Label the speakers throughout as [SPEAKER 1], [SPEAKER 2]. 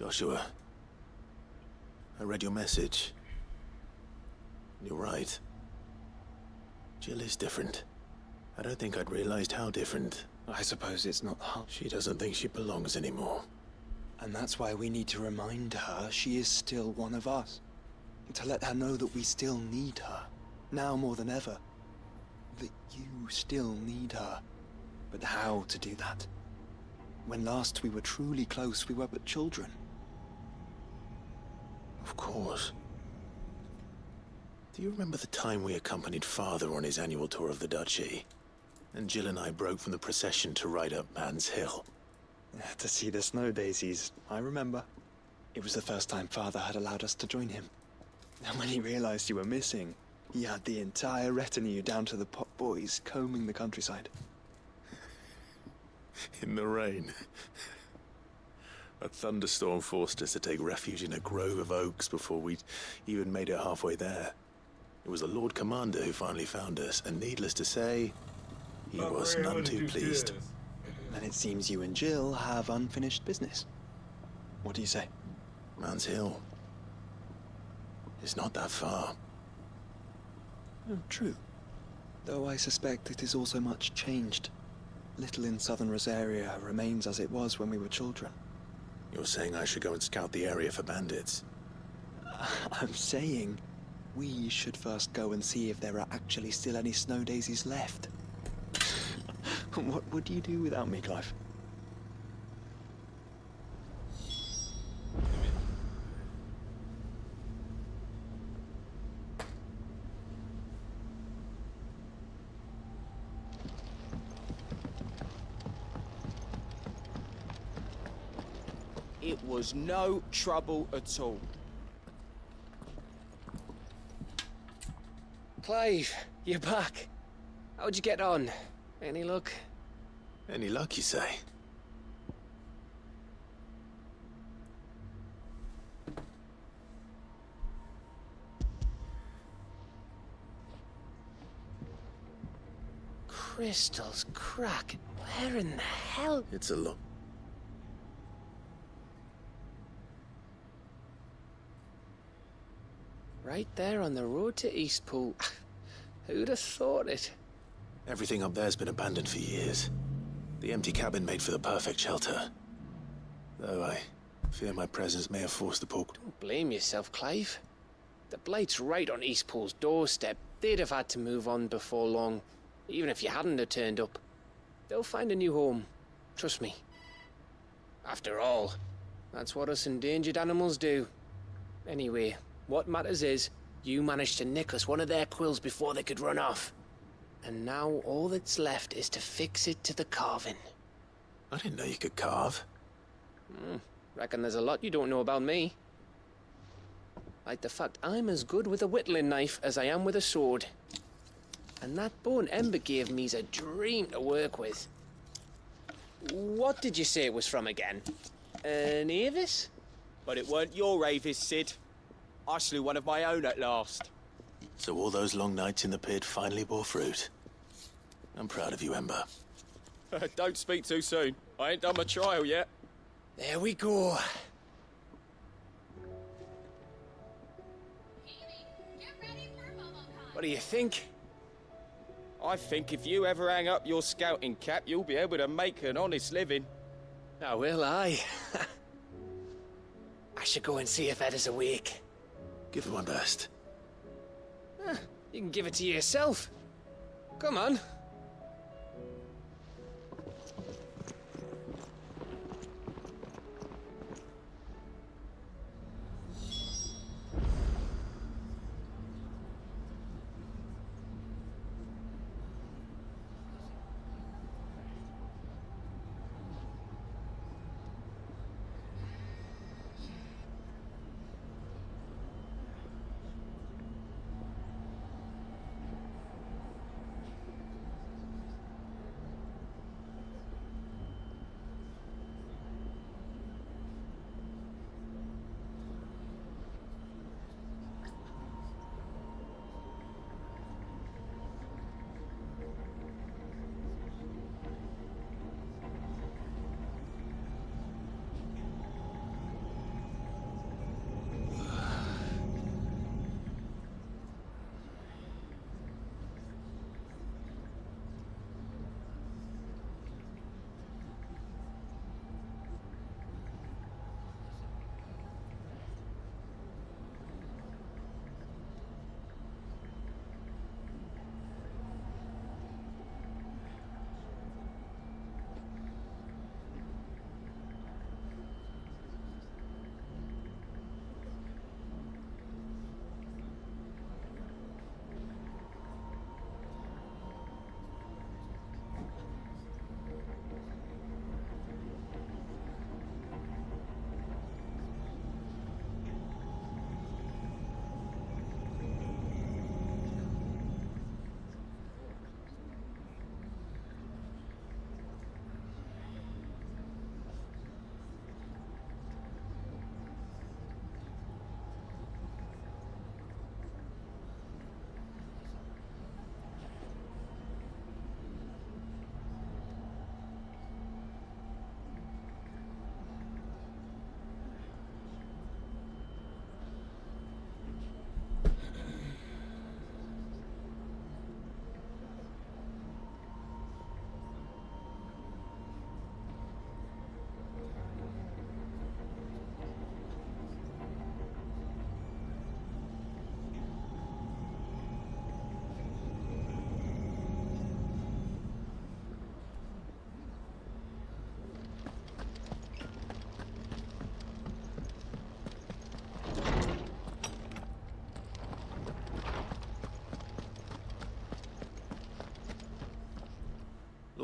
[SPEAKER 1] Joshua, I read your message. You're right. Jill is different. I don't think I'd realized how different.
[SPEAKER 2] I suppose it's not hard.
[SPEAKER 1] She doesn't think she belongs anymore.
[SPEAKER 2] And that's why we need to remind her she is still one of us. To let her know that we still need her, now more than ever. That you still need her. But how to do that? When last we were truly close, we were but children.
[SPEAKER 1] Of course. Do you remember the time we accompanied Father on his annual tour of the Duchy? And Jill and I broke from the procession to ride up Man's Hill.
[SPEAKER 2] To see the snow daisies, I remember. It was the first time Father had allowed us to join him. And when he realized you were missing, he had the entire retinue down to the pot boys combing the countryside.
[SPEAKER 1] In the rain. A thunderstorm forced us to take refuge in a grove of oaks before we'd even made it halfway there. It was the Lord Commander who finally found us, and needless to say, he was none too pleased.
[SPEAKER 2] Then it seems you and Jill have unfinished business. What do you say?
[SPEAKER 1] Man's Hill. It's not that far.
[SPEAKER 2] Oh, true. Though I suspect it is also much changed. Little in southern Rosaria remains as it was when we were children.
[SPEAKER 1] You're saying I should go and scout the area for bandits?
[SPEAKER 2] I'm saying we should first go and see if there are actually still any snow daisies left. What would you do without me, Clive?
[SPEAKER 3] It was no trouble at all.
[SPEAKER 4] Clive, you're back. How'd you get on? Any luck?
[SPEAKER 1] Any luck, you say?
[SPEAKER 4] Crystals crack. Where in the hell?
[SPEAKER 1] It's a lot.
[SPEAKER 4] Right there on the road to Eastpool. Who'd have thought it?
[SPEAKER 1] Everything up there's been abandoned for years. The empty cabin made for the perfect shelter. Though I fear my presence may have forced the pork.
[SPEAKER 4] Don't blame yourself, Clive. The Blight's right on Eastpool's doorstep. They'd have had to move on before long, even if you hadn't have turned up. They'll find a new home. Trust me. After all, that's what us endangered animals do. Anyway, what matters is, you managed to nick us one of their quills before they could run off. And now all that's left is to fix it to the carving.
[SPEAKER 1] I didn't know you could carve.
[SPEAKER 4] Reckon there's a lot you don't know about me. Like the fact I'm as good with a whittling knife as I am with a sword. And that bone Ember gave me's a dream to work with. What did you say it was from again? An Avis?
[SPEAKER 3] But it weren't your Avis, Sid. I slew one of my own at last.
[SPEAKER 1] So all those long nights in the pit finally bore fruit. I'm proud of you, Ember.
[SPEAKER 3] Don't speak too soon. I ain't done my trial yet.
[SPEAKER 4] There we go. What do you think?
[SPEAKER 3] I think if you ever hang up your scouting cap, you'll be able to make an honest living.
[SPEAKER 4] Now will I? I should go and see if Ed is awake.
[SPEAKER 1] Give it one best.
[SPEAKER 4] You can give it to yourself. Come on.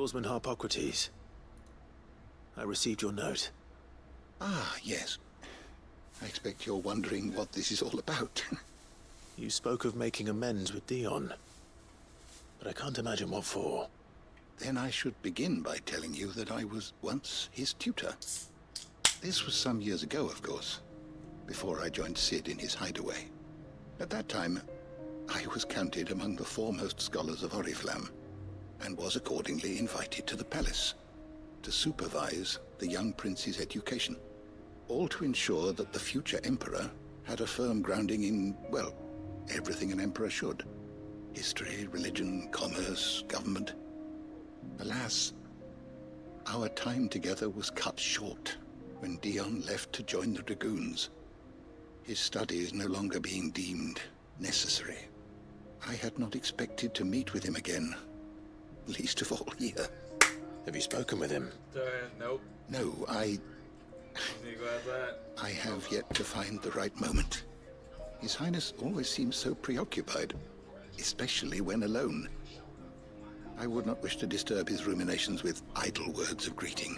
[SPEAKER 1] swordsman Harpocrates. I received your note.
[SPEAKER 5] Ah, yes. I expect you're wondering what this is all about.
[SPEAKER 1] You spoke of making amends with Dion, but I can't imagine what for.
[SPEAKER 5] Then I should begin by telling you that I was once his tutor. This was some years ago, of course, before I joined Cid in his hideaway. At that time, I was counted among the foremost scholars of Oriflamme, and was accordingly invited to the palace to supervise the young prince's education, all to ensure that the future emperor had a firm grounding in, well, everything an emperor should. History, religion, commerce, government. Alas, our time together was cut short when Dion left to join the Dragoons, his studies no longer being deemed necessary. I had not expected to meet with him again, least of all here.
[SPEAKER 1] Have you spoken with him?
[SPEAKER 6] Nope.
[SPEAKER 5] No, I have yet to find the right moment. His Highness always seems so preoccupied, especially when alone. I would not wish to disturb his ruminations with idle words of greeting.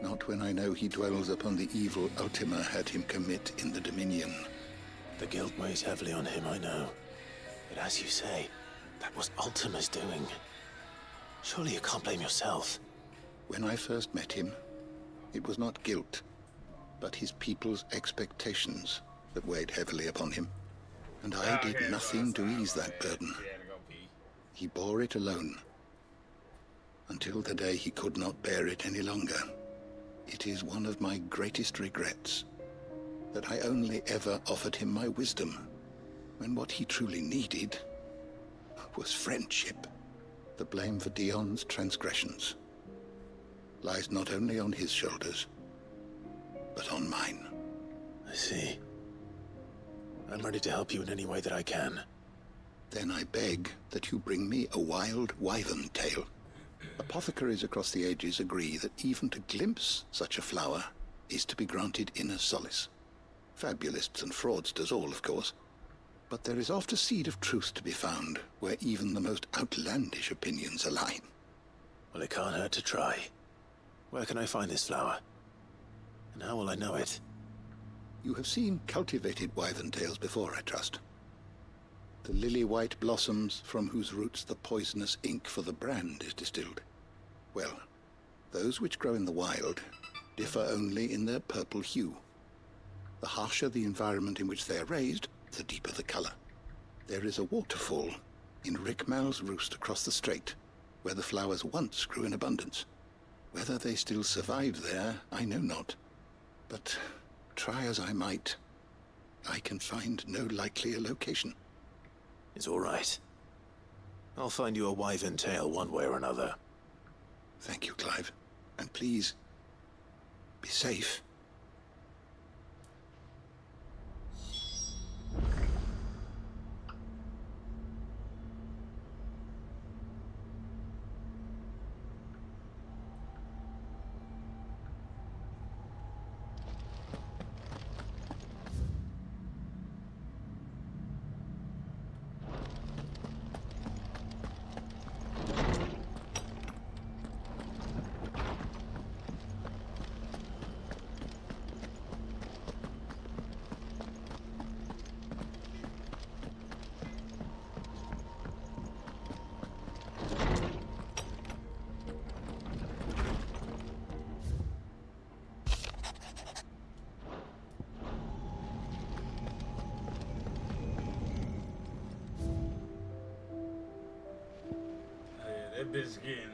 [SPEAKER 5] Not when I know he dwells upon the evil Ultima had him commit in the Dominion.
[SPEAKER 1] The guilt weighs heavily on him, I know. But as you say, that was Ultima's doing. Surely you can't blame yourself.
[SPEAKER 5] When I first met him, it was not guilt, but his people's expectations that weighed heavily upon him. And I did nothing to ease that burden. He bore it alone, until the day he could not bear it any longer. It is one of my greatest regrets that I only ever offered him my wisdom, when what he truly needed was friendship. The blame for Dion's transgressions lies not only on his shoulders, but on mine.
[SPEAKER 1] I see. I'm ready to help you in any way that I can.
[SPEAKER 5] Then I beg that you bring me a wild wyvern tail. Apothecaries across the ages agree that even to glimpse such a flower is to be granted inner solace. Fabulists and fraudsters all, of course. But there is oft a seed of truth to be found where even the most outlandish opinions align.
[SPEAKER 1] Well, it can't hurt to try. Where can I find this flower? And how will I know it?
[SPEAKER 5] You have seen cultivated wyvern tails before, I trust. The lily-white blossoms from whose roots the poisonous ink for the brand is distilled. Well, those which grow in the wild differ only in their purple hue. The harsher the environment in which they are raised, the deeper the color. There is a waterfall in Rickmal's roost across the strait, where the flowers once grew in abundance. Whether they still survive there, I know not. But try as I might, I can find no likelier location.
[SPEAKER 1] It's all right. I'll find you a wyvern tail one way or another.
[SPEAKER 5] Thank you, Clive. And please, be safe.
[SPEAKER 6] That bitch getting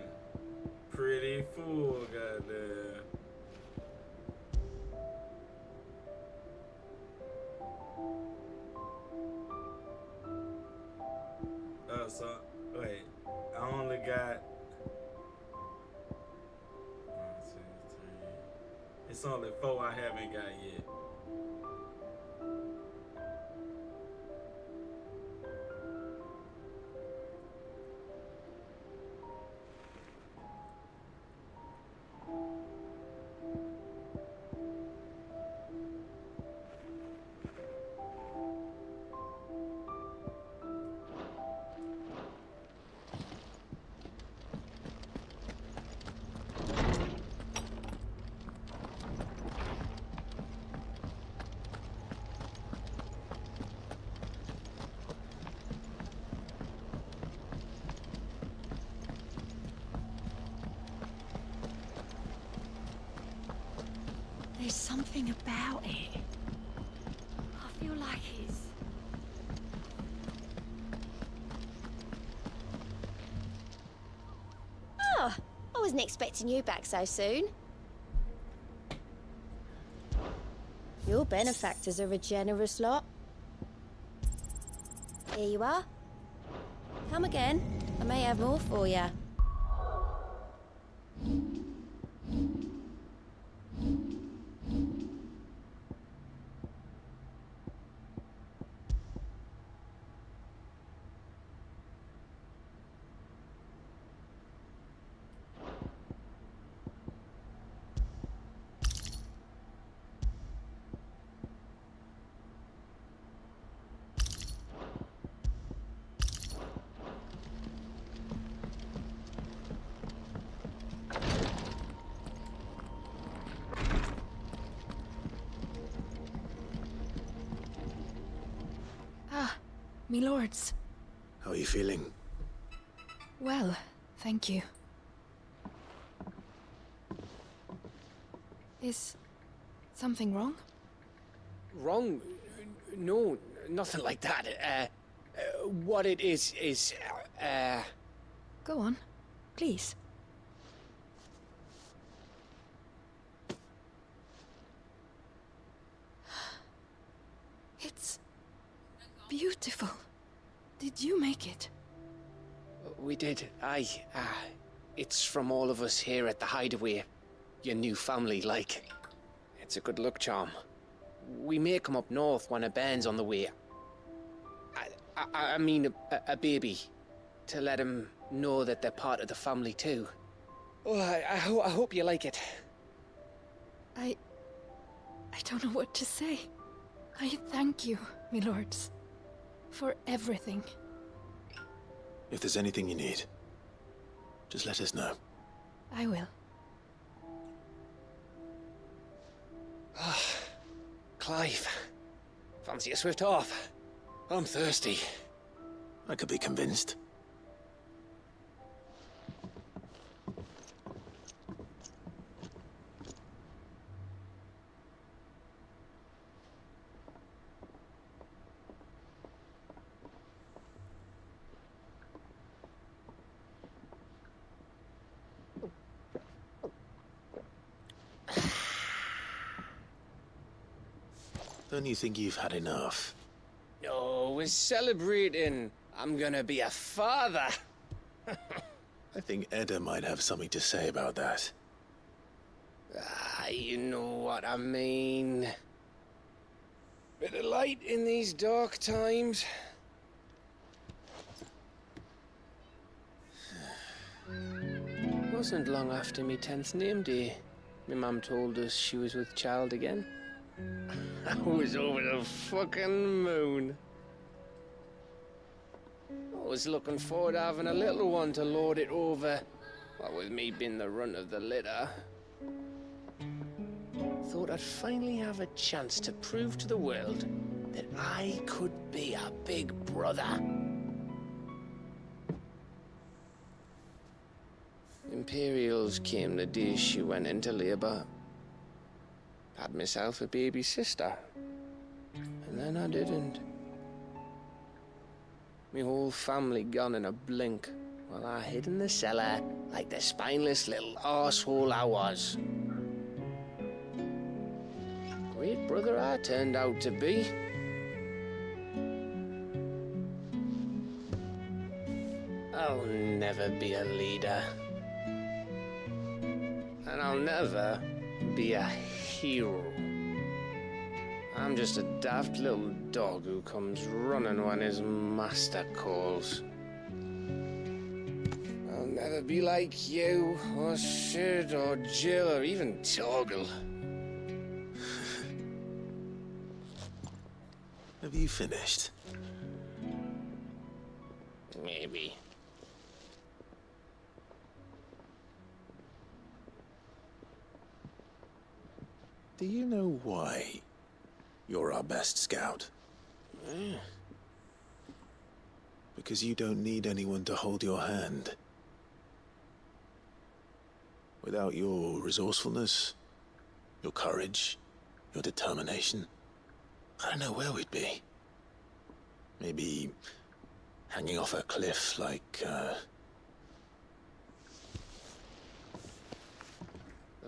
[SPEAKER 6] pretty full, goddamn. So wait, I only got 1, 2, 3. It's only 4 I haven't got yet.
[SPEAKER 7] something about it. I feel like it's...
[SPEAKER 8] Oh, I wasn't expecting you back so soon. Your benefactors are a generous lot. Here you are. Come again. I may have more for you.
[SPEAKER 7] Me lords.
[SPEAKER 1] How are you feeling?
[SPEAKER 7] Well, thank you. Is something wrong?
[SPEAKER 4] Wrong? No, nothing like that. What it is...
[SPEAKER 7] Go on, please. It's beautiful. Did you make it?
[SPEAKER 4] We did, aye. It's from all of us here at the Hideaway. Your new family, like. It's a good luck charm. We may come up north when a band's on the way. I mean a baby. To let him know that they're part of the family too. Oh, I hope you like it.
[SPEAKER 7] I don't know what to say. I thank you, me lords, for everything.
[SPEAKER 1] If there's anything you need, just let us know.
[SPEAKER 7] I will.
[SPEAKER 4] Clive, fancy a swift off? I'm thirsty.
[SPEAKER 1] I could be convinced. Don't you think you've had enough?
[SPEAKER 4] No, we're celebrating. I'm gonna be a father.
[SPEAKER 1] I think Edda might have something to say about that.
[SPEAKER 4] You know what I mean. Bit of light in these dark times. Wasn't long after me 10th name day. My mum told us she was with child again. I was over the fucking moon. I was looking forward to having a little one to lord it over. What with me being the runt of the litter. Thought I'd finally have a chance to prove to the world that I could be a big brother. Imperials came the day she went into labour. Had myself a baby sister. And then I didn't. Me whole family gone in a blink, while I hid in the cellar like the spineless little arsehole I was. Great brother I turned out to be. I'll never be a leader. And I'll never be a hero. I'm just a daft little dog who comes running when his master calls. I'll never be like you, or Sid, or Jill, or even Torgal.
[SPEAKER 1] Have you finished?
[SPEAKER 4] Maybe.
[SPEAKER 1] Do you know why you're our best scout? Because you don't need anyone to hold your hand. Without your resourcefulness, your courage, your determination, I don't know where we'd be. Maybe hanging off a cliff like,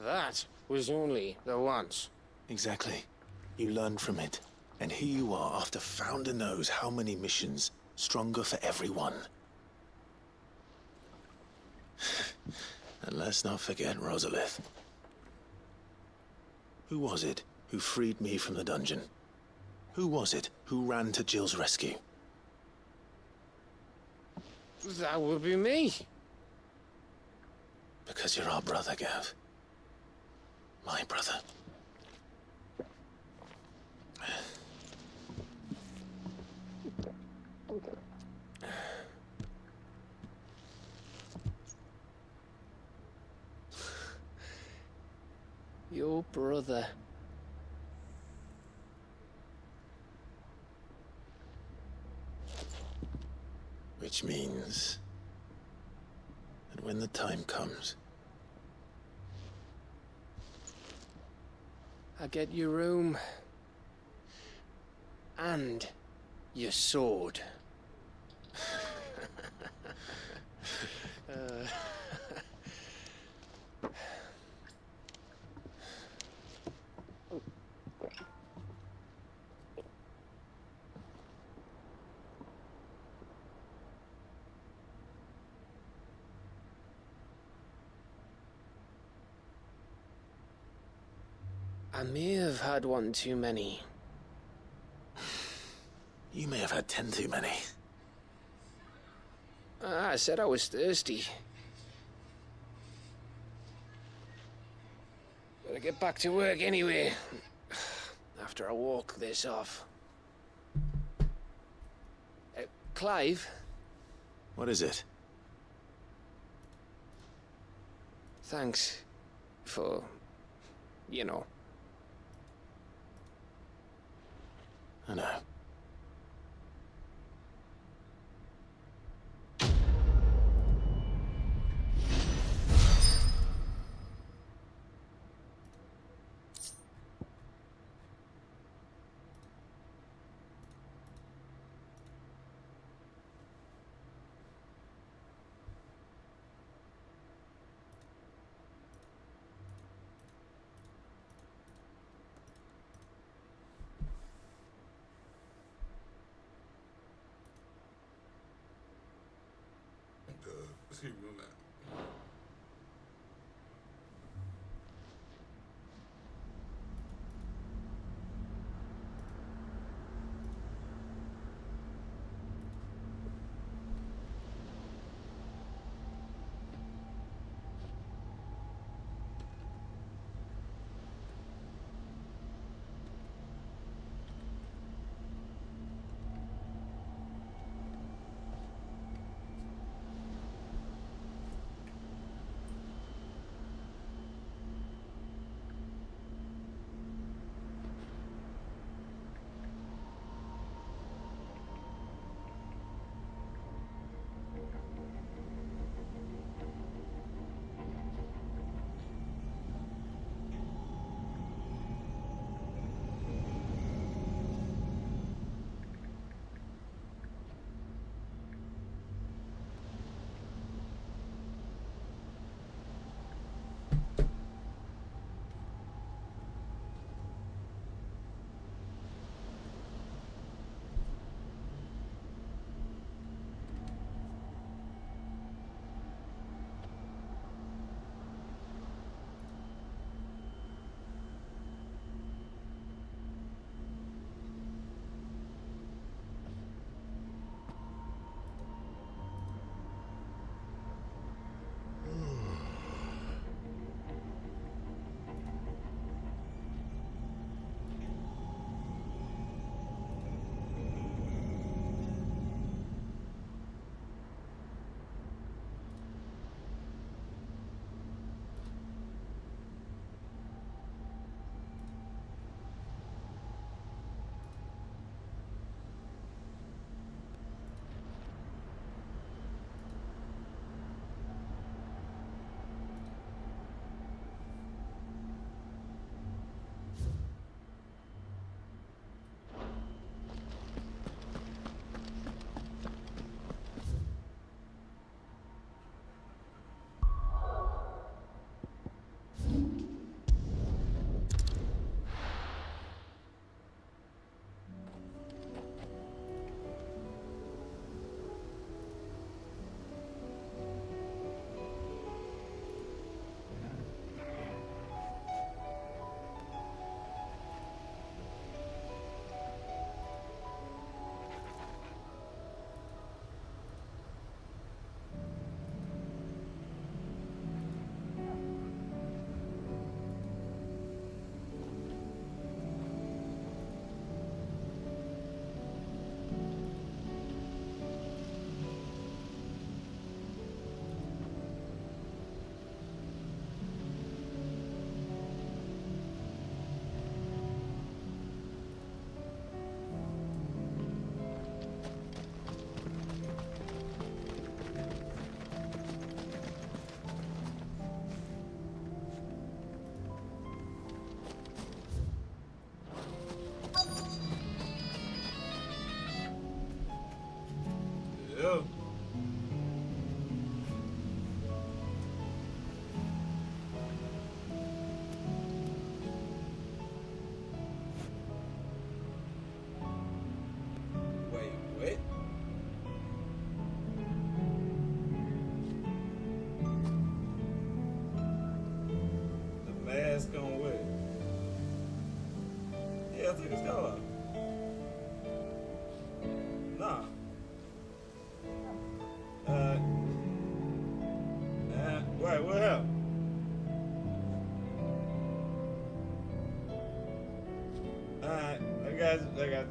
[SPEAKER 4] That was only the once.
[SPEAKER 1] Exactly. You learned from it. And here you are after Founder knows how many missions, stronger for everyone. And let's not forget Rosalith. Who was it who freed me from the dungeon? Who was it who ran to Jill's rescue?
[SPEAKER 4] That would be me.
[SPEAKER 1] Because you're our brother, Gav. My brother.
[SPEAKER 4] Your brother.
[SPEAKER 1] Which means that when the time comes,
[SPEAKER 4] I get your room. And your sword. I may have had one too many.
[SPEAKER 1] you may have had 10 too many.
[SPEAKER 4] I said I was thirsty. Better get back to work anyway. After I walk this off. Clive?
[SPEAKER 1] What is it?
[SPEAKER 4] Thanks for, you know.
[SPEAKER 1] I know.
[SPEAKER 6] Ew. Wait, what? The mask on what? Yeah, take his coat off. Nah. Wait, what happened? Alright, I got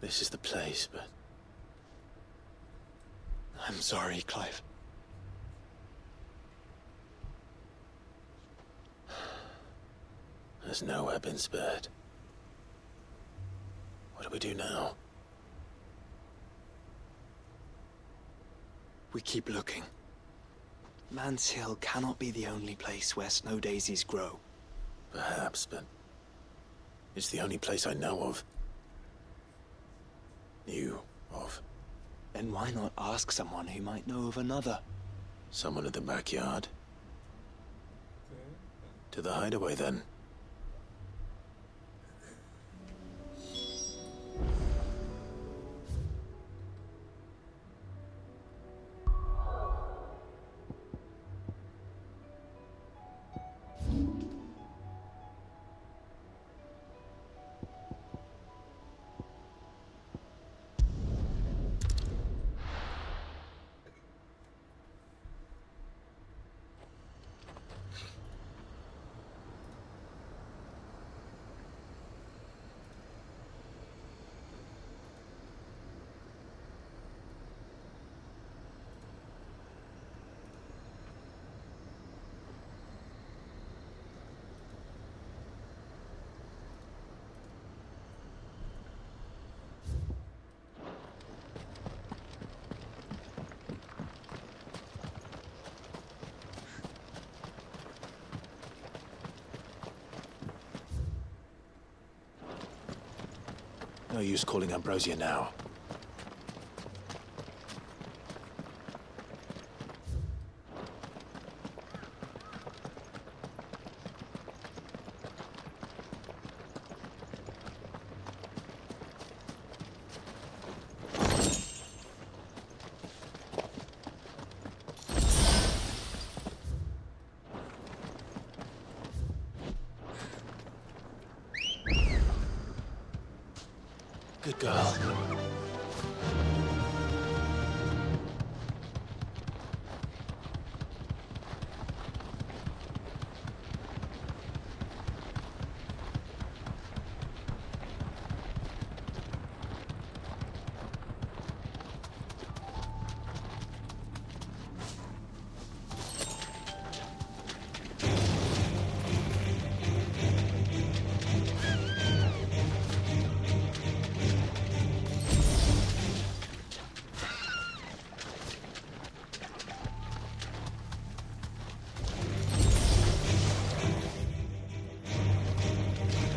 [SPEAKER 1] This is the place, but
[SPEAKER 2] I'm sorry, Clive.
[SPEAKER 1] there's nowhere been spared. What do we do now?
[SPEAKER 2] We keep looking. Man's Hill cannot be the only place where snow daisies grow.
[SPEAKER 1] Perhaps, but it's the only place I know of. Knew of.
[SPEAKER 2] Then why not ask someone who might know of another?
[SPEAKER 1] Someone in the backyard. To the hideaway, then. No use calling Ambrosia now. Good girl.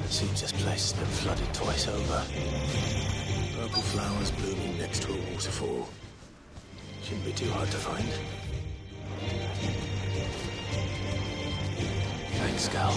[SPEAKER 1] Seems this place has been flooded twice over. Purple flowers blooming next to a waterfall. Shouldn't be too hard to find. Thanks, Gal.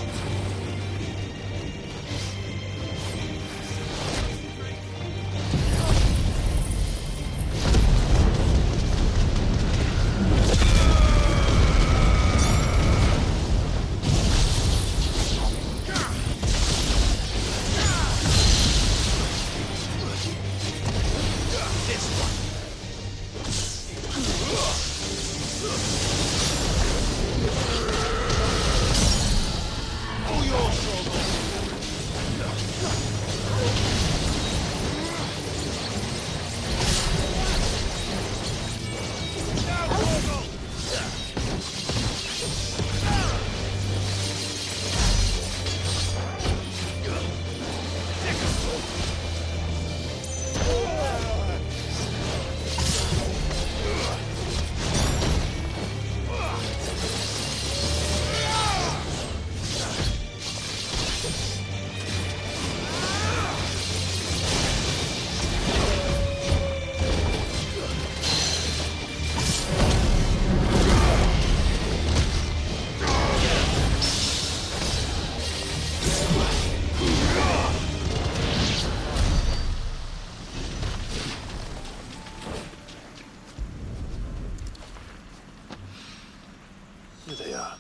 [SPEAKER 1] Here they are.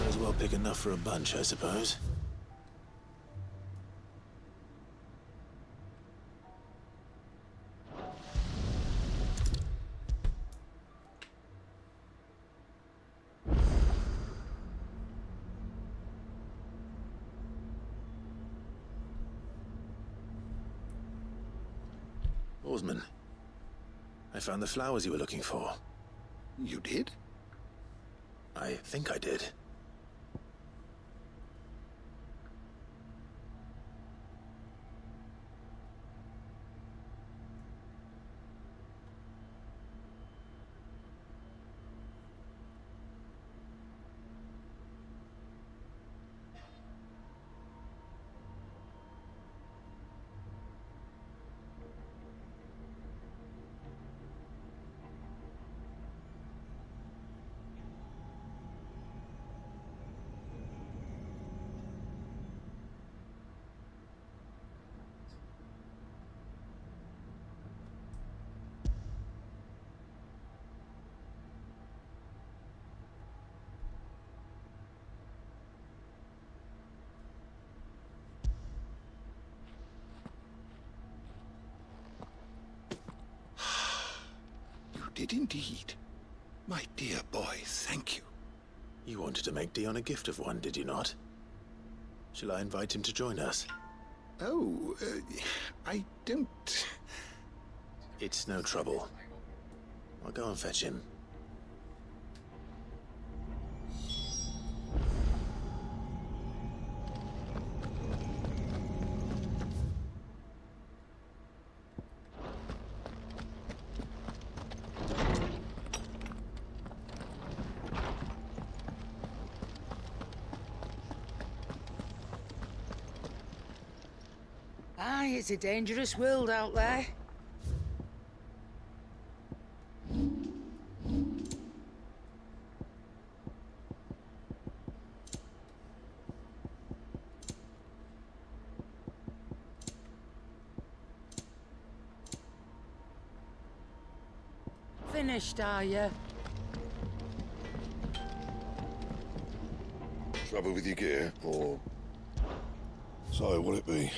[SPEAKER 1] Might as well pick enough for a bunch, I suppose. Oarsman, I found the flowers you were looking for.
[SPEAKER 5] You did?
[SPEAKER 1] I think I did.
[SPEAKER 5] Did indeed. My dear boy, thank you.
[SPEAKER 1] You wanted to make Dion a gift of one, did you not? Shall I invite him to join us?
[SPEAKER 5] Oh, I don't...
[SPEAKER 1] It's no trouble. I'll go and fetch him.
[SPEAKER 9] Aye, it's a dangerous world out there. Finished, are you?
[SPEAKER 10] Trouble with your gear, or so will it be?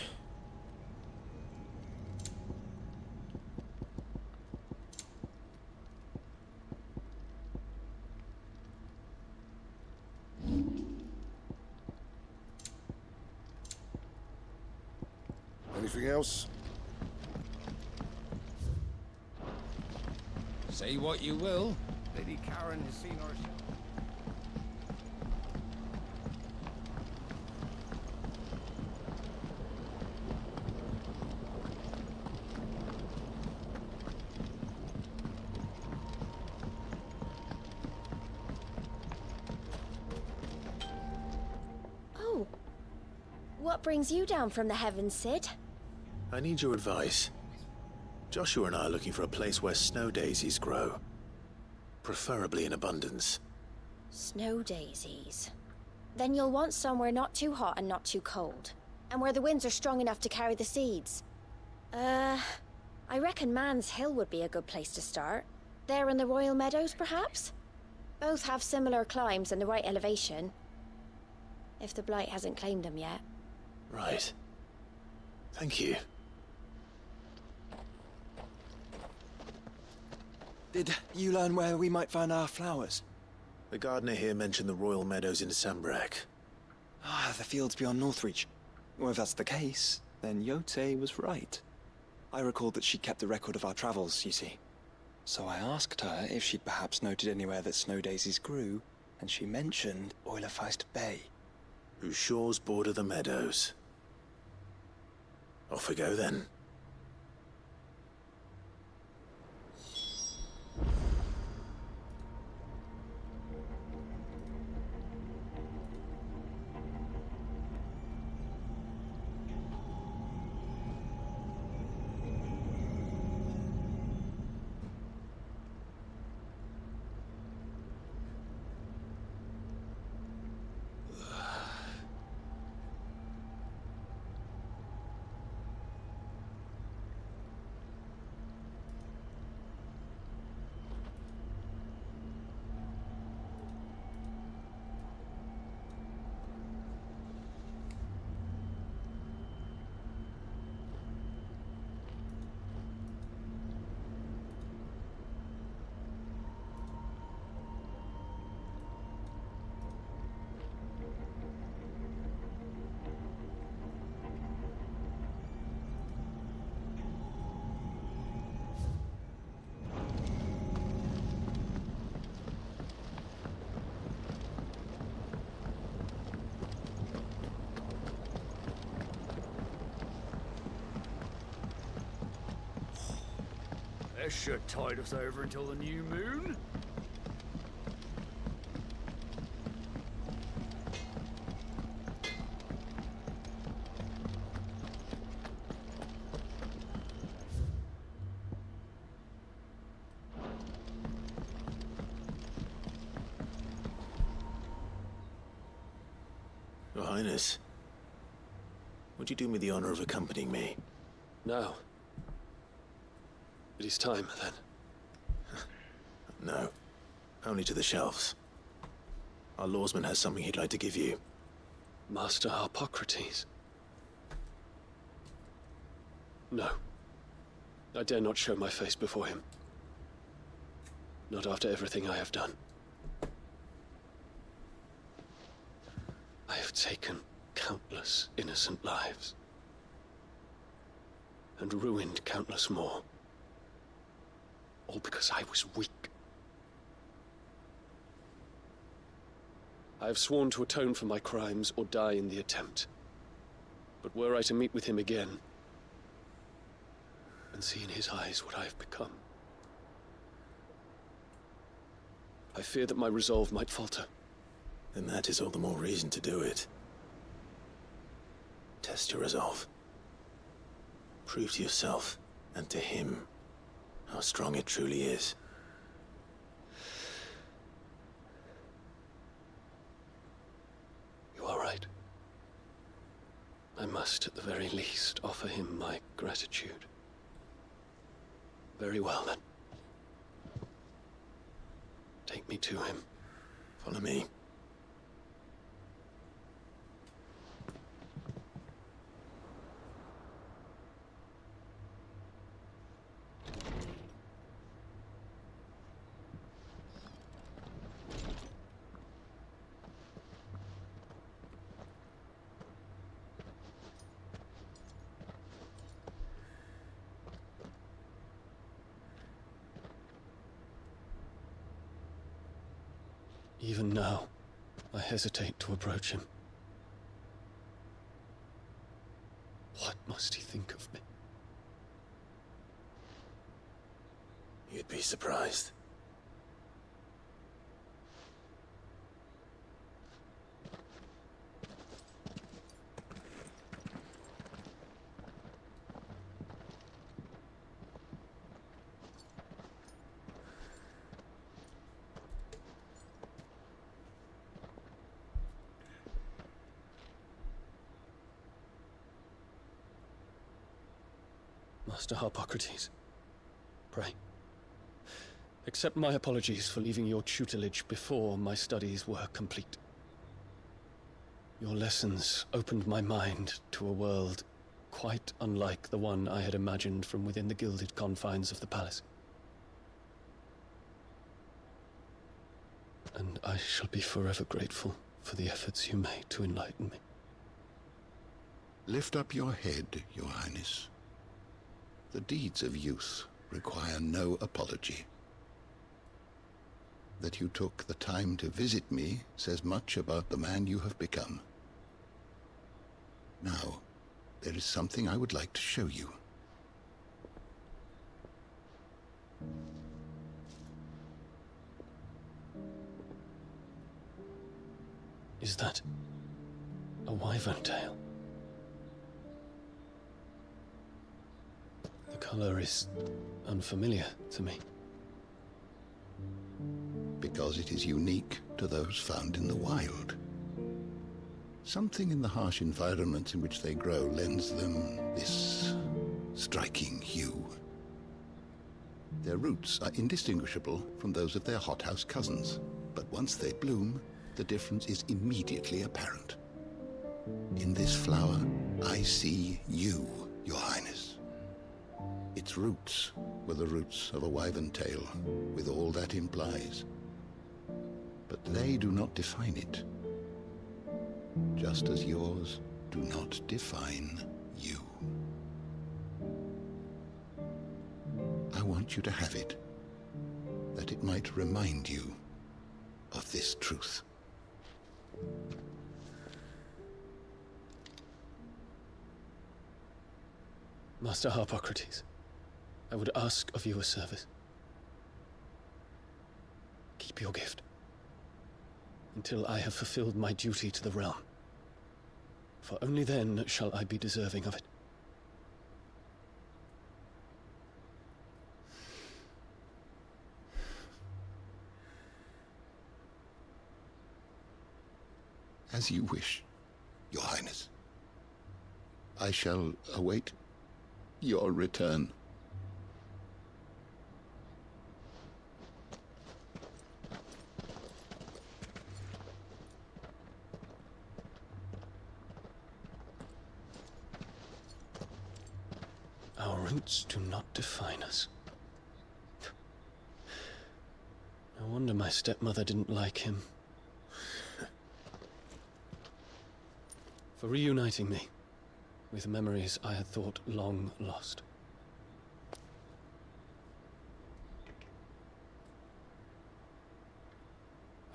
[SPEAKER 10] Anything else?
[SPEAKER 11] Say what you will, Lady Karen has seen our...
[SPEAKER 8] Oh. What brings you down from the heavens, Sid?
[SPEAKER 1] I need your advice. Joshua and I are looking for a place where snow daisies grow. Preferably in abundance.
[SPEAKER 8] Snow daisies. Then you'll want somewhere not too hot and not too cold. And where the winds are strong enough to carry the seeds. I reckon Man's Hill would be a good place to start. There in the Royal Meadows, perhaps? Both have similar climbs and the right elevation. If the Blight hasn't claimed them yet.
[SPEAKER 1] Right. Thank you.
[SPEAKER 2] Did you learn where we might find our flowers?
[SPEAKER 1] The gardener here mentioned the Royal Meadows in Sambrek.
[SPEAKER 2] Ah, the fields beyond Northreach. Well, if that's the case, then Yote was right. I recalled that she kept the record of our travels, you see. So I asked her if she'd perhaps noted anywhere that snow daisies grew, and she mentioned Oilerfeist Bay.
[SPEAKER 1] Whose shores border the meadows. Off we go then.
[SPEAKER 12] That should tide us over until the new moon.
[SPEAKER 1] Your Highness, would you do me the honor of accompanying me?
[SPEAKER 13] No. It is time, then.
[SPEAKER 1] No. Only to the shelves. Our lawsman has something he'd like to give you.
[SPEAKER 13] Master Harpocrates. No. I dare not show my face before him. Not after everything I have done. I have taken countless innocent lives. And ruined countless more. All because I was weak. I have sworn to atone for my crimes or die in the attempt. But were I to meet with him again, and see in his eyes what I have become, I fear that my resolve might falter.
[SPEAKER 1] Then that is all the more reason to do it. Test your resolve. Prove to yourself, and to him, how strong it truly is.
[SPEAKER 13] You are right. I must, at the very least, offer him my gratitude. Very well, then. Take me to him.
[SPEAKER 1] Follow me.
[SPEAKER 13] Even now, I hesitate to approach him. What must he think of me?
[SPEAKER 1] You'd be surprised.
[SPEAKER 13] Master Harpocrates, pray, accept my apologies for leaving your tutelage before my studies were complete. Your lessons opened my mind to a world quite unlike the one I had imagined from within the gilded confines of the palace. And I shall be forever grateful for the efforts you made to enlighten me.
[SPEAKER 5] Lift up your head, Your Highness. The deeds of youth require no apology. That you took the time to visit me says much about the man you have become. Now, there is something I would like to show you.
[SPEAKER 13] Is that a wyvern tail? The color is unfamiliar to me.
[SPEAKER 5] Because it is unique to those found in the wild. Something in the harsh environments in which they grow lends them this striking hue. Their roots are indistinguishable from those of their hothouse cousins, but once they bloom, the difference is immediately apparent. In this flower, I see you, Your Highness. Its roots were the roots of a wyvern tail, with all that implies. But they do not define it, just as yours do not define you. I want you to have it, that it might remind you of this truth.
[SPEAKER 13] Master Harpocrates, I would ask of you a service. Keep your gift until I have fulfilled my duty to the realm, for only then shall I be deserving of it.
[SPEAKER 5] As you wish, Your Highness. I shall await your return.
[SPEAKER 13] Our roots do not define us. No wonder my stepmother didn't like him. For reuniting me with memories I had thought long lost.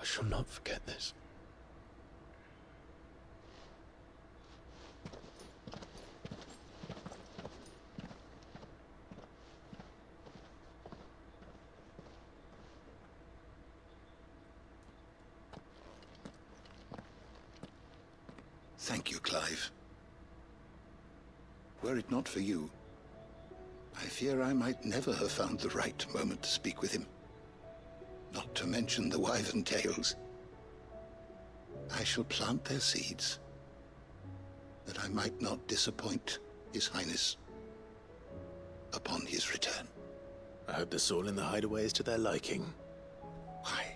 [SPEAKER 13] I shall not forget this.
[SPEAKER 5] Thank you, Clive. Were it not for you, I fear I might never have found the right moment to speak with him. Not to mention the wyvern tales. I shall plant their seeds, that I might not disappoint His Highness upon his return.
[SPEAKER 1] I hope the soil in the hideaway is to their liking.
[SPEAKER 5] Why,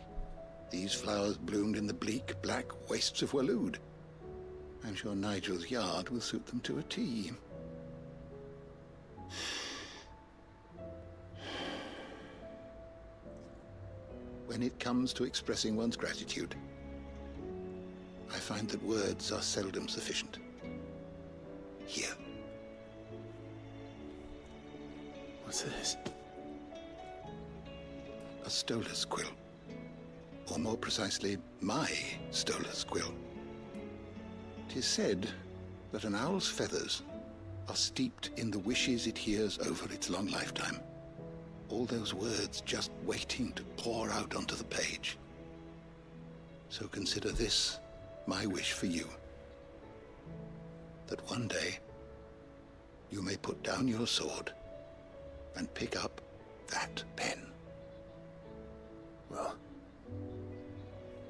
[SPEAKER 5] these flowers bloomed in the bleak, black wastes of Waloed. I'm sure Nigel's yard will suit them to a T. When it comes to expressing one's gratitude, I find that words are seldom sufficient. Here.
[SPEAKER 1] What's this?
[SPEAKER 5] A stolas quill, or more precisely, my stolas quill. 'Tis said that an owl's feathers are steeped in the wishes it hears over its long lifetime. All those words just waiting to pour out onto the page. So consider this my wish for you. That one day you may put down your sword and pick up that pen.
[SPEAKER 1] Well,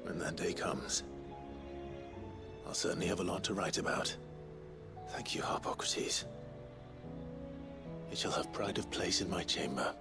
[SPEAKER 1] when that day comes, I'll certainly have a lot to write about. Thank you, Harpocrates. It shall have pride of place in my chamber.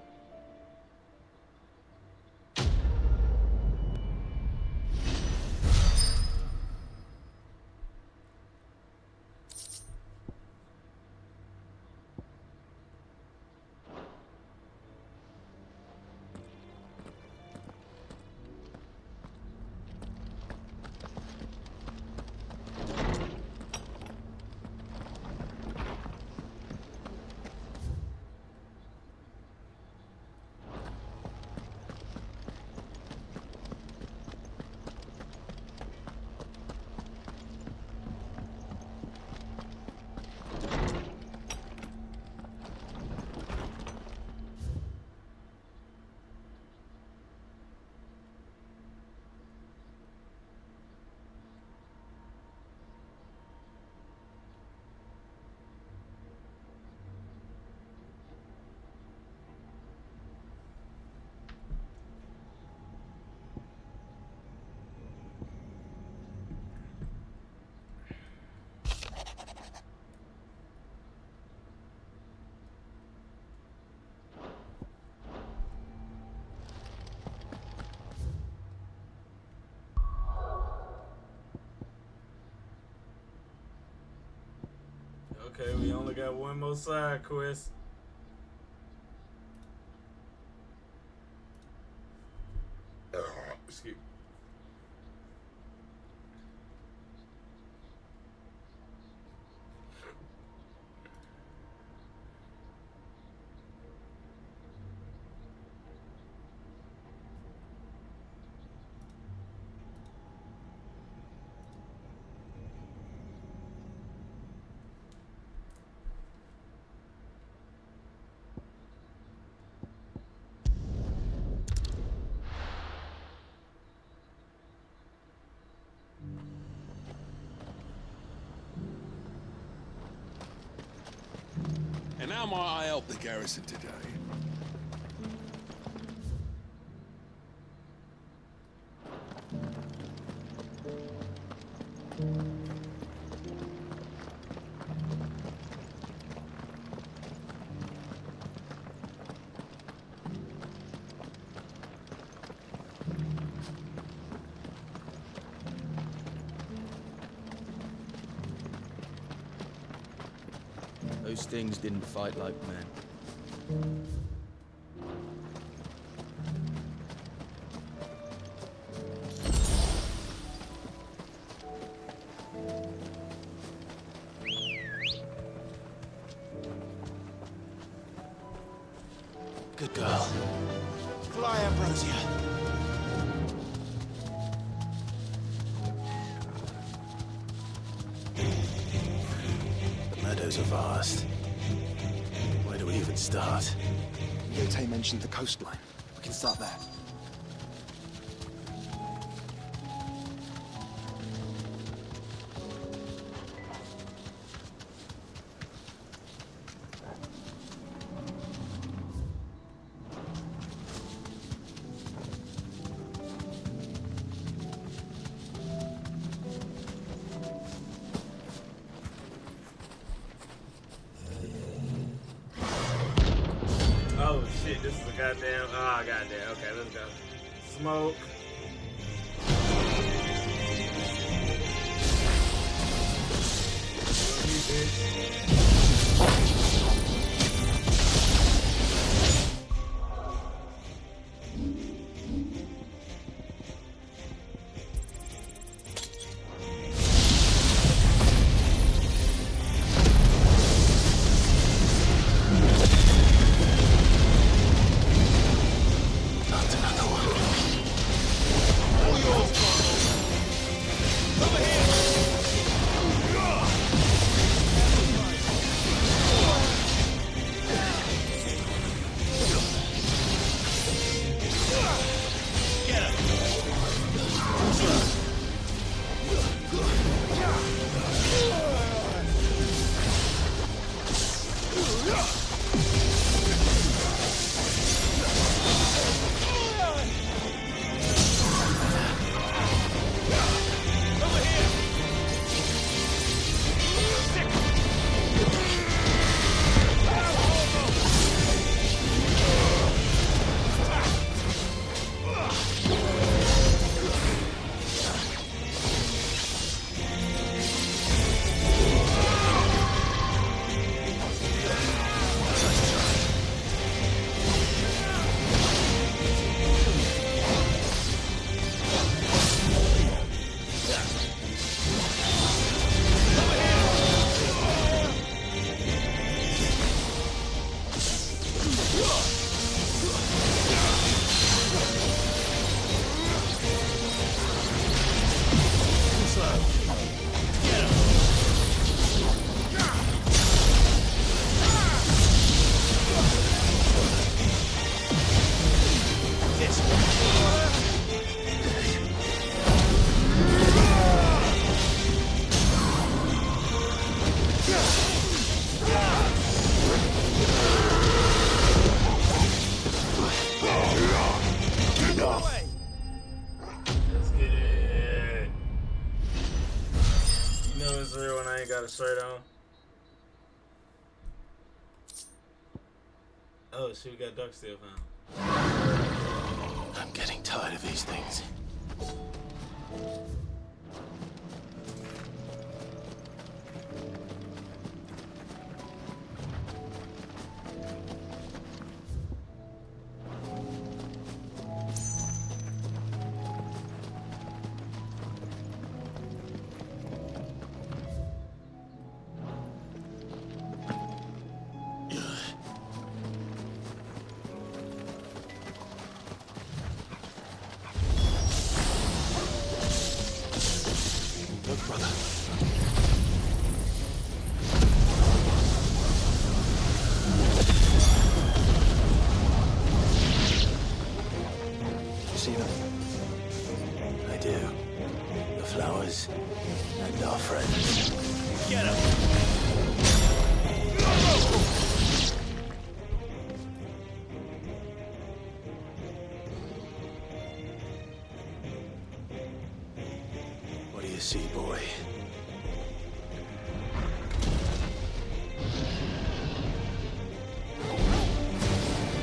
[SPEAKER 6] Okay, we only got one more side quest. Excuse me.
[SPEAKER 10] And how might I help the garrison today?
[SPEAKER 3] Those things didn't fight like men.
[SPEAKER 1] Good girl. Fly, Ambrosia. The meadows are vast. Where do we even start?
[SPEAKER 2] Yote mentioned the coastline. We can start there.
[SPEAKER 6] Oh shit, this is a goddamn. Ah, goddamn. Okay, let's go. Smoke.
[SPEAKER 5] Not another one.
[SPEAKER 6] ain't got a shirt on. Oh, shit, we got Dark Steel found.
[SPEAKER 1] I'm getting tired of these things.
[SPEAKER 2] Look, brother. You see them?
[SPEAKER 1] I do. The flowers and our friends. Get him! What do you see, boy?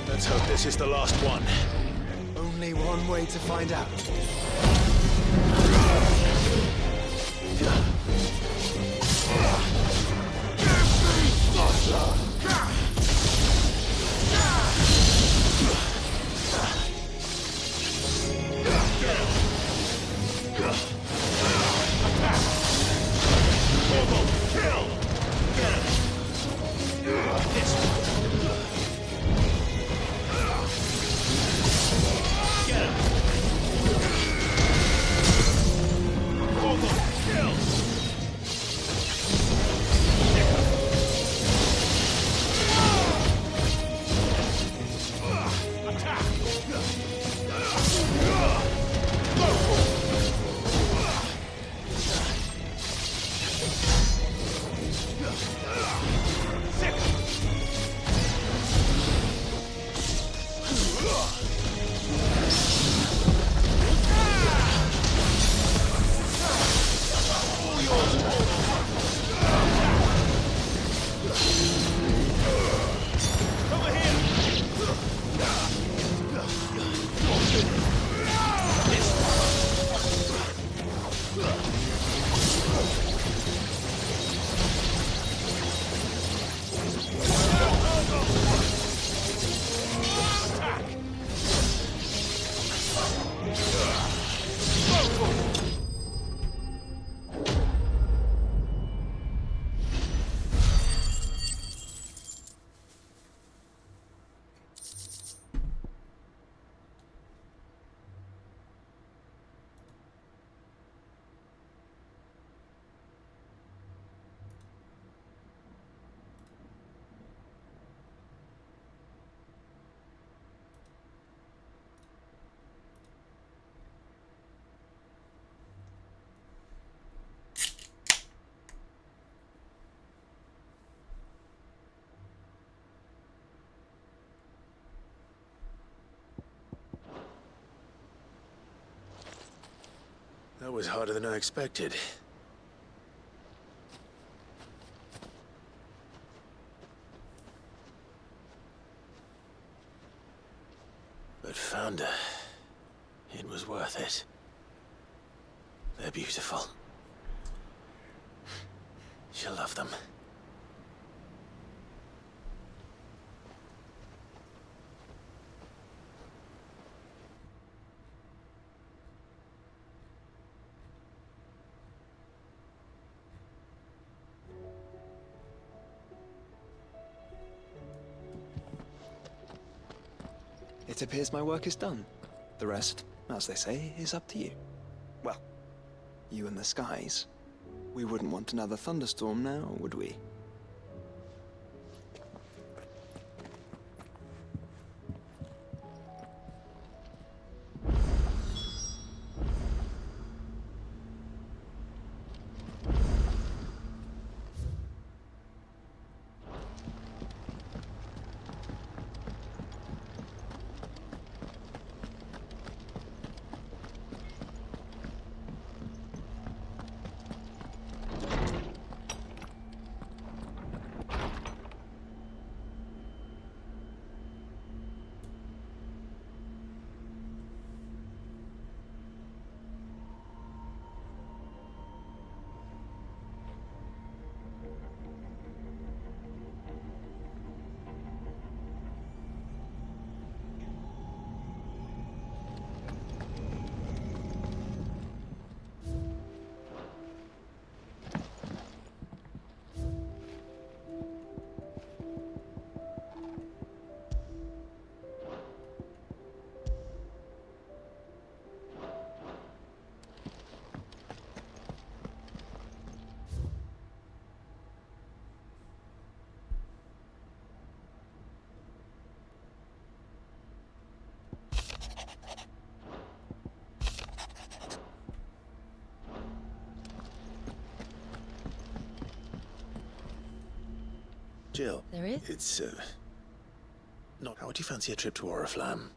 [SPEAKER 1] Let's hope this is the last one.
[SPEAKER 2] Only one way to find out.
[SPEAKER 1] That was harder than I expected. But found her. It was worth it. They're beautiful. She'll love them.
[SPEAKER 2] It appears my work is done. The rest, as they say, is up to you. Well, you and the skies. We wouldn't want another thunderstorm now, would we?
[SPEAKER 1] Jill.
[SPEAKER 7] There is?
[SPEAKER 1] It's, not... How would you fancy a trip to Oriflamme?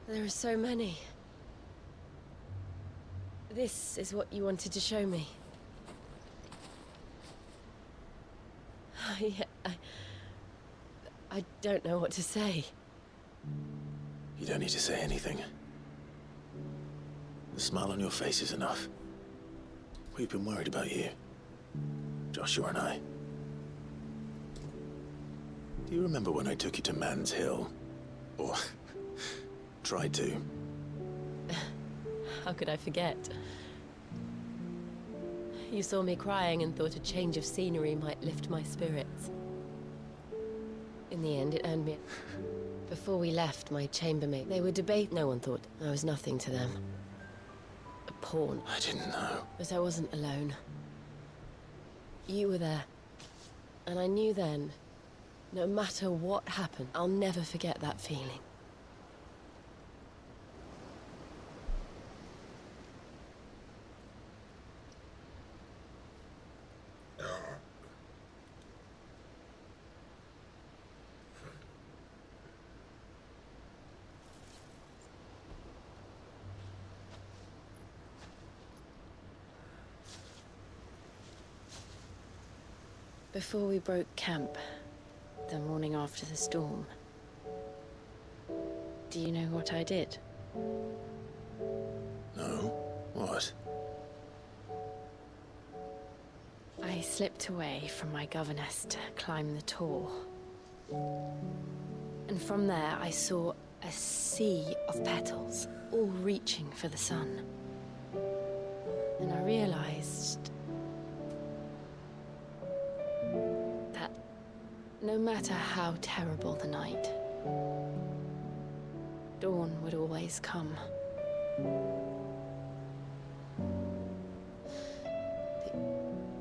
[SPEAKER 7] There are so many. This is what you wanted to show me. I don't know what to say.
[SPEAKER 1] You don't need to say anything. The smile on your face is enough. We've been worried about you. Joshua and I. Do you remember when I took you to Man's Hill? Or... tried to?
[SPEAKER 7] How could I forget? You saw me crying and thought a change of scenery might lift my spirits. In the end, it earned me... Before we left, my chambermaid, they would debate. No one thought I was nothing to them. A pawn.
[SPEAKER 1] I didn't know.
[SPEAKER 7] But I wasn't alone. You were there. And I knew then, no matter what happened, I'll never forget that feeling. Before we broke camp, the morning after the storm, do you know what I did?
[SPEAKER 1] No? What?
[SPEAKER 7] I slipped away from my governess to climb the tor. And from there I saw a sea of petals, all reaching for the sun. And I realized that no matter how terrible the night, dawn would always come.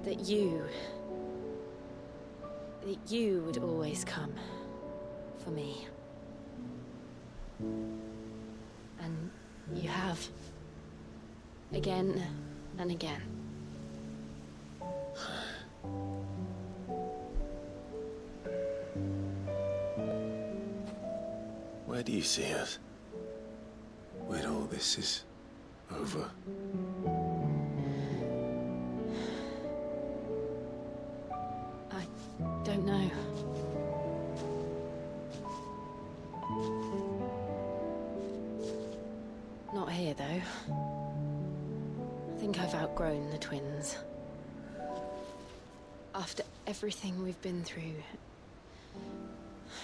[SPEAKER 7] That you would always come for me. And you have. Again and again.
[SPEAKER 1] Where do you see us? When all this is over?
[SPEAKER 7] I don't know. Not here, though. I think I've outgrown the twins. After everything we've been through,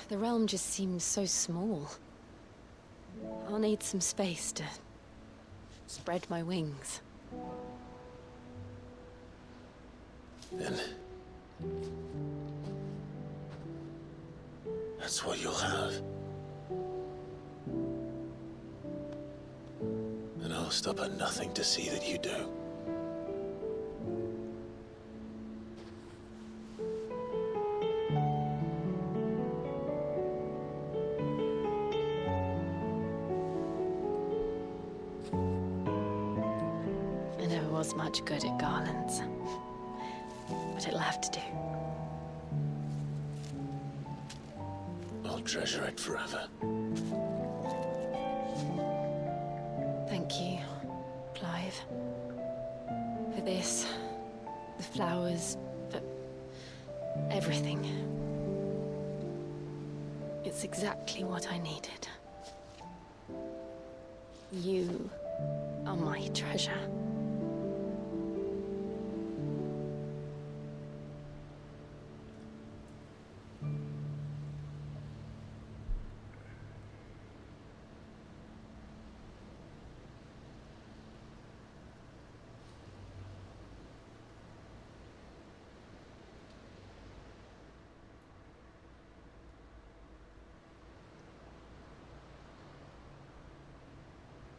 [SPEAKER 7] the realm just seems so small. I'll need some space to spread my wings.
[SPEAKER 1] Then... that's what you'll have. And I'll stop at nothing to see that you do.
[SPEAKER 7] I never was much good at garlands, but it'll have to do.
[SPEAKER 1] I'll treasure it forever.
[SPEAKER 7] Thank you, Clive. For this, the flowers, for everything. It's exactly what I needed. You are my treasure.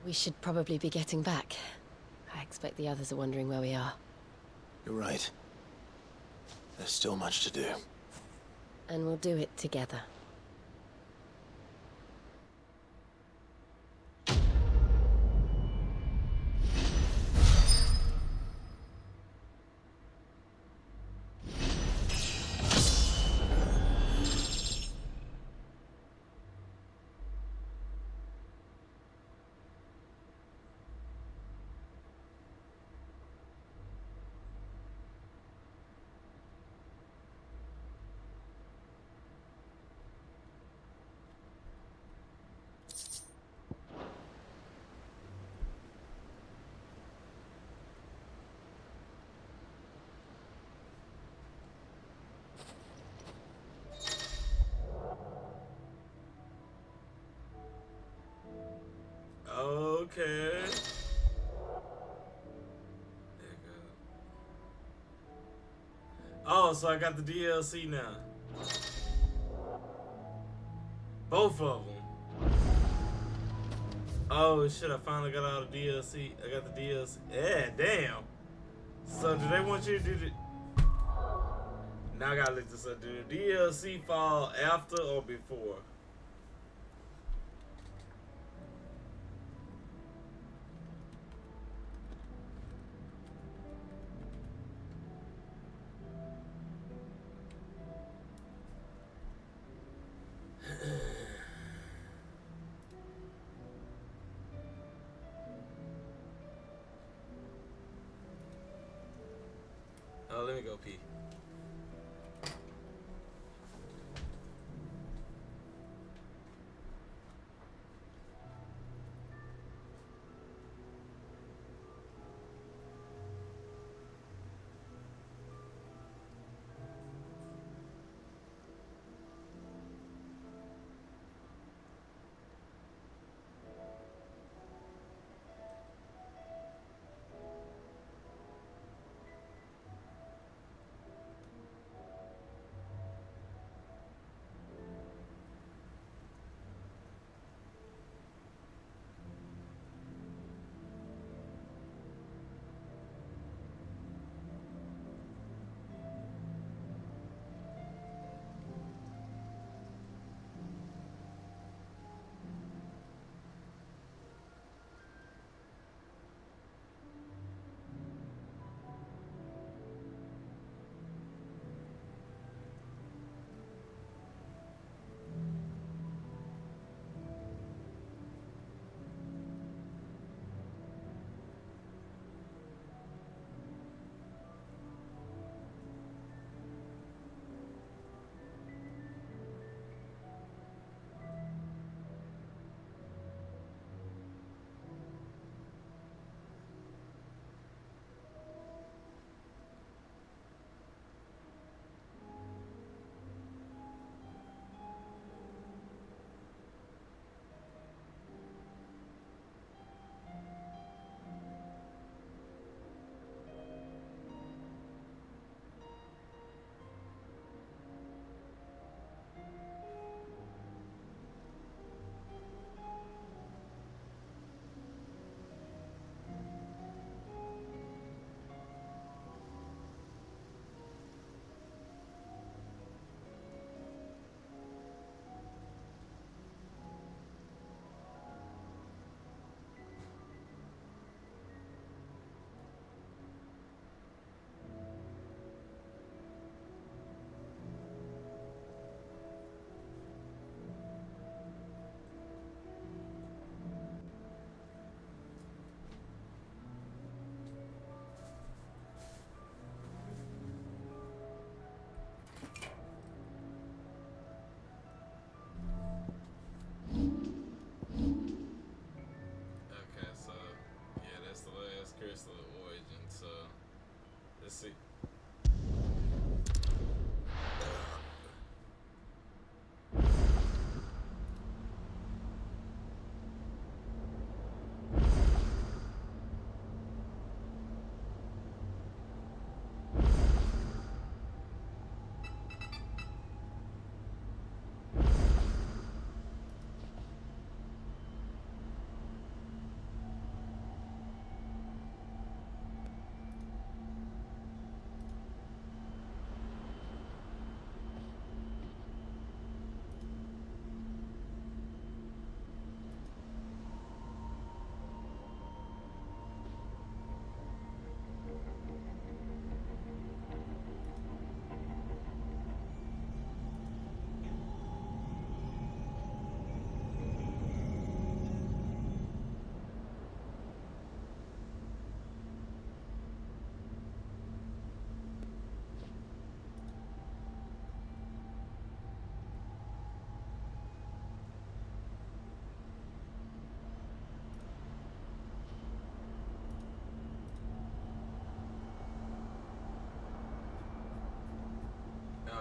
[SPEAKER 7] We should probably be getting back. I expect the others are wondering where we are.
[SPEAKER 1] You're right. There's still much to do.
[SPEAKER 7] And we'll do it together.
[SPEAKER 6] Okay. There you go. Oh, so I got the DLC now. Both of them. Oh shit, I finally got all the DLC. I got the DLC. Yeah, damn. So do they want you to do the... Now I gotta look this up. Do the DLC fall after or before? Oh, let me go pee.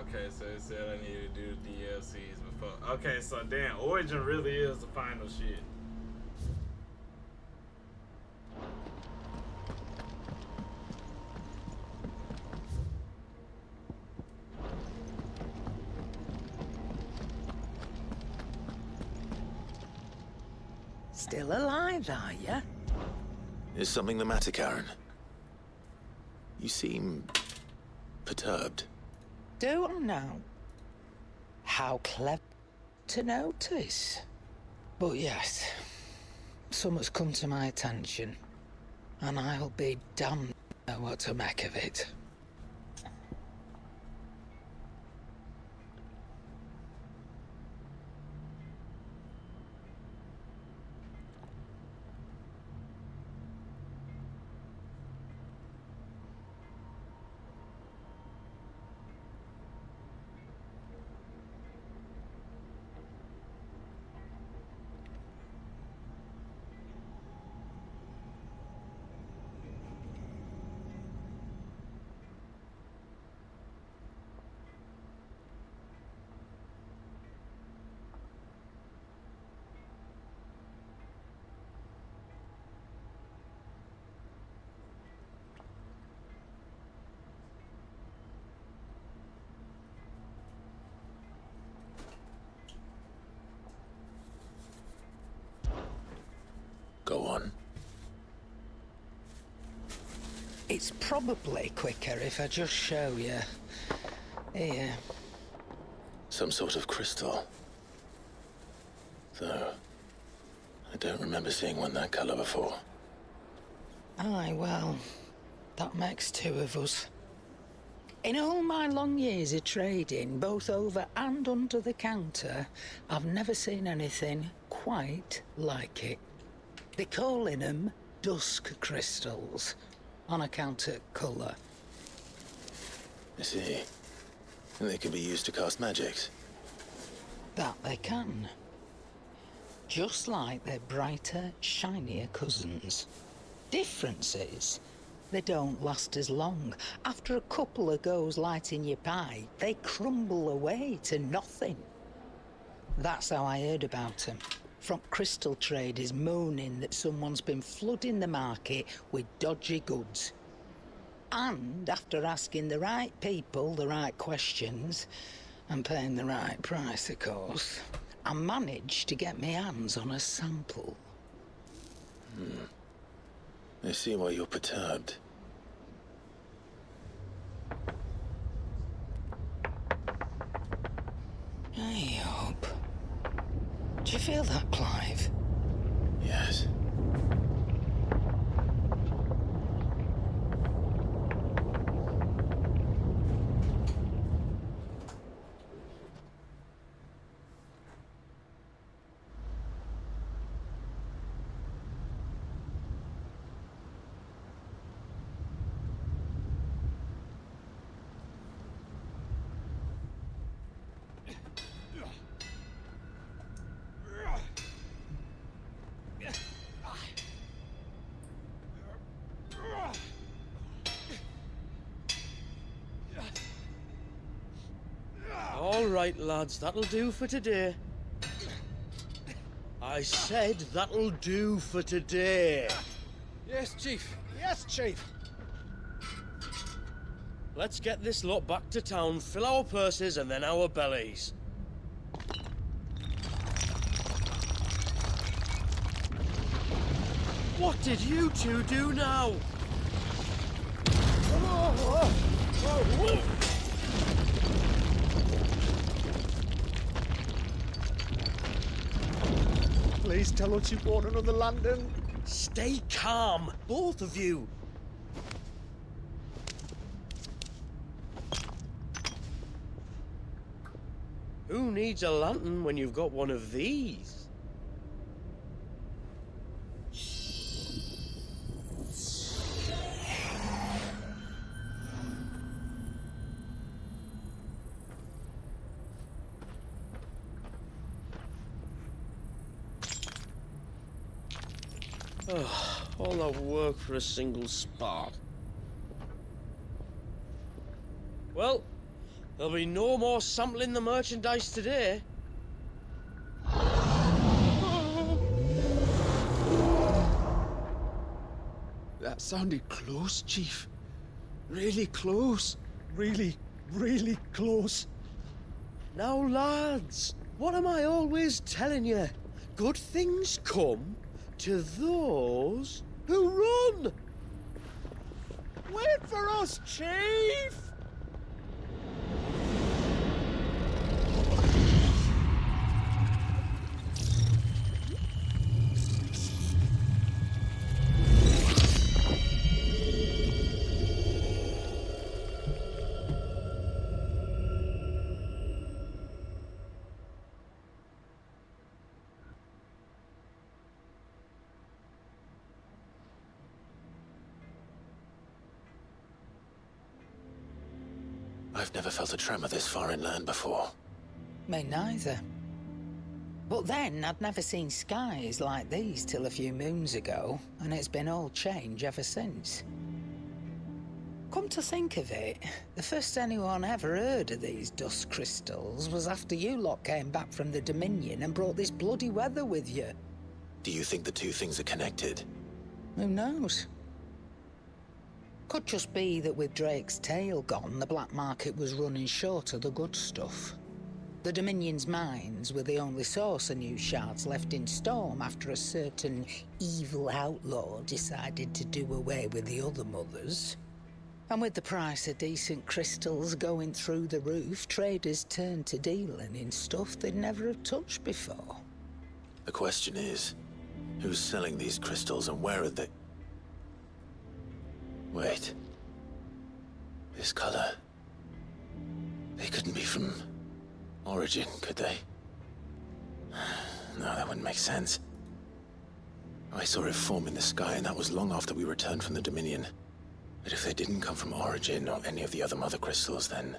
[SPEAKER 6] Okay, so it said I need to do the DLCs before. Okay, so damn, Origin really is the final shit.
[SPEAKER 9] Still alive, are you?
[SPEAKER 1] Is something the matter, Karen? You seem perturbed.
[SPEAKER 9] Do I know? How clever to notice. But yes, something's come to my attention, and I'll be damned to know what to make of it.
[SPEAKER 1] Go on.
[SPEAKER 9] It's probably quicker if I just show you. Here.
[SPEAKER 1] Some sort of crystal. Though, I don't remember seeing one that color before.
[SPEAKER 9] Aye, well, that makes two of us. In all my long years of trading, both over and under the counter, I've never seen anything quite like it. They're calling them dusk crystals, on account of colour.
[SPEAKER 1] I see. And they can be used to cast magics.
[SPEAKER 9] That they can. Just like their brighter, shinier cousins. Difference is, they don't last as long. After a couple of goes lighting your pie, they crumble away to nothing. That's how I heard about them. From crystal traders moaning that someone's been flooding the market with dodgy goods. And after asking the right people the right questions, and paying the right price, of course, I managed to get my hands on a sample.
[SPEAKER 1] I see why you're perturbed.
[SPEAKER 9] I hope. Do you feel that, Clive?
[SPEAKER 1] Yes.
[SPEAKER 14] All right, lads, that'll do for today. I said that'll do for today.
[SPEAKER 11] Yes, Chief. Yes, Chief.
[SPEAKER 14] Let's get this lot back to town, fill our purses and then our bellies. What did you two do now?
[SPEAKER 11] Please tell us you bought another lantern.
[SPEAKER 14] Stay calm, both of you. Who needs a lantern when you've got one of these? All that work for a single spark. Well, There'll be no more sampling the merchandise today.
[SPEAKER 11] That sounded close, Chief. Really close. Really, really close.
[SPEAKER 14] Now, lads, what am I always telling you? Good things come to those who run.
[SPEAKER 11] Wait for us, Chief!
[SPEAKER 1] I've never felt a tremor this far inland before.
[SPEAKER 9] Me neither. But then, I'd never seen skies like these till a few moons ago, and it's been all change ever since. Come to think of it, the first anyone ever heard of these dust crystals was after you lot came back from the Dominion and brought this bloody weather with you.
[SPEAKER 1] Do you think the two things are connected?
[SPEAKER 9] Who knows? Could just be that with Drake's tail gone, the black market was running short of the good stuff. The Dominion's mines were the only source of new shards left in Storm after a certain evil outlaw decided to do away with the other mothers. And with the price of decent crystals going through the roof, traders turned to dealing in stuff they'd never have touched before.
[SPEAKER 1] The question is, who's selling these crystals and where are they? Wait. This color. They couldn't be from Origin, could they? No, that wouldn't make sense. I saw it form in the sky, and that was long after we returned from the Dominion. But if they didn't come from Origin or any of the other mother crystals, then...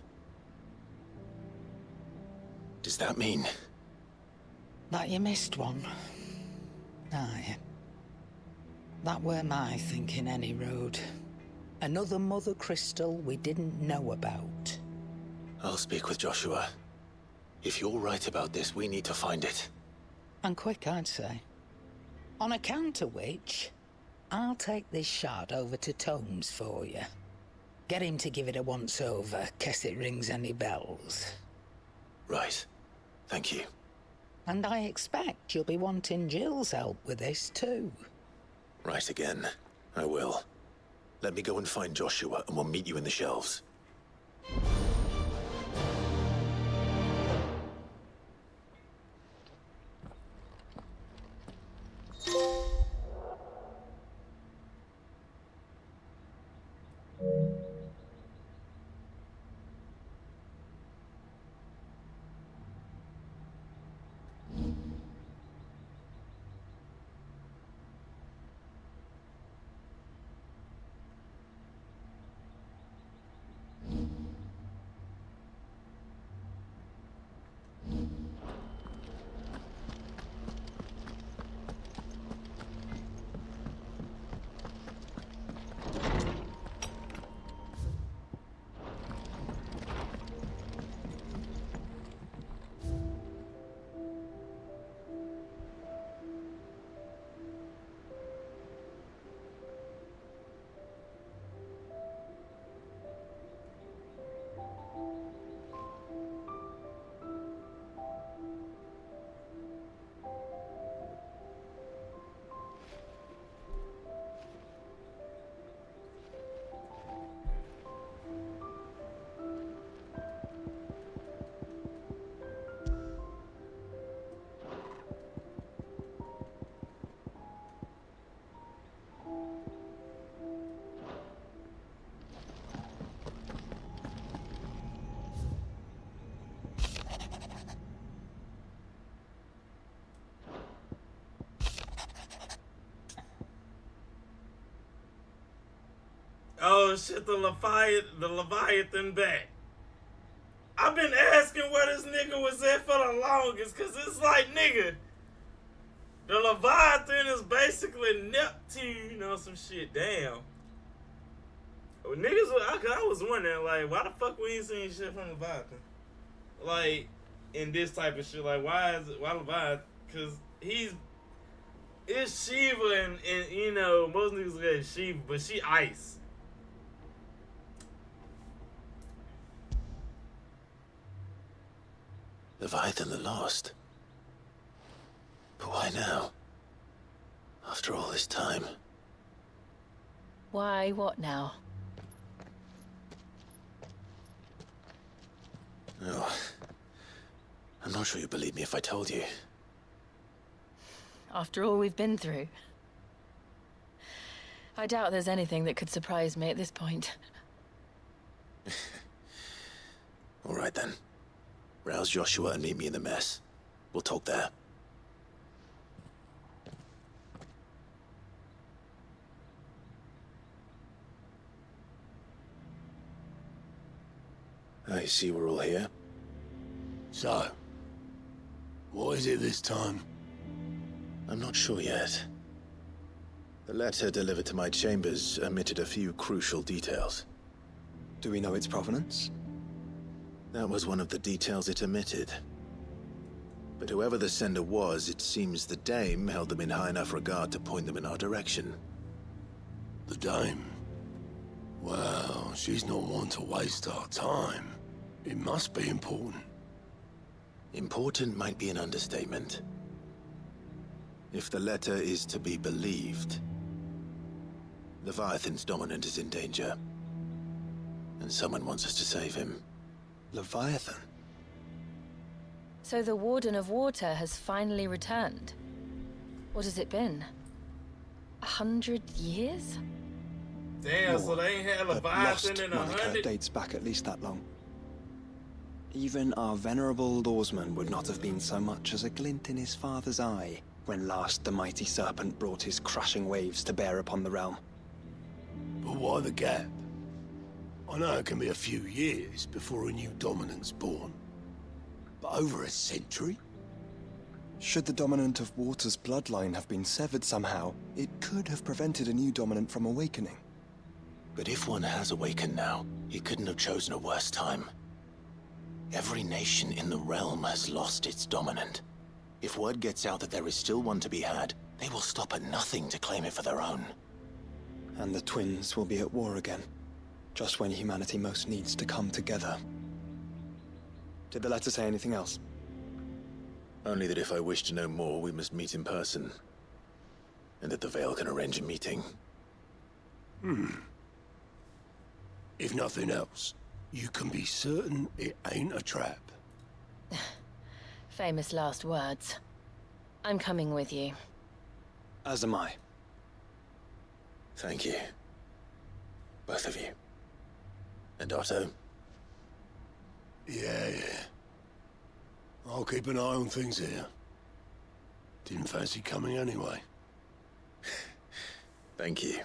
[SPEAKER 1] does that mean...
[SPEAKER 9] that you missed one? Aye. That were my thinking, any road. Another mother crystal we didn't know about.
[SPEAKER 1] I'll speak with Joshua. If you're right about this, we need to find it.
[SPEAKER 9] And quick, I'd say. On account of which, I'll take this shard over to Tomes for you. Get him to give it a once-over, case it rings any bells.
[SPEAKER 1] Right. Thank you.
[SPEAKER 9] And I expect you'll be wanting Jill's help with this, too.
[SPEAKER 1] Right again. I will. Let me go and find Joshua, and we'll meet you in the shelves.
[SPEAKER 6] Oh shit, the Leviathan back. I've been asking where this nigga was at for the longest, cause it's like, nigga, the Leviathan is basically Neptune or some shit. Damn. Niggas, I was wondering, like, why the fuck we ain't seeing shit from Leviathan? Like, in this type of shit, like, why Leviathan? Because it's Shiva, and you know, most niggas look at Shiva, but she ice.
[SPEAKER 1] Leviathan the Lost. But why now? After all this time.
[SPEAKER 7] Why, what now?
[SPEAKER 1] Oh, I'm not sure you'd believe me if I told you.
[SPEAKER 7] After all we've been through. I doubt there's anything that could surprise me at this point.
[SPEAKER 1] All right then. Rouse Joshua and meet me in the mess. We'll talk there. I see we're all here.
[SPEAKER 10] So, what is it this time?
[SPEAKER 1] I'm not sure yet. The letter delivered to my chambers omitted a few crucial details.
[SPEAKER 2] Do we know its provenance?
[SPEAKER 1] That was one of the details it omitted. But whoever the sender was, it seems the Dame held them in high enough regard to point them in our direction.
[SPEAKER 10] The Dame? Well, she's not one to waste our time. It must be important.
[SPEAKER 1] Important might be an understatement. If the letter is to be believed, Leviathan's dominant is in danger. And someone wants us to save him.
[SPEAKER 2] Leviathan?
[SPEAKER 7] So the Warden of Water has finally returned. What has it been? 100 years?
[SPEAKER 6] Damn, so they ain't had Leviathan in 100?
[SPEAKER 2] Dates back at least that long. Even our venerable lawsman would not have been so much as a glint in his father's eye when last the mighty serpent brought his crashing waves to bear upon the realm.
[SPEAKER 10] But why the gap? I know it can be a few years before a new dominant's born. But over a century?
[SPEAKER 2] Should the dominant of Water's bloodline have been severed somehow, it could have prevented a new dominant from awakening.
[SPEAKER 1] But if one has awakened now, he couldn't have chosen a worse time. Every nation in the realm has lost its dominant. If word gets out that there is still one to be had, they will stop at nothing to claim it for their own.
[SPEAKER 2] And the twins will be at war again, just when humanity most needs to come together. Did the letter say anything else?
[SPEAKER 1] Only that if I wish to know more, we must meet in person. And that the Veil can arrange a meeting.
[SPEAKER 10] If nothing else, you can be certain it ain't a trap.
[SPEAKER 7] Famous last words. I'm coming with you.
[SPEAKER 2] As am I.
[SPEAKER 1] Thank you. Both of you. And Otto.
[SPEAKER 10] Yeah. I'll keep an eye on things here. Didn't fancy coming anyway.
[SPEAKER 1] Thank you.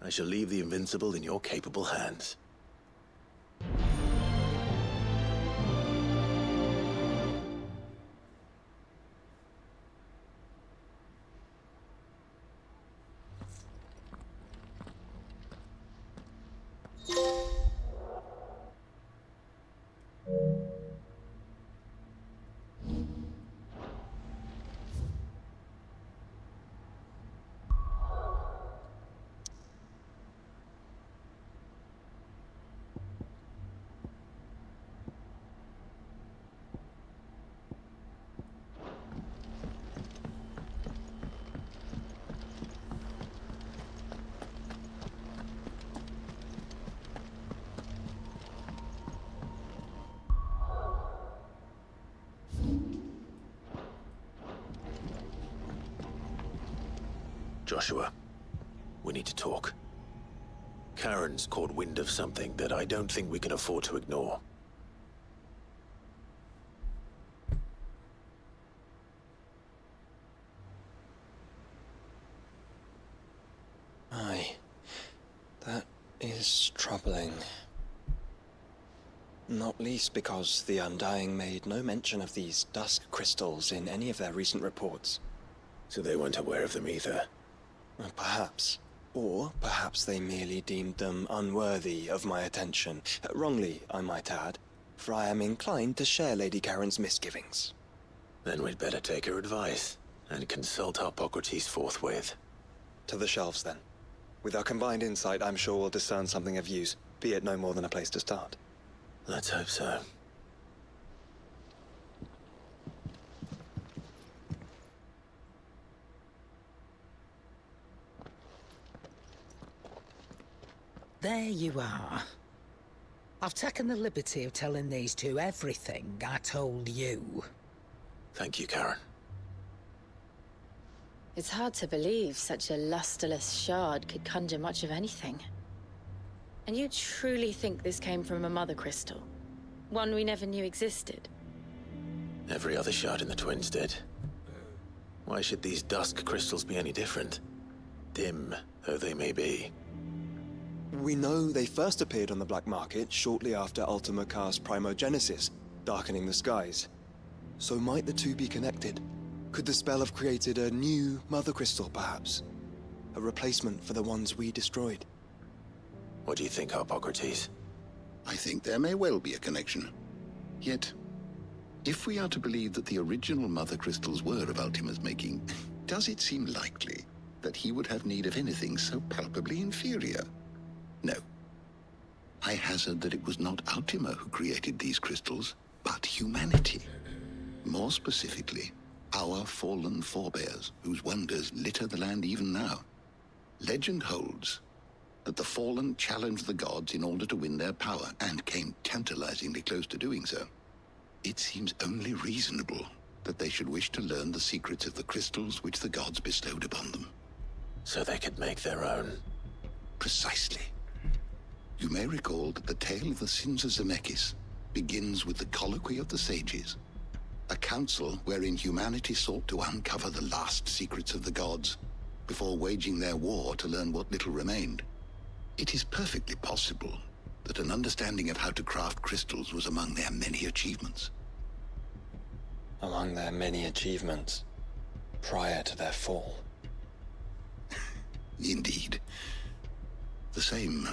[SPEAKER 1] I shall leave the Invincible in your capable hands. Joshua, we need to talk. Karen's caught wind of something that I don't think we can afford to ignore.
[SPEAKER 2] Aye. That is troubling. Not least because the Undying made no mention of these dusk crystals in any of their recent reports.
[SPEAKER 1] So they weren't aware of them either.
[SPEAKER 2] Perhaps. Or perhaps they merely deemed them unworthy of my attention. Wrongly, I might add, for I am inclined to share Lady Karen's misgivings.
[SPEAKER 1] Then we'd better take her advice and consult Hippocrates forthwith.
[SPEAKER 2] To the shelves, then. With our combined insight, I'm sure we'll discern something of use, be it no more than a place to start.
[SPEAKER 1] Let's hope so.
[SPEAKER 9] There you are. I've taken the liberty of telling these two everything I told you.
[SPEAKER 1] Thank you, Karen.
[SPEAKER 7] It's hard to believe such a lusterless shard could conjure much of anything. And you truly think this came from a mother crystal? One we never knew existed?
[SPEAKER 1] Every other shard in the Twins did. Why should these dusk crystals be any different? Dim though they may be.
[SPEAKER 2] We know they first appeared on the black market shortly after Ultima Car's primogenesis, darkening the skies. So might the two be connected? Could the spell have created a new mother crystal, perhaps? A replacement for the ones we destroyed?
[SPEAKER 1] What do you think, Hippocrates?
[SPEAKER 5] I think there may well be a connection. Yet, if we are to believe that the original mother crystals were of Ultima's making, does it seem likely that he would have need of anything so palpably inferior? No. I hazard that it was not Ultima who created these crystals, but humanity. More specifically, our fallen forebears, whose wonders litter the land even now. Legend holds that the fallen challenged the gods in order to win their power, and came tantalizingly close to doing so. It seems only reasonable that they should wish to learn the secrets of the crystals which the gods bestowed upon them.
[SPEAKER 1] So they could make their own.
[SPEAKER 5] Precisely. You may recall that the tale of the sins of Zemeckis begins with the colloquy of the sages, a council wherein humanity sought to uncover the last secrets of the gods before waging their war to learn what little remained. It is perfectly possible that an understanding of how to craft crystals was among their many achievements.
[SPEAKER 2] Among their many achievements, prior to their fall.
[SPEAKER 5] Indeed. The same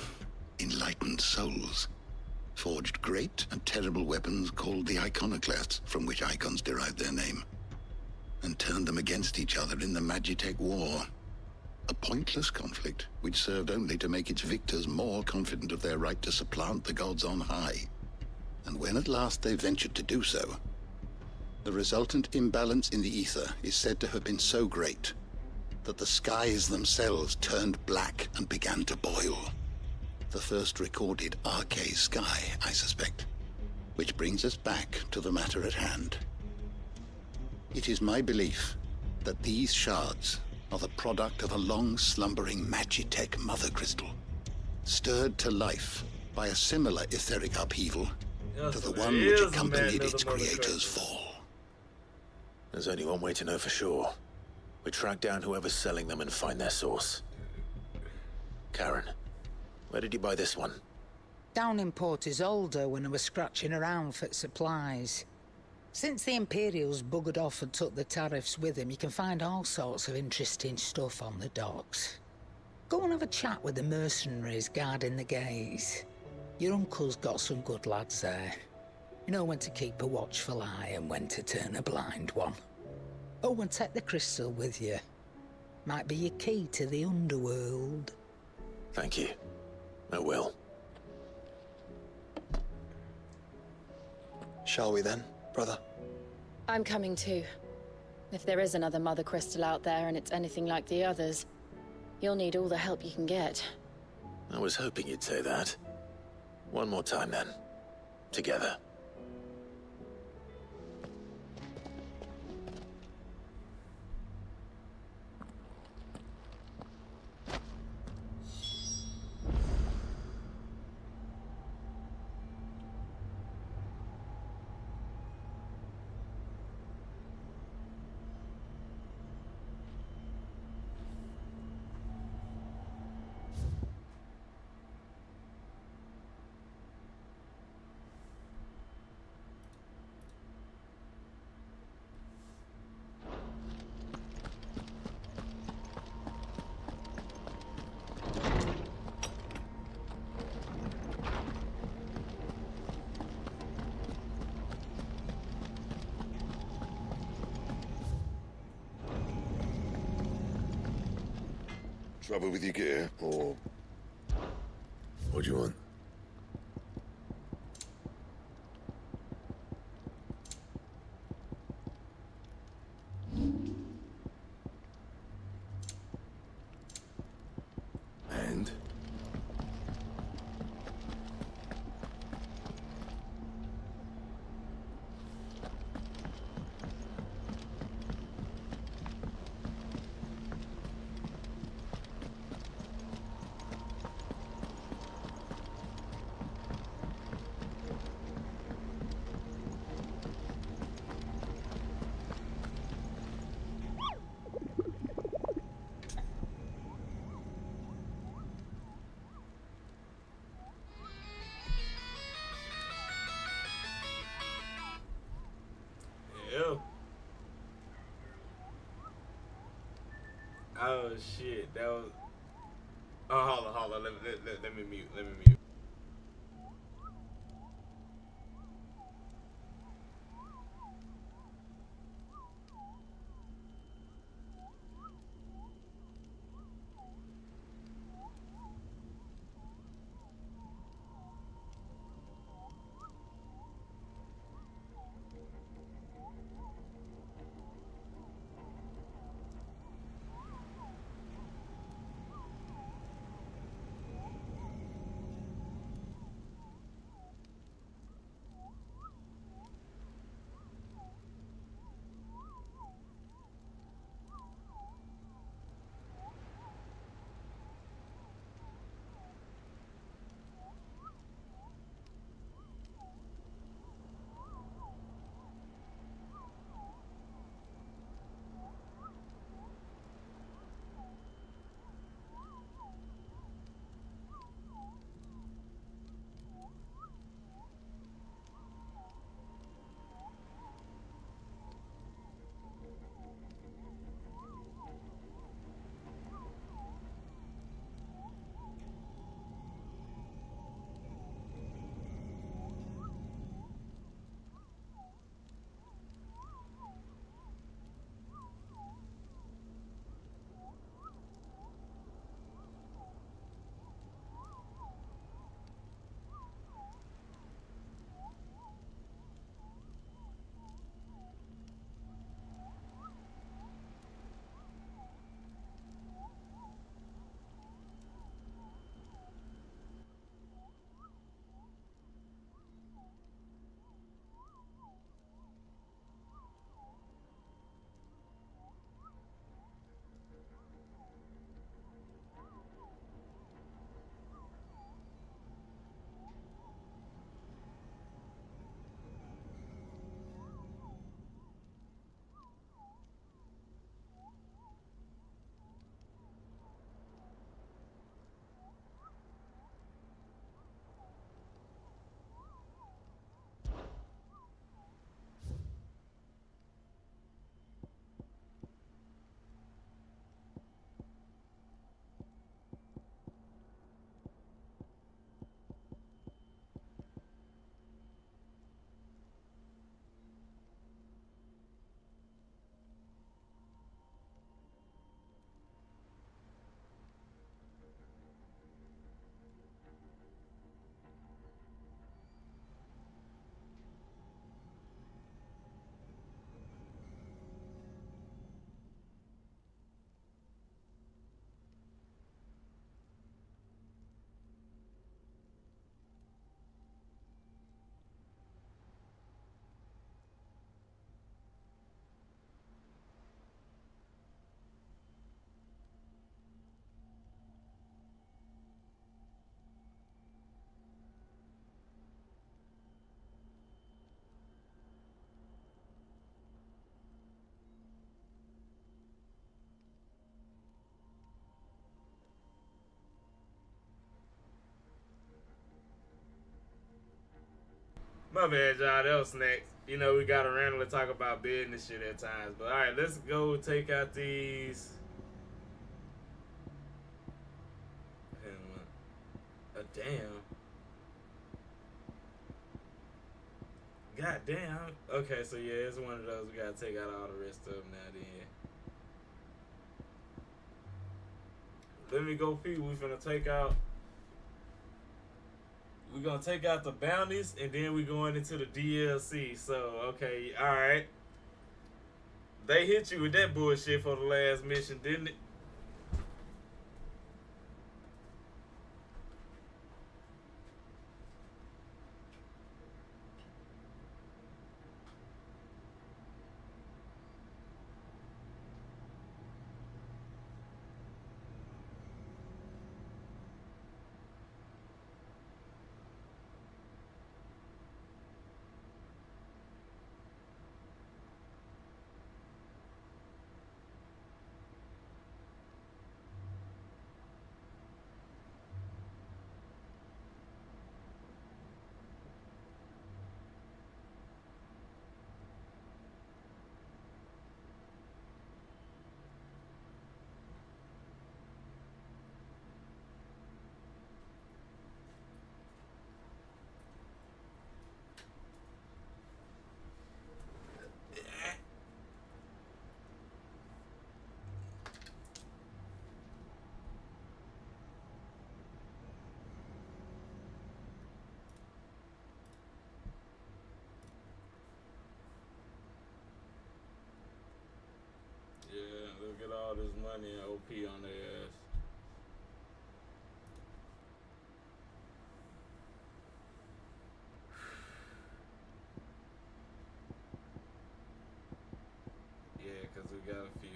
[SPEAKER 5] enlightened souls forged great and terrible weapons called the iconoclasts, from which icons derived their name, and turned them against each other in the Magitech War. A pointless conflict which served only to make its victors more confident of their right to supplant the gods on high. And when at last they ventured to do so, the resultant imbalance in the ether is said to have been so great that the skies themselves turned black and began to boil. The first recorded Arcade sky, I suspect. Which brings us back to the matter at hand. It is my belief that these shards are the product of a long-slumbering Magitech mother crystal, stirred to life by a similar etheric upheaval to the one which accompanied its creator's fall.
[SPEAKER 1] There's only one way to know for sure. We track down whoever's selling them and find their source. Karen, where did you buy this one?
[SPEAKER 9] Down in Port Isolde when I was scratching around for supplies. Since the Imperials buggered off and took the tariffs with them, you can find all sorts of interesting stuff on the docks. Go and have a chat with the mercenaries guarding the gates. Your uncle's got some good lads there. You know when to keep a watchful eye and when to turn a blind one. Oh, and take the crystal with you. Might be your key to the underworld.
[SPEAKER 1] Thank you. I will.
[SPEAKER 2] Shall we then, brother?
[SPEAKER 7] I'm coming too. If there is another mother crystal out there and it's anything like the others, you'll need all the help you can get.
[SPEAKER 1] I was hoping you'd say that. One more time then. Together.
[SPEAKER 15] Trouble with your gear, or what do you want? And?
[SPEAKER 6] Ew. Oh shit, that was. Oh, hold on. Let me mute. Let me mute. My bad, y'all. That was snacks. You know, we gotta randomly talk about business shit at times. But alright, let's go take out these. Damn. God damn. Okay, so yeah, it's one of those. We gotta take out all the rest of them now then. Let me go peep. We finna take out. We're gonna take out the bounties and then we going into the DLC. So, okay, alright. They hit you with that bullshit for the last mission, didn't it? Yeah, let's get all this money and OP on their ass. Yeah, because we got a few.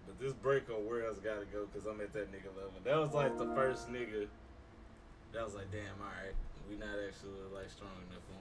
[SPEAKER 6] But this break on where else gotta go because I'm at that nigga level. That was like the first nigga that was like, damn, alright. We not actually like strong enough for him.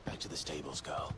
[SPEAKER 1] Back to the stables, Carl.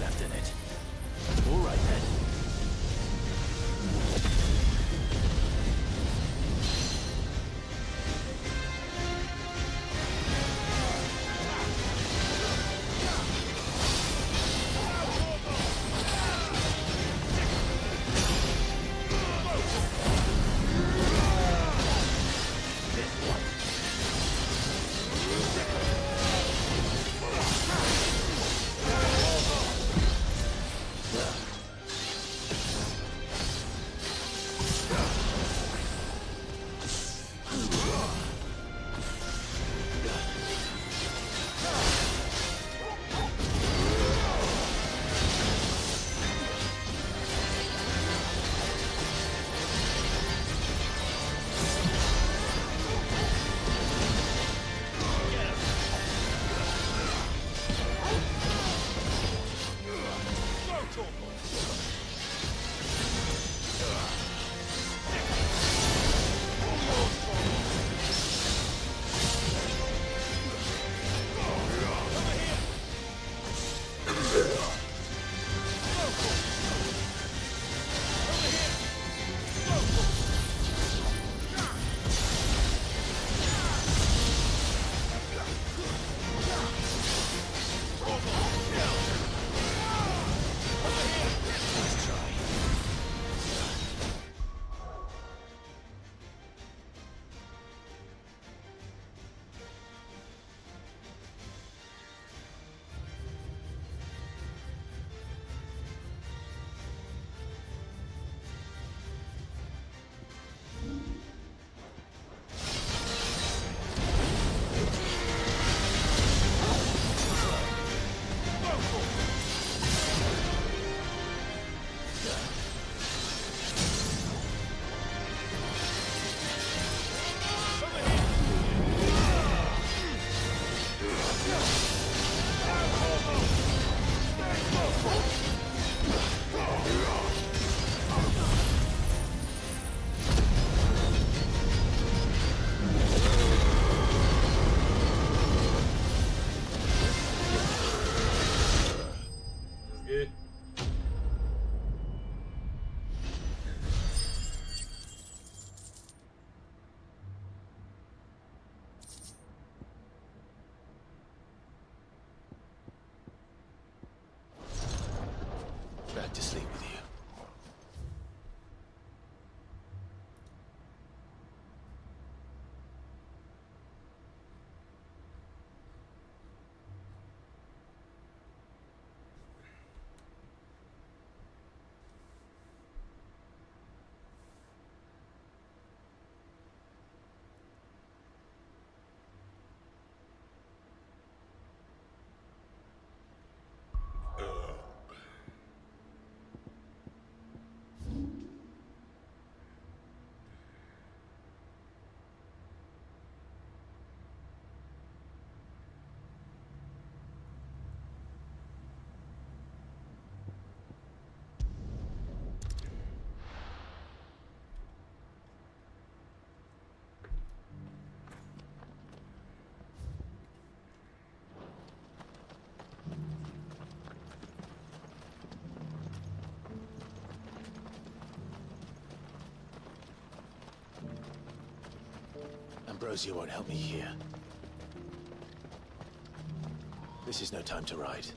[SPEAKER 1] left in it. All right then. Back to sleep with you. Ambrosia won't help me here. This is no time to ride.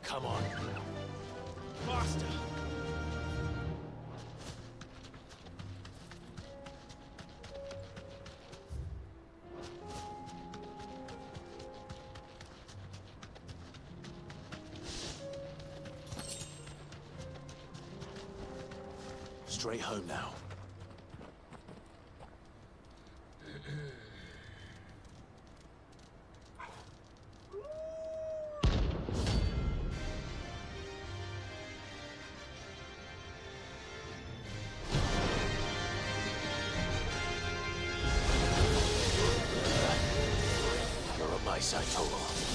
[SPEAKER 1] Come on. Faster! Straight home now. You're on my side, Fogle.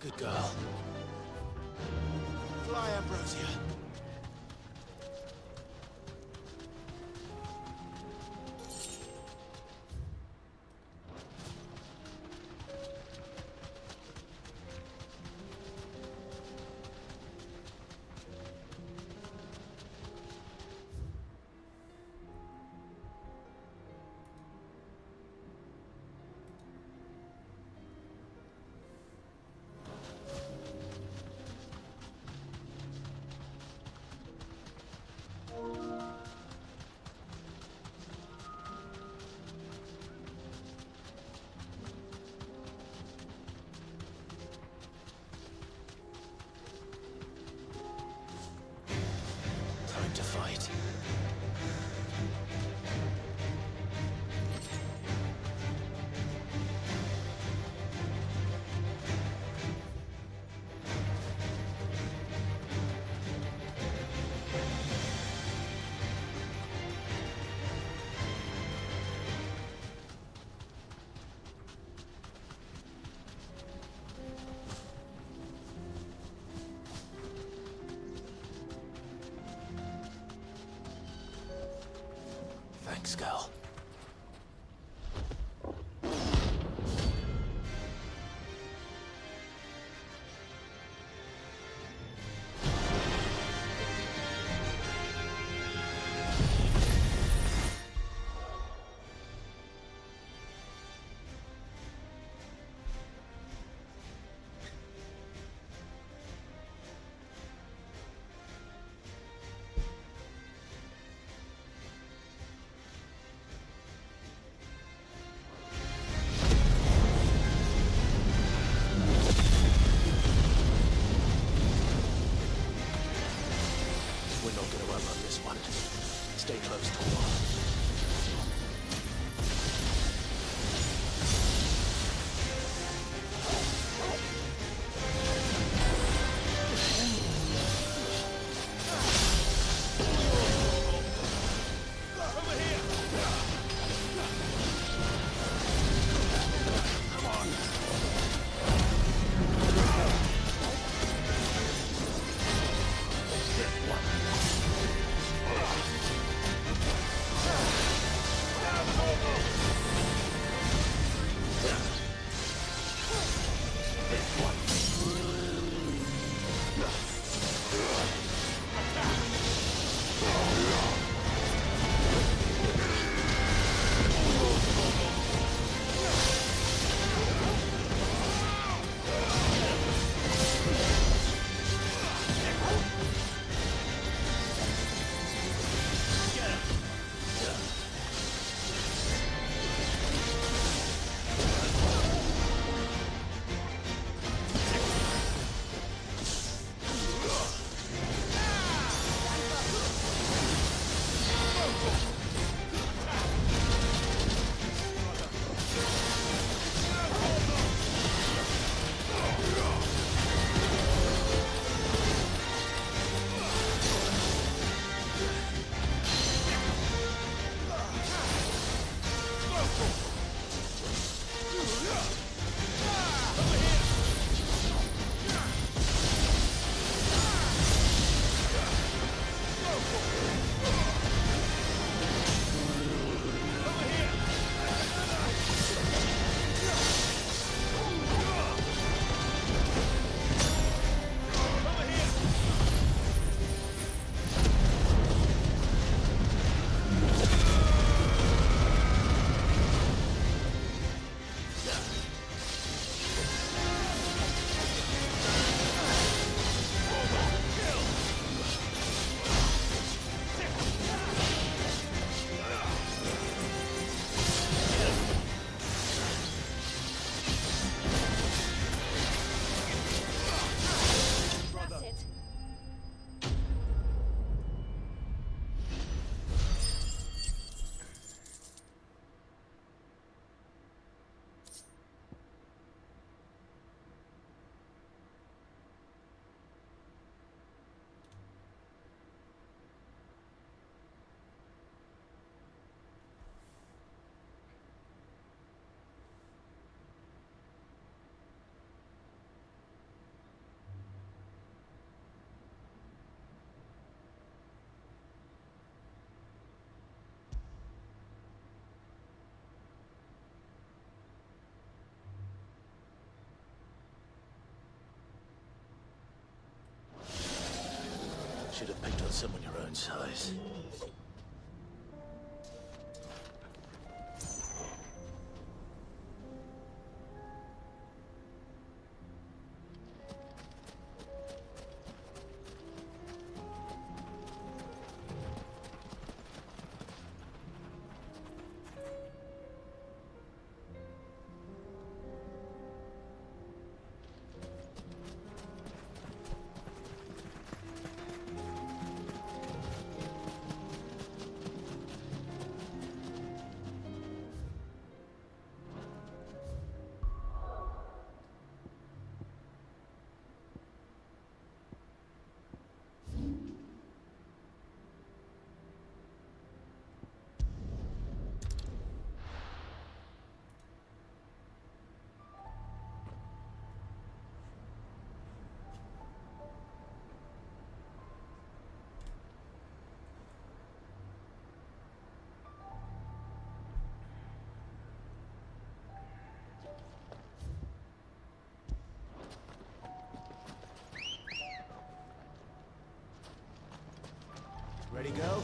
[SPEAKER 2] Good girl. Fly, Ambrosia. Time to fight. Thanks, girl.
[SPEAKER 1] should have picked on someone your own size.
[SPEAKER 11] Ready, go?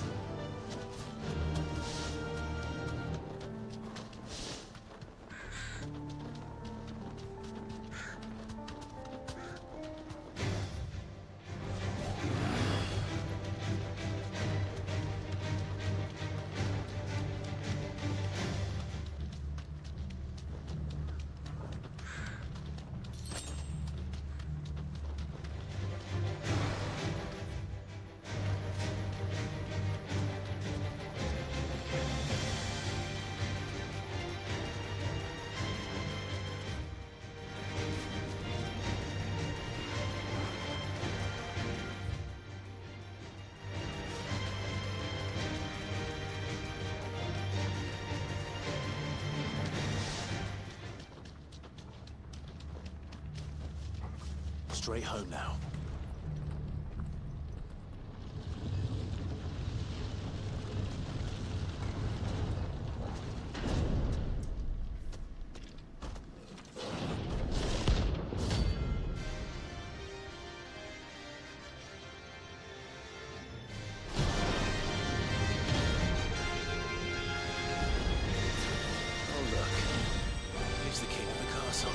[SPEAKER 1] Straight home now. Oh look, here's the king of the castle.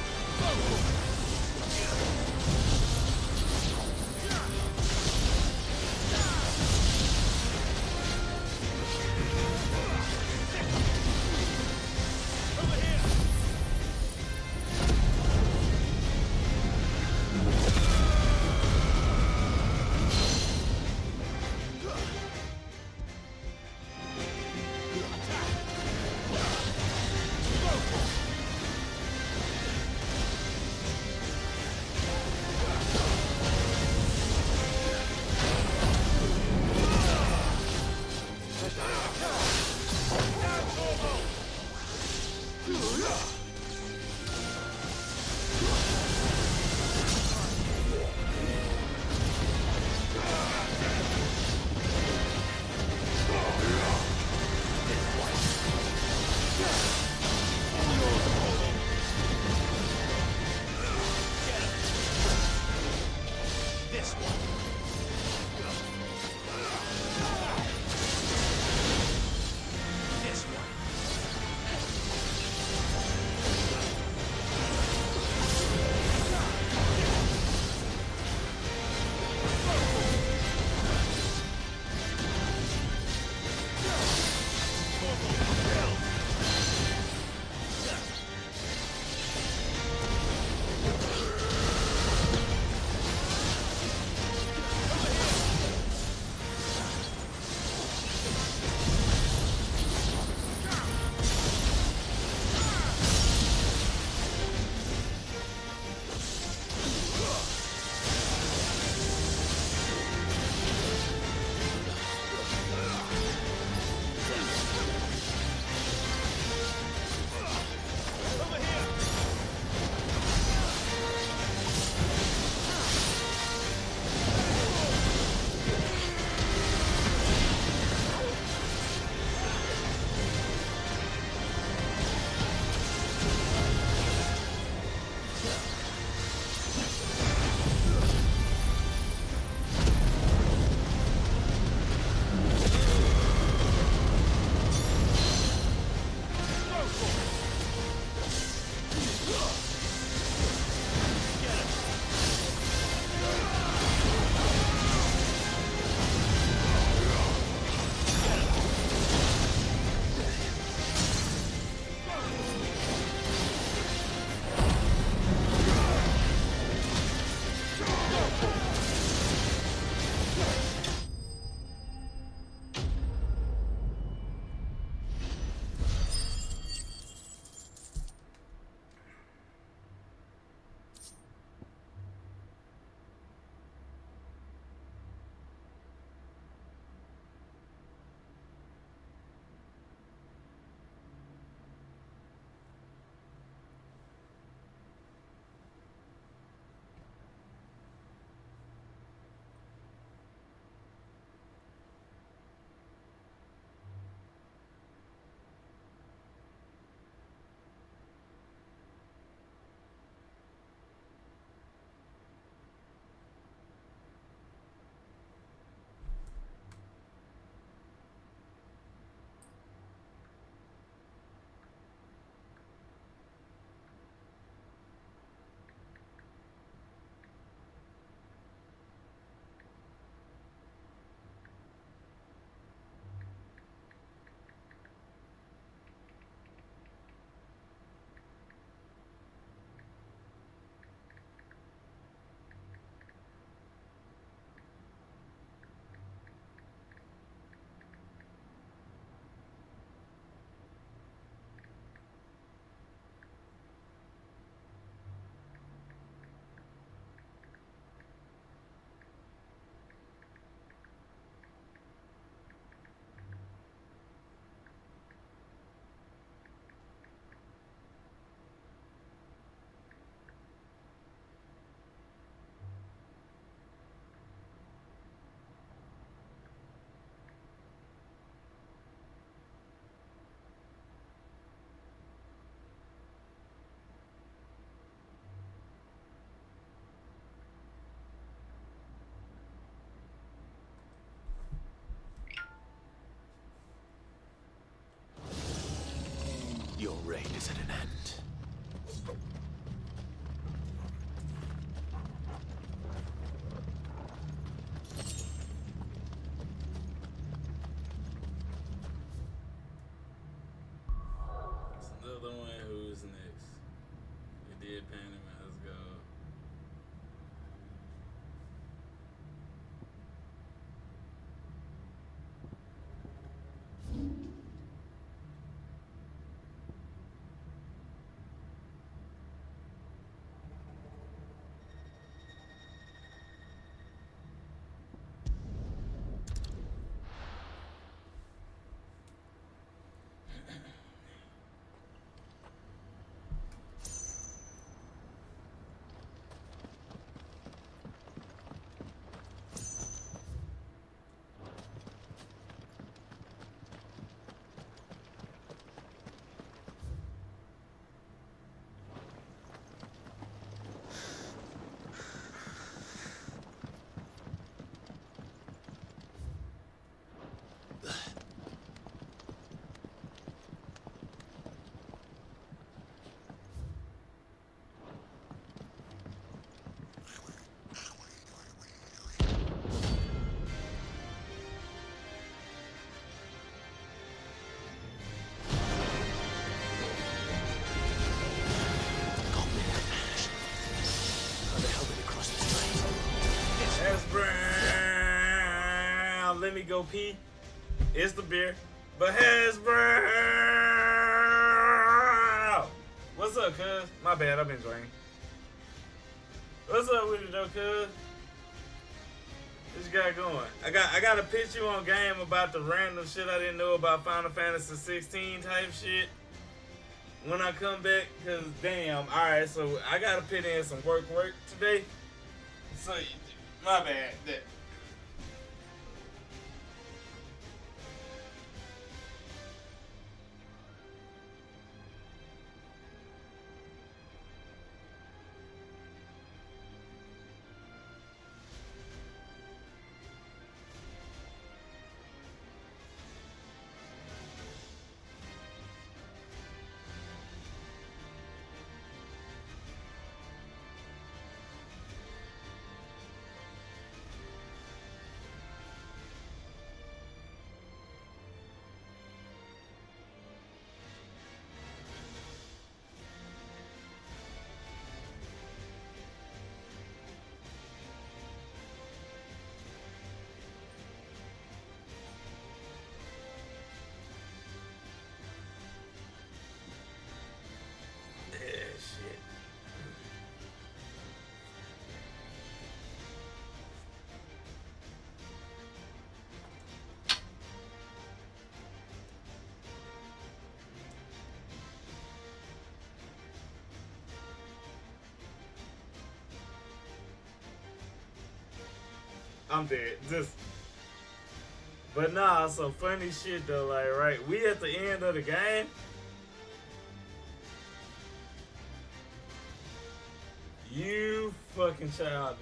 [SPEAKER 1] raid is at an end.
[SPEAKER 6] Still the one who's next. We did Panama. Let's go. Let me go pee. It's the beer. But Hasbro! What's up, cuz? My bad, I've been drinking. What's up with it though, cuz? What you got going? I got a pitch you on game about the random shit I didn't know about Final Fantasy 16 type shit. When I come back, cause damn, alright, so I gotta put in some work today. So my bad. I'm dead. But nah, some funny shit though. Like, right, we at the end of the game. You fucking childish.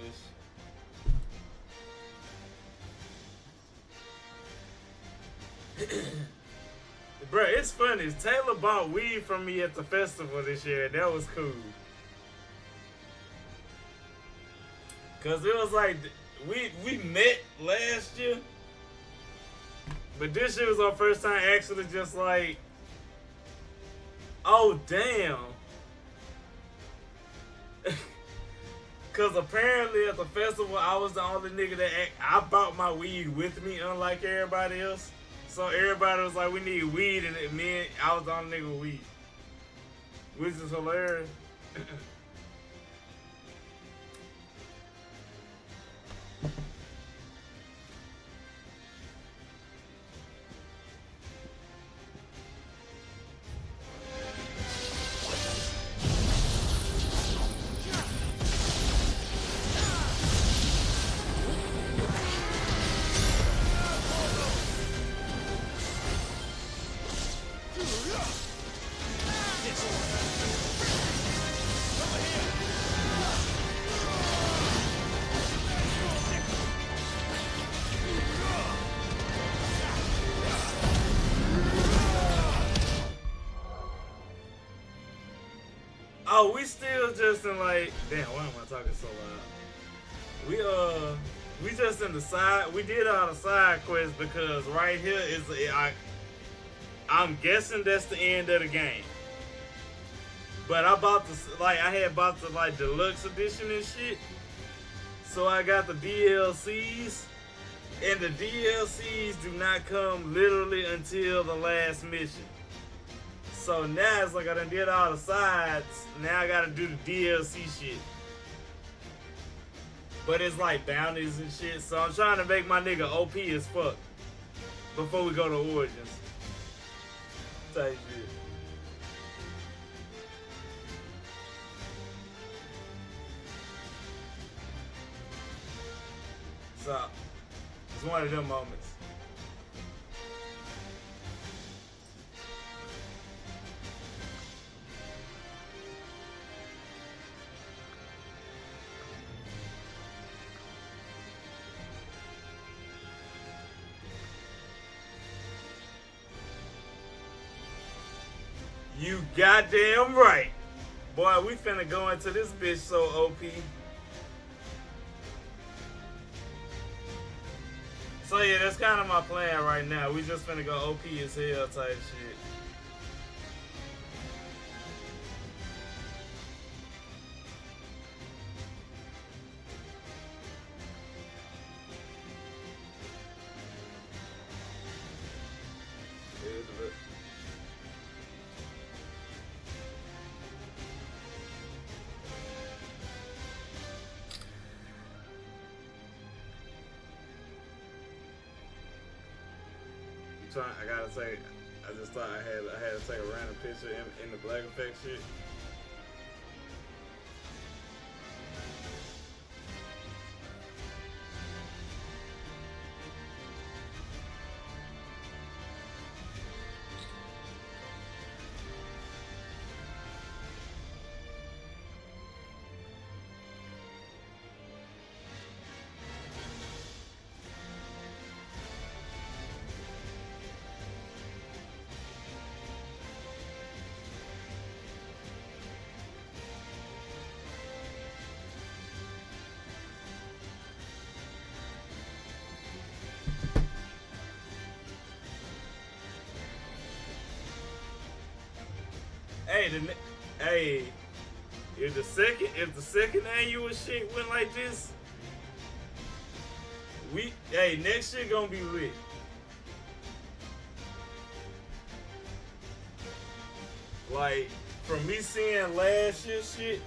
[SPEAKER 6] Bruh, it's funny. Taylor bought weed from me at the festival this year. That was cool. Cause it was like we met last year, but this year was our first time actually just like, oh damn. Cause apparently at the festival I was the only nigga that I bought my weed with me, unlike everybody else. So everybody was like, we need weed, and I was the only nigga with weed, which is hilarious. Oh, we still just in like, damn, why am I talking so loud? We just in the side, we did all the side quests because right here is, I'm guessing that's the end of the game. But I bought the, like, I had bought the, like, deluxe edition and shit. So I got the DLCs. And the DLCs do not come literally until the last mission. So now it's like I done did all the sides. Now I gotta do the DLC shit. But it's like bounties and shit. So I'm trying to make my nigga OP as fuck before we go to Origins. Type shit. So it's one of them moments. You goddamn right. Boy, we finna go into this bitch so OP. So yeah, that's kind of my plan right now. We just finna go OP as hell type shit. I gotta say, I just thought I had to take a random picture in the black effect shit. Hey, if the second annual shit went like this, next year gonna be lit. Like, from me seeing last year's shit,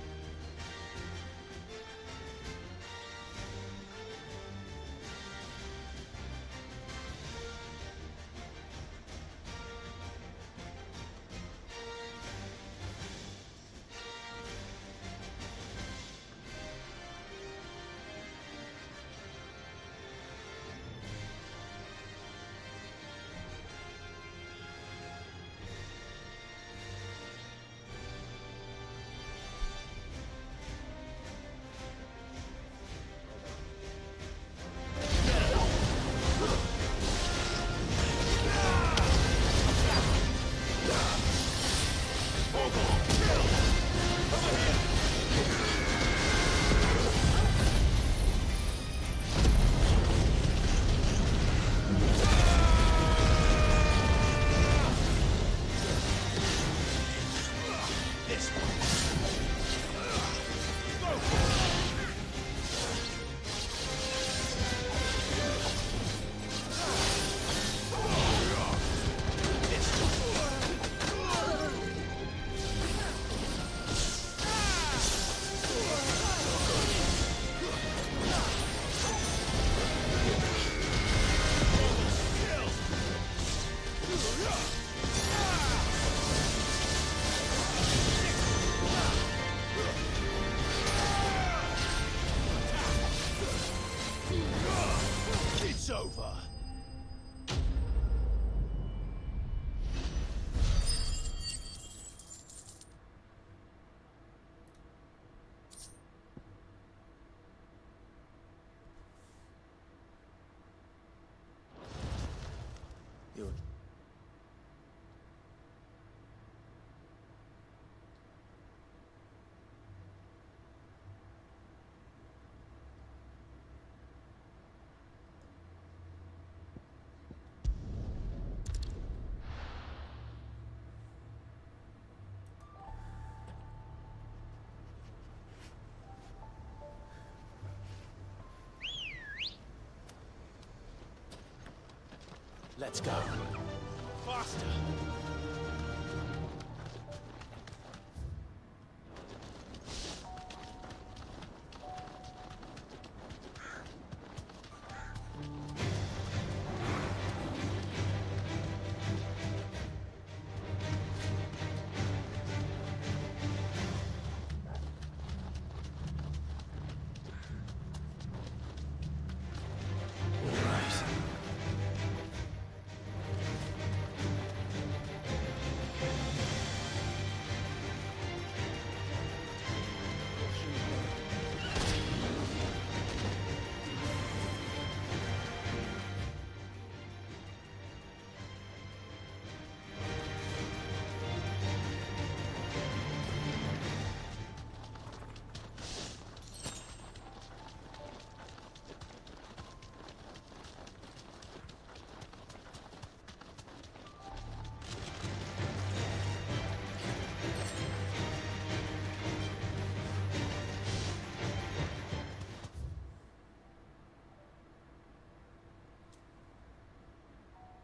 [SPEAKER 1] Let's go. Faster.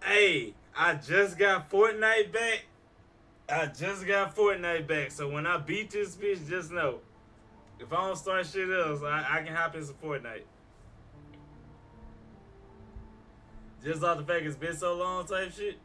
[SPEAKER 6] Hey, I just got Fortnite back. So when I beat this bitch, just know, if I don't start shit else, I can hop in some Fortnite. Just off the fact it's been so long type shit.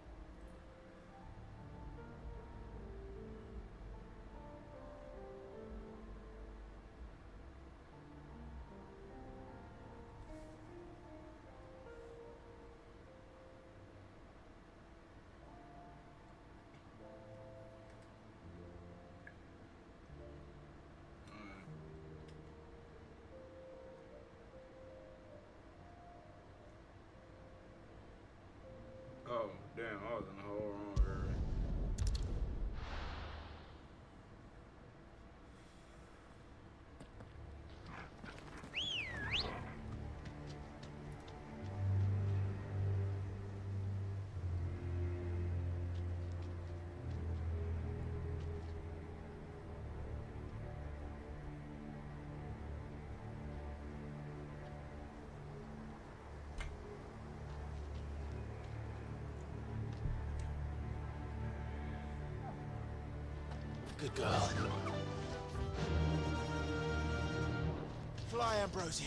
[SPEAKER 6] Oh, damn, I was in the whole wrong area.
[SPEAKER 1] Good girl. Fly, Ambrosia.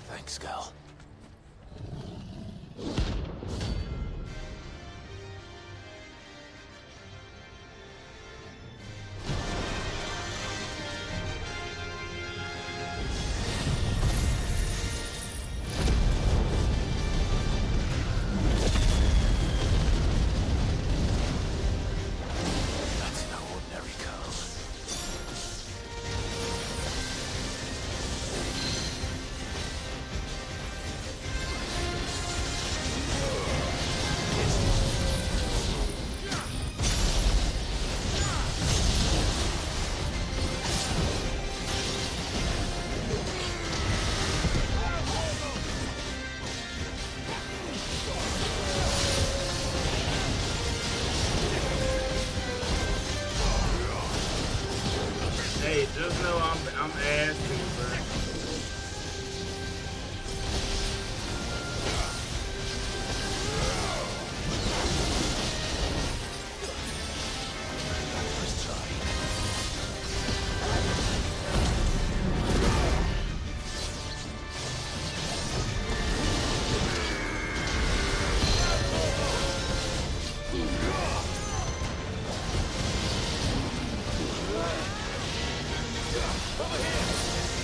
[SPEAKER 1] Thanks, girl. Hey, just know I'm ass too, bro. Over here!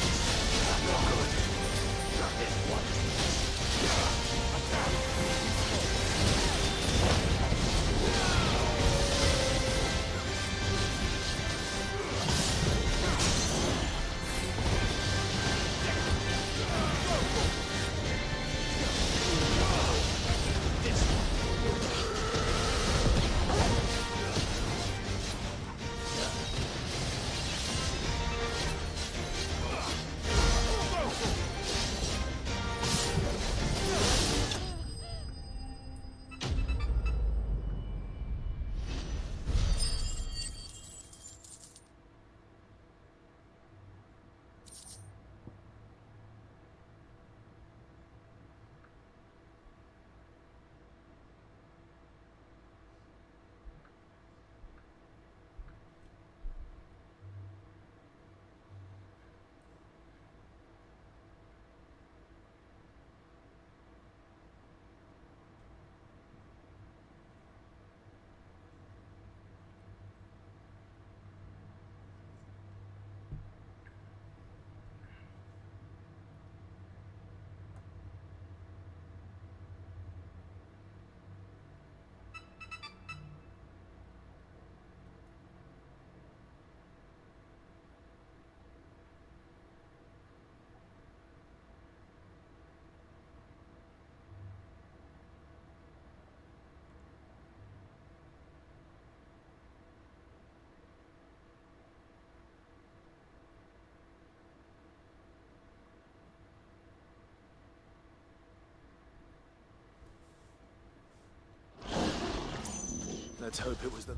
[SPEAKER 1] Let's hope it was the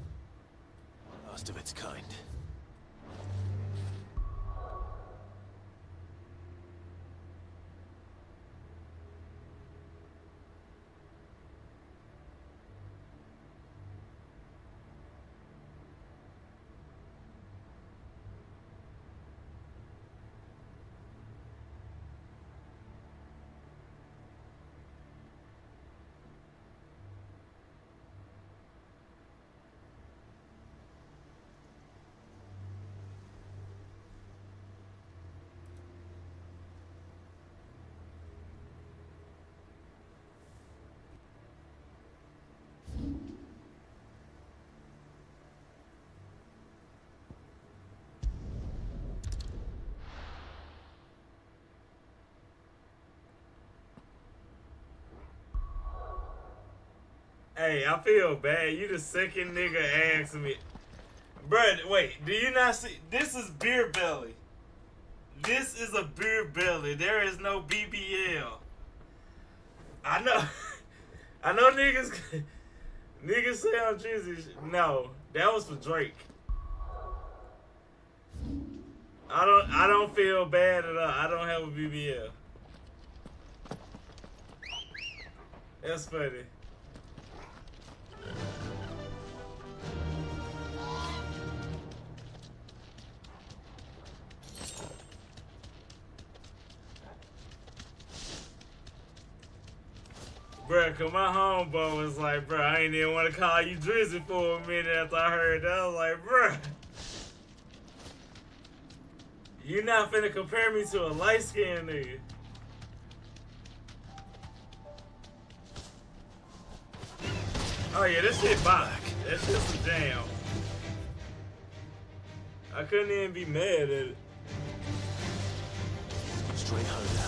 [SPEAKER 1] last of its kind.
[SPEAKER 6] Hey, I feel bad. You the second nigga asking me. Bruh, wait, do you not see? This is beer belly. This is a beer belly. There is no BBL. I know. I know niggas. Niggas say I'm Drizzy. No, that was for Drake. I don't feel bad at all. I don't have a BBL. That's funny. Bruh, cause my homeboy was like, bruh, I ain't even want to call you Drizzy for a minute after I heard that. I was like, bruh, you not finna compare me to a light-skinned nigga. Oh yeah, this shit back. That's just a jam. I couldn't even be mad at it.
[SPEAKER 1] Straight home now.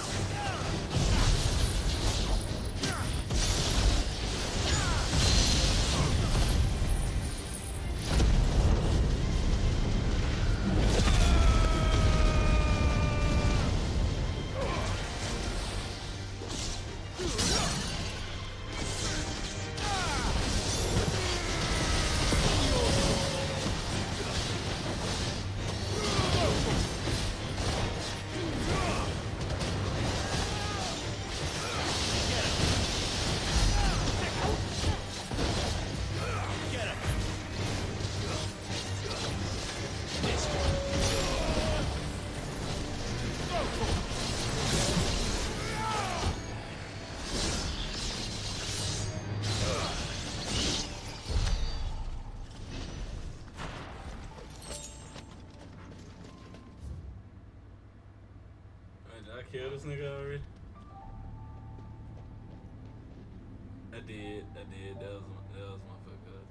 [SPEAKER 6] Did I kill this nigga already? I did. That was my fuck up.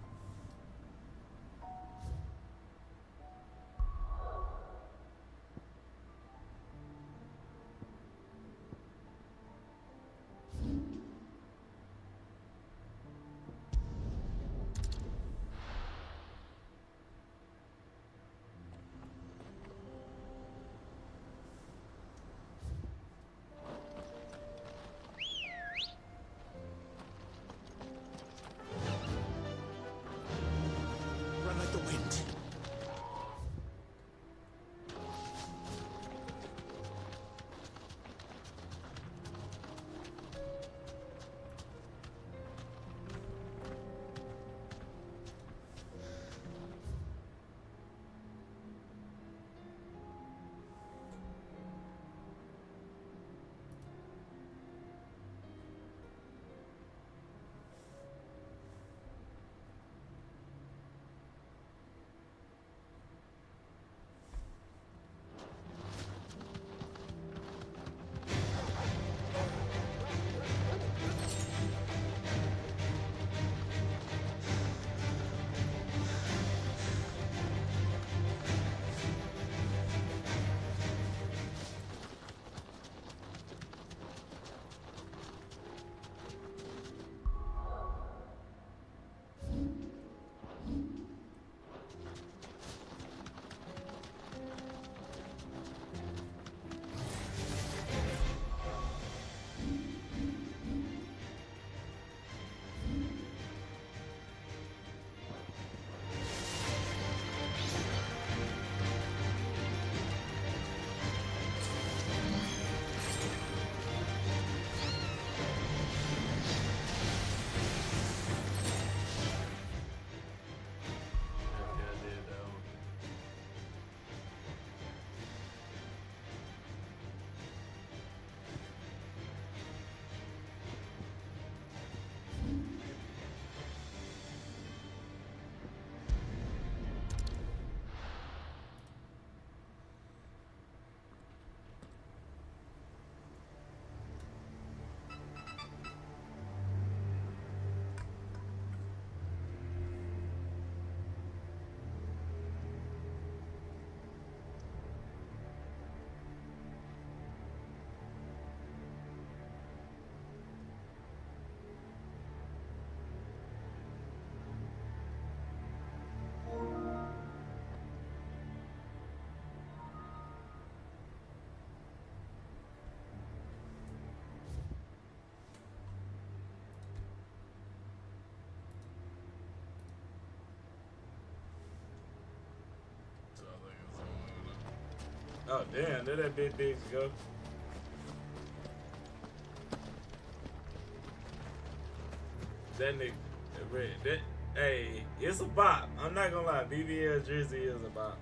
[SPEAKER 6] Oh damn, there that big Biggs go. That nigga, that, hey, it's a bop. I'm not gonna lie, BBL Drizzy is a bop.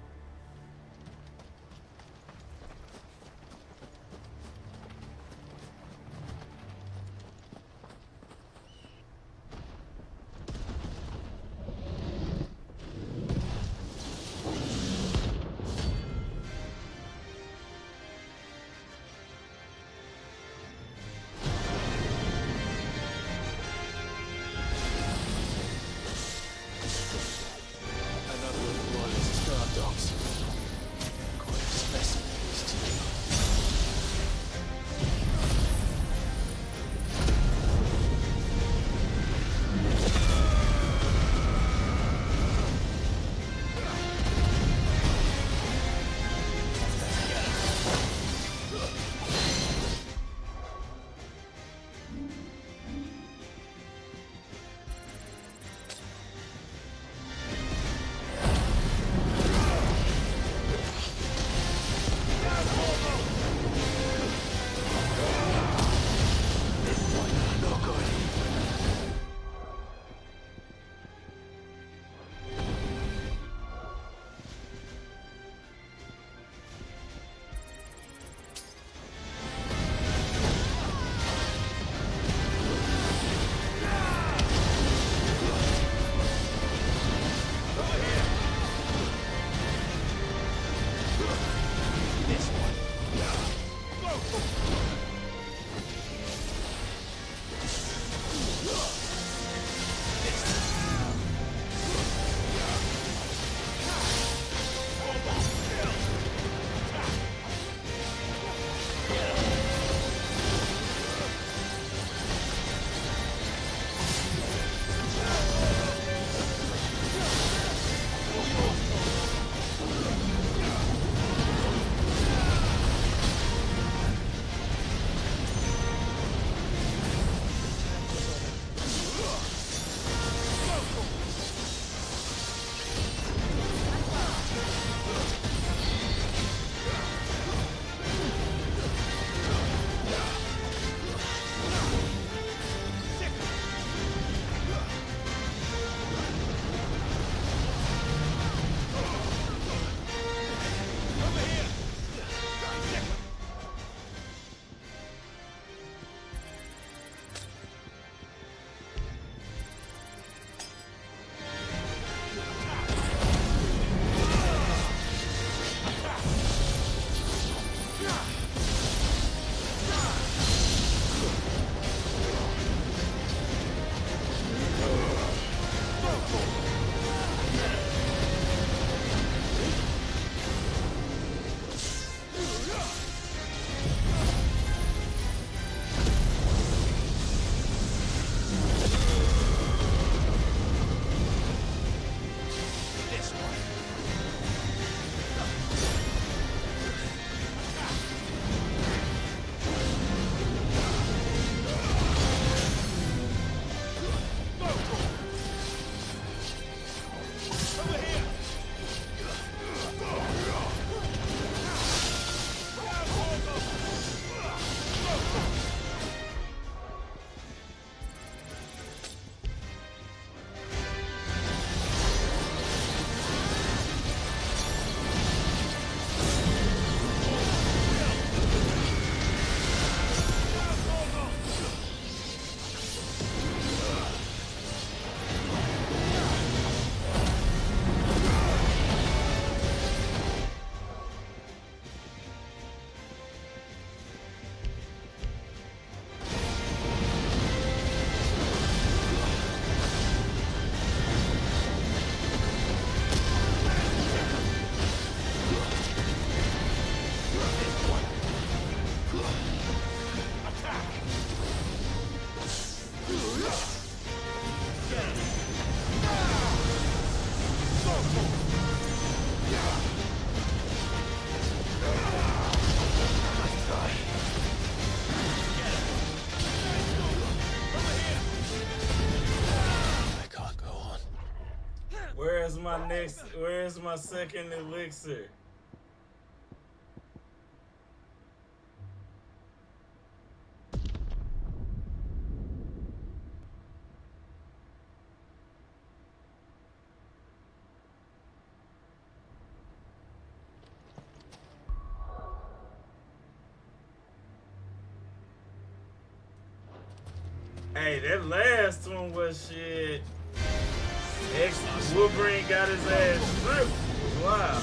[SPEAKER 6] Where's my second elixir? Hey, that last one was shit. Wolverine got his ass stripped. Wow.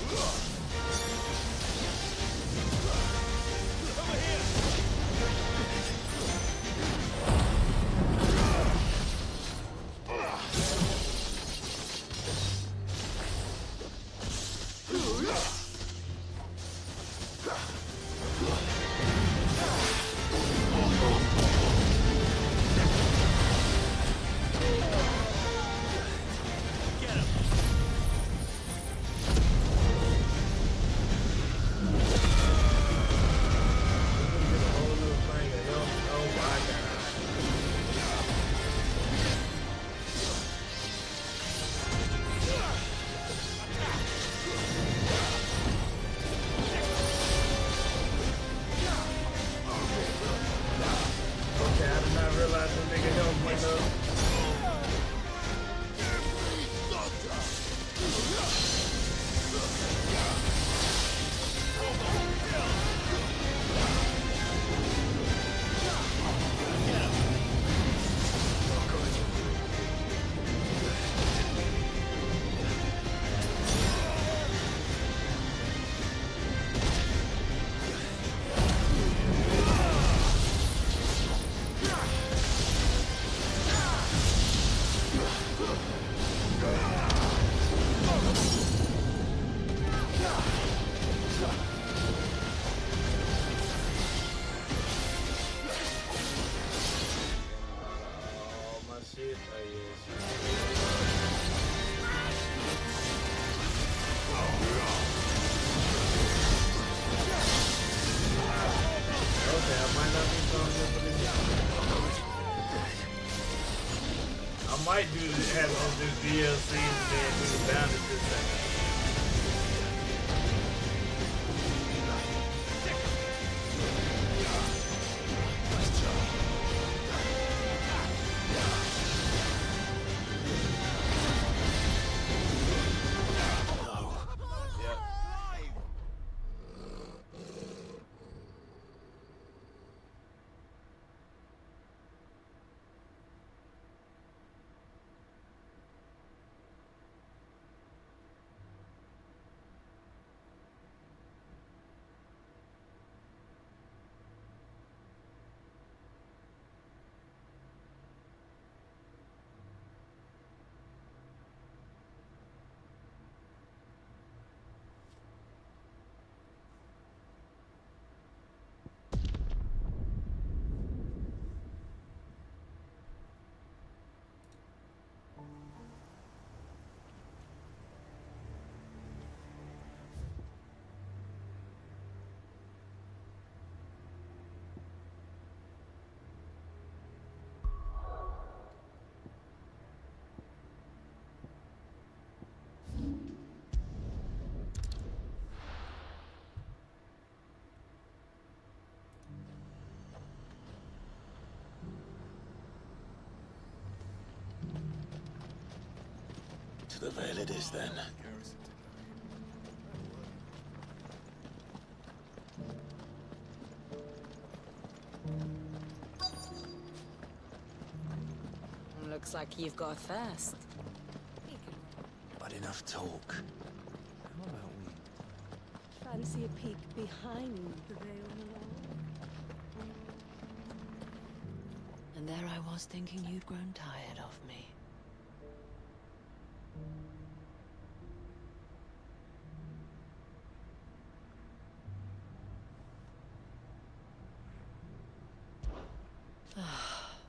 [SPEAKER 10] Ugh.
[SPEAKER 6] might do have on this DLC and then do the bandit this time.
[SPEAKER 1] To the Vale it is, then.
[SPEAKER 16] Looks like you've got a thirst.
[SPEAKER 2] But enough talk.
[SPEAKER 11] How about we?
[SPEAKER 17] Fancy a peek behind the veil, my lord?
[SPEAKER 7] And there I was thinking you'd grown tired of me.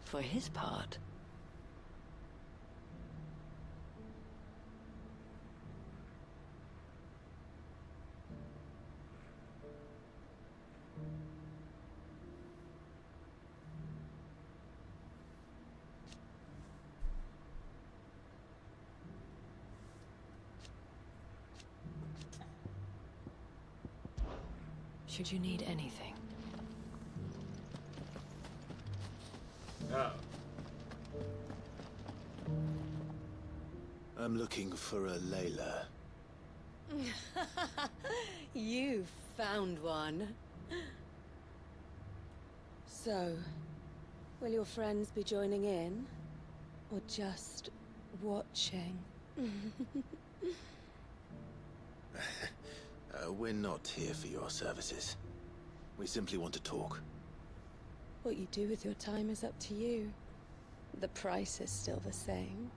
[SPEAKER 7] For his part, should you need anything.
[SPEAKER 6] Oh.
[SPEAKER 1] I'm looking for a Layla.
[SPEAKER 17] You found one. So, will your friends be joining in? Or just watching?
[SPEAKER 1] We're not here for your services. We simply want to talk.
[SPEAKER 17] What you do with your time is up to you. The price is still the same.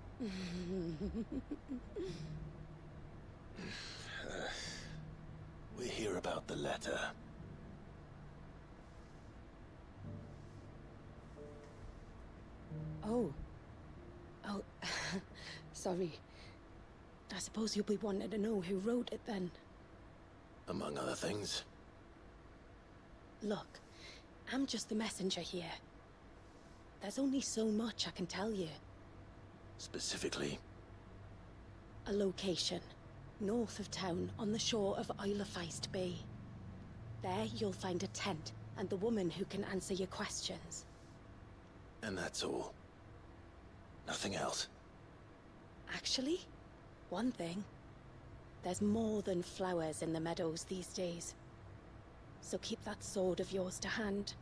[SPEAKER 1] We're here about the letter.
[SPEAKER 17] Oh. Oh, sorry. I suppose you'll be wanting to know who wrote it then.
[SPEAKER 1] Among other things.
[SPEAKER 17] Look, I'm just the messenger here. There's only so much I can tell you.
[SPEAKER 1] Specifically?
[SPEAKER 17] A location, north of town, on the shore of Isle of Feist Bay. There you'll find a tent, and the woman who can answer your questions.
[SPEAKER 1] And that's all? Nothing else?
[SPEAKER 17] Actually, one thing. There's more than flowers in the meadows these days. So keep that sword of yours to hand.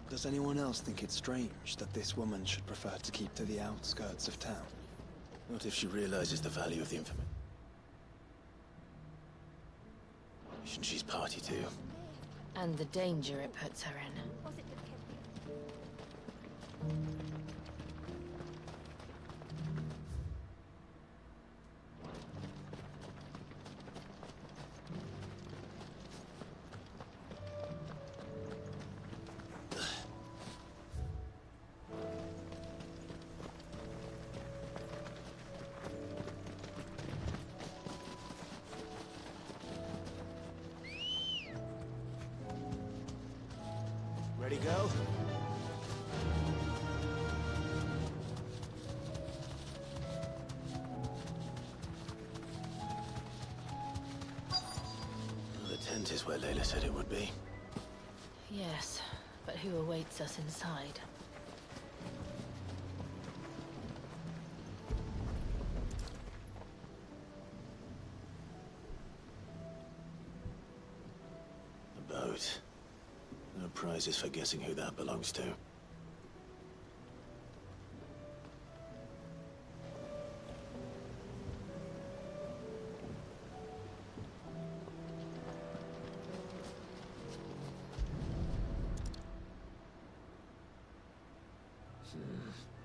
[SPEAKER 2] Does anyone else think it's strange that this woman should prefer to keep to the outskirts of town?
[SPEAKER 1] Not if she realizes the value of the information she's party to.
[SPEAKER 7] And the danger it puts her in.
[SPEAKER 2] girl.
[SPEAKER 1] The tent is where Layla said it would be.
[SPEAKER 7] Yes, but who awaits us inside?
[SPEAKER 1] A boat. No prizes for guessing who that belongs to.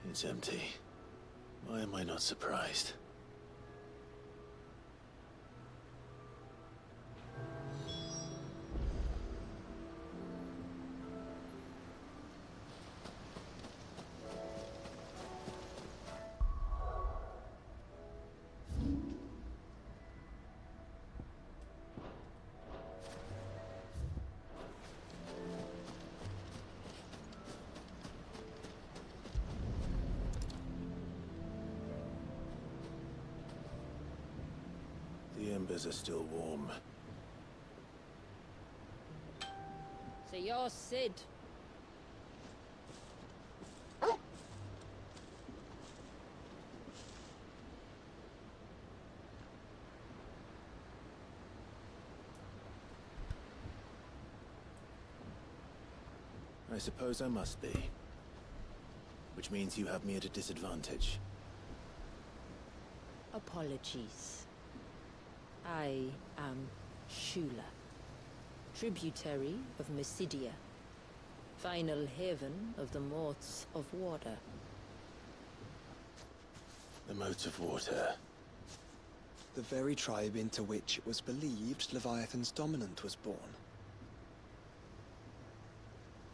[SPEAKER 1] It's empty. Why am I not surprised? The embers are still warm.
[SPEAKER 16] So you're Sid.
[SPEAKER 1] I suppose I must be. Which means you have me at a disadvantage.
[SPEAKER 16] Apologies. I am Shula, tributary of Mysidia, final haven of the Motes of Water.
[SPEAKER 1] The Motes of Water.
[SPEAKER 2] The very tribe into which it was believed Leviathan's dominant was born.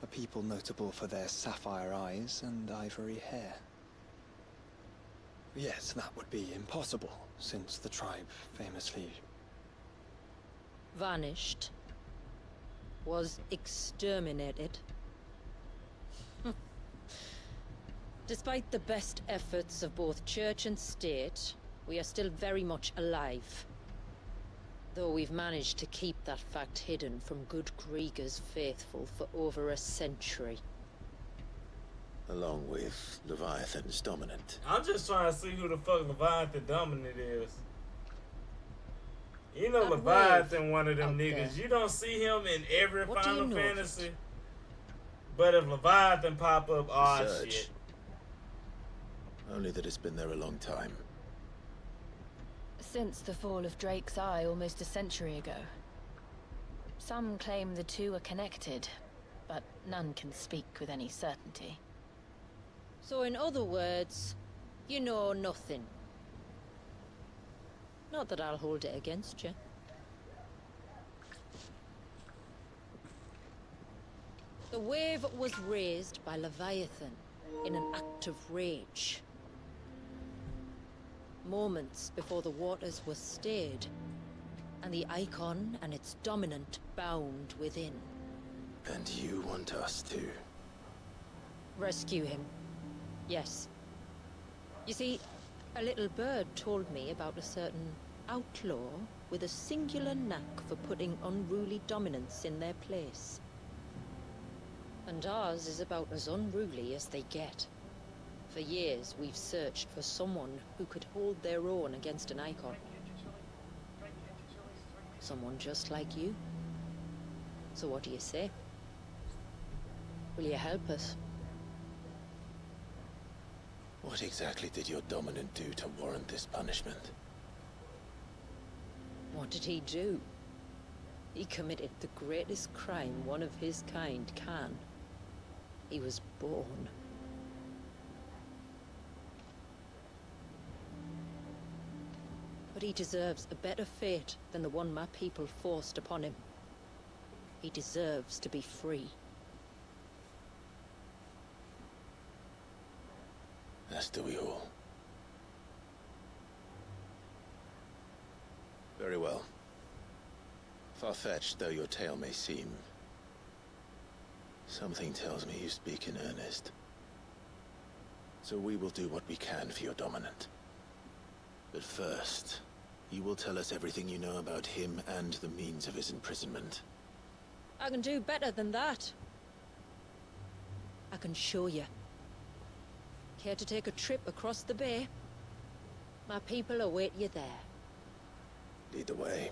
[SPEAKER 2] A people notable for their sapphire eyes and ivory hair. Yes, that would be impossible, since the tribe famously...
[SPEAKER 16] Vanished. Was exterminated. Despite the best efforts of both church and state, we are still very much alive. Though we've managed to keep that fact hidden from good Krieger's faithful for over a century.
[SPEAKER 1] Along with Leviathan's dominant.
[SPEAKER 6] I'm just trying to see who the fuck Leviathan dominant is. You know
[SPEAKER 16] That
[SPEAKER 6] Leviathan one of them
[SPEAKER 16] out
[SPEAKER 6] niggas.
[SPEAKER 16] there.
[SPEAKER 6] You don't see him in every
[SPEAKER 16] What do you
[SPEAKER 6] Final
[SPEAKER 16] know of it?
[SPEAKER 6] Fantasy. But if Leviathan pop up, oh
[SPEAKER 1] Research.
[SPEAKER 6] shit.
[SPEAKER 1] Only that it's been there a long time.
[SPEAKER 7] Since the fall of Drake's Eye almost a century ago. Some claim the two are connected, but none can speak with any certainty.
[SPEAKER 16] So in other words, you know nothing. Not that I'll hold it against you. The wave was raised by Leviathan in an act of rage. Moments before the waters were stayed, and the icon and its dominant bound within.
[SPEAKER 1] And you want us to?
[SPEAKER 16] Rescue him. Yes. You see, a little bird told me about a certain outlaw with a singular knack for putting unruly dominants in their place. And ours is about as unruly as they get. For years, we've searched for someone who could hold their own against an icon. Someone just like you. So what do you say? Will you help us?
[SPEAKER 1] What exactly did your dominant do to warrant this punishment?
[SPEAKER 16] What did he do? He committed the greatest crime one of his kind can. He was born. But he deserves a better fate than the one my people forced upon him. He deserves to be free.
[SPEAKER 1] As do we all. Very well. Far-fetched though your tale may seem, Something tells me you speak in earnest. So we will do what we can for your dominant. But first, you will tell us everything you know about him and the means of his imprisonment.
[SPEAKER 16] I can do better than that. I can show you. Care to take a trip across the bay? My people await you there.
[SPEAKER 1] Lead the way.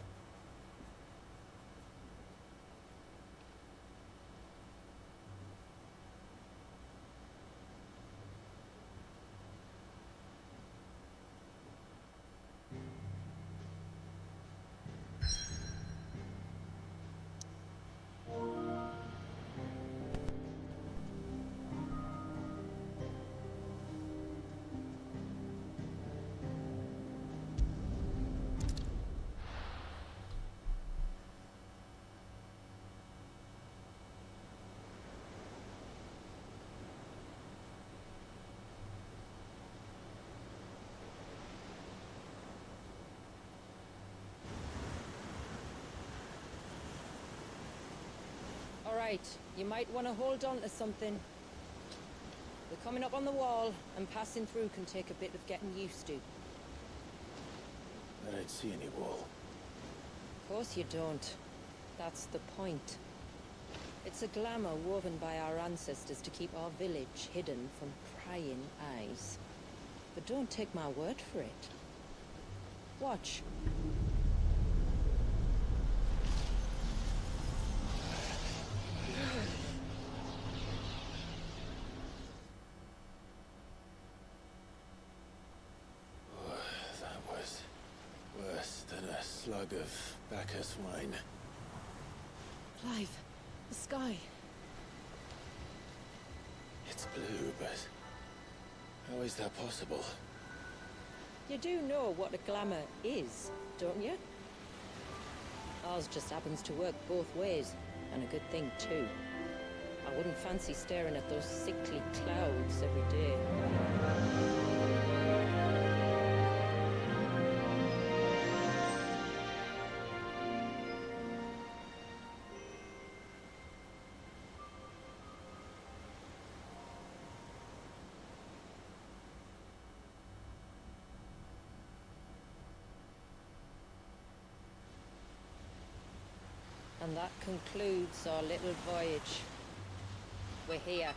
[SPEAKER 16] Alright, you might want to hold on to something. We're coming up on the wall, and passing through can take a bit of getting used to.
[SPEAKER 1] I don't see any wall.
[SPEAKER 16] Of course you don't. That's the point. It's a glamour woven by our ancestors to keep our village hidden from prying eyes. But don't take my word for it. Watch.
[SPEAKER 1] That was worse than a slug of Bacchus wine.
[SPEAKER 16] Clive, the sky.
[SPEAKER 1] It's blue, but how is that possible?
[SPEAKER 16] You do know what a glamour is, don't you? Ours just happens to work both ways, and a good thing too. I wouldn't fancy staring at those sickly clouds every day. And that concludes our little voyage. We're here.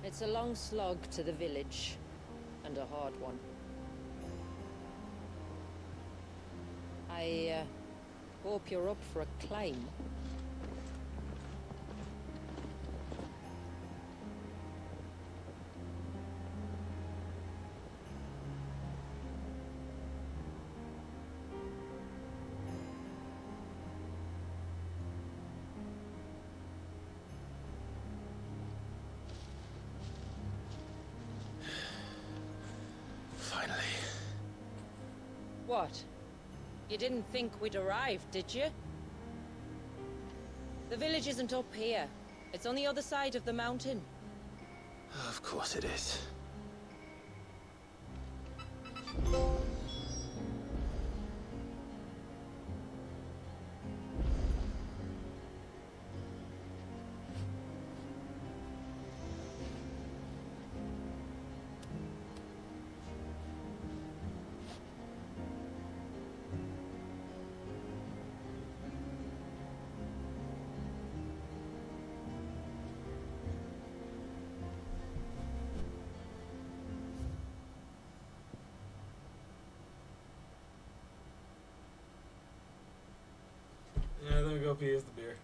[SPEAKER 16] It's a long slog to the village, and a hard one. I hope you're up for a climb.
[SPEAKER 1] Finally.
[SPEAKER 16] What? You didn't think we'd arrived, did you? The village isn't up here. It's on the other side of the mountain.
[SPEAKER 1] Of course it is.
[SPEAKER 6] Yeah, let me go pierce the beer.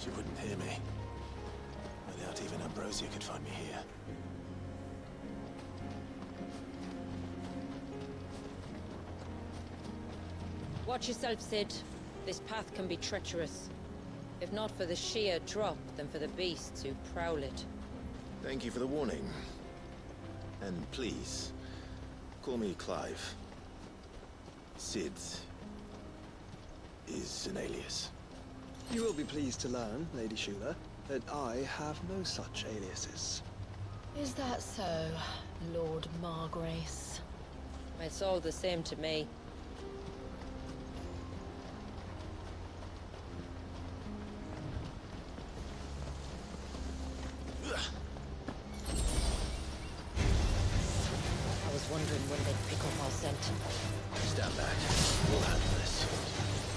[SPEAKER 1] She wouldn't hear me. I doubt even Ambrosia could find me here.
[SPEAKER 16] Watch yourself, Sid. This path can be treacherous. If not for the sheer drop, then for the beasts who prowl it.
[SPEAKER 1] Thank you for the warning. And please, call me Clive. Sid is an alias.
[SPEAKER 2] You will be pleased to learn, Lady Shula, that I have no such aliases.
[SPEAKER 7] Is that so, Lord Margrace?
[SPEAKER 16] It's all the same to me. I was wondering when they'd pick up our scent.
[SPEAKER 1] Stand back. We'll handle this.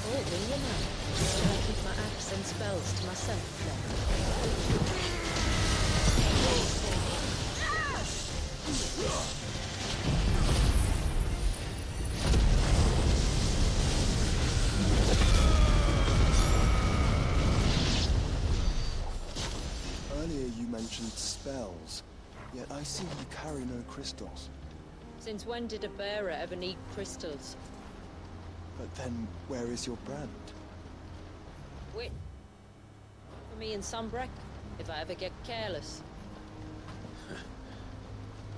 [SPEAKER 16] Oh, will you now? Shall I keep my axe and spells to myself
[SPEAKER 2] Earlier you mentioned spells, yet I see you carry no crystals.
[SPEAKER 16] Since when did a bearer ever need crystals?
[SPEAKER 2] But then, where is your brand?
[SPEAKER 16] Wait. For me in Sunbreck, if I ever get careless.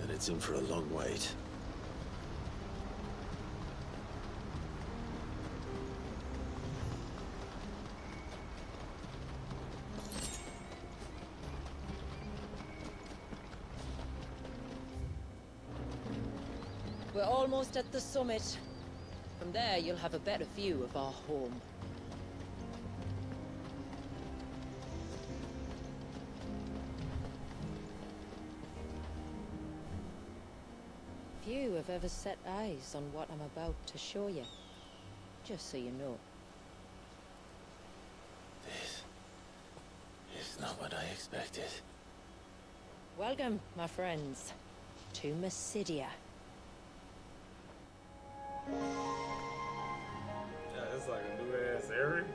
[SPEAKER 1] Then it's in for a long wait.
[SPEAKER 16] We're almost at the summit. From there, you'll have a better view of our home. Few have ever set eyes on what I'm about to show you. Just so you know.
[SPEAKER 1] This is not what I expected.
[SPEAKER 16] Welcome, my friends, to Mysidia.
[SPEAKER 6] Yeah, it's like a new ass area.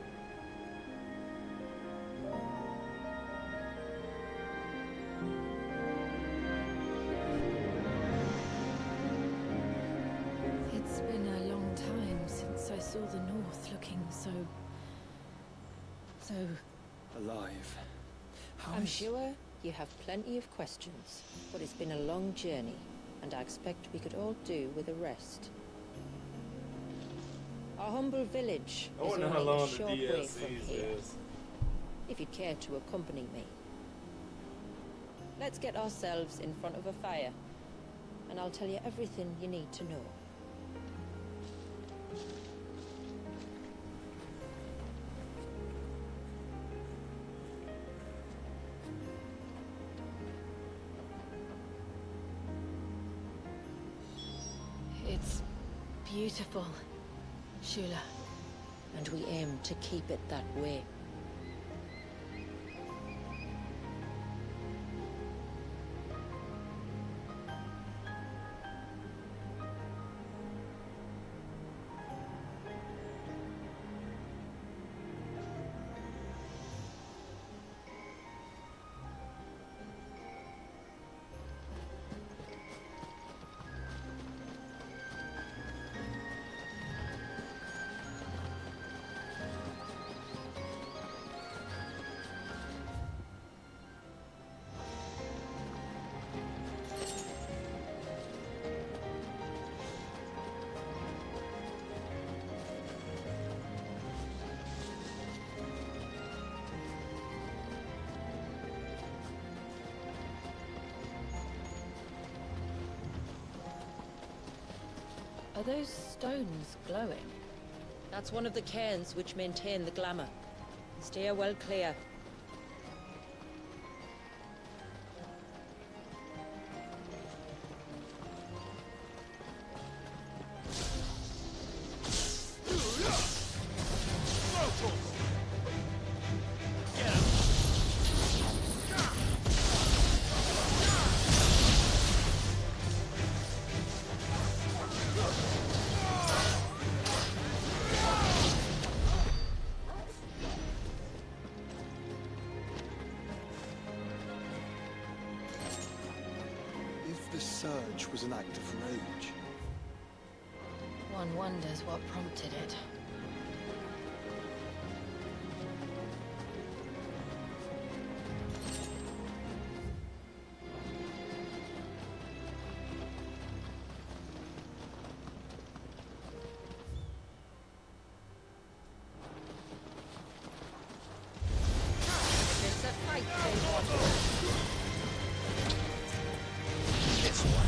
[SPEAKER 17] It's been a long time since I saw the North looking so
[SPEAKER 2] Alive.
[SPEAKER 16] I'm sure you have plenty of questions, but it's been a long journey, and I expect we could all do with a rest. Our humble village
[SPEAKER 6] I
[SPEAKER 16] is
[SPEAKER 6] wonder how
[SPEAKER 16] only
[SPEAKER 6] long
[SPEAKER 16] a
[SPEAKER 6] the
[SPEAKER 16] short way from
[SPEAKER 6] DLCs
[SPEAKER 16] here.
[SPEAKER 6] is.
[SPEAKER 16] If you'd care to accompany me. Let's get ourselves in front of a fire, and I'll tell you everything you need to know.
[SPEAKER 7] It's beautiful, Shula.
[SPEAKER 16] And we aim to keep it that way.
[SPEAKER 7] Are those stones glowing?
[SPEAKER 16] That's one of the cairns which maintain the glamour. Steer well clear.
[SPEAKER 2] which was an act of rage.
[SPEAKER 7] One wonders what prompted it.
[SPEAKER 16] It's a fight they want.
[SPEAKER 2] This one.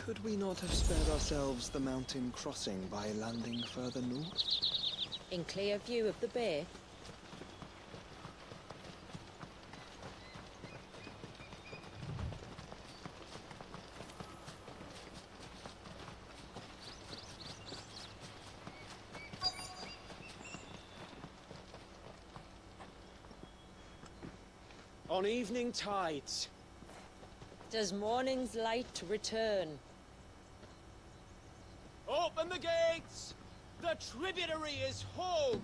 [SPEAKER 2] Could we not have spared ourselves the mountain crossing by landing further north?
[SPEAKER 16] In clear view of the bay.
[SPEAKER 14] On evening tides.
[SPEAKER 16] Does morning's light return?
[SPEAKER 14] Open the gates! The tributary is home!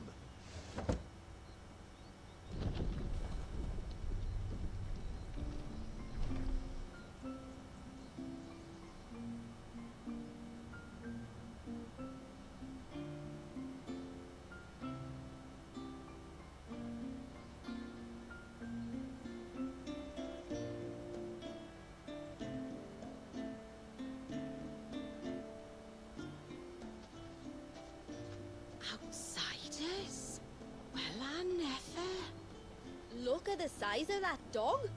[SPEAKER 17] Outsiders? Well, I never. Look at the size of that dog.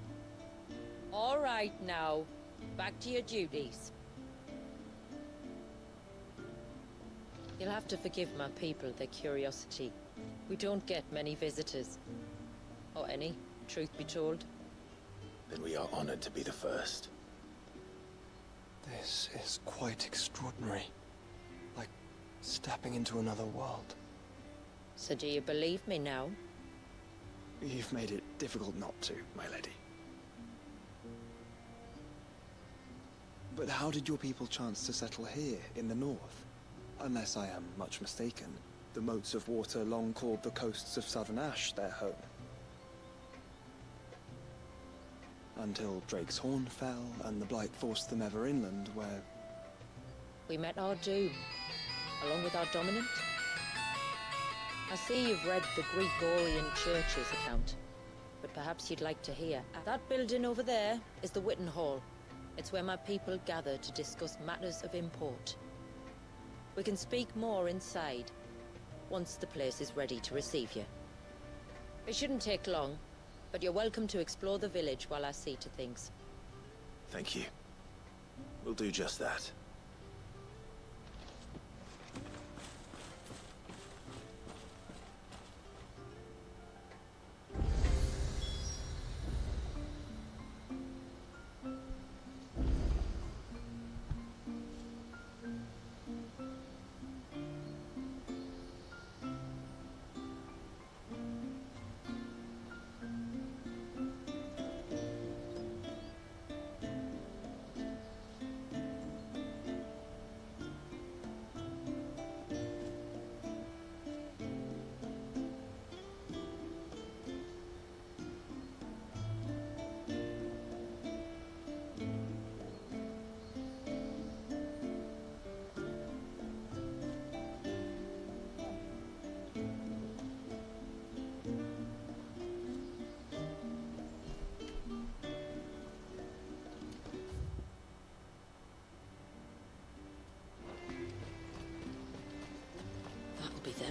[SPEAKER 16] All right now, back to your duties. You'll have to forgive my people their curiosity. We don't get many visitors. Or any, truth be told.
[SPEAKER 1] Then we are honored to be the first.
[SPEAKER 2] This is quite extraordinary. Like stepping into another world.
[SPEAKER 16] So do you believe me now?
[SPEAKER 2] You've made it difficult not to, my lady. But how did your people chance to settle here, in the north? Unless I am much mistaken, the moats of water long called the coasts of southern Ash their home. Until Drake's Horn fell, and the Blight forced them ever inland, where...
[SPEAKER 16] We met our doom, along with our dominant. I see you've read the Gregorian Church's account, but perhaps you'd like to hear. That building over there is the Witten Hall. It's where my people gather to discuss matters of import. We can speak more inside, once the place is ready to receive you. It shouldn't take long, but you're welcome to explore the village while I see to things.
[SPEAKER 1] Thank you. We'll do just that.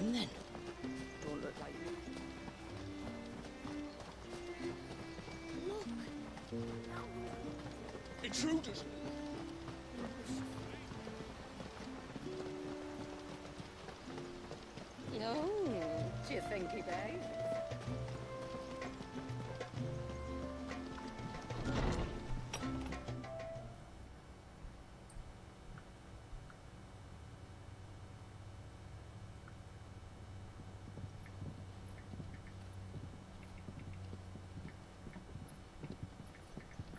[SPEAKER 16] them then. Don't look like
[SPEAKER 10] Intruders!
[SPEAKER 16] Oh, do you think he behaves?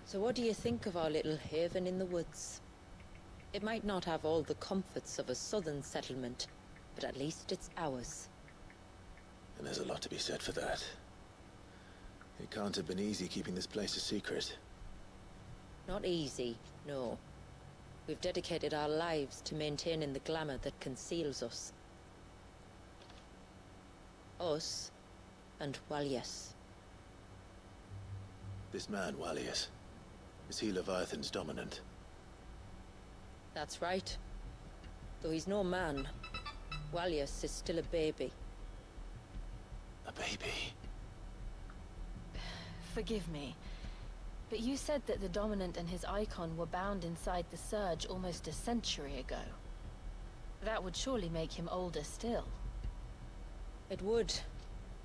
[SPEAKER 16] So what do you think of our little haven in the woods? It might not have all the comforts of a southern settlement, but at least it's ours.
[SPEAKER 1] And there's a lot to be said for that. It can't have been easy keeping this place a secret.
[SPEAKER 16] Not easy, no. We've dedicated our lives to maintaining the glamour that conceals us. Us and Walias.
[SPEAKER 1] This man, Walias, is he Leviathan's dominant?
[SPEAKER 16] That's right. Though he's no man, Walias is still a baby.
[SPEAKER 1] A baby?
[SPEAKER 7] Forgive me, but you said that the Dominant and his icon were bound inside the Surge almost a century ago. That would surely make him older still.
[SPEAKER 16] It would,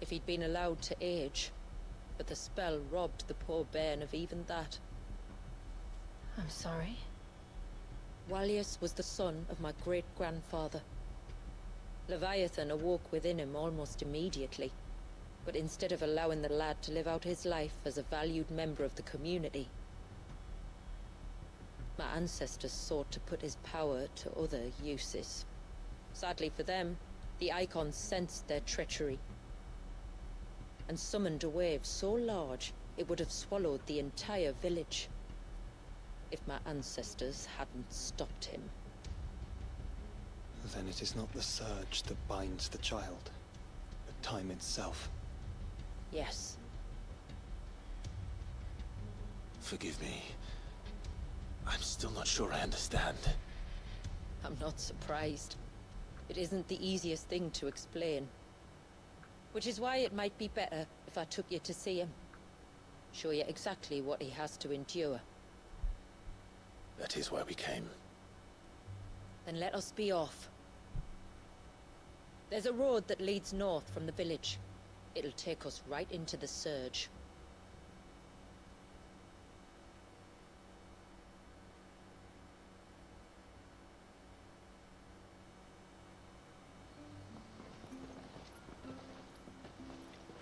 [SPEAKER 16] if he'd been allowed to age. But the spell robbed the poor bairn of even that.
[SPEAKER 7] I'm sorry.
[SPEAKER 16] Walias was the son of my great-grandfather. Leviathan awoke within him almost immediately, but instead of allowing the lad to live out his life as a valued member of the community, my ancestors sought to put his power to other uses. Sadly for them, the icons sensed their treachery and summoned a wave so large it would have swallowed the entire village if my ancestors hadn't stopped him.
[SPEAKER 2] Then it is not the Surge that binds the child, but time itself.
[SPEAKER 16] Yes.
[SPEAKER 1] Forgive me. I'm still not sure I understand.
[SPEAKER 16] I'm not surprised. It isn't the easiest thing to explain. Which is why it might be better if I took you to see him. Show you exactly what he has to endure.
[SPEAKER 1] That is why we came.
[SPEAKER 16] Then let us be off. There's a road that leads north from the village. It'll take us right into the Surge.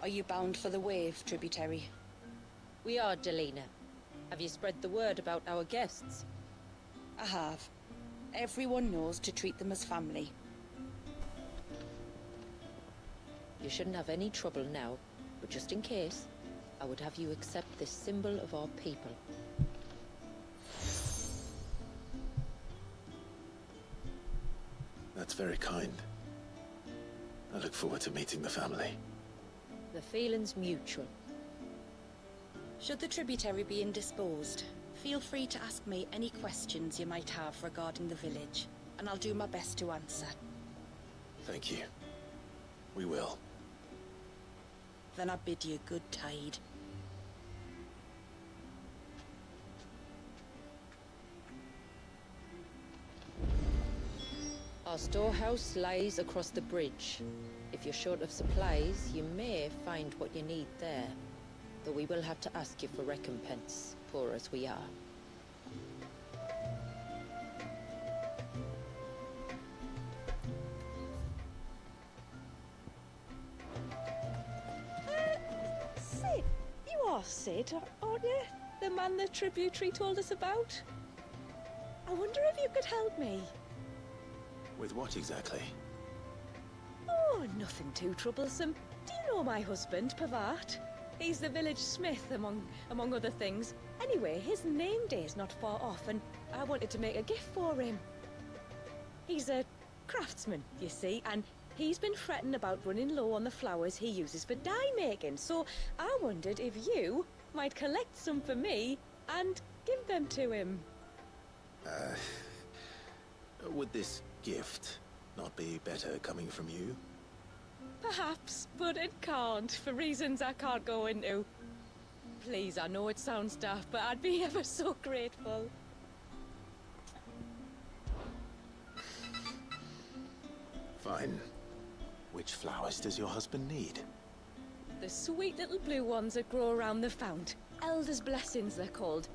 [SPEAKER 17] Are you bound for the Wave, tributary?
[SPEAKER 16] We are, Delina. Have you spread the word about our guests?
[SPEAKER 17] I have. Everyone knows to treat them as family.
[SPEAKER 16] You shouldn't have any trouble now, but just in case, I would have you accept this symbol of our people.
[SPEAKER 1] That's very kind. I look forward to meeting the family.
[SPEAKER 16] The feeling's mutual.
[SPEAKER 17] Should the tributary be indisposed, feel free to ask me any questions you might have regarding the village, and I'll do my best to answer.
[SPEAKER 1] Thank you. We will.
[SPEAKER 17] Then I bid you good tide.
[SPEAKER 16] Our storehouse lies across the bridge. If you're short of supplies, you may find what you need there. Though we will have to ask you for recompense, poor as we are.
[SPEAKER 17] Sid! You are Sid, aren't you? The man the tributary told us about? I wonder if you could help me.
[SPEAKER 1] With what exactly?
[SPEAKER 17] Oh, nothing too troublesome. Do you know my husband, Pavat? He's the village smith, among other things. Anyway, his name day's not far off, and I wanted to make a gift for him. He's a craftsman, you see, and he's been fretting about running low on the flowers he uses for dye making, so I wondered if you might collect some for me and give them to him.
[SPEAKER 1] Would this gift not be better coming from you?
[SPEAKER 17] Perhaps, but it can't, for reasons I can't go into. Please, I know it sounds daft, but I'd be ever so grateful.
[SPEAKER 1] Fine. Which flowers does your husband need?
[SPEAKER 17] The sweet little blue ones that grow around the fount. Elder's blessings, they're called.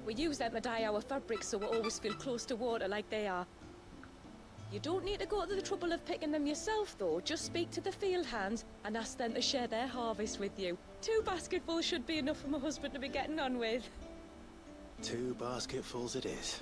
[SPEAKER 17] We use them to dye our fabrics so we always feel close to water like they are. You don't need to go to the trouble of picking them yourself, though. Just speak to the field hands and ask them to share their harvest with you. 2 basketfuls should be enough for my husband to be getting on with.
[SPEAKER 1] 2 basketfuls it is.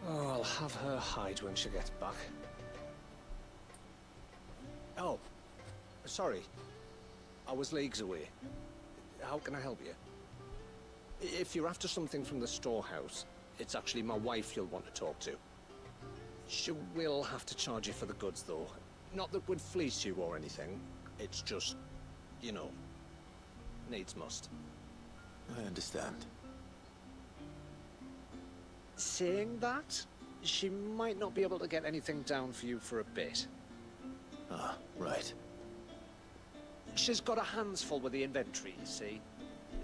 [SPEAKER 18] Oh, I'll have her hide when she gets back. Oh, sorry. I was leagues away. How can I help you? If you're after something from the storehouse, it's actually my wife you'll want to talk to. She will have to charge you for the goods, though. Not that would fleece you or anything. It's just, you know, needs must.
[SPEAKER 1] I understand.
[SPEAKER 18] Saying that, she might not be able to get anything down for you for a bit.
[SPEAKER 1] Ah, right.
[SPEAKER 18] She's got her hands full with the inventory, you see.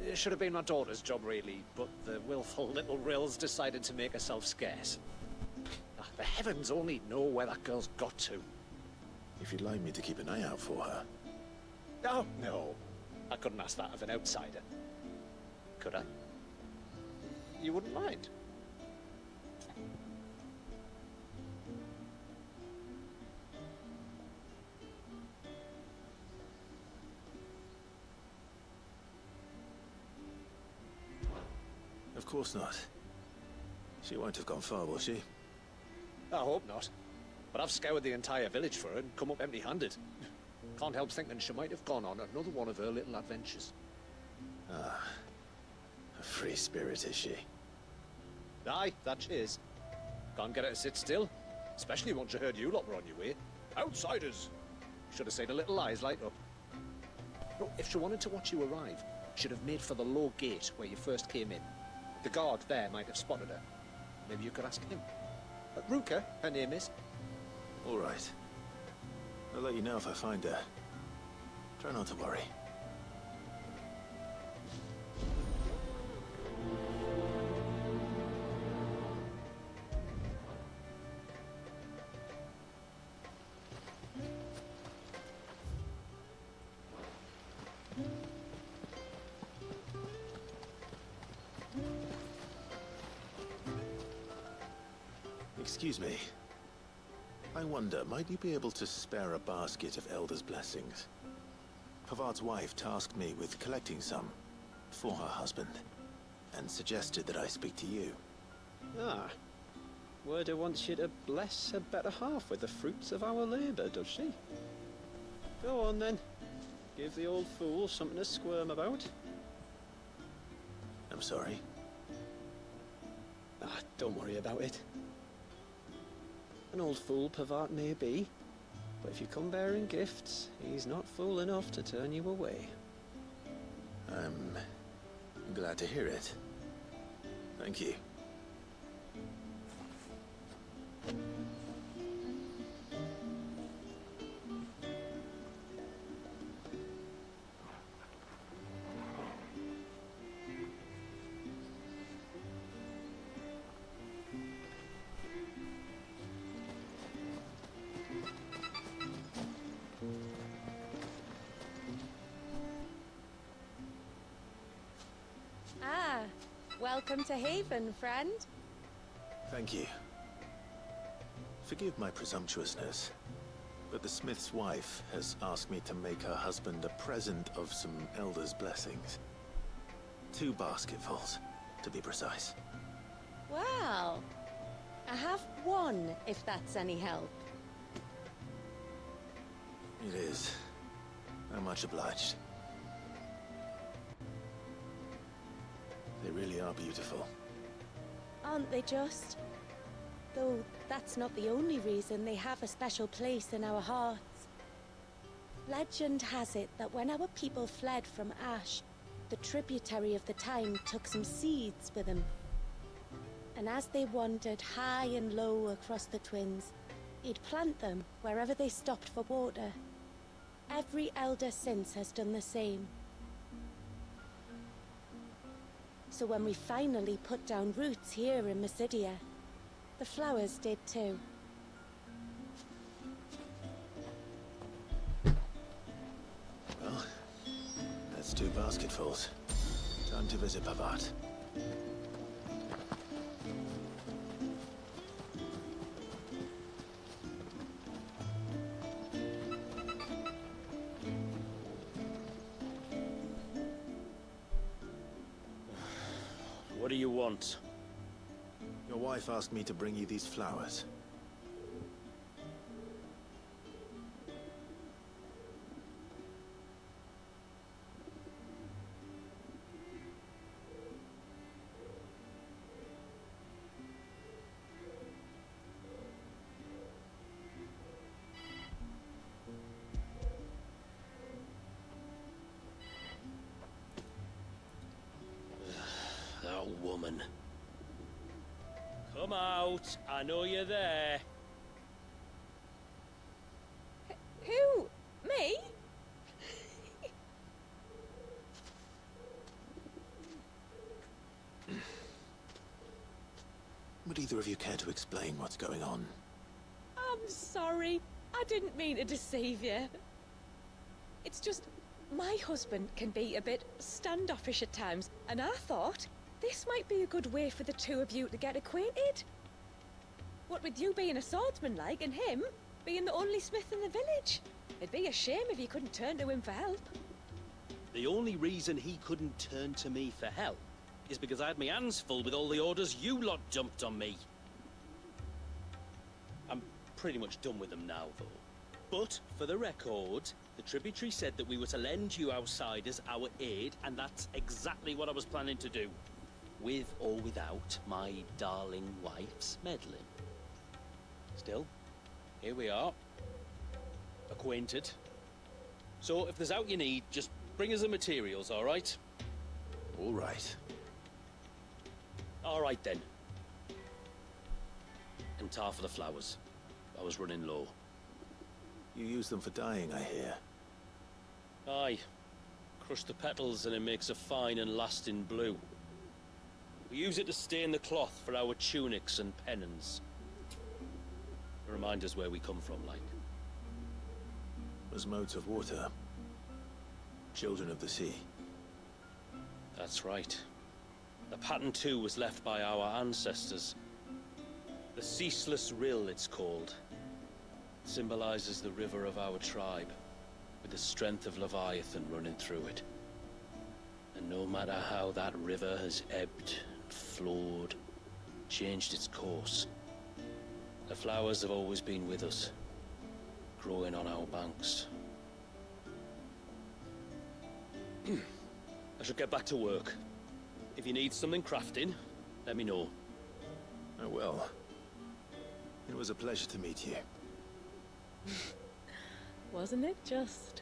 [SPEAKER 18] It should have been my daughter's job, really, but the willful little rills decided to make herself scarce. Ah, the heavens only know where that girl's got to.
[SPEAKER 1] If you'd like me to keep an eye out for her.
[SPEAKER 18] Oh, no. I couldn't ask that of an outsider. Could I? You wouldn't mind?
[SPEAKER 1] Of course not. She won't have gone far, will she?
[SPEAKER 18] I hope not. But I've scoured the entire village for her and come up empty-handed. Can't help thinking she might have gone on another one of her little adventures.
[SPEAKER 1] Ah. A free spirit, is she?
[SPEAKER 18] Aye, that she is. Can't get her to sit still. Especially once she heard you lot were on your way. Outsiders! Should have seen her little eyes light up. No, if she wanted to watch you arrive, she'd have made for the low gate where you first came in. The guard there might have spotted her. Maybe you could ask him. Ruka, her name is.
[SPEAKER 1] All right. I'll let you know if I find her. Try not to worry. Excuse me. I wonder, might you be able to spare a basket of Elder's blessings? Pavard's wife tasked me with collecting some for her husband, and suggested that I speak to you.
[SPEAKER 13] Ah. Wyrda wants you to bless her better half with the fruits of our labour, does she? Go on then. Give the old fool something to squirm about.
[SPEAKER 1] I'm sorry.
[SPEAKER 13] Ah, don't worry about it. An old fool Pavard may be, but if you come bearing gifts, he's not fool enough to turn you away.
[SPEAKER 1] I'm glad to hear it. Thank you.
[SPEAKER 17] Welcome to Haven, friend.
[SPEAKER 1] Thank you. Forgive my presumptuousness, but the smith's wife has asked me to make her husband a present of some elder's blessings. 2 basketfuls, to be precise.
[SPEAKER 17] Well, I have one, if that's any help.
[SPEAKER 1] It is. I'm much obliged. They really are beautiful.
[SPEAKER 17] Aren't they just? Though that's not the only reason they have a special place in our hearts. Legend has it that when our people fled from Ash, the tributary of the Tyne took some seeds with them. And as they wandered high and low across the Twins, he'd plant them wherever they stopped for water. Every elder since has done the same. So when we finally put down roots here in Mysidia, the flowers did too.
[SPEAKER 1] Well, that's 2 basketfuls. Time to visit Pavat.
[SPEAKER 13] What do you want?
[SPEAKER 1] Your wife asked me to bring you these flowers.
[SPEAKER 13] That woman. Come out. I know you're there.
[SPEAKER 17] Who? Me?
[SPEAKER 1] Would either of you care to explain what's going on?
[SPEAKER 17] I'm sorry. I didn't mean to deceive you. It's just, my husband can be a bit standoffish at times, and I thought this might be a good way for the 2 of you to get acquainted. What with you being a swordsman like, and him being the only smith in the village. It'd be a shame if you couldn't turn to him for help.
[SPEAKER 19] The only reason he couldn't turn to me for help is because I had my hands full with all the orders you lot dumped on me. I'm pretty much done with them now, though. But, for the record, the tributary said that we were to lend you outsiders our aid, and that's exactly what I was planning to do. With or without my darling wife's meddling. Still, here we are. Acquainted. So, if there's out you need, just bring us the materials, all right?
[SPEAKER 1] All right.
[SPEAKER 19] All right, then. And tar for the flowers. I was running low.
[SPEAKER 1] You use them for dyeing, I hear.
[SPEAKER 19] Aye. Crush the petals and it makes a fine and lasting blue. We use it to stain the cloth for our tunics and pennons. Remind us where we come from, like.
[SPEAKER 1] As modes of water. Children of the sea.
[SPEAKER 19] That's right. The pattern too was left by our ancestors. The Ceaseless Rill, it's called. It symbolizes the river of our tribe, with the strength of Leviathan running through it. And no matter how that river has ebbed, flowed, changed its course, the flowers have always been with us, growing on our banks. I should get back to work. If you need something crafting, let me know.
[SPEAKER 1] I will. It was a pleasure to meet you.
[SPEAKER 17] Wasn't it just?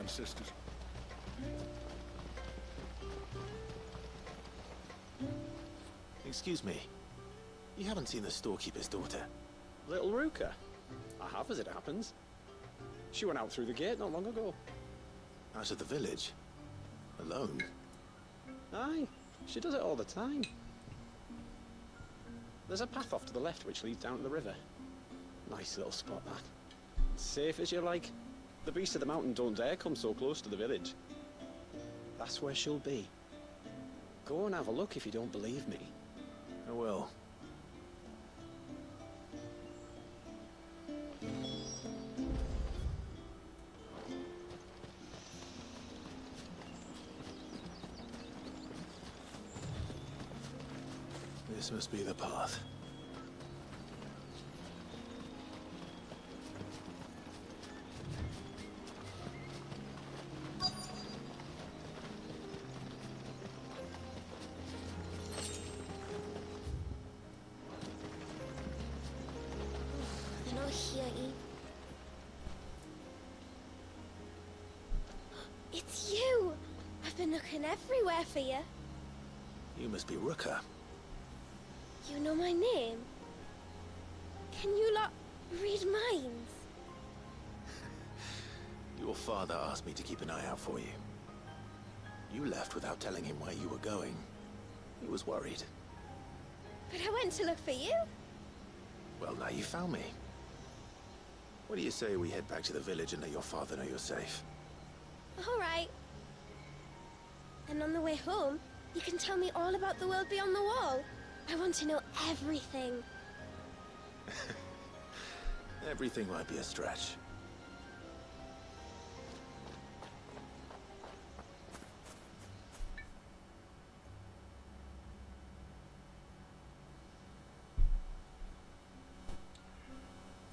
[SPEAKER 10] ancestors.
[SPEAKER 1] Excuse me. You haven't seen the storekeeper's daughter?
[SPEAKER 18] Little Ruka? I have, as it happens. She went out through the gate not long ago.
[SPEAKER 1] Out of the village? Alone?
[SPEAKER 18] Aye, she does it all the time. There's a path off to the left which leads down to the river. Nice little spot, that. Safe as you like. The beasts of the mountain don't dare come so close to the village. That's where she'll be. Go and have a look if you don't believe me.
[SPEAKER 1] I will. This must be the path.
[SPEAKER 8] They're not here, Eve. It's you! I've been looking everywhere for you.
[SPEAKER 1] You must be Ruka.
[SPEAKER 8] You know my name? Can you lot read minds?
[SPEAKER 1] Your father asked me to keep an eye out for you. You left without telling him where you were going. He was worried.
[SPEAKER 8] But I went to look for you.
[SPEAKER 1] Well, now you found me. What do you say we head back to the village and let your father know you're safe?
[SPEAKER 8] All right. And on the way home, you can tell me all about the world beyond the wall. I want to know everything.
[SPEAKER 1] Everything might be a stretch.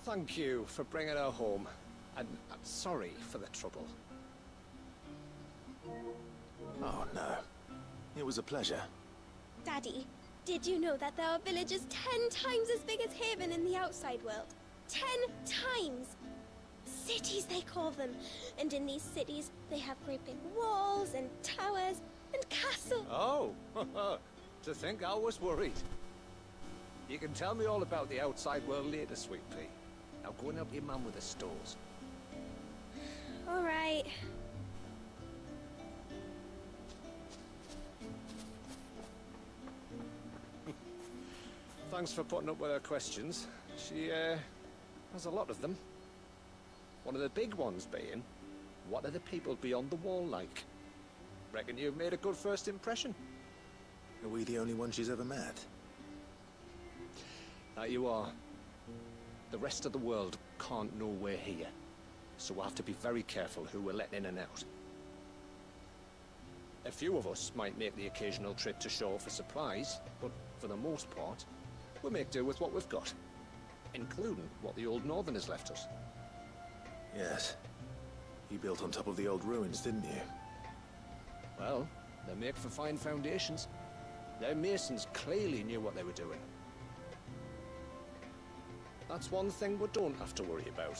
[SPEAKER 18] Thank you for bringing her home. And I'm sorry for the trouble.
[SPEAKER 1] Oh, no. It was a pleasure.
[SPEAKER 8] Daddy, did you know that there are villages 10 times as big as Haven in the outside world? 10 times! Cities, they call them. And in these cities, they have great big walls and towers and castles.
[SPEAKER 18] Oh, to think I was worried. You can tell me all about the outside world later, Sweet Pea. Now go and help your mum with the stores.
[SPEAKER 8] All right.
[SPEAKER 18] Thanks for putting up with her questions. She, has a lot of them. One of the big ones being, what are the people beyond the wall like? Reckon you've made a good first impression.
[SPEAKER 1] Are we the only ones she's ever met?
[SPEAKER 18] That you are. The rest of the world can't know we're here, so we'll have to be very careful who we're letting in and out. A few of us might make the occasional trip to shore for supplies, but for the most part, we'll make do with what we've got, including what the old Northerners left us.
[SPEAKER 1] Yes. You built on top of the old ruins, didn't you?
[SPEAKER 18] Well, they make for fine foundations. Their masons clearly knew what they were doing. That's one thing we don't have to worry about.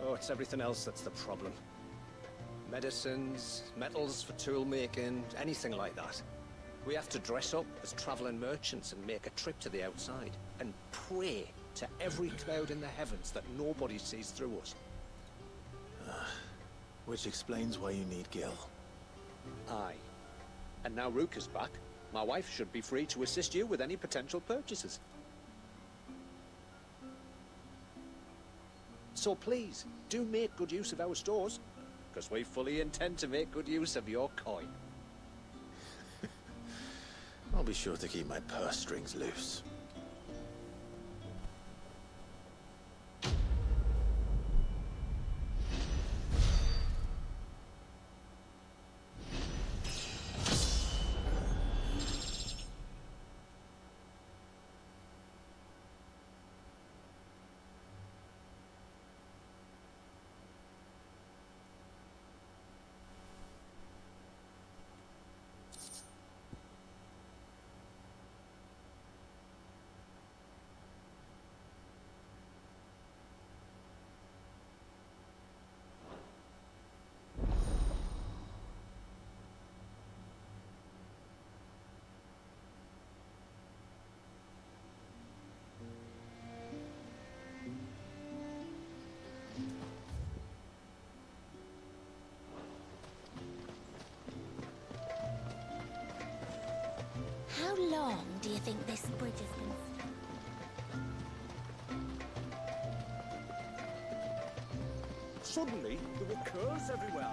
[SPEAKER 18] Oh, it's everything else that's the problem. Medicines, metals for tool making, anything like that. We have to dress up as traveling merchants and make a trip to the outside and pray to every cloud in the heavens that nobody sees through us.
[SPEAKER 1] Which explains why you need Gil.
[SPEAKER 18] Aye. And now Ruka's back, my wife should be free to assist you with any potential purchases. So please, do make good use of our stores, because we fully intend to make good use of your coin.
[SPEAKER 1] I'll be sure to keep my purse strings loose.
[SPEAKER 20] How long do you think this bridge has been?
[SPEAKER 14] Suddenly, there were curves everywhere.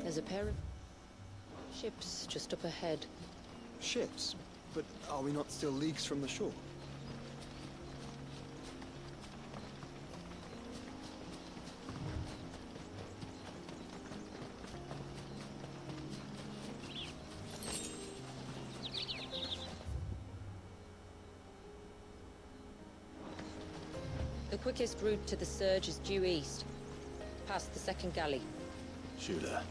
[SPEAKER 16] There's a pair of ships just up ahead.
[SPEAKER 2] Ships? But are we not still leagues from the shore?
[SPEAKER 16] The quickest route to the surge is due east, past the second galley.
[SPEAKER 1] Shula,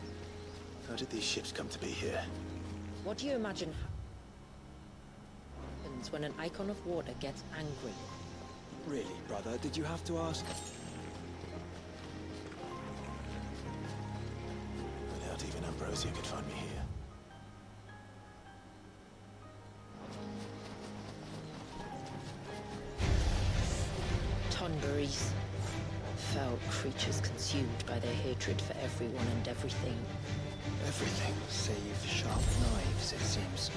[SPEAKER 1] how did these ships come to be here?
[SPEAKER 16] What do you imagine happens when an icon of water gets angry?
[SPEAKER 2] Really, brother? Did you have to ask?
[SPEAKER 1] I doubt even Ambrosia could find me here.
[SPEAKER 16] Tonberries. Foul creatures consumed by their hatred for everyone and everything.
[SPEAKER 2] Everything save sharp knives, it seems.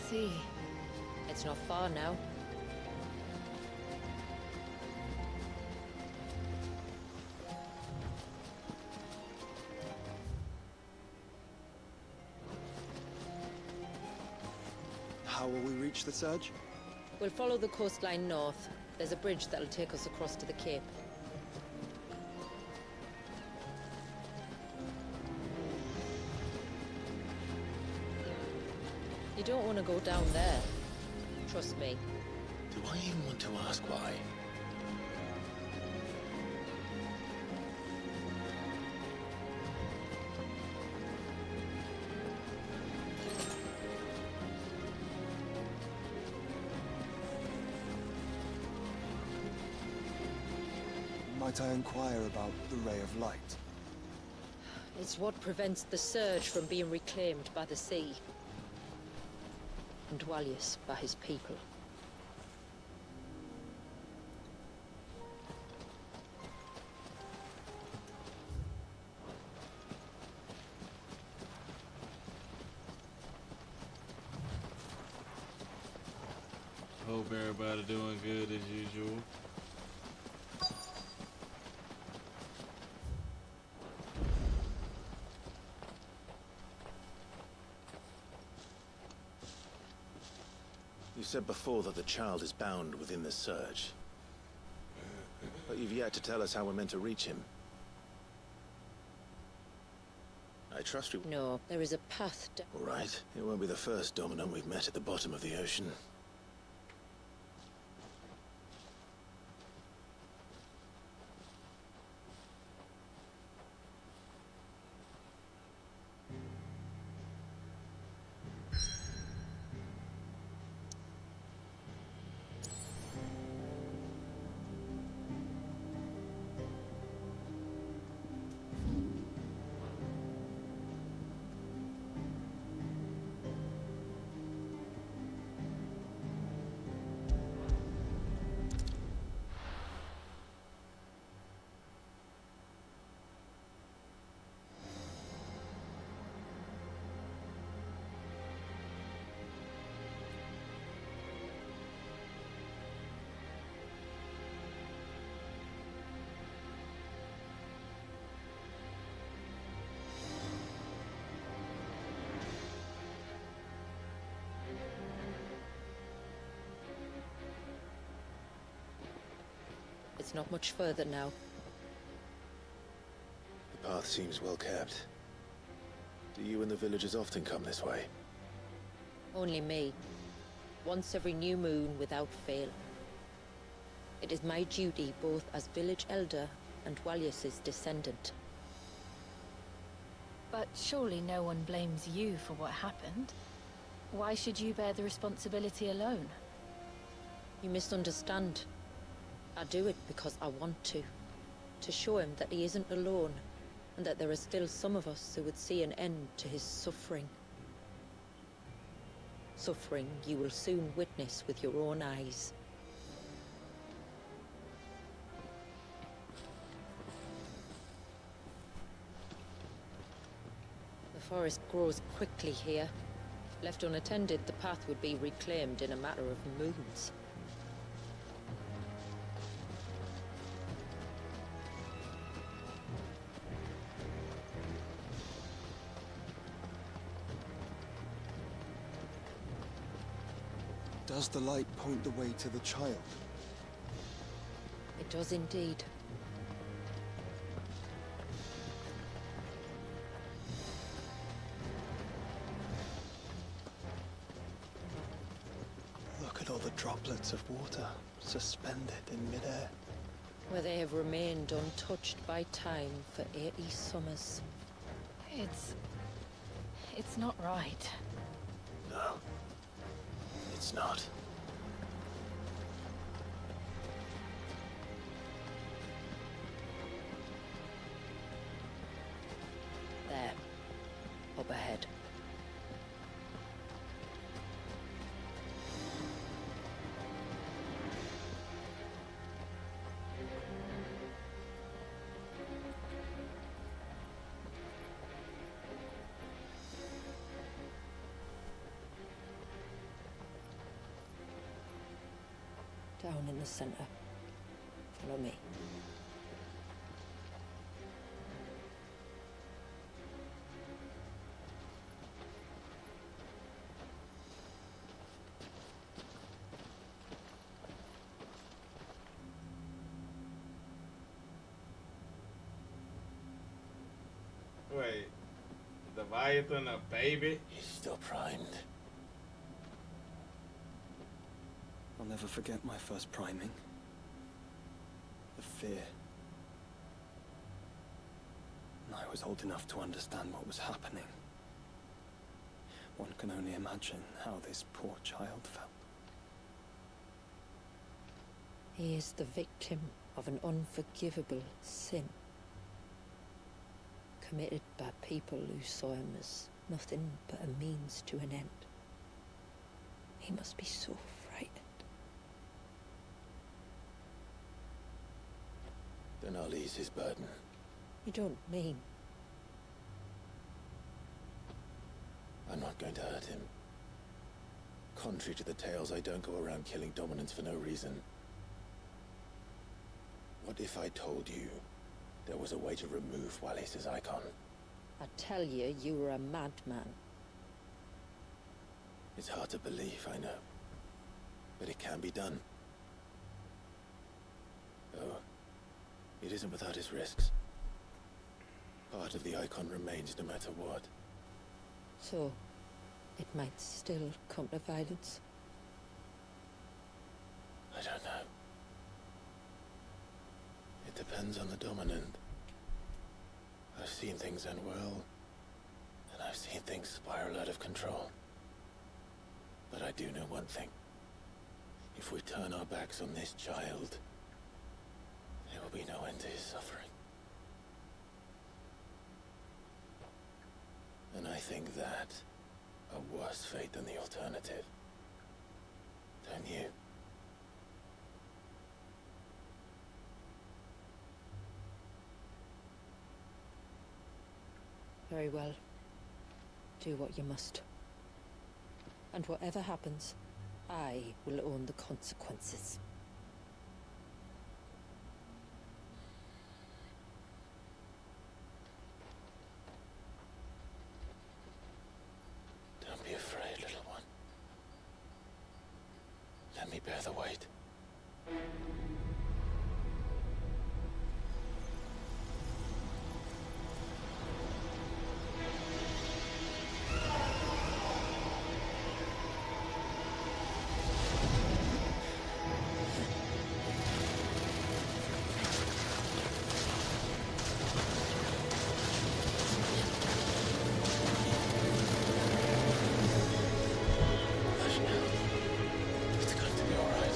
[SPEAKER 7] see.
[SPEAKER 16] It's not far now.
[SPEAKER 2] How will we reach the surge?
[SPEAKER 16] We'll follow the coastline north. There's a bridge that'll take us across to the cape. You don't want to go down there. Trust me.
[SPEAKER 1] Do I even want to ask why?
[SPEAKER 2] Might I inquire about the Ray of Light?
[SPEAKER 16] It's what prevents the surge from being reclaimed by the sea. And Dwalius by his people.
[SPEAKER 6] Hope everybody doing good as usual.
[SPEAKER 1] You said before that the child is bound within the surge. But you've yet to tell us how we're meant to reach him. I trust you.
[SPEAKER 16] No, there is a path down.
[SPEAKER 1] All right. It won't be the first dominant we've met at the bottom of the ocean.
[SPEAKER 16] It's not much further now.
[SPEAKER 1] The path seems well kept. Do you and the villagers often come this way?
[SPEAKER 16] Only me. Once every new moon without fail. It is my duty both as village elder and Dwalius's descendant.
[SPEAKER 21] But surely no one blames you for what happened. Why should you bear the responsibility alone?
[SPEAKER 16] You misunderstand. I do it because I want to. To show him that he isn't alone, and that there are still some of us who would see an end to his suffering. Suffering you will soon witness with your own eyes. The forest grows quickly here. Left unattended, the path would be reclaimed in a matter of moons.
[SPEAKER 2] Does the light point the way to the child?
[SPEAKER 16] It does indeed.
[SPEAKER 2] Look at all the droplets of water suspended in midair.
[SPEAKER 16] Where they have remained untouched by time for 80 summers.
[SPEAKER 21] It's not right.
[SPEAKER 1] No. It's not.
[SPEAKER 16] There. Up ahead. one in the center. Follow me.
[SPEAKER 6] Wait, Leviathan a baby?
[SPEAKER 1] He's still primed.
[SPEAKER 2] I'll never forget my first priming. The fear. And I was old enough to understand what was happening. One can only imagine how this poor child felt.
[SPEAKER 16] He is the victim of an unforgivable sin, committed by people who saw him as nothing but a means to an end. He must be so frightened.
[SPEAKER 1] Then I'll ease his burden.
[SPEAKER 16] You don't mean?
[SPEAKER 1] I'm not going to hurt him. Contrary to the tales, I don't go around killing dominants for no reason. What if I told you there was a way to remove Wallis's icon?
[SPEAKER 16] I tell you, you were a madman.
[SPEAKER 1] It's hard to believe, I know. But it can be done. Oh, it isn't without its risks. Part of the icon remains no matter what.
[SPEAKER 16] So, it might still come to violence.
[SPEAKER 1] I don't know. It depends on the dominant. I've seen things end well, and I've seen things spiral out of control. But I do know one thing. If we turn our backs on this child, there will be no end to his suffering. And I think that a worse fate than the alternative. Don't you?
[SPEAKER 16] Very well. Do what you must. And whatever happens, I will own the consequences.
[SPEAKER 1] Don't be afraid, little one. Let me bear the weight. It's going to be all right.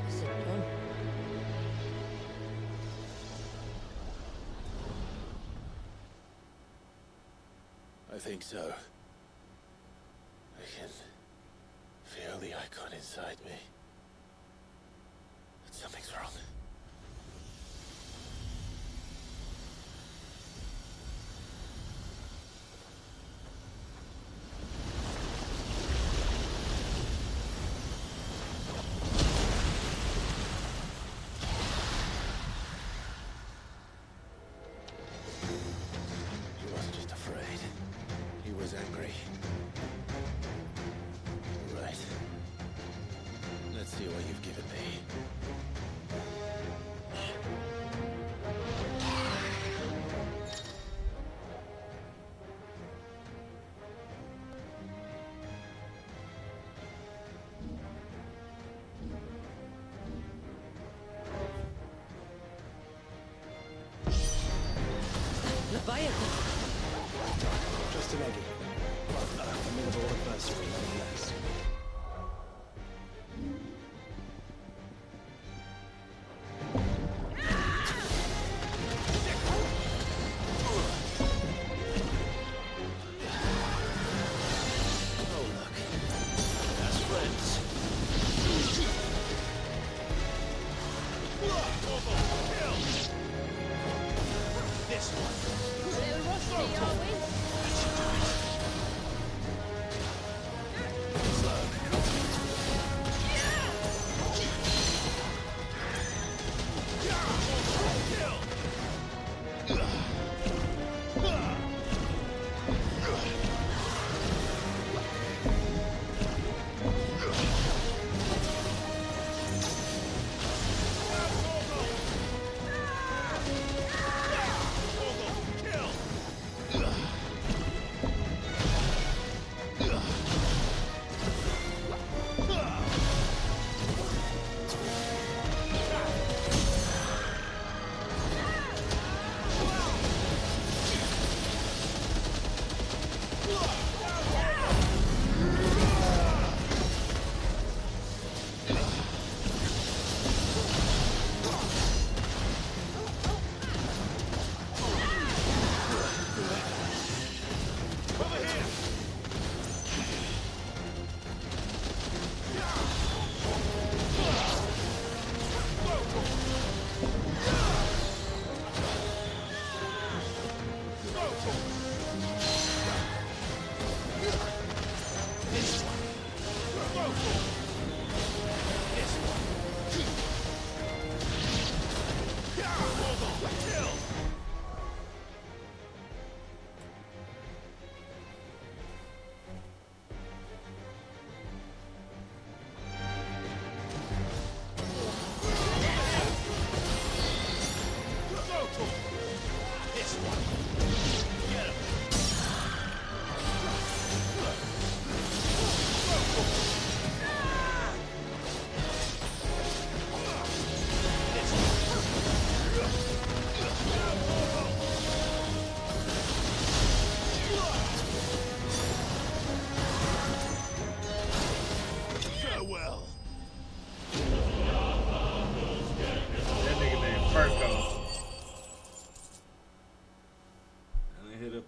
[SPEAKER 16] Is it done?
[SPEAKER 1] I think so. I can feel the icon inside me. But something's wrong. He wasn't just afraid. He was angry. Right.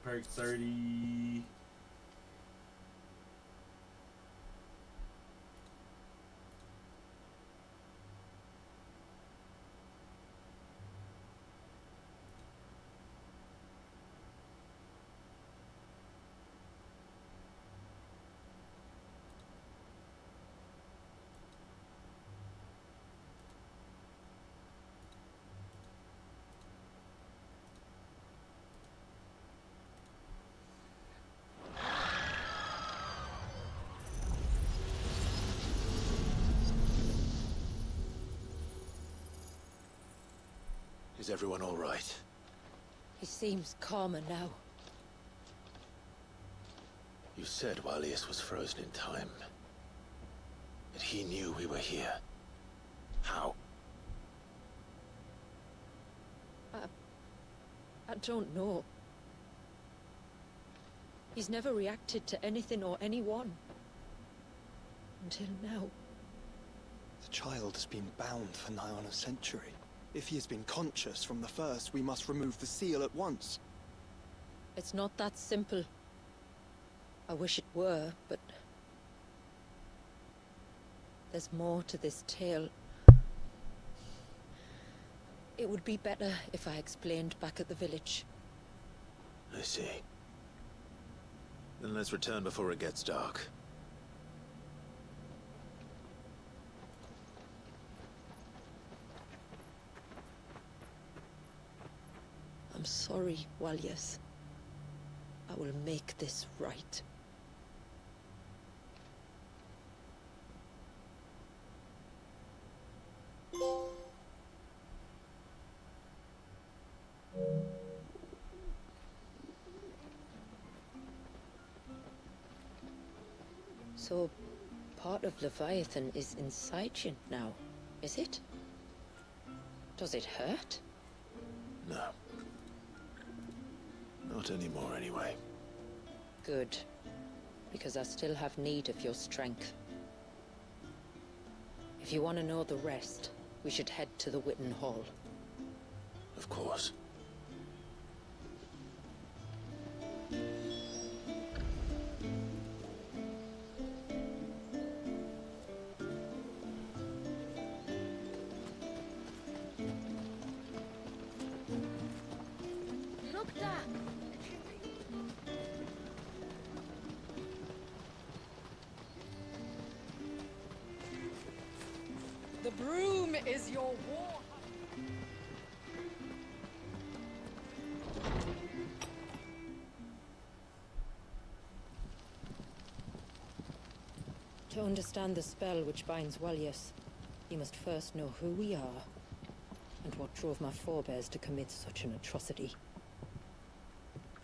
[SPEAKER 6] perk 30.
[SPEAKER 1] Is everyone all right?
[SPEAKER 16] He seems calmer now.
[SPEAKER 1] You said Walius was frozen in time. That he knew we were here. How?
[SPEAKER 16] I don't know. He's never reacted to anything or anyone. Until now.
[SPEAKER 2] The child has been bound for nigh on a century. If he has been conscious from the first, we must remove the seal at once.
[SPEAKER 16] It's not that simple. I wish it were, but... there's more to this tale. It would be better if I explained back at the village.
[SPEAKER 1] I see. Then let's return before it gets dark.
[SPEAKER 16] I'm sorry, Walius. I will make this right. So, part of Leviathan is inside you now, is it? Does it hurt?
[SPEAKER 1] No. Not anymore, anyway.
[SPEAKER 16] Good. Because I still have need of your strength. If you want to know the rest, we should head to the Witten Hall.
[SPEAKER 1] Of course.
[SPEAKER 17] Look there!
[SPEAKER 4] The broom is your war.
[SPEAKER 16] To understand the spell which binds Walius, you must first know who we are, and what drove my forebears to commit such an atrocity.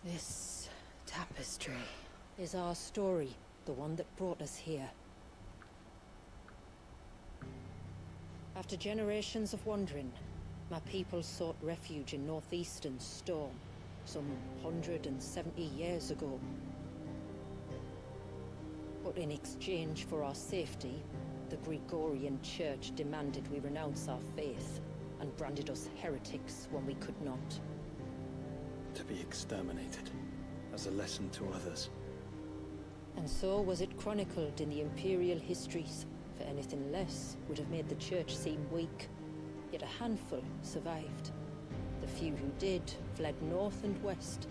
[SPEAKER 16] This tapestry is our story, the one that brought us here. After generations of wandering, my people sought refuge in northeastern Storm, some 170 years ago. But in exchange for our safety, the Gregorian Church demanded we renounce our faith, and branded us heretics when we could not.
[SPEAKER 2] To be exterminated, as a lesson to others.
[SPEAKER 16] And so was it chronicled in the Imperial histories, for anything less would have made the Church seem weak. Yet a handful survived. The few who did fled north and west,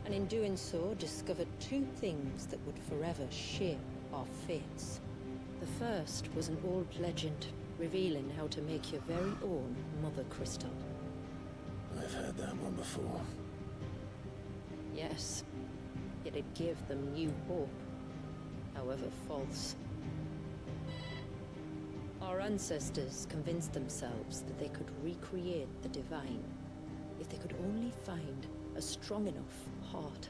[SPEAKER 16] and in doing so discovered two things that would forever shape our fates. The first was an old legend, revealing how to make your very own Mother Crystal.
[SPEAKER 1] I've heard that one before.
[SPEAKER 16] Yes, yet it gave them new hope, however false. Our ancestors convinced themselves that they could recreate the divine if they could only find a strong enough heart.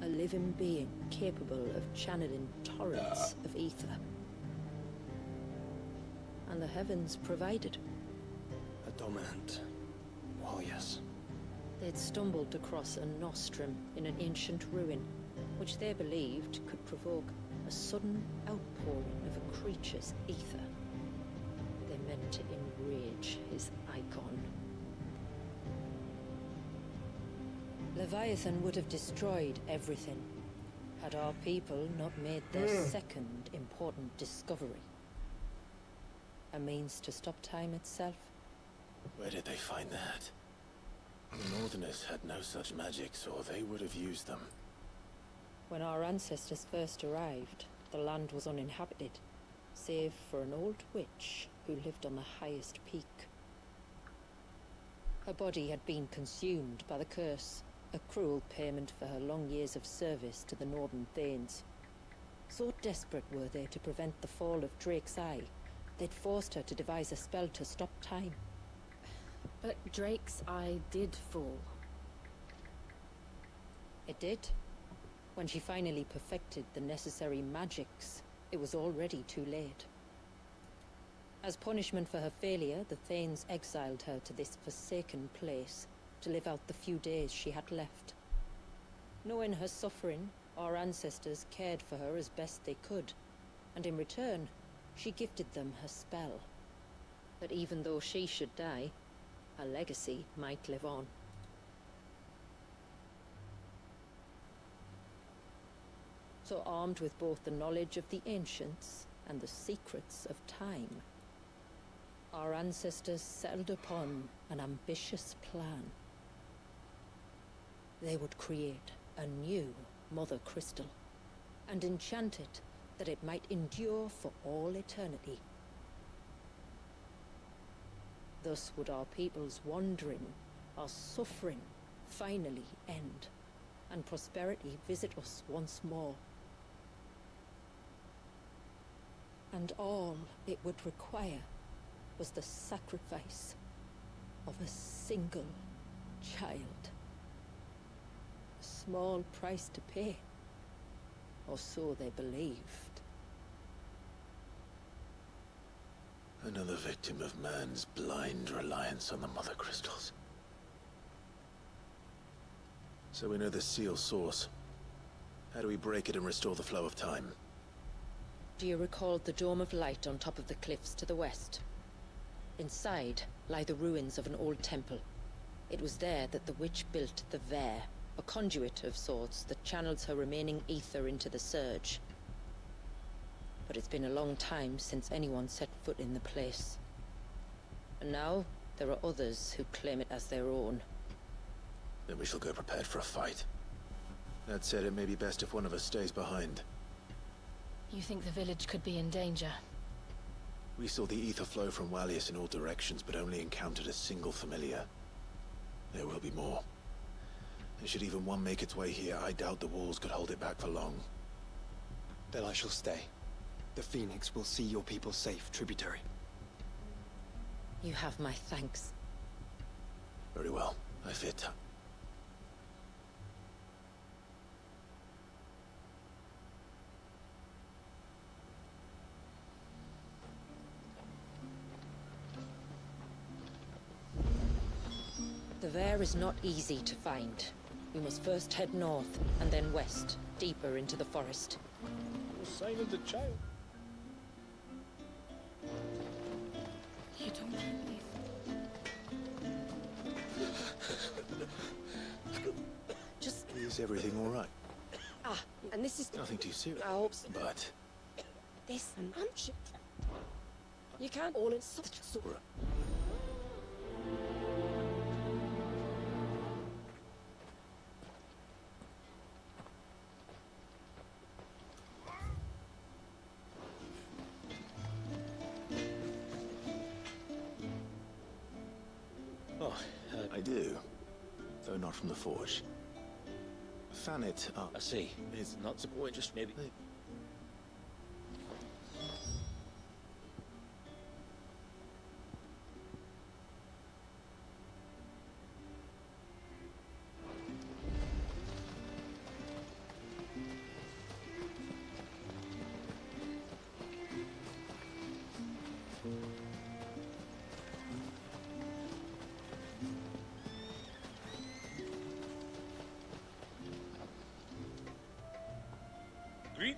[SPEAKER 16] A living being capable of channeling torrents of ether. And the heavens provided.
[SPEAKER 2] A dominant. Oh, yes.
[SPEAKER 16] They'd stumbled across a nostrum in an ancient ruin, which they believed could provoke a sudden outpouring of a creature's ether. They meant to enrage his icon. Leviathan would have destroyed everything, had our people not made their second important discovery. A means to stop time itself.
[SPEAKER 1] Where did they find that? The Northerners had no such magics, or they would have used them.
[SPEAKER 16] When our ancestors first arrived, the land was uninhabited, save for an old witch who lived on the highest peak. Her body had been consumed by the curse, a cruel payment for her long years of service to the Northern Thanes. So desperate were they to prevent the fall of Drake's Eye, they'd forced her to devise a spell to stop time.
[SPEAKER 21] But Drake's Eye did fall.
[SPEAKER 16] It did. When she finally perfected the necessary magics, it was already too late. As punishment for her failure, the Thanes exiled her to this forsaken place to live out the few days she had left. Knowing her suffering, our ancestors cared for her as best they could, and in return, she gifted them her spell. That even though she should die, her legacy might live on. So armed with both the knowledge of the ancients and the secrets of time, our ancestors settled upon an ambitious plan. They would create a new Mother Crystal, and enchant it that it might endure for all eternity. Thus would our people's wandering, our suffering, finally end, and prosperity visit us once more. And all it would require was the sacrifice of a single child. A small price to pay, or so they believed.
[SPEAKER 1] Another victim of man's blind reliance on the Mother Crystals. So we know the seal's source. How do we break it and restore the flow of time?
[SPEAKER 16] Do you recall the Dome of Light on top of the cliffs to the west? Inside lie the ruins of an old temple. It was there that the witch built the Vare, a conduit of sorts that channels her remaining ether into the Surge. But it's been a long time since anyone set foot in the place. And now, there are others who claim it as their own.
[SPEAKER 1] Then we shall go prepared for a fight. That said, it may be best if one of us stays behind.
[SPEAKER 21] You think the village could be in danger?
[SPEAKER 1] We saw the ether flow from Wallius in all directions, but only encountered a single familiar. There will be more. And should even one make its way here, I doubt the walls could hold it back for long.
[SPEAKER 2] Then I shall stay. The Phoenix will see your people safe, tributary.
[SPEAKER 16] You have my thanks.
[SPEAKER 1] Very well. I fear time.
[SPEAKER 16] The Vare is not easy to find. We must first head north, and then west, deeper into the forest.
[SPEAKER 10] No sign of the child.
[SPEAKER 21] You don't believe.
[SPEAKER 16] Just...
[SPEAKER 1] Is everything all right?
[SPEAKER 17] Ah, and this is...
[SPEAKER 1] Nothing too serious.
[SPEAKER 17] I hope
[SPEAKER 1] But...
[SPEAKER 17] this and shit. You can't all in such a...
[SPEAKER 1] I do, though not from the forge. Fan it up.
[SPEAKER 19] I see.
[SPEAKER 1] It's
[SPEAKER 19] Not the point, just maybe.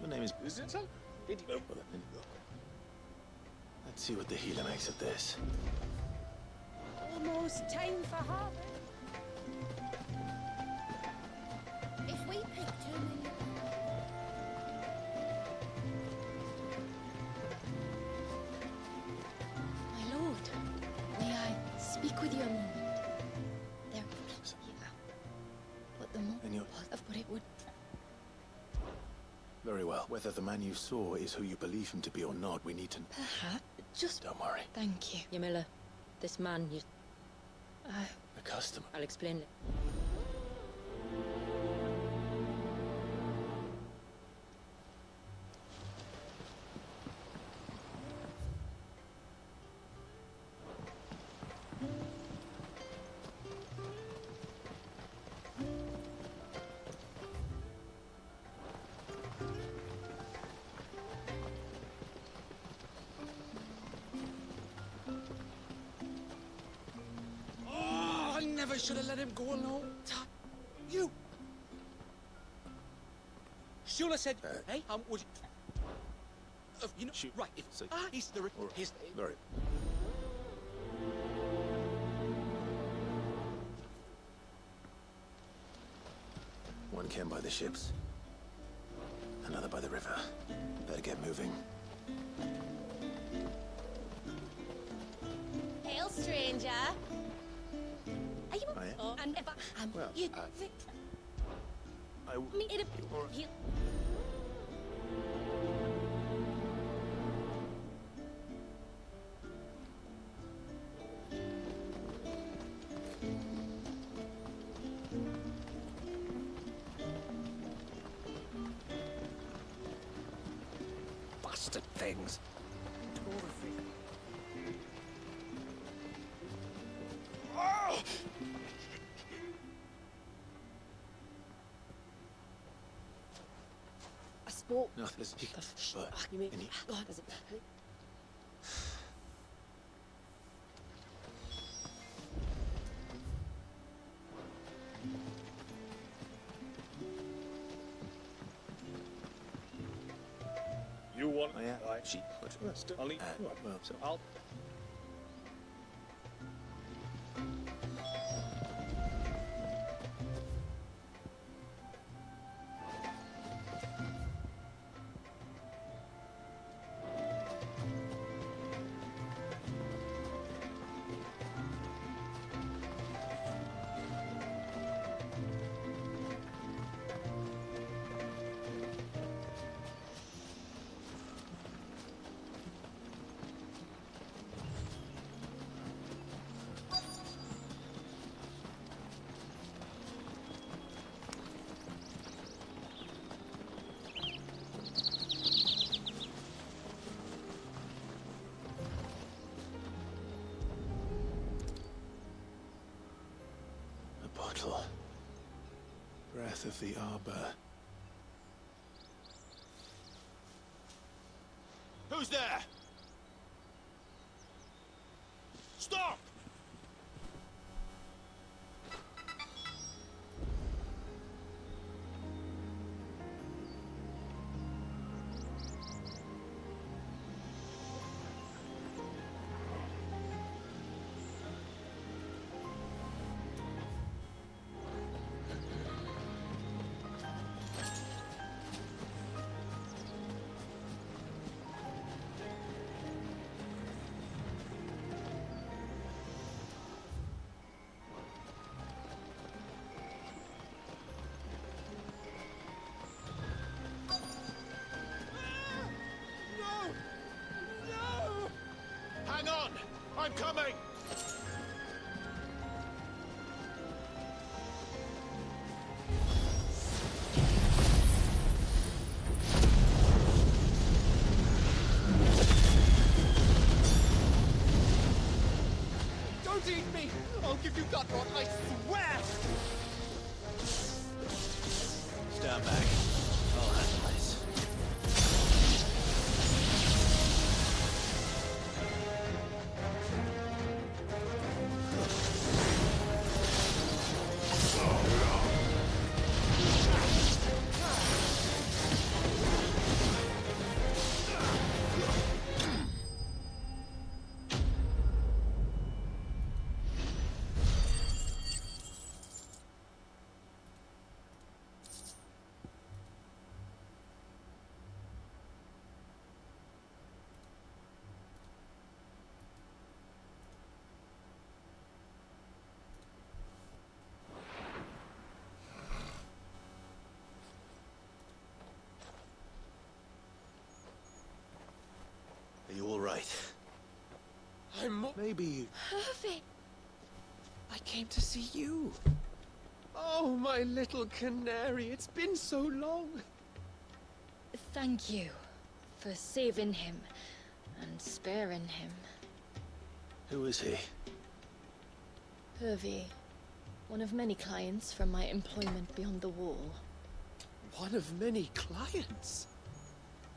[SPEAKER 1] My name is it? Let's see what the healer makes of this.
[SPEAKER 17] Almost time for harvest.
[SPEAKER 21] the more
[SPEAKER 1] And you're...
[SPEAKER 21] of what it would.
[SPEAKER 1] Very well. Whether the man you saw is who you believe him to be or not, we need to...
[SPEAKER 21] Perhaps. Just...
[SPEAKER 1] Don't worry.
[SPEAKER 21] Thank you.
[SPEAKER 16] Yamila, this man you...
[SPEAKER 1] The customer.
[SPEAKER 16] I'll explain it.
[SPEAKER 14] I should have let him go alone. You! Shula said, hey, would you... you know,
[SPEAKER 1] shoot.
[SPEAKER 14] Right, if... he's the... He's...
[SPEAKER 1] Very... One came by the ships. Another by the river. Better get moving.
[SPEAKER 8] Hail, stranger. Are you...
[SPEAKER 1] I am.
[SPEAKER 8] Oh, and if
[SPEAKER 1] Well,
[SPEAKER 8] you...
[SPEAKER 1] I...
[SPEAKER 8] Me, it... You...
[SPEAKER 14] Bastard things. Oh!
[SPEAKER 8] I spoke...
[SPEAKER 1] No, listen. But...
[SPEAKER 8] You mean...
[SPEAKER 1] Any...
[SPEAKER 8] God, is it...
[SPEAKER 11] You want...
[SPEAKER 1] Oh, yeah.
[SPEAKER 11] Right.
[SPEAKER 1] She...
[SPEAKER 11] I'll eat...
[SPEAKER 1] well, so...
[SPEAKER 11] I'll...
[SPEAKER 1] Bottle. Breath of the arbor.
[SPEAKER 12] Who's there? Stop! Hang on! I'm coming!
[SPEAKER 14] Don't eat me! I'll give you that rot, I swear!
[SPEAKER 1] Stand back. I'll handle this.
[SPEAKER 14] Hervey! I came to see you. Oh, my little canary, it's been so long.
[SPEAKER 21] Thank you for saving him and sparing him.
[SPEAKER 1] Who is he?
[SPEAKER 21] Hervey, one of many clients from my employment beyond the wall.
[SPEAKER 14] One of many clients?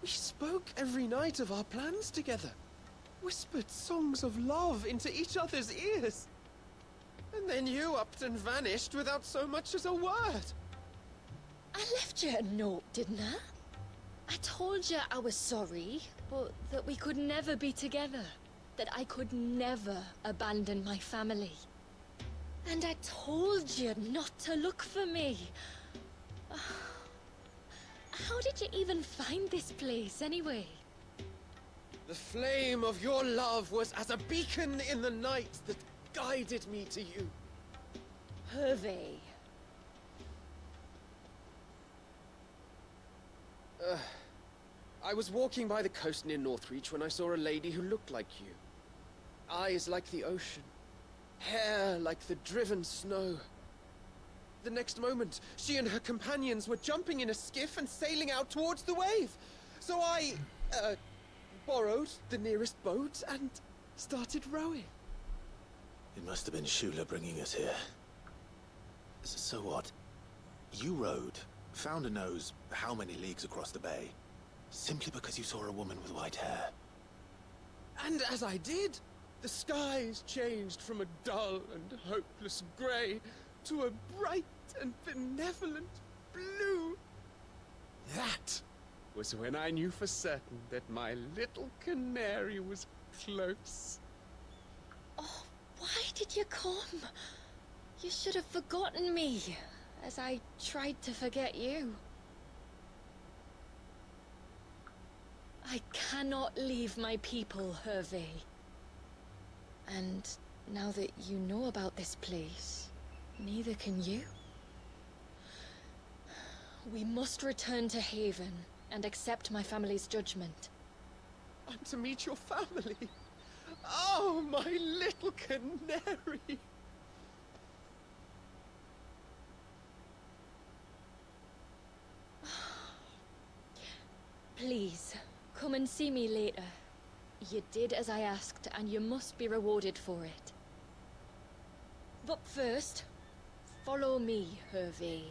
[SPEAKER 14] We spoke every night of our plans together. Whispered songs of love into each other's ears. And then you upped and vanished without so much as a word.
[SPEAKER 21] I left you a note, didn't I? I told you I was sorry, but that we could never be together. That I could never abandon my family. And I told you not to look for me. How did you even find this place, anyway?
[SPEAKER 14] The flame of your love was as a beacon in the night that guided me to you.
[SPEAKER 21] Hervey.
[SPEAKER 14] I was walking by the coast near Northreach when I saw a lady who looked like you. Eyes like the ocean. Hair like the driven snow. The next moment, she and her companions were jumping in a skiff and sailing out towards the wave. So I, borrowed the nearest boat and started rowing.
[SPEAKER 1] It must have been Shula bringing us here. So what? You rowed, found a nose how many leagues across the bay, simply because you saw a woman with white hair.
[SPEAKER 14] And as I did, the skies changed from a dull and hopeless grey to a bright and benevolent blue. That was when I knew for certain that my little canary was close.
[SPEAKER 21] Oh, why did you come? You should have forgotten me, as I tried to forget you. I cannot leave my people, Hervey. And now that you know about this place, neither can you. We must return to Haven and accept my family's judgment.
[SPEAKER 14] I'm to meet your family. Oh, my little canary.
[SPEAKER 21] Please, come and see me later. You did as I asked, and you must be rewarded for it. But first, follow me, Hervey.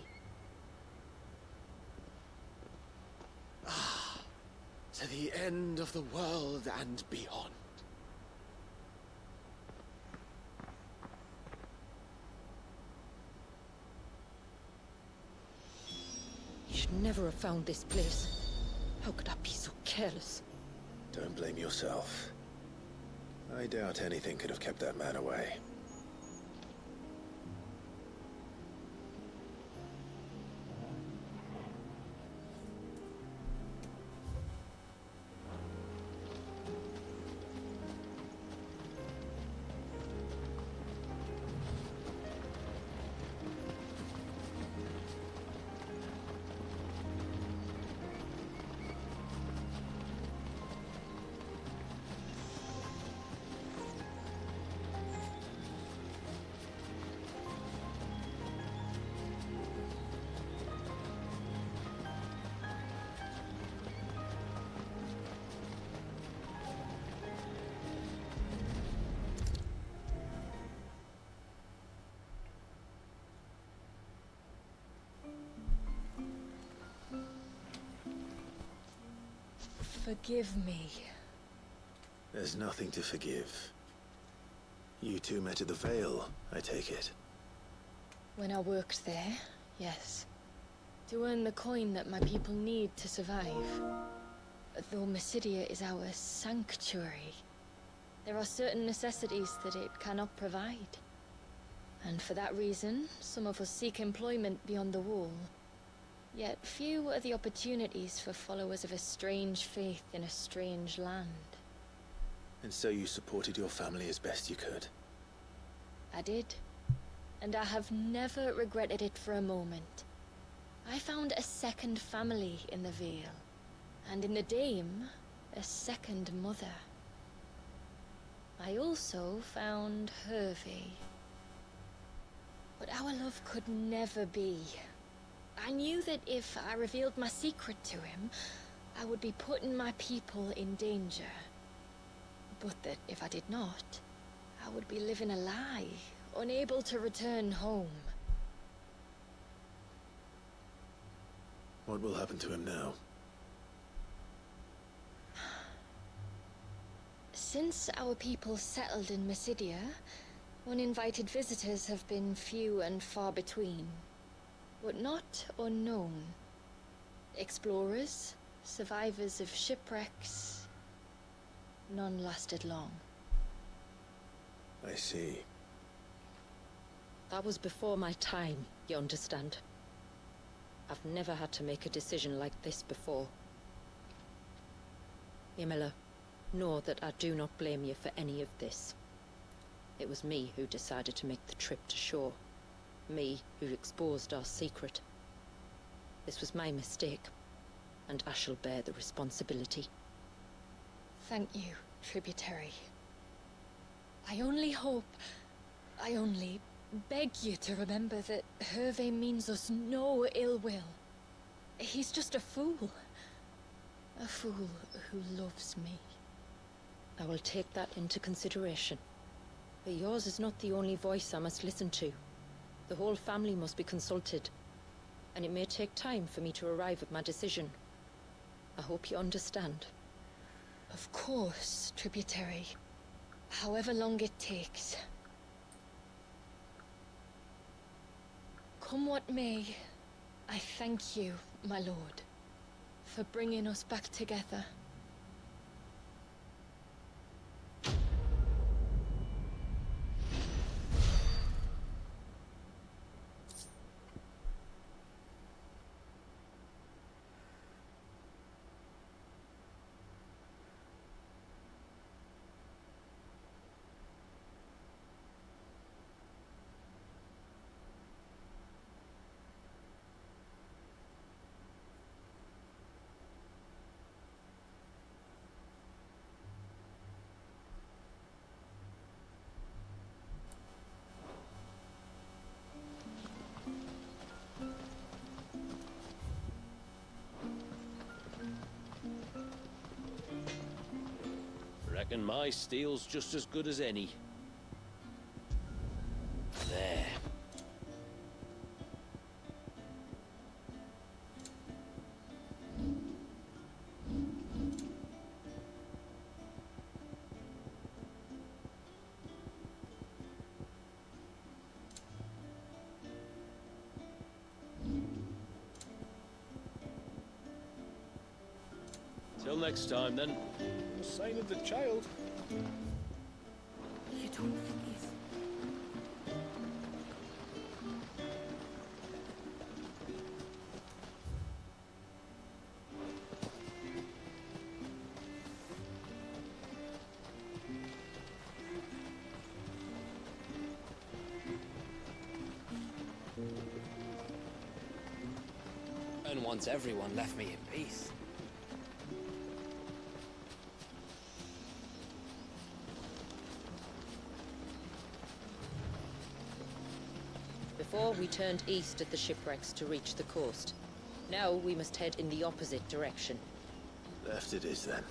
[SPEAKER 14] To the end of the world and beyond.
[SPEAKER 16] You should never have found this place. How could I be so careless?
[SPEAKER 1] Don't blame yourself. I doubt anything could have kept that man away.
[SPEAKER 21] Forgive me.
[SPEAKER 1] There's nothing to forgive. You two met at the Vale, I take it.
[SPEAKER 21] When I worked there, yes. To earn the coin that my people need to survive. Though Mysidia is our sanctuary, there are certain necessities that it cannot provide. And for that reason, some of us seek employment beyond the wall. Yet few are the opportunities for followers of a strange faith in a strange land.
[SPEAKER 1] And so you supported your family as best you could?
[SPEAKER 21] I did. And I have never regretted it for a moment. I found a second family in the Vale. And in the Dame, a second mother. I also found Hervey. But our love could never be. I knew that if I revealed my secret to him, I would be putting my people in danger. But that if I did not, I would be living a lie, unable to return home.
[SPEAKER 1] What will happen to him now?
[SPEAKER 21] Since our people settled in Mysidia, uninvited visitors have been few and far between, but not unknown. Explorers, survivors of shipwrecks, none lasted long.
[SPEAKER 1] I see.
[SPEAKER 16] That was before my time, you understand. I've never had to make a decision like this before. Ymila, know that I do not blame you for any of this. It was me who decided to make the trip to shore. Me who exposed our secret. This was my mistake, and I shall bear the responsibility.
[SPEAKER 21] Thank you, tributary. I only beg you to remember that Hervé means us no ill will. He's just a fool. A fool who loves me.
[SPEAKER 16] I will take that into consideration. But yours is not the only voice I must listen to. The whole family must be consulted, and it may take time for me to arrive at my decision. I hope you understand.
[SPEAKER 21] Of course, tributary. However long it takes. Come what may, I thank you, my lord, for bringing us back together.
[SPEAKER 19] Reckon my steel's just as good as any. There. Till next time, then.
[SPEAKER 11] No sign of the child.
[SPEAKER 20] You don't think he's...
[SPEAKER 3] And once everyone left me in peace.
[SPEAKER 16] Before we turned east at the shipwrecks to reach the coast. Now we must head in the opposite direction.
[SPEAKER 1] Left it is, then.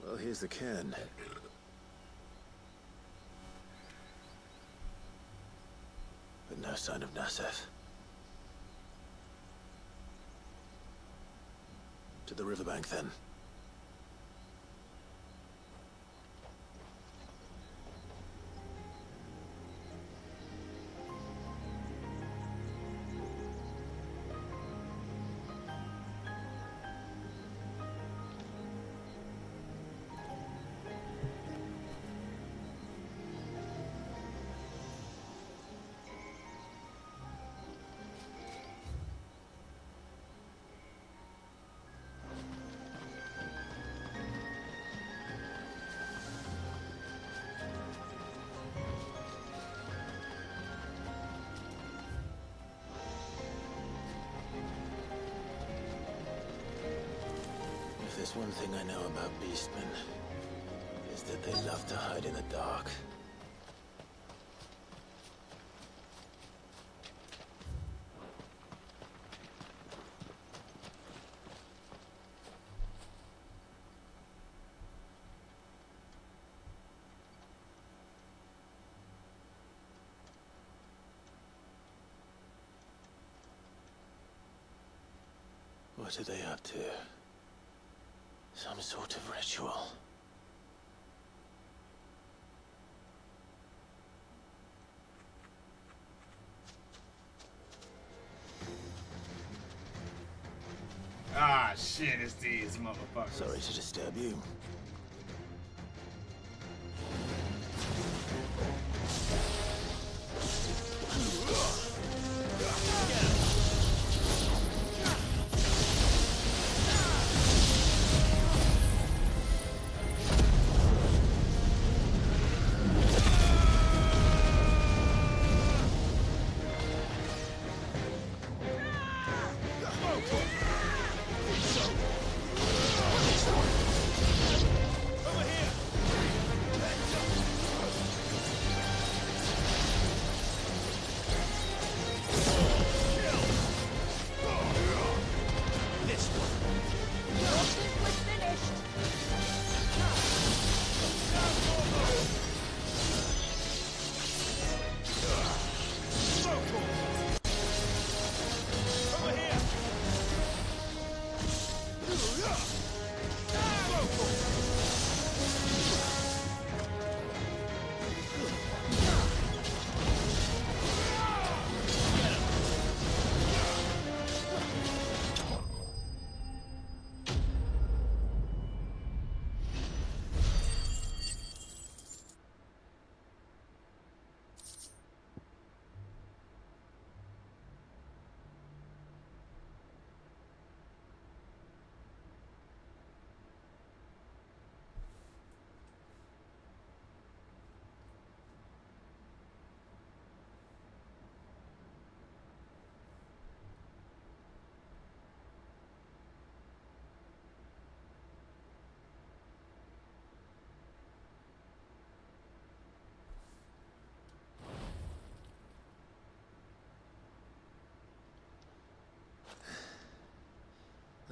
[SPEAKER 1] Well, here's the cairn. But no sign of Nassef. To the riverbank, then. there's one thing I know about beastmen, is that they love to hide in the dark. What are they up to? Some sort of ritual.
[SPEAKER 6] Ah, shit, it's these motherfuckers.
[SPEAKER 1] Sorry to disturb you.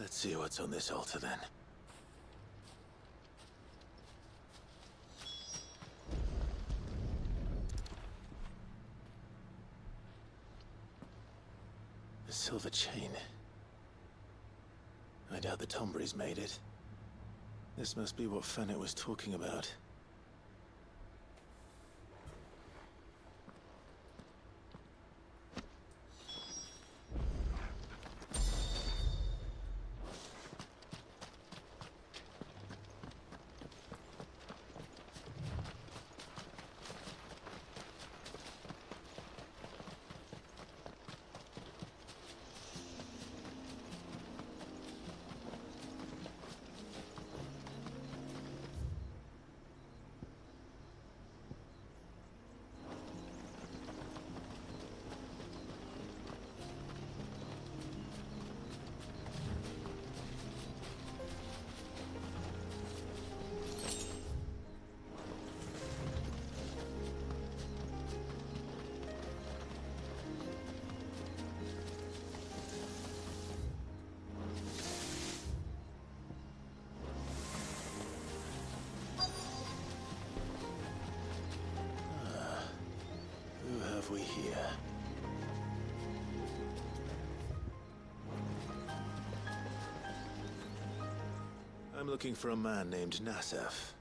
[SPEAKER 1] Let's see what's on this altar then. A silver chain. I doubt the Tombries made it. This must be what Fennec was talking about. Who have we here? I'm looking for a man named Nassef.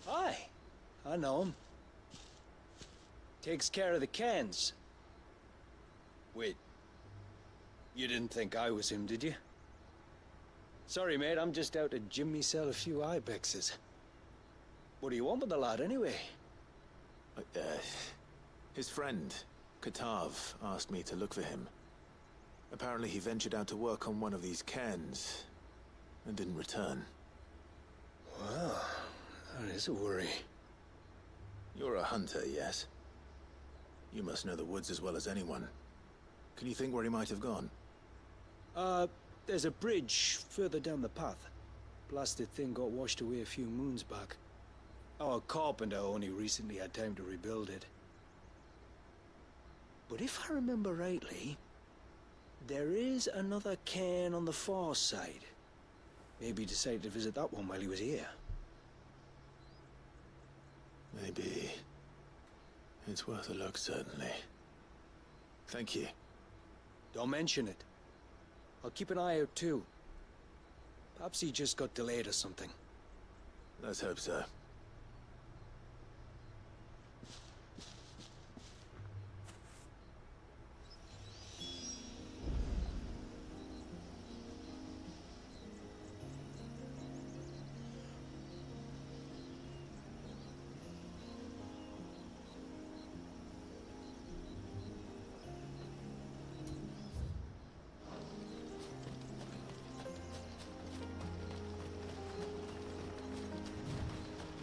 [SPEAKER 5] Hi, I know him. Takes care of the cans. Wait, you didn't think I was him, did you? Sorry, mate, I'm just out to jimmy sell a few ibexes. What do you want with the lad, anyway?
[SPEAKER 1] His friend, Katav, asked me to look for him. Apparently he ventured out to work on one of these cairns and didn't return.
[SPEAKER 5] Well, that is a worry.
[SPEAKER 1] You're a hunter, yes? You must know the woods as well as anyone. Can you think where he might have gone?
[SPEAKER 18] There's a bridge further down the path. Blasted thing got washed away a few moons back. Our carpenter only recently had time to rebuild it. But if I remember rightly, there is another cairn on the far side. Maybe he decided to visit that one while he was here.
[SPEAKER 1] Maybe. It's worth a look, certainly. Thank you.
[SPEAKER 18] Don't mention it. I'll keep an eye out too. Perhaps he just got delayed or something.
[SPEAKER 1] Let's hope so.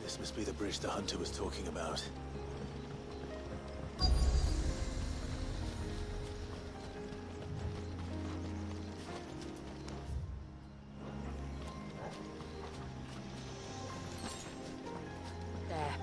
[SPEAKER 1] This must be the bridge the hunter was talking about.
[SPEAKER 7] There.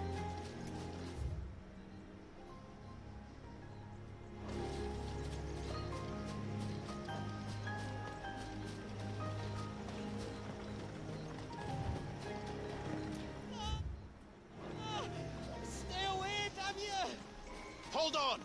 [SPEAKER 12] Stay away, damn you! Hold on!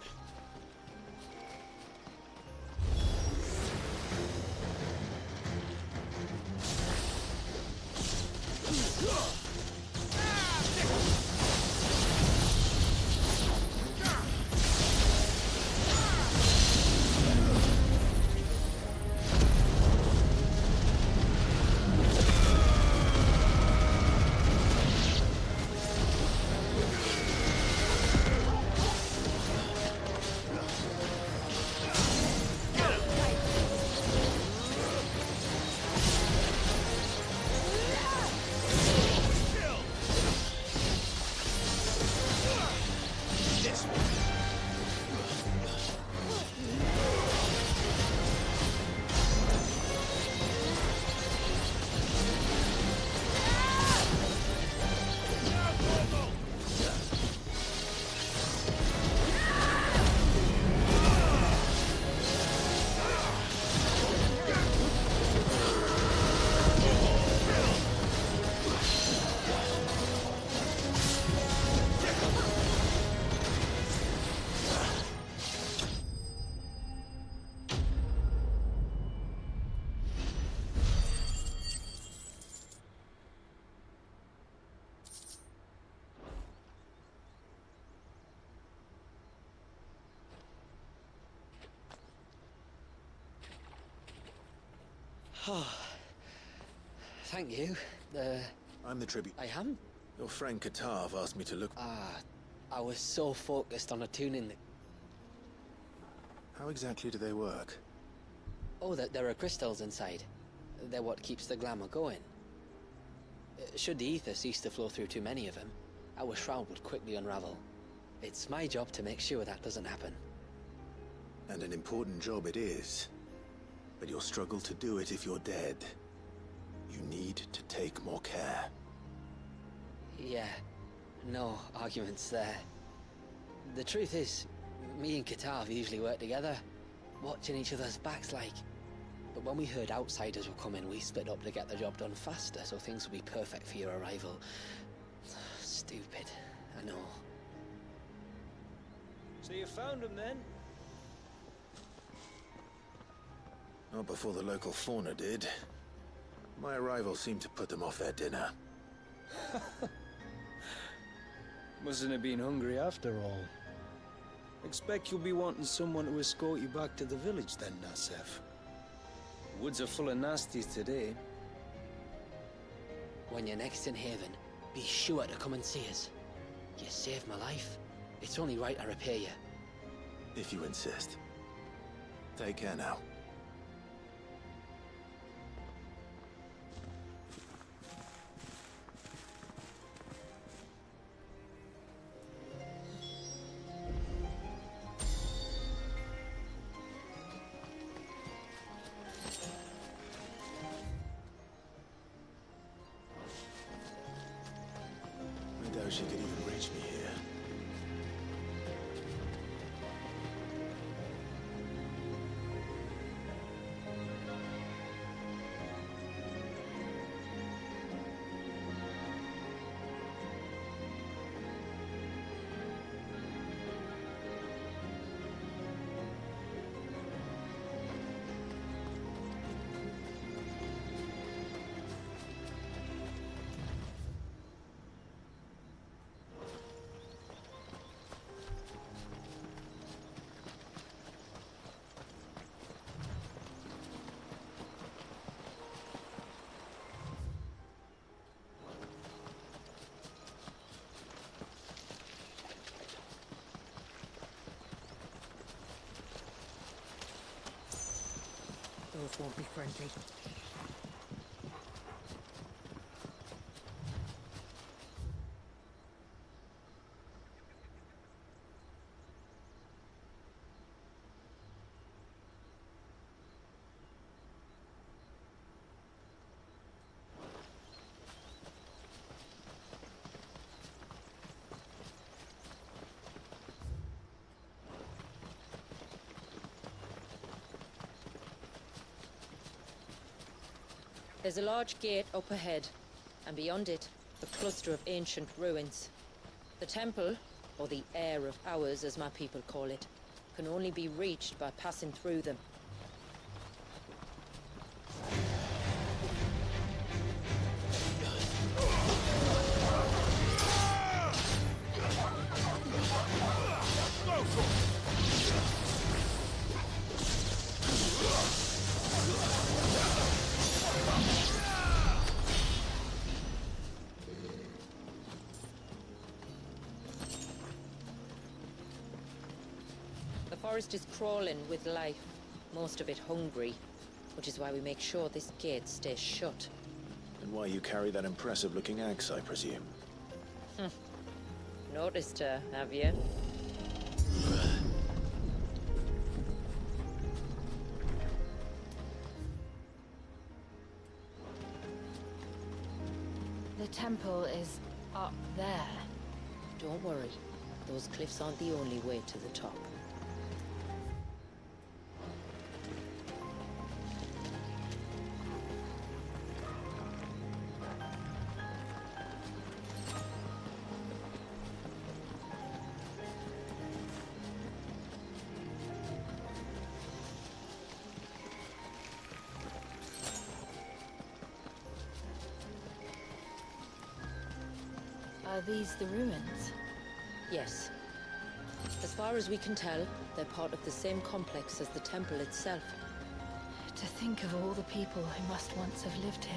[SPEAKER 3] Oh, thank you.
[SPEAKER 1] I'm the tribute.
[SPEAKER 3] I am?
[SPEAKER 1] Your friend Katav asked me to look...
[SPEAKER 3] I was so focused on attuning the...
[SPEAKER 1] How exactly do they work?
[SPEAKER 3] Oh, there are crystals inside. They're what keeps the glamour going. Should the ether cease to flow through too many of them, our shroud would quickly unravel. It's my job to make sure that doesn't happen.
[SPEAKER 1] And an important job it is. But you'll struggle to do it if you're dead. You need to take more care.
[SPEAKER 3] Yeah, no arguments there. The truth is, me and Katav usually work together, watching each other's backs like. But when we heard outsiders were coming, we split up to get the job done faster, so things would be perfect for your arrival. Stupid, I know.
[SPEAKER 18] So you found him then?
[SPEAKER 1] Not before the local fauna did. My arrival seemed to put them off their dinner.
[SPEAKER 18] Mustn't have been hungry after all. Expect you'll be wanting someone to escort you back to the village then, Nassef. Woods are full of nasties today.
[SPEAKER 3] When you're next in Haven, be sure to come and see us. You saved my life. It's only right I repay you.
[SPEAKER 1] If you insist. Take care now. know she could even reach me here.
[SPEAKER 17] Those won't be friendly. There's a large gate up ahead, and beyond it, a cluster of ancient ruins. The temple, or the Heir of Hours as my people call it, can only be reached by passing through them. The forest is crawling with life, most of it hungry, which is why we make sure this gate stays shut.
[SPEAKER 1] And why you carry that impressive-looking axe, I presume.
[SPEAKER 16] Noticed her, have you?
[SPEAKER 21] The temple is up there.
[SPEAKER 16] Don't worry. Those cliffs aren't the only way to the top.
[SPEAKER 21] Are these the ruins?
[SPEAKER 16] Yes. As far as we can tell, they're part of the same complex as the temple itself.
[SPEAKER 21] To think of all the people who must once have lived here.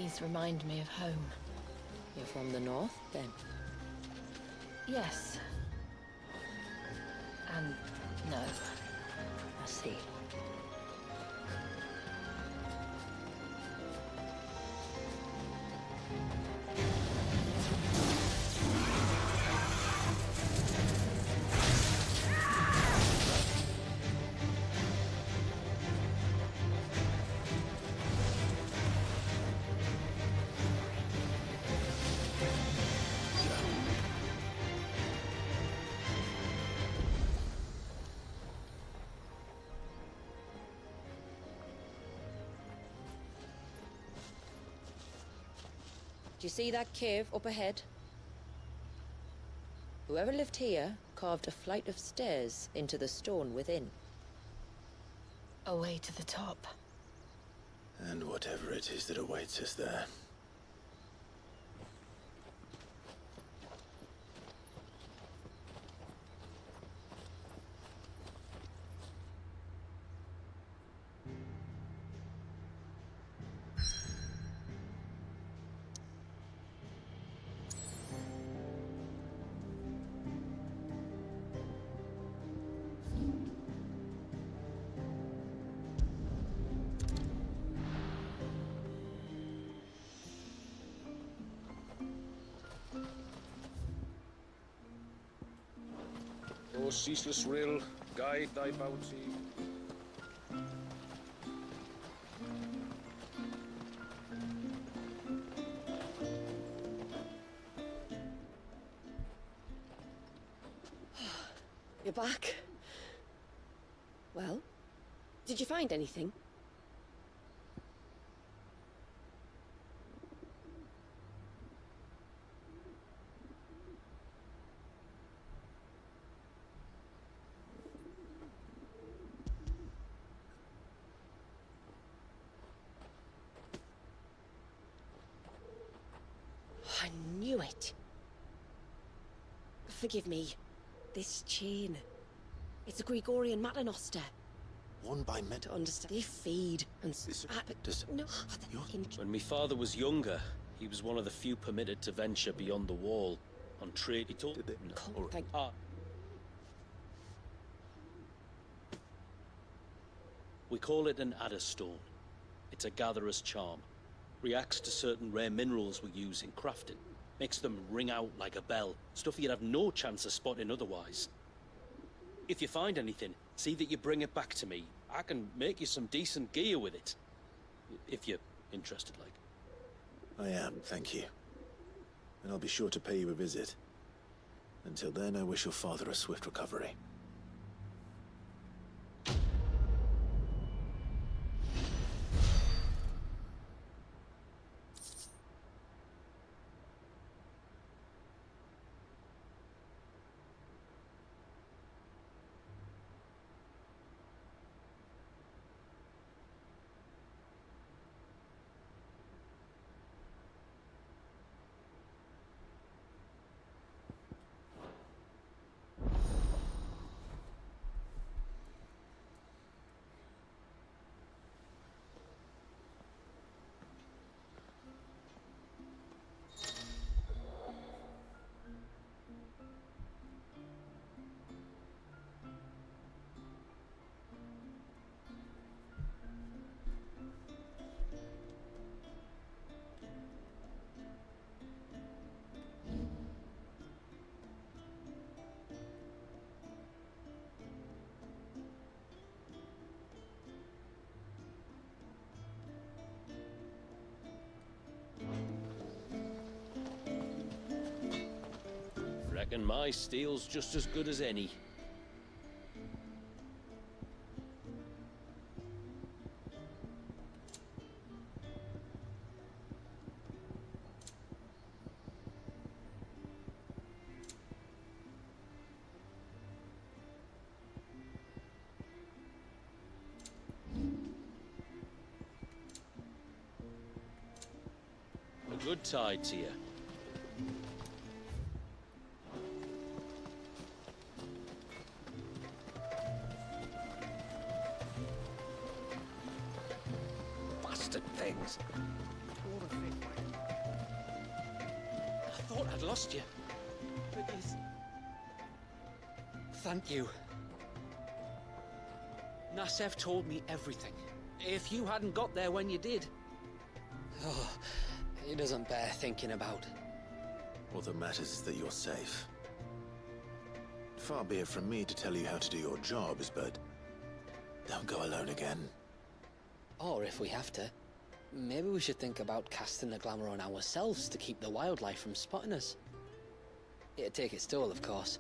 [SPEAKER 7] These remind me of home.
[SPEAKER 16] You're from the north, then?
[SPEAKER 7] Yes. And no.
[SPEAKER 16] I see. Do you see that cave up ahead? Whoever lived here carved a flight of stairs into the stone within.
[SPEAKER 7] A way to the top.
[SPEAKER 1] And whatever it is that awaits us there.
[SPEAKER 11] O ceaseless rill, guide thy bounty.
[SPEAKER 9] You're back. Well, did you find anything? I knew it. Forgive me. This chain. It's a Gregorian Maternoster.
[SPEAKER 1] Worn by men.
[SPEAKER 9] To understand. They feed and... no.
[SPEAKER 19] When my father was younger, he was one of the few permitted to venture beyond the wall. On trade, he told...
[SPEAKER 1] Did they?
[SPEAKER 9] No. Thank...
[SPEAKER 19] We call it an adderstone. It's a gatherer's charm. Reacts to certain rare minerals we use in crafting. Makes them ring out like a bell. Stuff you'd have no chance of spotting otherwise. If you find anything, see that you bring it back to me. I can make you some decent gear with it. If you're interested, like.
[SPEAKER 1] I am, thank you. And I'll be sure to pay you a visit. Until then, I wish your father a swift recovery.
[SPEAKER 19] Reckon my steel's just as good as any. A good tide to you.
[SPEAKER 18] Bastard things.
[SPEAKER 5] I'd lost you. But thank you. Nasev told me everything. If you hadn't got there when you did...
[SPEAKER 3] Oh, he doesn't bear thinking about.
[SPEAKER 1] All that matters is that you're safe. Far be it from me to tell you how to do your jobs, but don't go alone again.
[SPEAKER 3] Or if we have to, maybe we should think about casting the glamour on ourselves to keep the wildlife from spotting us. It'd take its toll, of course,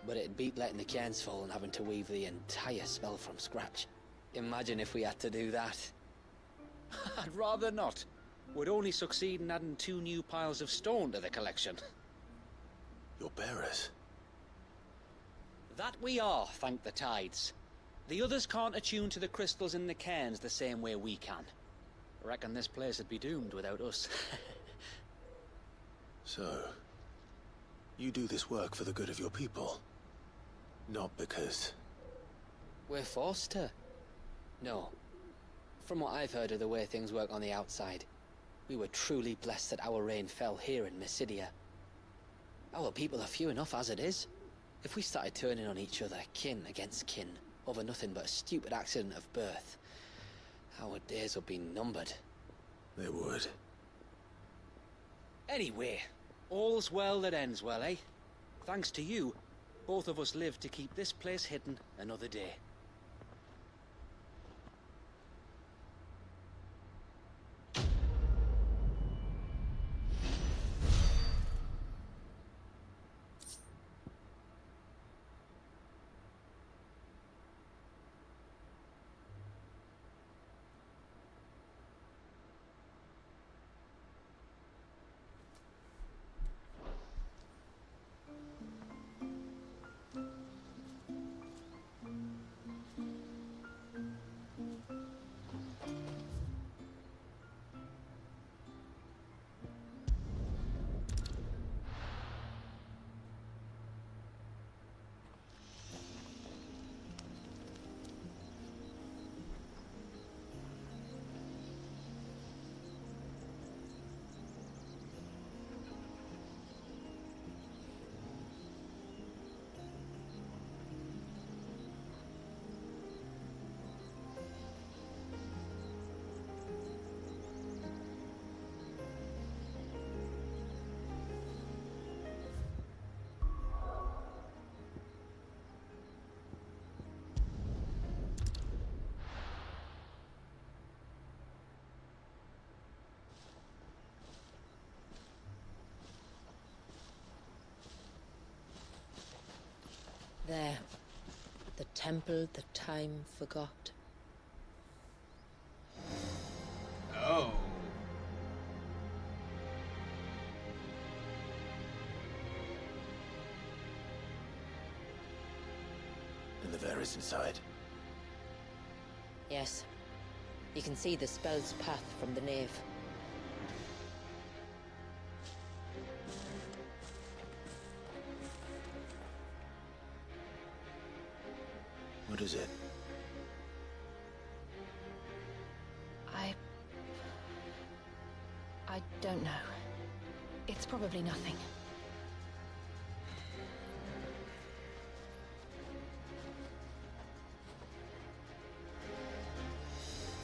[SPEAKER 3] but it'd beat letting the cairns fall and having to weave the entire spell from scratch. Imagine if we had to do that.
[SPEAKER 5] I'd rather not. Would only succeed in adding 2 new piles of stone to the collection.
[SPEAKER 1] Your bearers?
[SPEAKER 5] That we are, thank the tides. The others can't attune to the crystals in the cairns the same way we can. I reckon this place would be doomed without us.
[SPEAKER 1] So, you do this work for the good of your people? Not because...
[SPEAKER 3] We're forced to. No. From what I've heard of the way things work on the outside, we were truly blessed that our rain fell here in Mysidia. Our people are few enough as it is. If we started turning on each other, kin against kin, over nothing but a stupid accident of birth, our days would be numbered.
[SPEAKER 1] They would.
[SPEAKER 5] Anyway, all's well that ends well, eh? Thanks to you, both of us live to keep this place hidden another day.
[SPEAKER 7] There. The temple the time forgot.
[SPEAKER 6] Oh.
[SPEAKER 1] And the Varys inside.
[SPEAKER 7] Yes. You can see the spell's path from the nave.
[SPEAKER 1] What is it?
[SPEAKER 21] I don't know. It's probably nothing.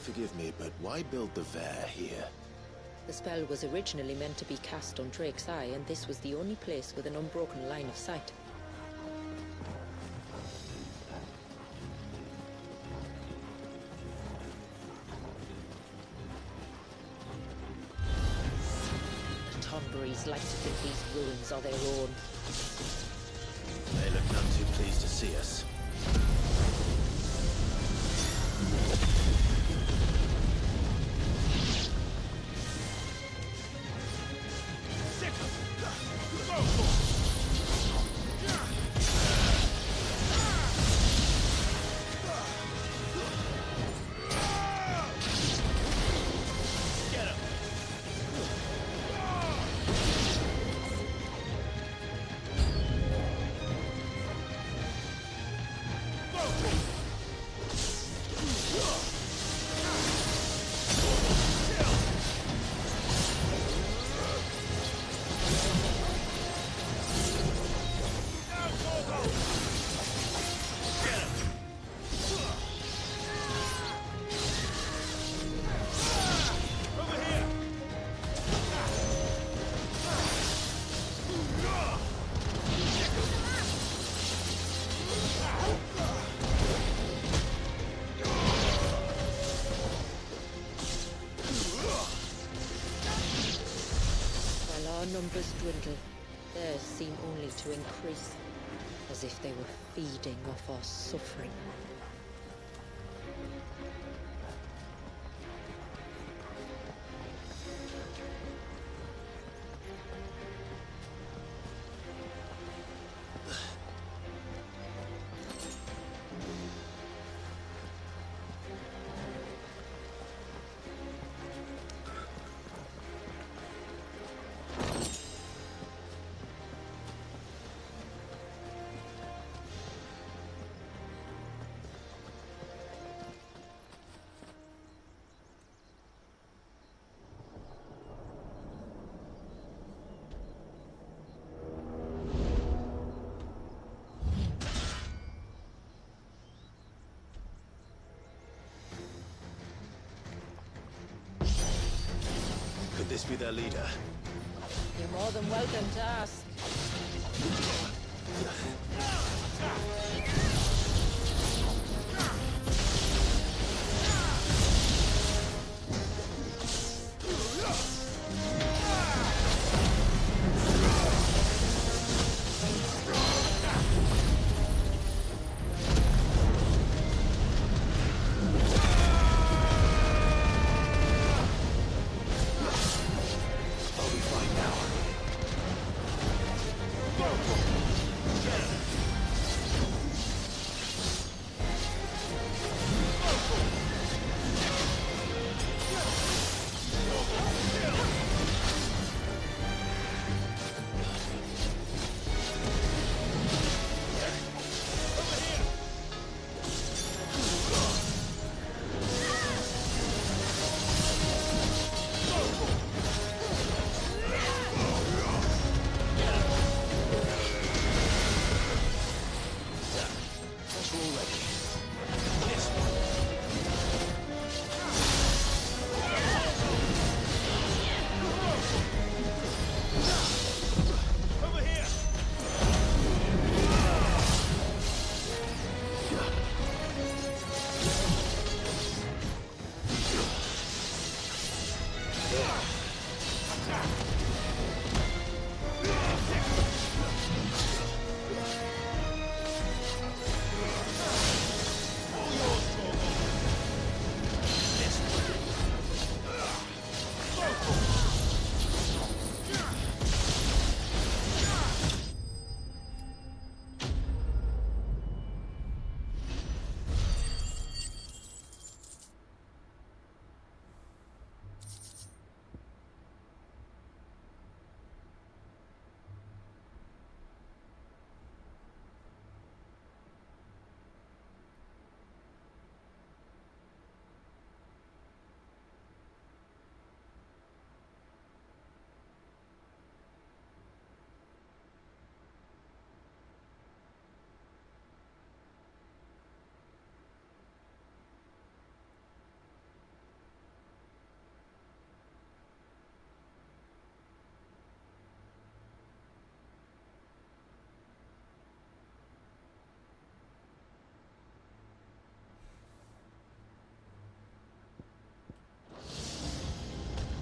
[SPEAKER 1] Forgive me, but why build the Vare here?
[SPEAKER 7] The spell was originally meant to be cast on Drake's Eye, and this was the only place with an unbroken line of sight. Like to think these ruins are their own.
[SPEAKER 1] They look none too pleased to see us.
[SPEAKER 16] numbers dwindle, theirs seem only to increase, as if they were feeding off our suffering.
[SPEAKER 1] Could this be their leader?
[SPEAKER 16] You're more than welcome to ask.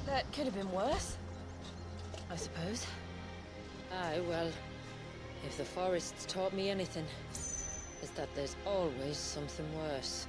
[SPEAKER 21] That could have been worse, I suppose.
[SPEAKER 16] Aye, well, if the forest's taught me anything, it's that there's always something worse.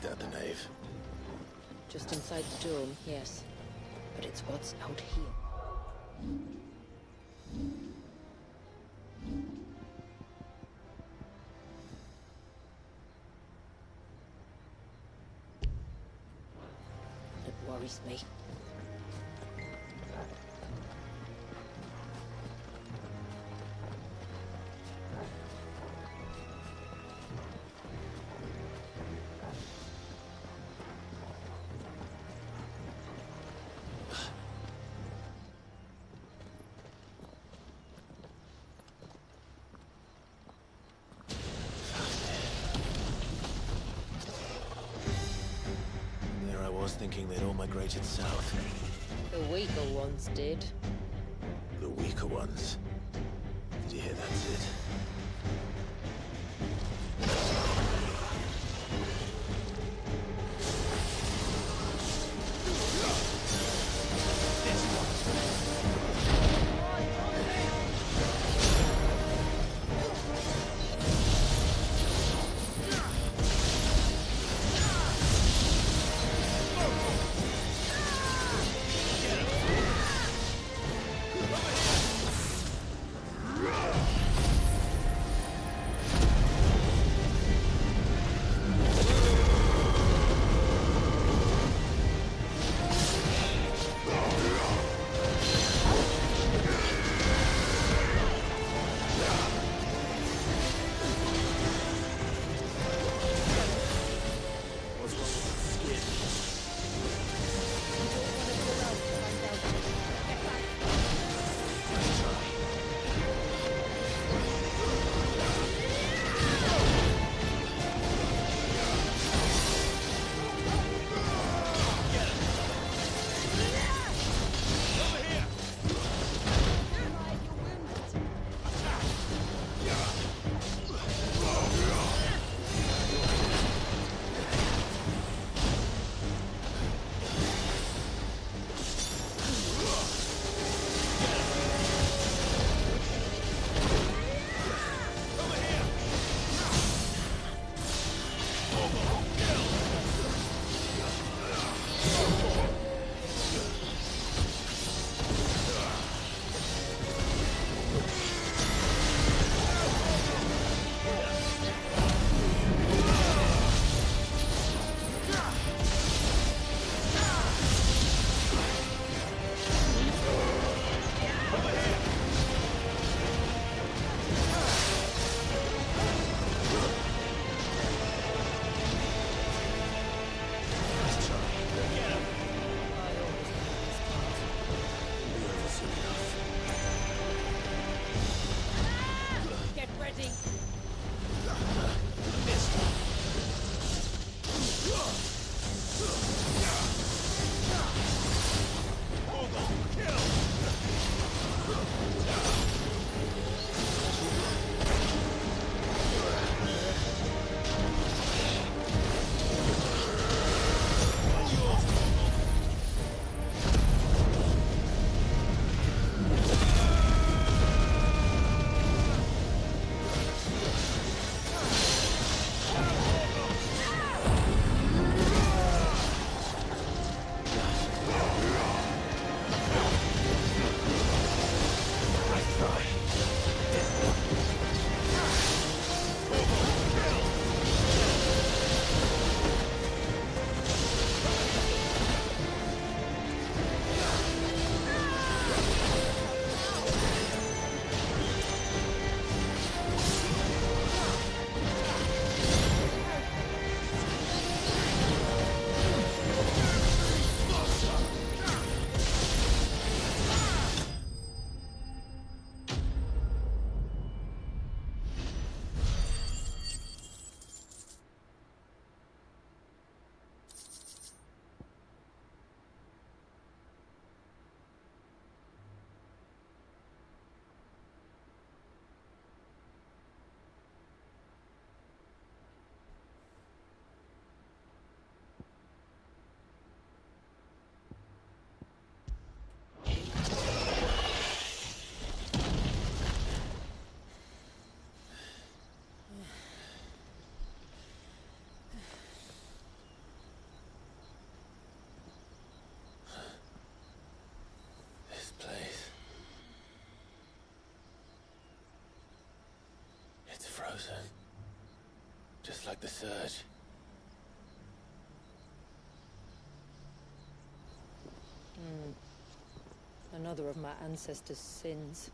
[SPEAKER 1] that the nave?
[SPEAKER 16] Just inside the dome, yes. But it's what's out here. It worries me.
[SPEAKER 1] There I was thinking they'd all migrated south.
[SPEAKER 16] The weaker ones did.
[SPEAKER 1] The weaker ones. Did you hear that, Sid? search.
[SPEAKER 16] Another of my ancestors' sins.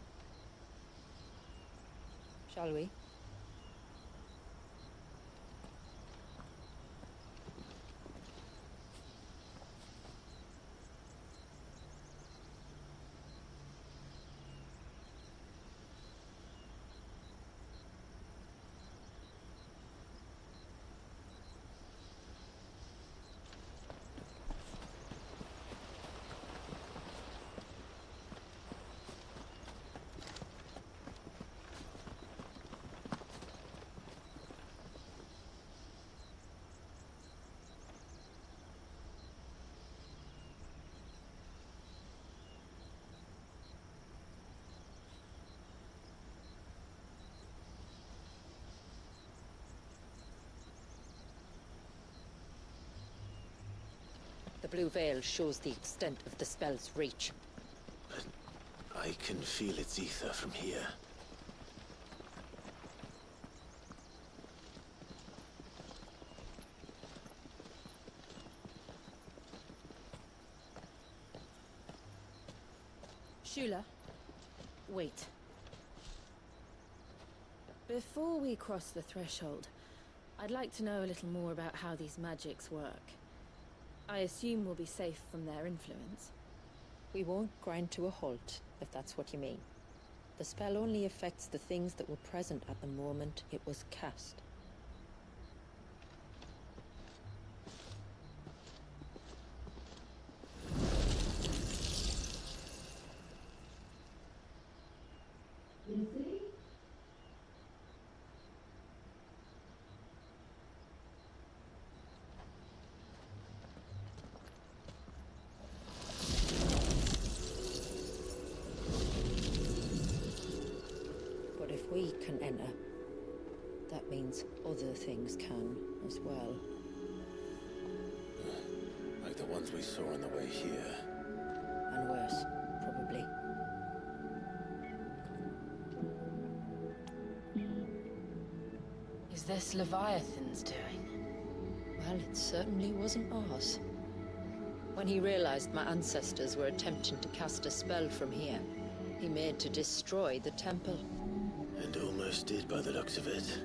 [SPEAKER 16] Shall we? The blue veil shows the extent of the spell's reach.
[SPEAKER 1] But I can feel its ether from here.
[SPEAKER 9] Shula, wait. Before we cross the threshold, I'd like to know a little more about how these magics work. I assume we'll be safe from their influence.
[SPEAKER 16] We won't grind to a halt, if that's what you mean. The spell only affects the things that were present at the moment it was cast. But if we can enter, that means other things can as well.
[SPEAKER 1] Like the ones we saw on the way here.
[SPEAKER 16] And worse, probably.
[SPEAKER 21] Is this Leviathan's doing?
[SPEAKER 16] Well, it certainly wasn't ours. When he realized my ancestors were attempting to cast a spell from here, he made to destroy the temple.
[SPEAKER 1] And almost did by the looks of it.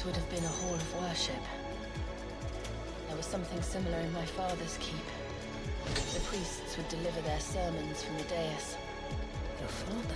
[SPEAKER 21] would have been a hall of worship. There was something similar in my father's keep. The priests would deliver their sermons from the dais.
[SPEAKER 16] Your father?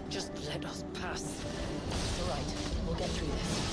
[SPEAKER 16] Just let us pass.
[SPEAKER 21] It's all right. We'll get through this.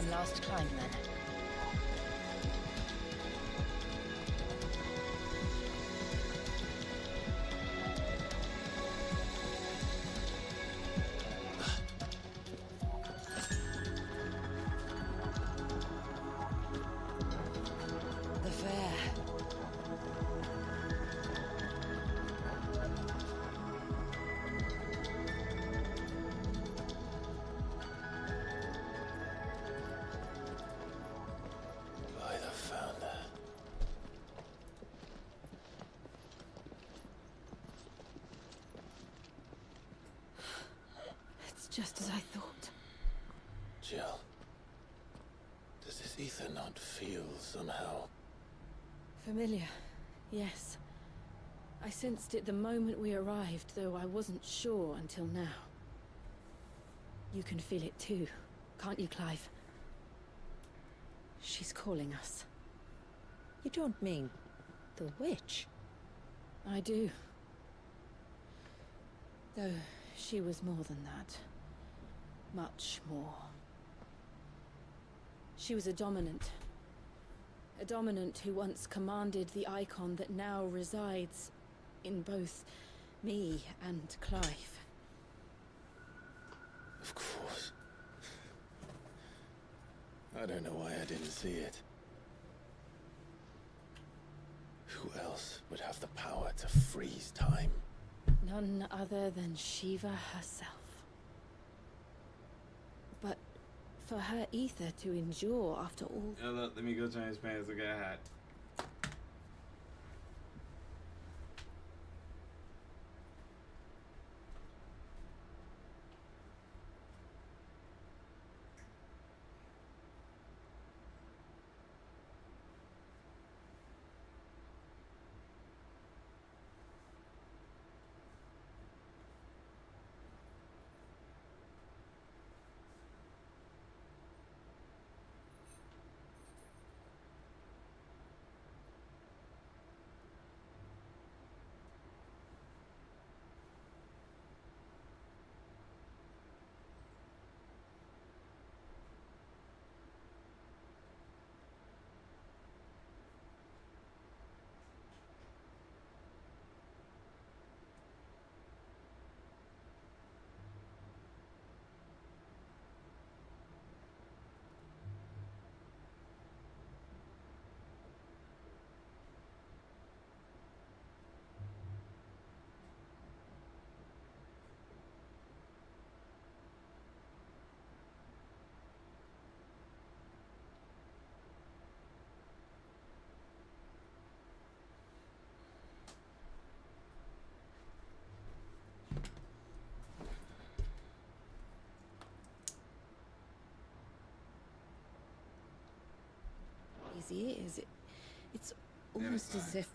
[SPEAKER 21] Last climb, then.
[SPEAKER 16] The fair.
[SPEAKER 9] Just as I thought.
[SPEAKER 1] Jill, does this ether not feel somehow?
[SPEAKER 9] Familiar, yes. I sensed it the moment we arrived, though I wasn't sure until now. You can feel it too, can't you, Clive? She's calling us.
[SPEAKER 16] You don't mean the witch?
[SPEAKER 9] I do. Though she was more than that. Much more. She was a dominant. A dominant who once commanded the icon that now resides in both me and Clive.
[SPEAKER 1] Of course. I don't know why I didn't see it. Who else would have the power to freeze time?
[SPEAKER 9] None other than Shiva herself. But for her ether to endure after all...
[SPEAKER 6] Yeah, look, let me go change pants. I got hot.
[SPEAKER 9] Easy, is it? It's almost as if...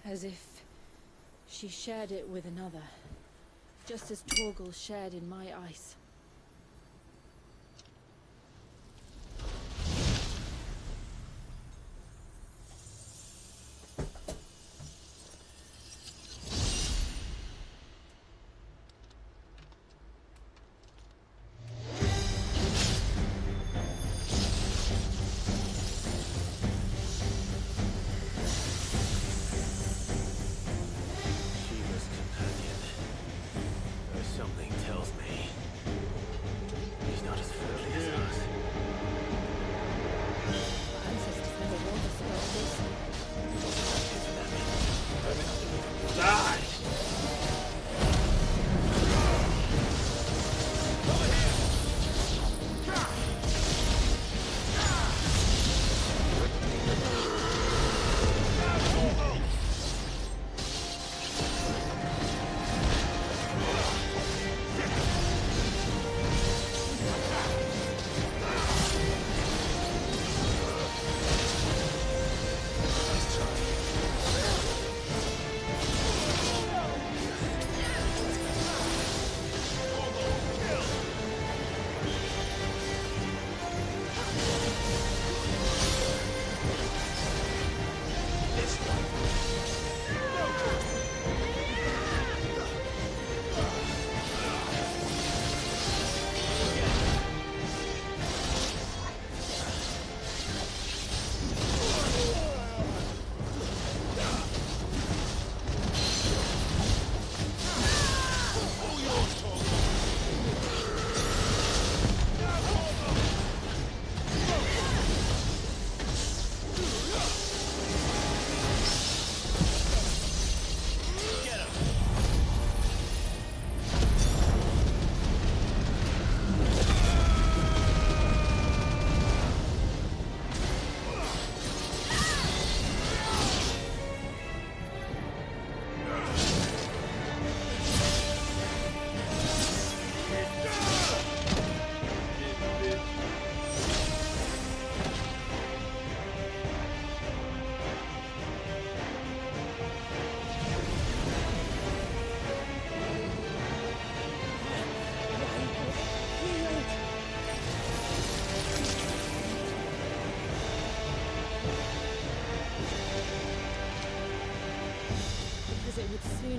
[SPEAKER 9] As if she shared it with another, just as Torgal shared in my ice.
[SPEAKER 1] Shiva's companion. Something tells me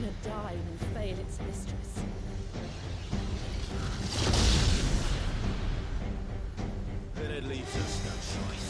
[SPEAKER 9] sooner die than fail its mistress.
[SPEAKER 10] Then it leaves us no choice.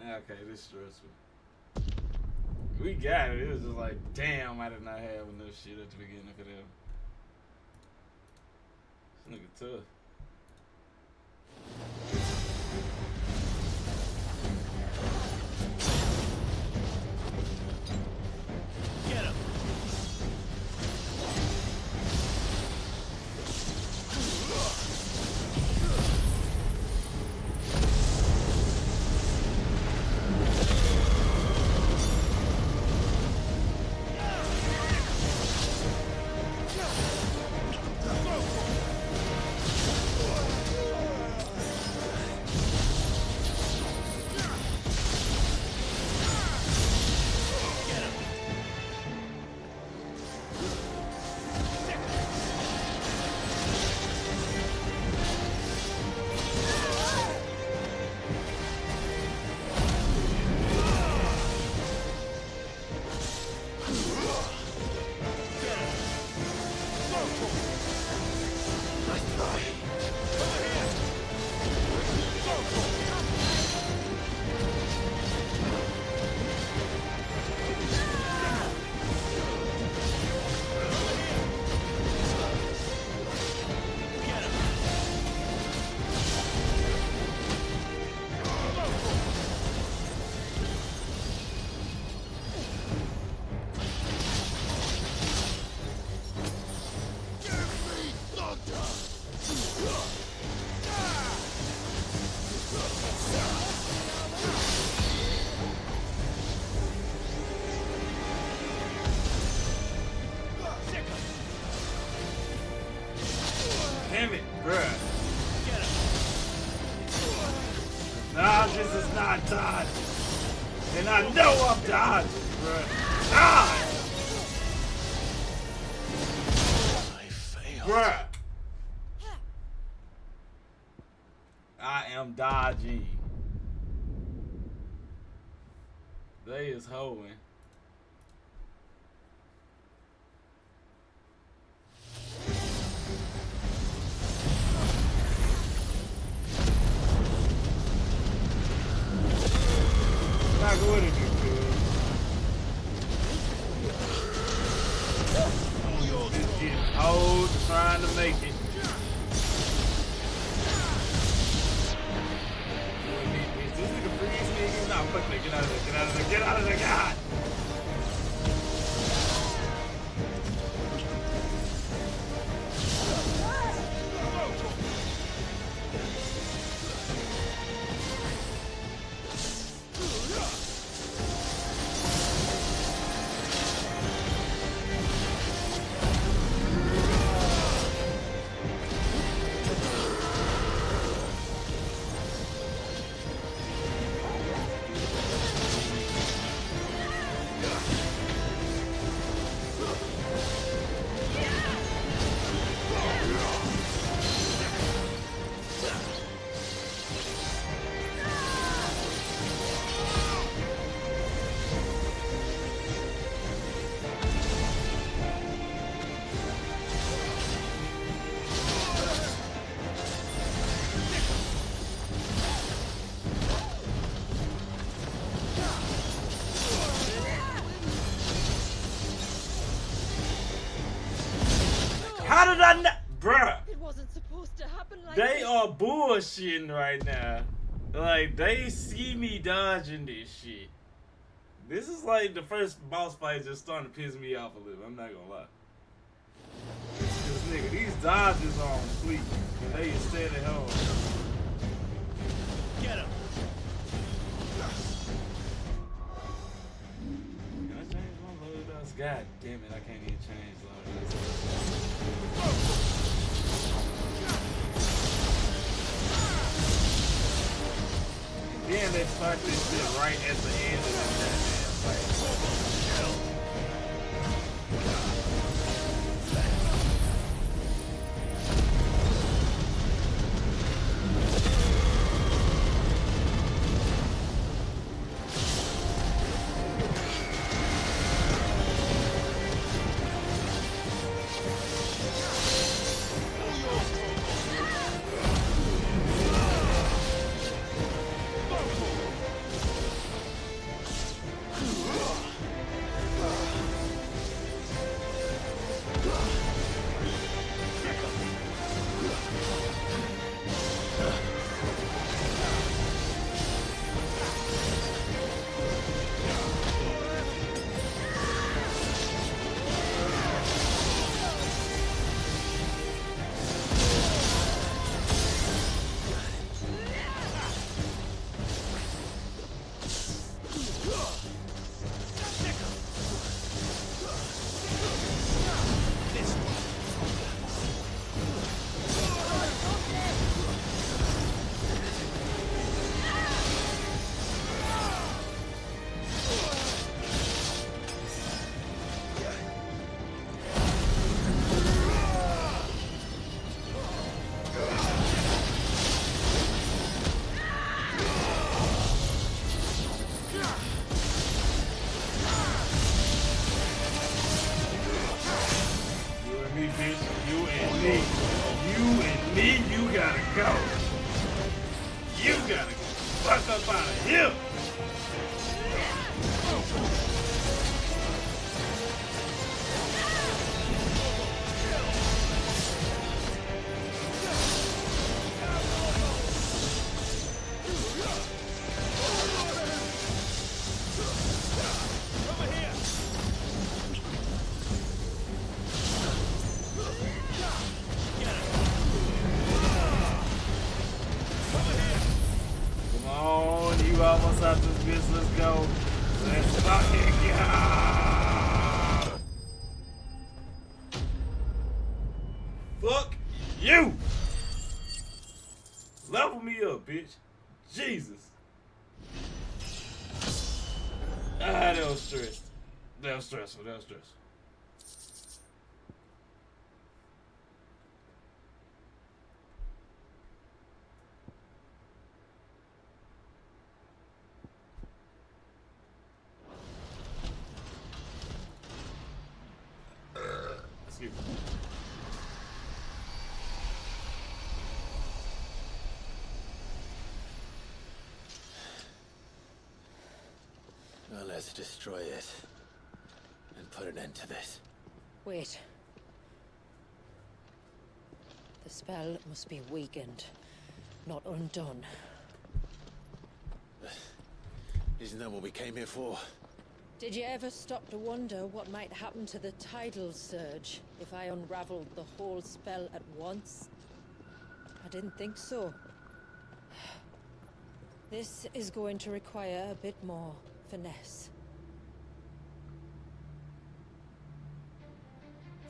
[SPEAKER 6] Okay, this is stressful. We got it. It was just like, damn, I did not have enough shit at the beginning for them. This nigga tough.
[SPEAKER 10] Get him.
[SPEAKER 6] Damn it, bruh. Nah, this is not dodge. And I know I'm dodging, bruh. Dodge!
[SPEAKER 10] I failed.
[SPEAKER 6] Bruh. I am dodging. They is hoeing. Not going to do good. Just getting old, trying to make it. Is this nigga freeze nigga? Nah, fuck that. Get out of there. Get out of there. Get out of there. God. How did I not? Bruh.
[SPEAKER 17] It wasn't supposed to happen like
[SPEAKER 6] They
[SPEAKER 17] this.
[SPEAKER 6] are bullshitting right now. Like, they see me dodging this shit. This is like the first boss fight just starting to piss me off a little. I'm not gonna lie. Cause nigga, these dodges are on fleek. And they instead at home.
[SPEAKER 10] Get him.
[SPEAKER 6] Can I change my loadouts? God damn it, I can't even change loadouts. Then they start this shit right at the end of the up out of here. Come on, you almost out this bitch. Let's go. Let's fucking go. Fuck you. Level me up, bitch. Jesus. Ah, that was stressed. That was stressful. That was stressful. Excuse me.
[SPEAKER 1] Well, let's destroy it and put an end to this.
[SPEAKER 16] Wait. The spell must be weakened, not undone.
[SPEAKER 1] Isn't that what we came here for?
[SPEAKER 16] Did you ever stop to wonder what might happen to the tidal surge if I unraveled the whole spell at once? I didn't think so. This is going to require a bit more finesse.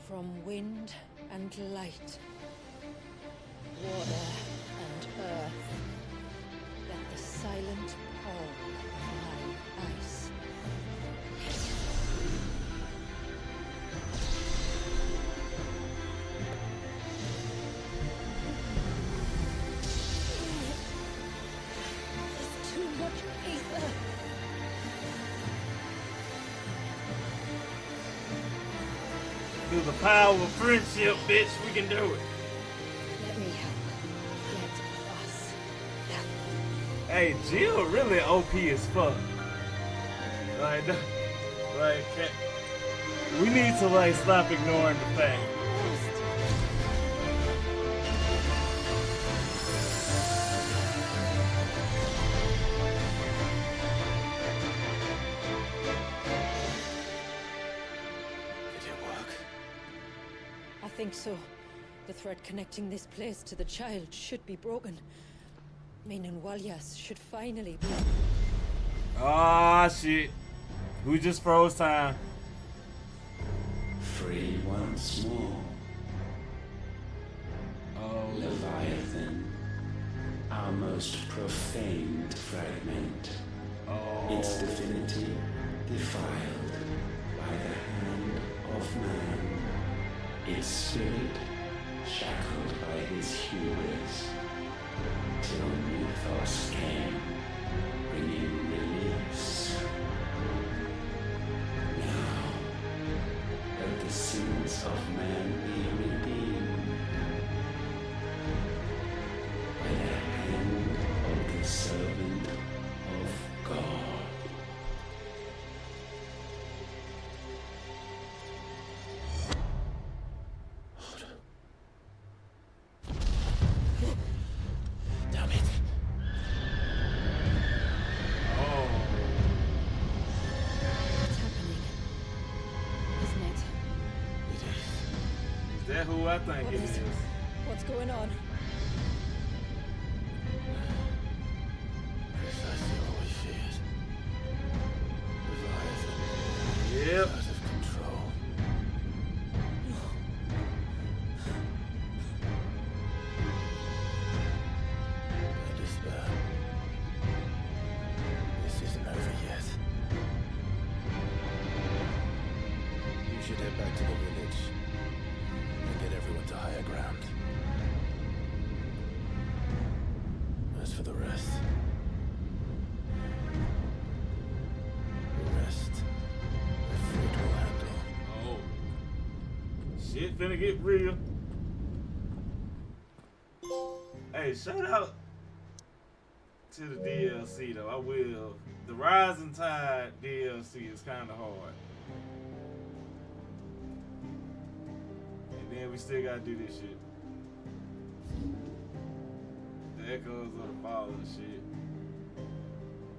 [SPEAKER 16] From wind and light, water and earth, let the silent pull of my ice. There's too much ether.
[SPEAKER 6] Through the power of friendship, bitch, we can do it.
[SPEAKER 16] Let me help. Let us help.
[SPEAKER 6] Hey, Jill really OP as fuck. We need to like stop ignoring the fact.
[SPEAKER 16] I think so. The thread connecting this place to the child should be broken. Meaning Walyas should finally be...
[SPEAKER 6] Ah, shit. We just froze time.
[SPEAKER 15] Free once more.
[SPEAKER 6] Oh.
[SPEAKER 15] Leviathan, our most profaned fragment.
[SPEAKER 6] Oh.
[SPEAKER 15] Its divinity defiled by the hand of man. Its spirit shackled by his hubris, till Mythos came, bringing release. Now, let the sins of man be redeemed by the hand of the servant of God.
[SPEAKER 6] Who I think it is.
[SPEAKER 16] What's going on?
[SPEAKER 1] Precisely what we feared. Leviathan.
[SPEAKER 6] Yep.
[SPEAKER 1] Out of control. I despair. This isn't over yet. You should head back to the village. Get everyone to higher ground. As for the rest, the fruit will handle.
[SPEAKER 6] Oh, shit finna get real. Hey, shout out to the DLC though. I will. The Rising Tide DLC is kind of hard. And then we still gotta do this shit. The Echoes of the Fall and shit.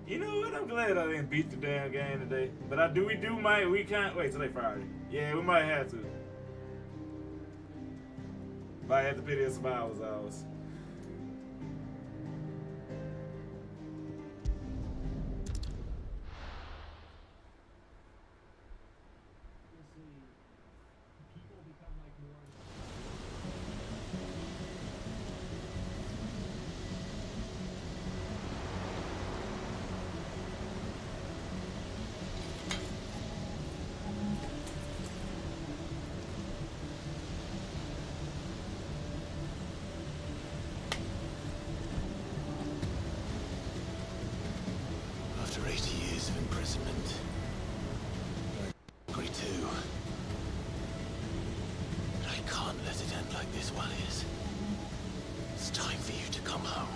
[SPEAKER 6] You know what? I'm glad I didn't beat the damn game today. But we can't wait today Friday. Yeah, we might have to. Might have to put in some hours.
[SPEAKER 1] After 80 years of imprisonment, I'm angry too. But I can't let it end like this, Wallius. It's time for you to come home.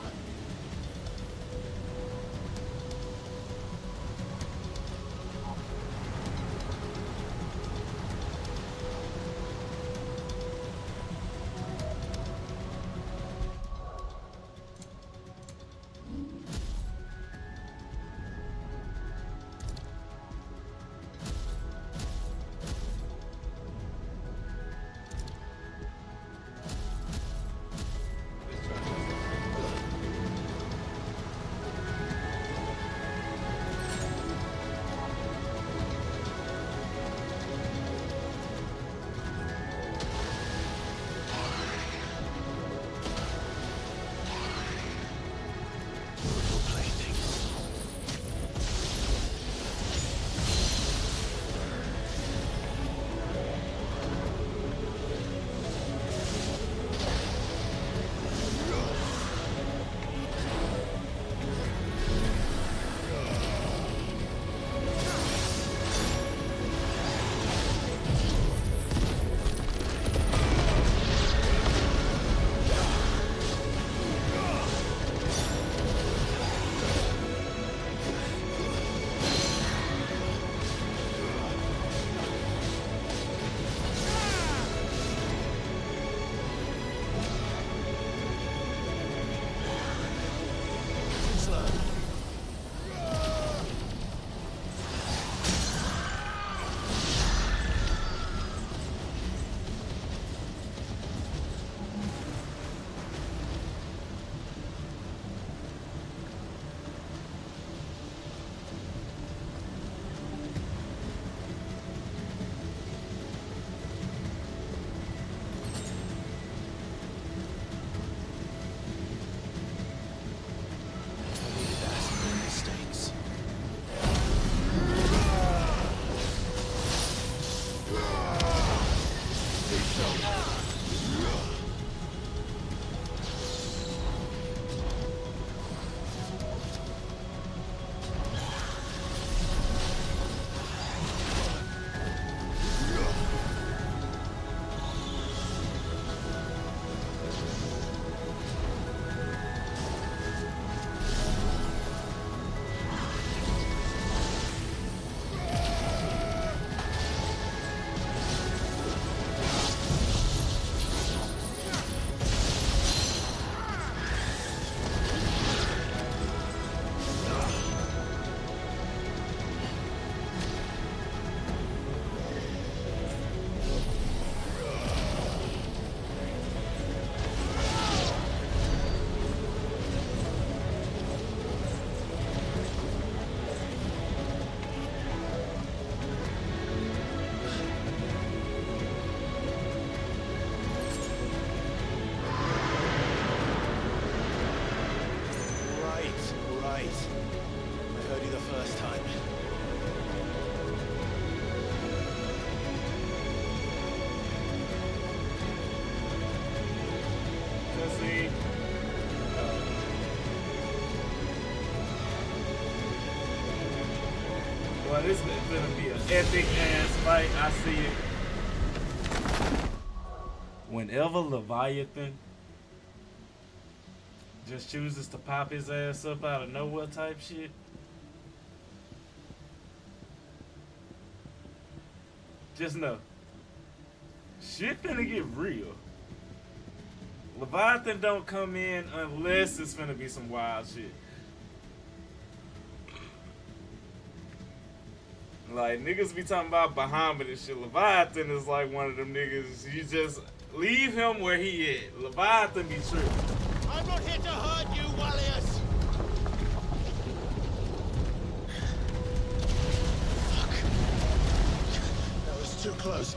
[SPEAKER 6] Well, this is gonna be an epic ass fight. I see it. Whenever Leviathan just chooses to pop his ass up out of nowhere type shit. Just know, shit finna get real. Leviathan don't come in unless it's finna be some wild shit. Like, niggas be talking about Bahamut and shit. Leviathan is like one of them niggas. You just leave him where he at. Leviathan be tripping.
[SPEAKER 12] I'm not here to hurt you, Wallius! Fuck. That was too close.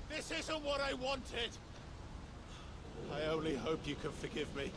[SPEAKER 12] This isn't what I wanted! I only hope you can forgive me.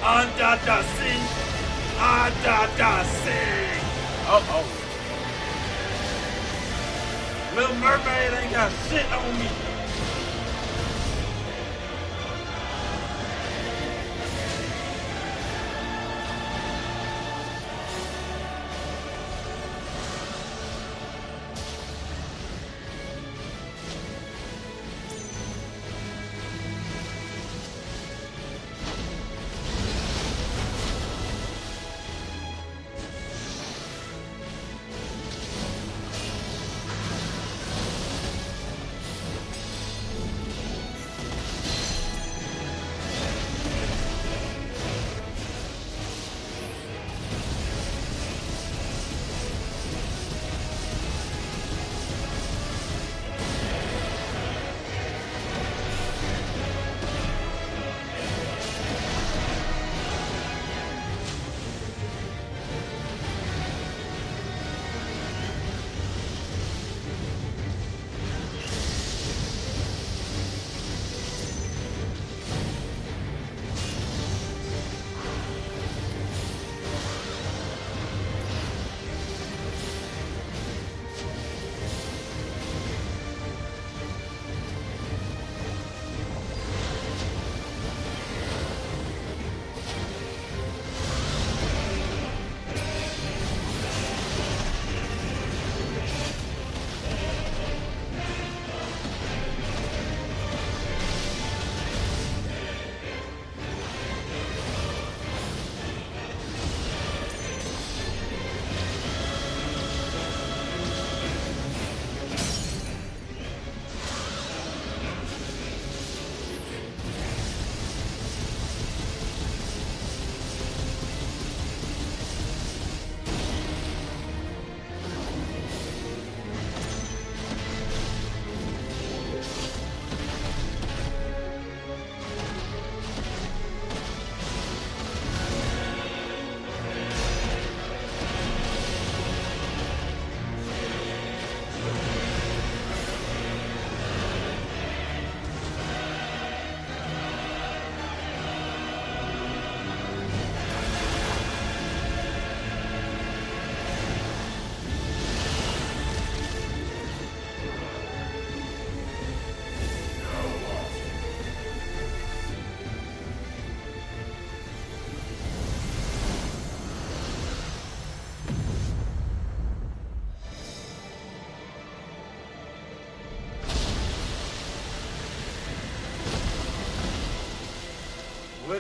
[SPEAKER 6] Under the sea! Under the sea! Uh-oh. Little Mermaid ain't got shit on me.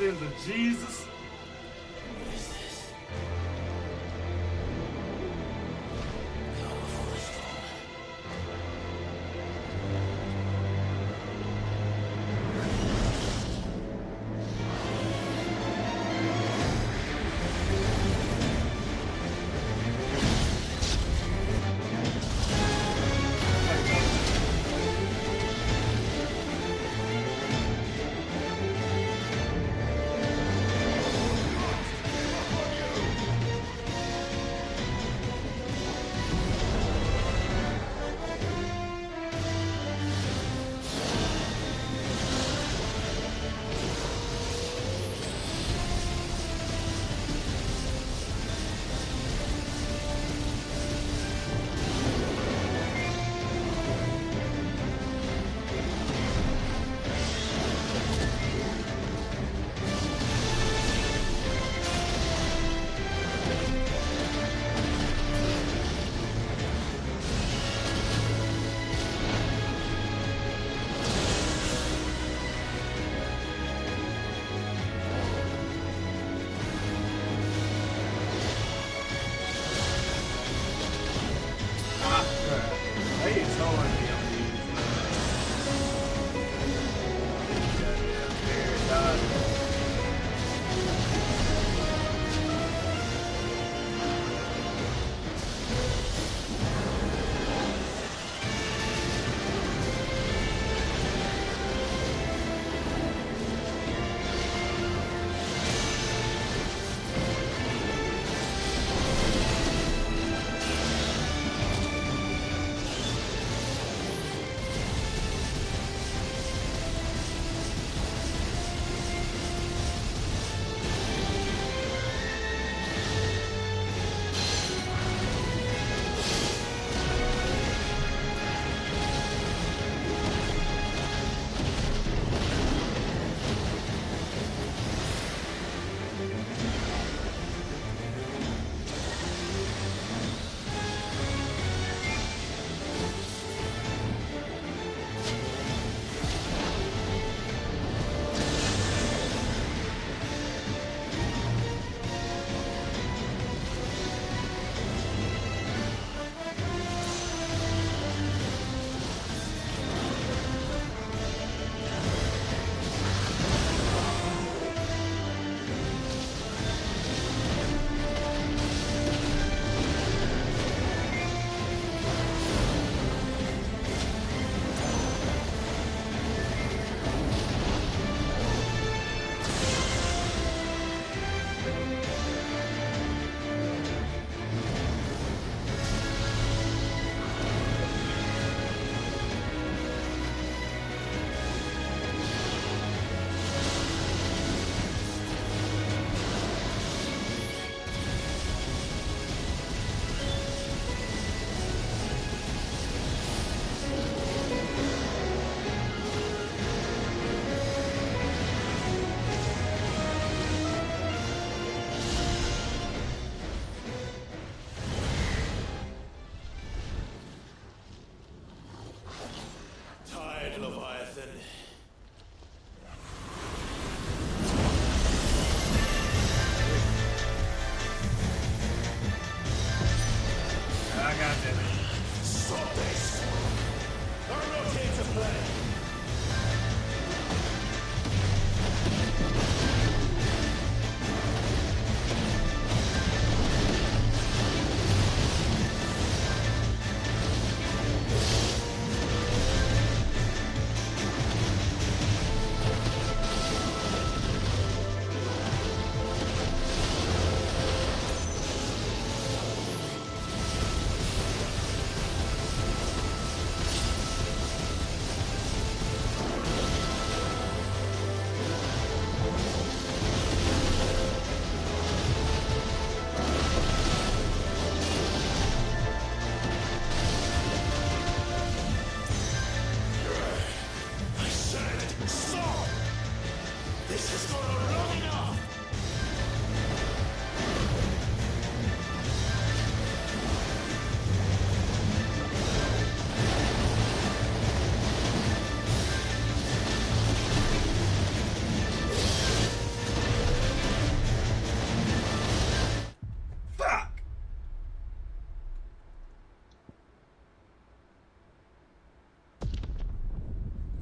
[SPEAKER 6] into Jesus.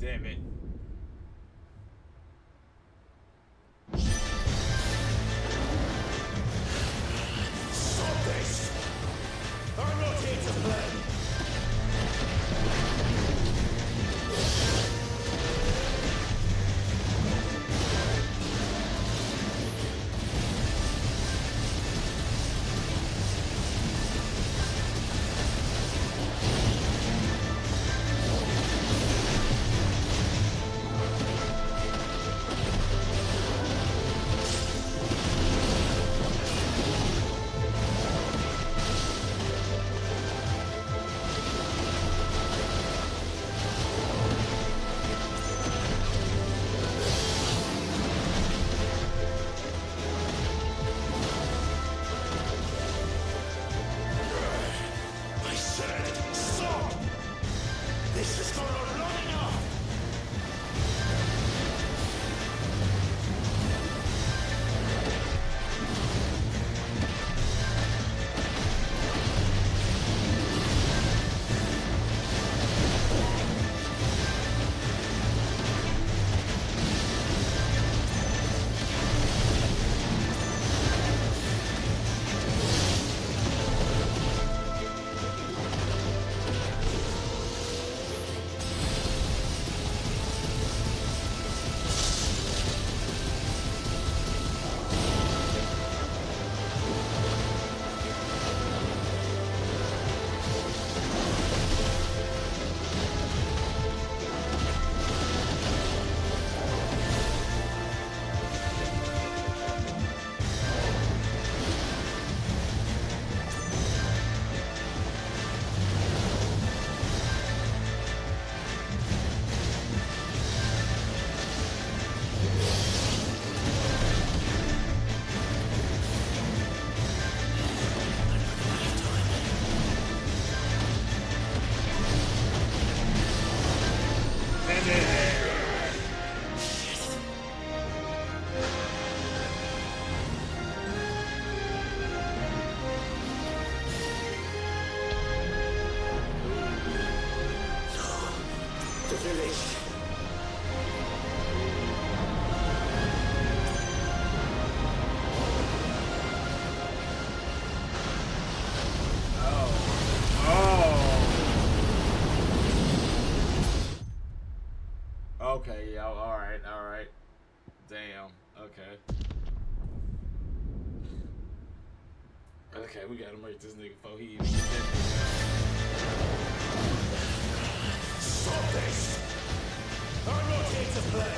[SPEAKER 6] Damn it.
[SPEAKER 12] Stop this! I'm not here to play! I said stop! This has gone on long enough! The village.
[SPEAKER 6] Okay, yeah, alright. Damn, okay. Okay, we gotta make this nigga before he even gets there.
[SPEAKER 12] Stop this! I'm not here to play!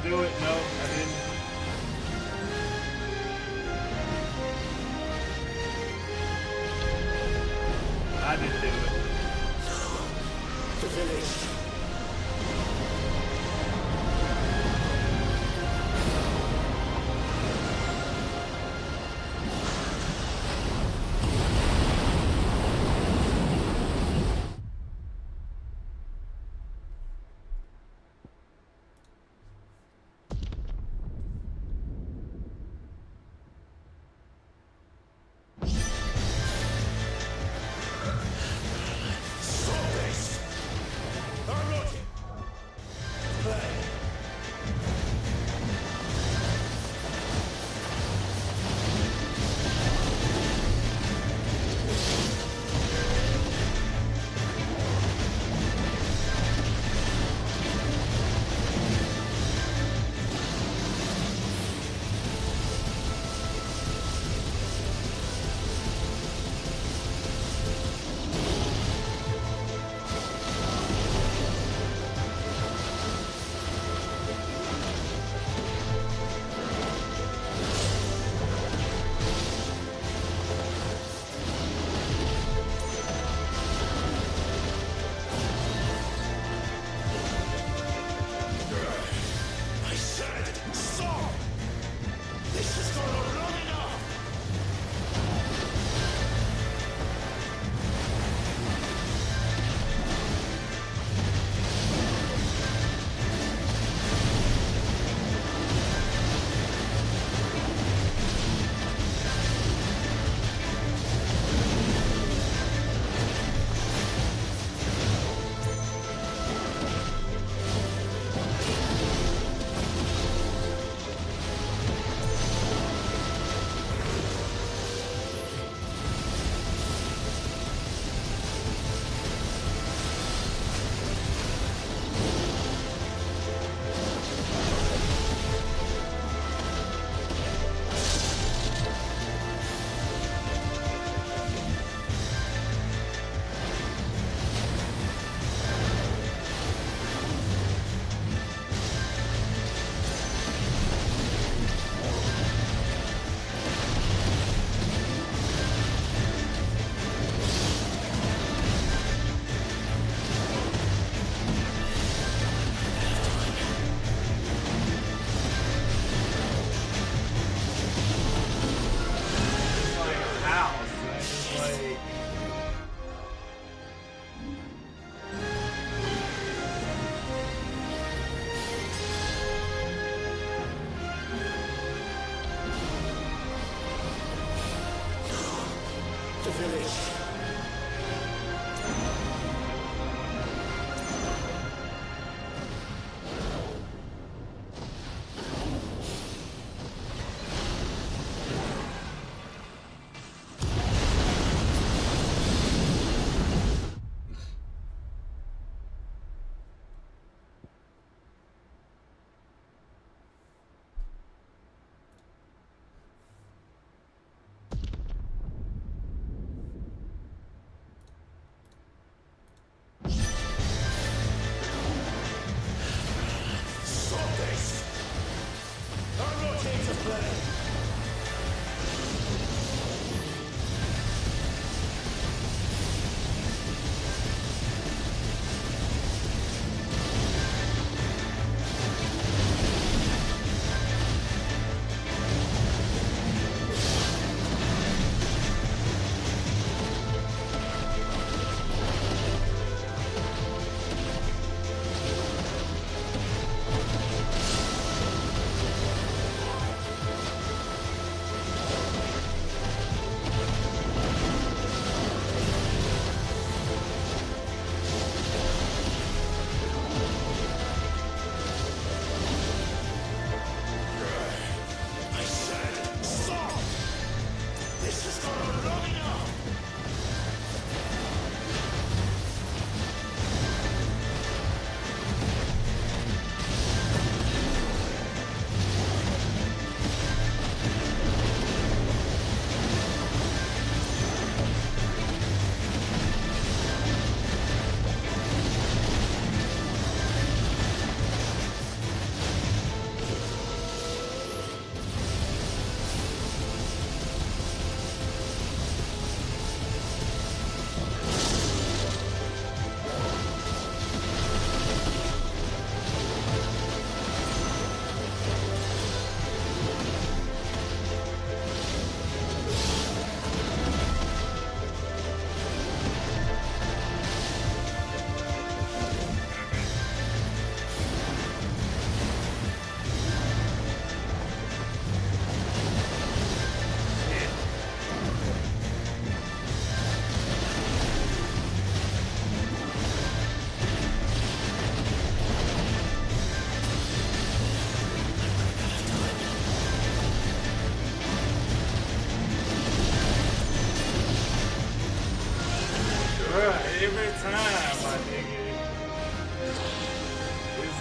[SPEAKER 6] do it. No, I didn't. I didn't do it.
[SPEAKER 10] The village.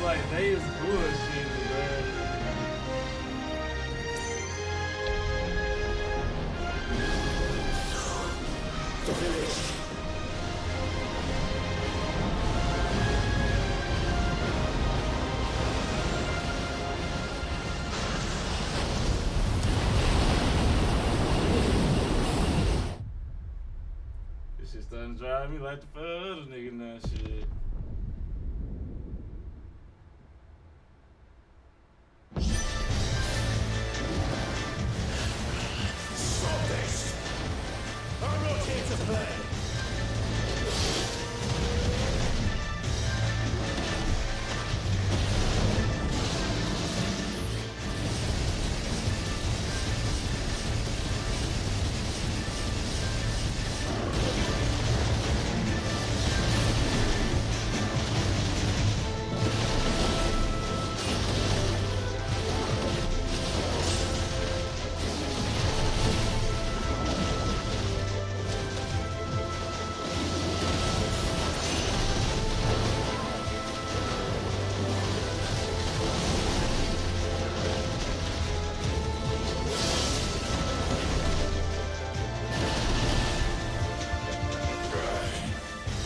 [SPEAKER 6] like they is bullshitting, man.
[SPEAKER 15] The village.
[SPEAKER 6] This shit starting to drive me like the other nigga now, shit.
[SPEAKER 15] Stop this! I'm not here to play!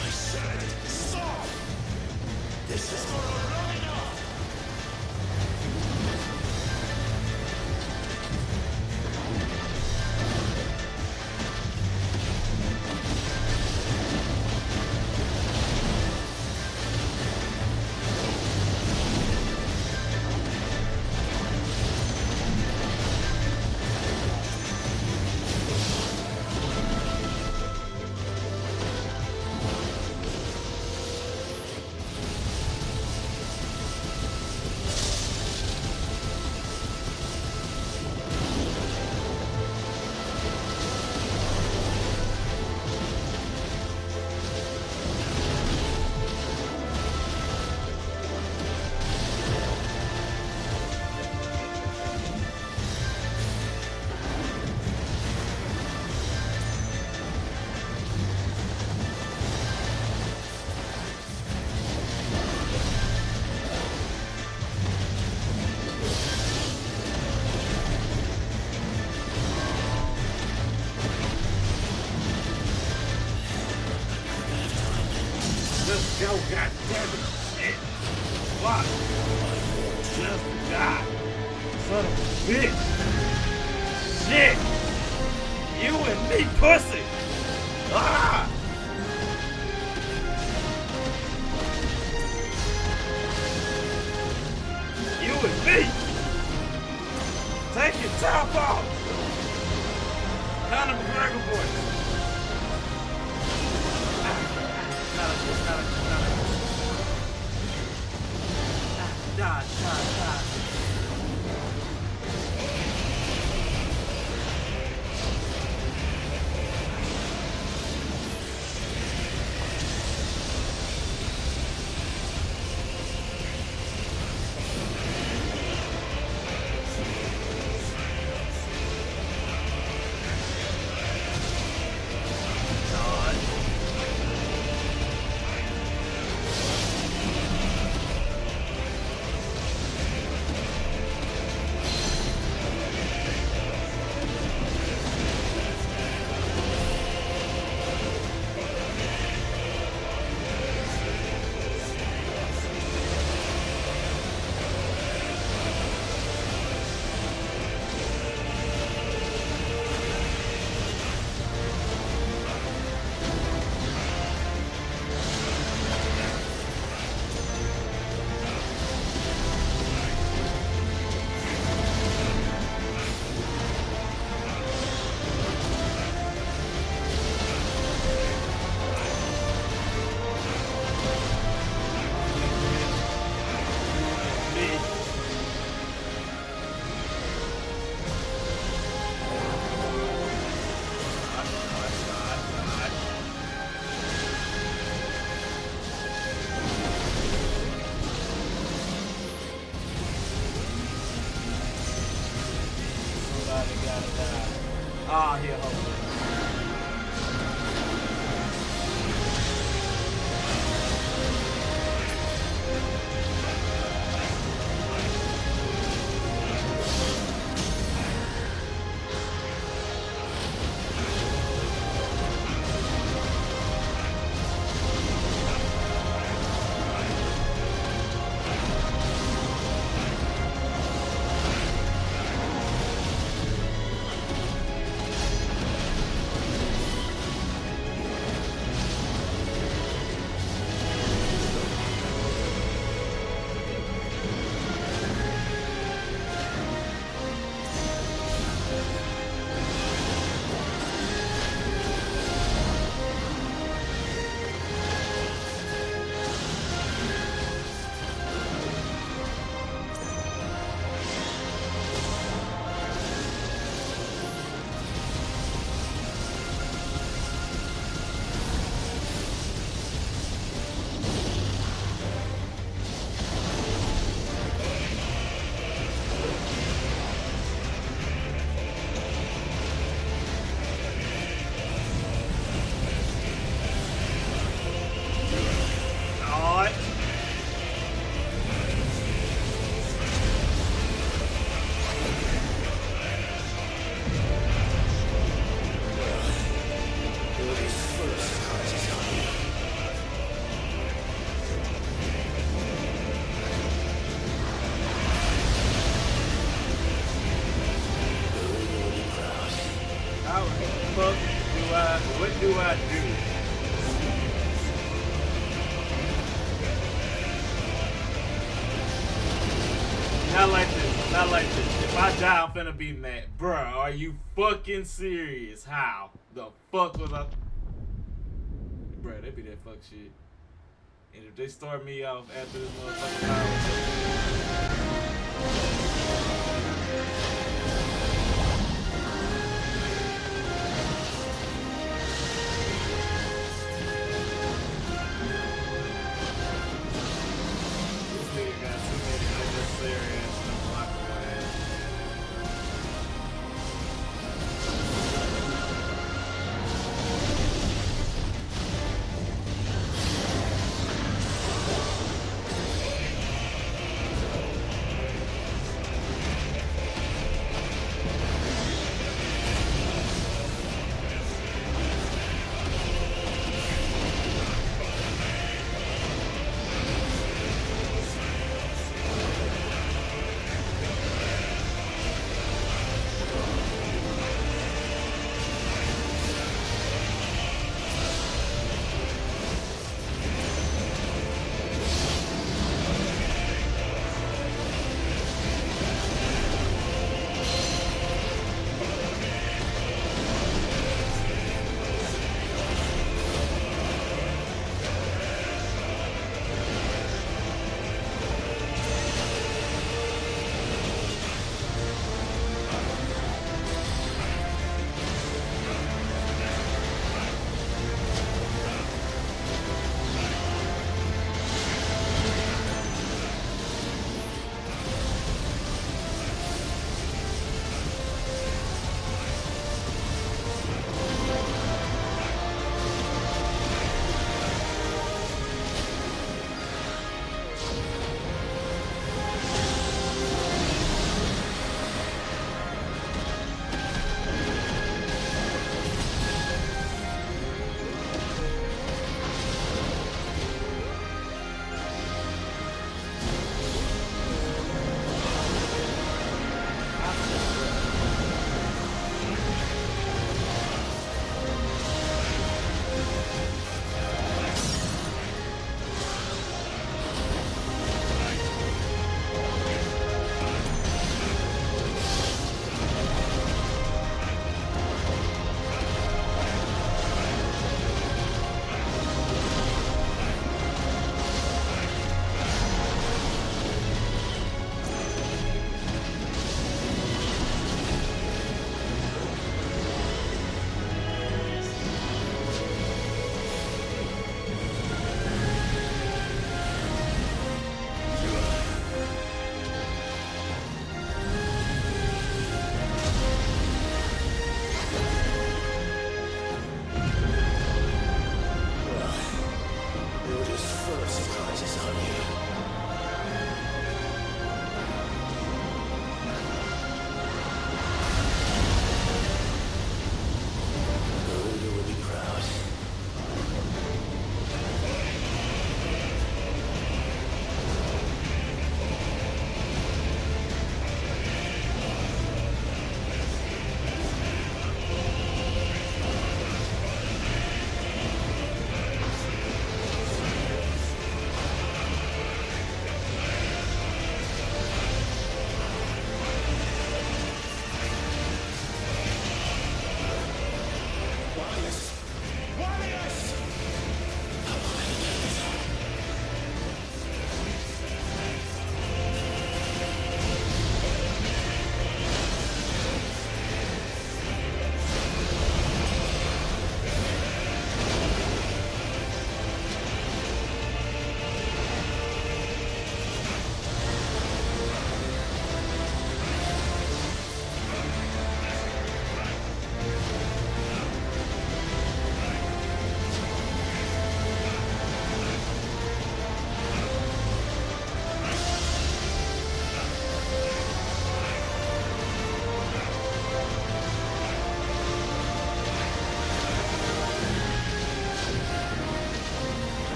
[SPEAKER 15] I said, stop! This is not long enough!
[SPEAKER 6] Let's go, goddammit. Shit. Fuck. Just God. Son of a bitch. Shit. You and me, pussy. Ah. You and me. Take your top off. Conor McGregor voice. Die. Ah, here, hopefully. not like this. Not like this. If I die, I'm finna be mad. Bruh, are you fucking serious? How? The fuck was I? Bruh, they be that fuck shit. And if they start me off after this motherfucking this nigga got too many unnecessary ass stuff blocking my ass.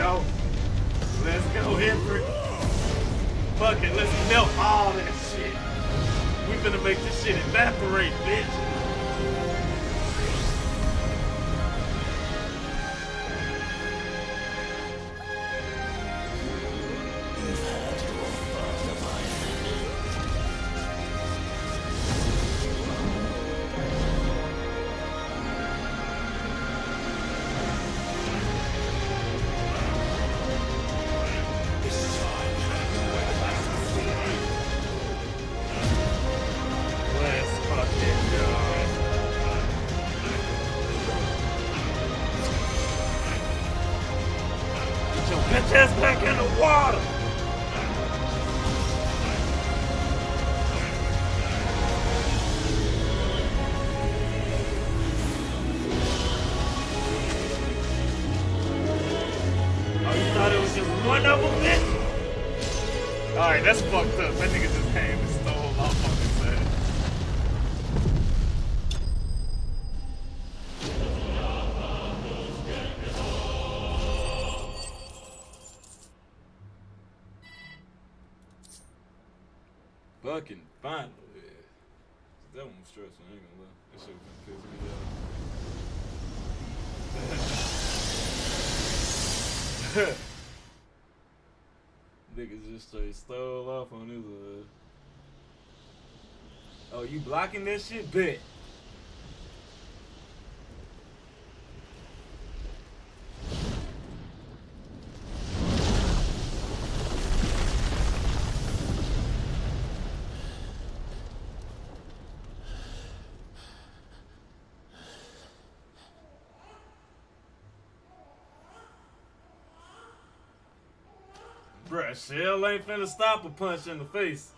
[SPEAKER 6] go. Let's go, Henry. Fuck it, let's melt all that shit. We finna make this shit evaporate, bitch. Bitch ass back in the water! Oh, you thought it was just one of them, bitch? Alright, that's fucked up. That nigga just came and stole my fucking set. Fucking finally. That one was stressful, I ain't gonna lie. That shit was gonna piss me off. Niggas just straight stole off on his Oh, you blocking that shit? Bet. Bruh, Shell ain't finna stop a punch in the face.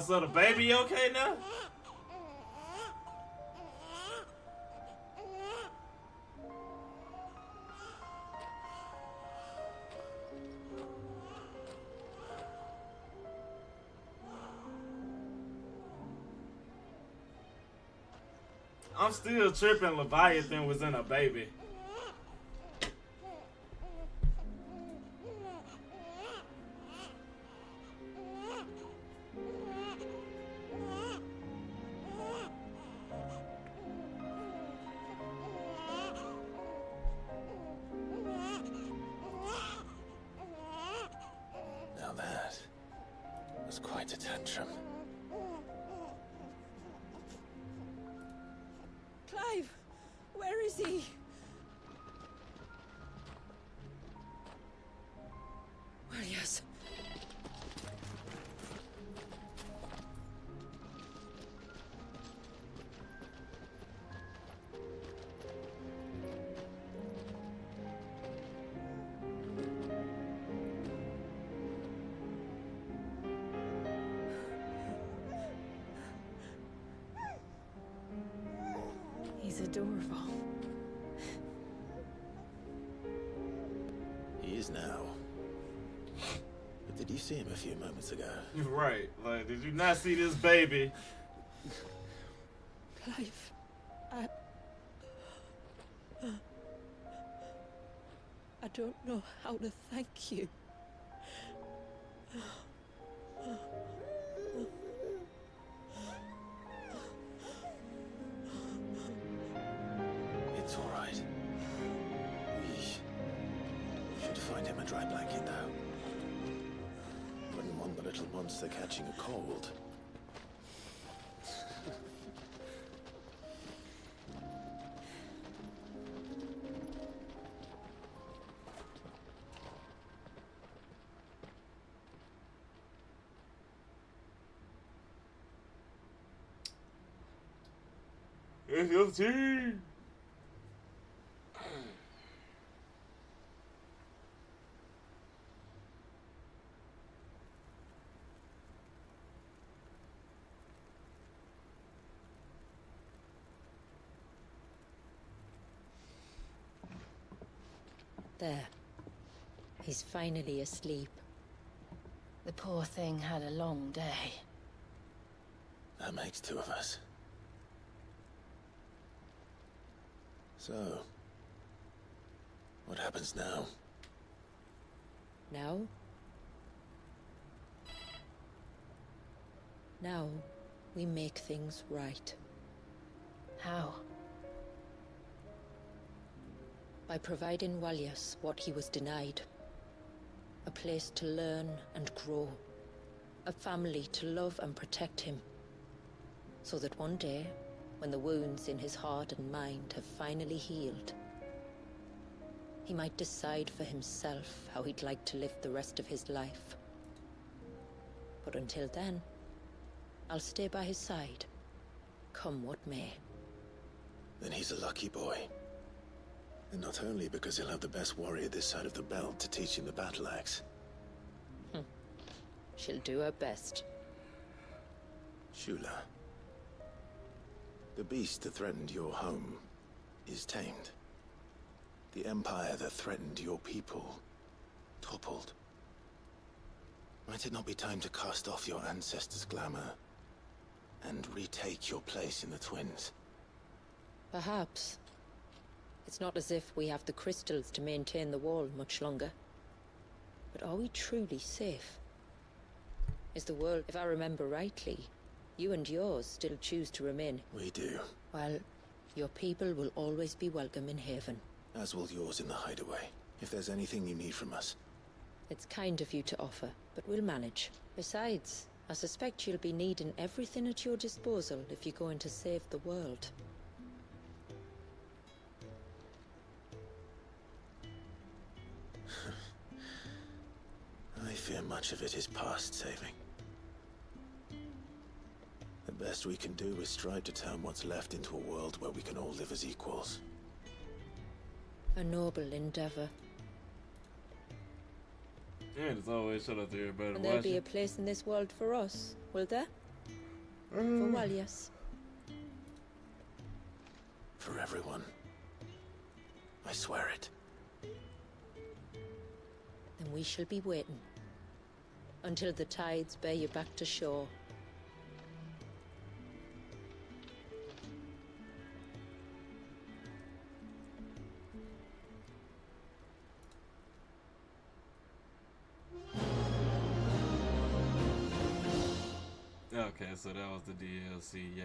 [SPEAKER 6] So the baby okay now? I'm still tripping Leviathan was in a baby.
[SPEAKER 1] Now that was quite a tantrum.
[SPEAKER 17] Clive, where is he? Well, yes. He's adorable.
[SPEAKER 1] He is now. But did you see him a few moments ago?
[SPEAKER 6] You're right. Like, did you not see this baby?
[SPEAKER 17] Clive, I don't know how to thank you.
[SPEAKER 1] It's all right. We should find him a dry blanket now. Wouldn't want the little monster catching a cold.
[SPEAKER 6] It's your team.
[SPEAKER 16] There. He's finally asleep.
[SPEAKER 7] The poor thing had a long day.
[SPEAKER 1] That makes two of us. So, What happens now?
[SPEAKER 16] Now? Now, we make things right.
[SPEAKER 21] How?
[SPEAKER 16] By providing Walias what he was denied. A place to learn and grow. A family to love and protect him. So that one day, when the wounds in his heart and mind have finally healed, he might decide for himself how he'd like to live the rest of his life. But until then, I'll stay by his side, come what may.
[SPEAKER 1] Then he's a lucky boy. And not only because he'll have the best warrior this side of the belt to teach him the battle axe.
[SPEAKER 16] She'll do her best.
[SPEAKER 1] Shula. The beast that threatened your home is tamed. The empire that threatened your people toppled. Might it not be time to cast off your ancestors' glamour and retake your place in the Twins?
[SPEAKER 16] Perhaps. It's not as if we have the crystals to maintain the wall much longer. But are we truly safe? Is the world, if I remember rightly, you and yours still choose to remain?
[SPEAKER 1] We do.
[SPEAKER 16] Well, your people will always be welcome in Haven.
[SPEAKER 1] As will yours in the hideaway. If there's anything you need from us.
[SPEAKER 16] It's kind of you to offer, but we'll manage. Besides, I suspect you'll be needing everything at your disposal if you're going to save the world.
[SPEAKER 1] I fear much of it is past saving. The best we can do is strive to turn what's left into a world where we can all live as equals.
[SPEAKER 16] A noble endeavor.
[SPEAKER 6] Yeah, as always, shout out to everybody
[SPEAKER 16] And there'll
[SPEAKER 6] watching.
[SPEAKER 16] be a place in this world for us, will there? For Walias.
[SPEAKER 1] For everyone. I swear it.
[SPEAKER 16] Then we shall be waiting. Until the tides bear you back to shore.
[SPEAKER 6] Okay, so that was the DLC. Yay.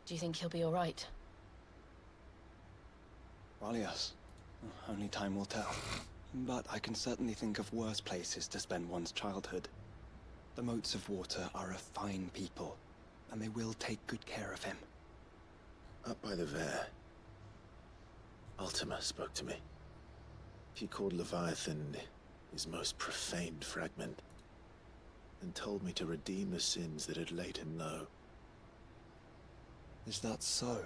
[SPEAKER 21] Do you think he'll be all right?
[SPEAKER 2] Well, yes. Only time will tell. But I can certainly think of worse places to spend one's childhood. The Moats of Water are a fine people, and they will take good care of him.
[SPEAKER 1] Up by the Vare, Ultima spoke to me. He called Leviathan his most profaned fragment, and told me to redeem the sins that had laid him low.
[SPEAKER 2] Is that so?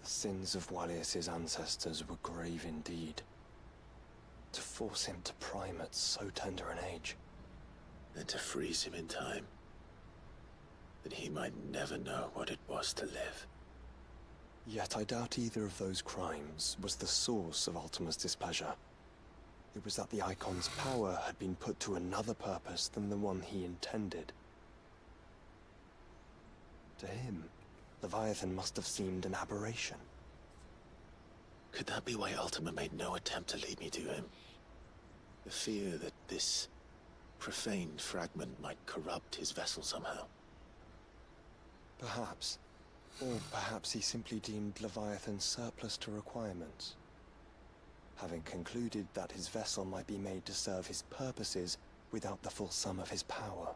[SPEAKER 2] The sins of Walias's ancestors were grave indeed. To force him to prime at so tender an age.
[SPEAKER 1] And to freeze him in time, that he might never know what it was to live.
[SPEAKER 2] Yet I doubt either of those crimes was the source of Ultima's displeasure. It was that the Icon's power had been put to another purpose than the one he intended. To him, Leviathan must have seemed an aberration.
[SPEAKER 1] Could that be why Ultima made no attempt to lead me to him? The fear that this profaned fragment might corrupt his vessel somehow.
[SPEAKER 2] Perhaps. Or perhaps he simply deemed Leviathan surplus to requirements. Having concluded that his vessel might be made to serve his purposes without the full sum of his power.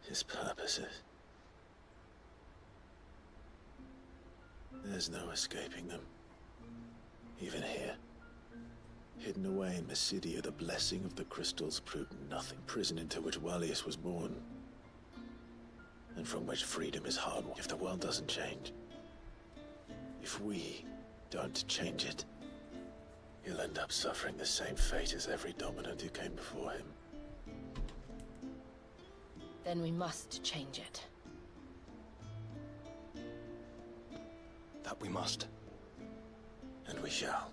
[SPEAKER 1] His purposes? There's no escaping them. Even here. Hidden away in Mysidia, the blessing of the crystals proved nothing. Prison into which Walias was born. And from which freedom is hard if the world doesn't change. If we don't change it, he'll end up suffering the same fate as every dominant who came before him.
[SPEAKER 7] Then we must change it.
[SPEAKER 2] That we must.
[SPEAKER 1] And we shall.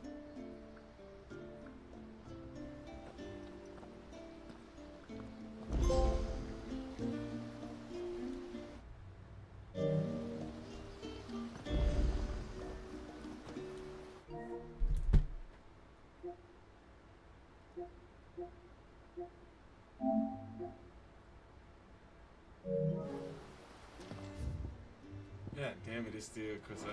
[SPEAKER 6] God damn it, it's still Chris Quest.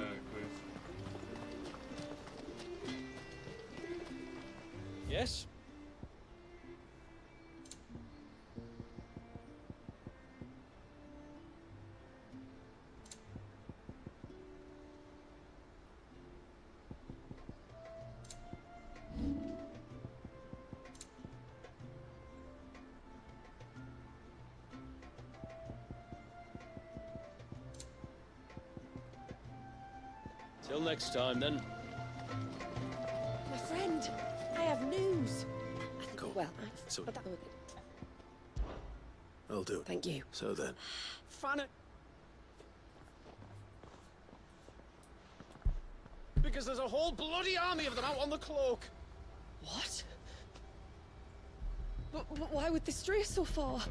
[SPEAKER 5] Yes?
[SPEAKER 19] Till next time, then.
[SPEAKER 17] My friend, I have news.
[SPEAKER 1] Go.
[SPEAKER 17] Well,
[SPEAKER 1] So
[SPEAKER 17] but that would...
[SPEAKER 1] I'll do it.
[SPEAKER 17] Thank you.
[SPEAKER 1] So then.
[SPEAKER 14] Franna. Because there's a whole bloody army of them out on the cloak.
[SPEAKER 17] What? But why would they stray so far?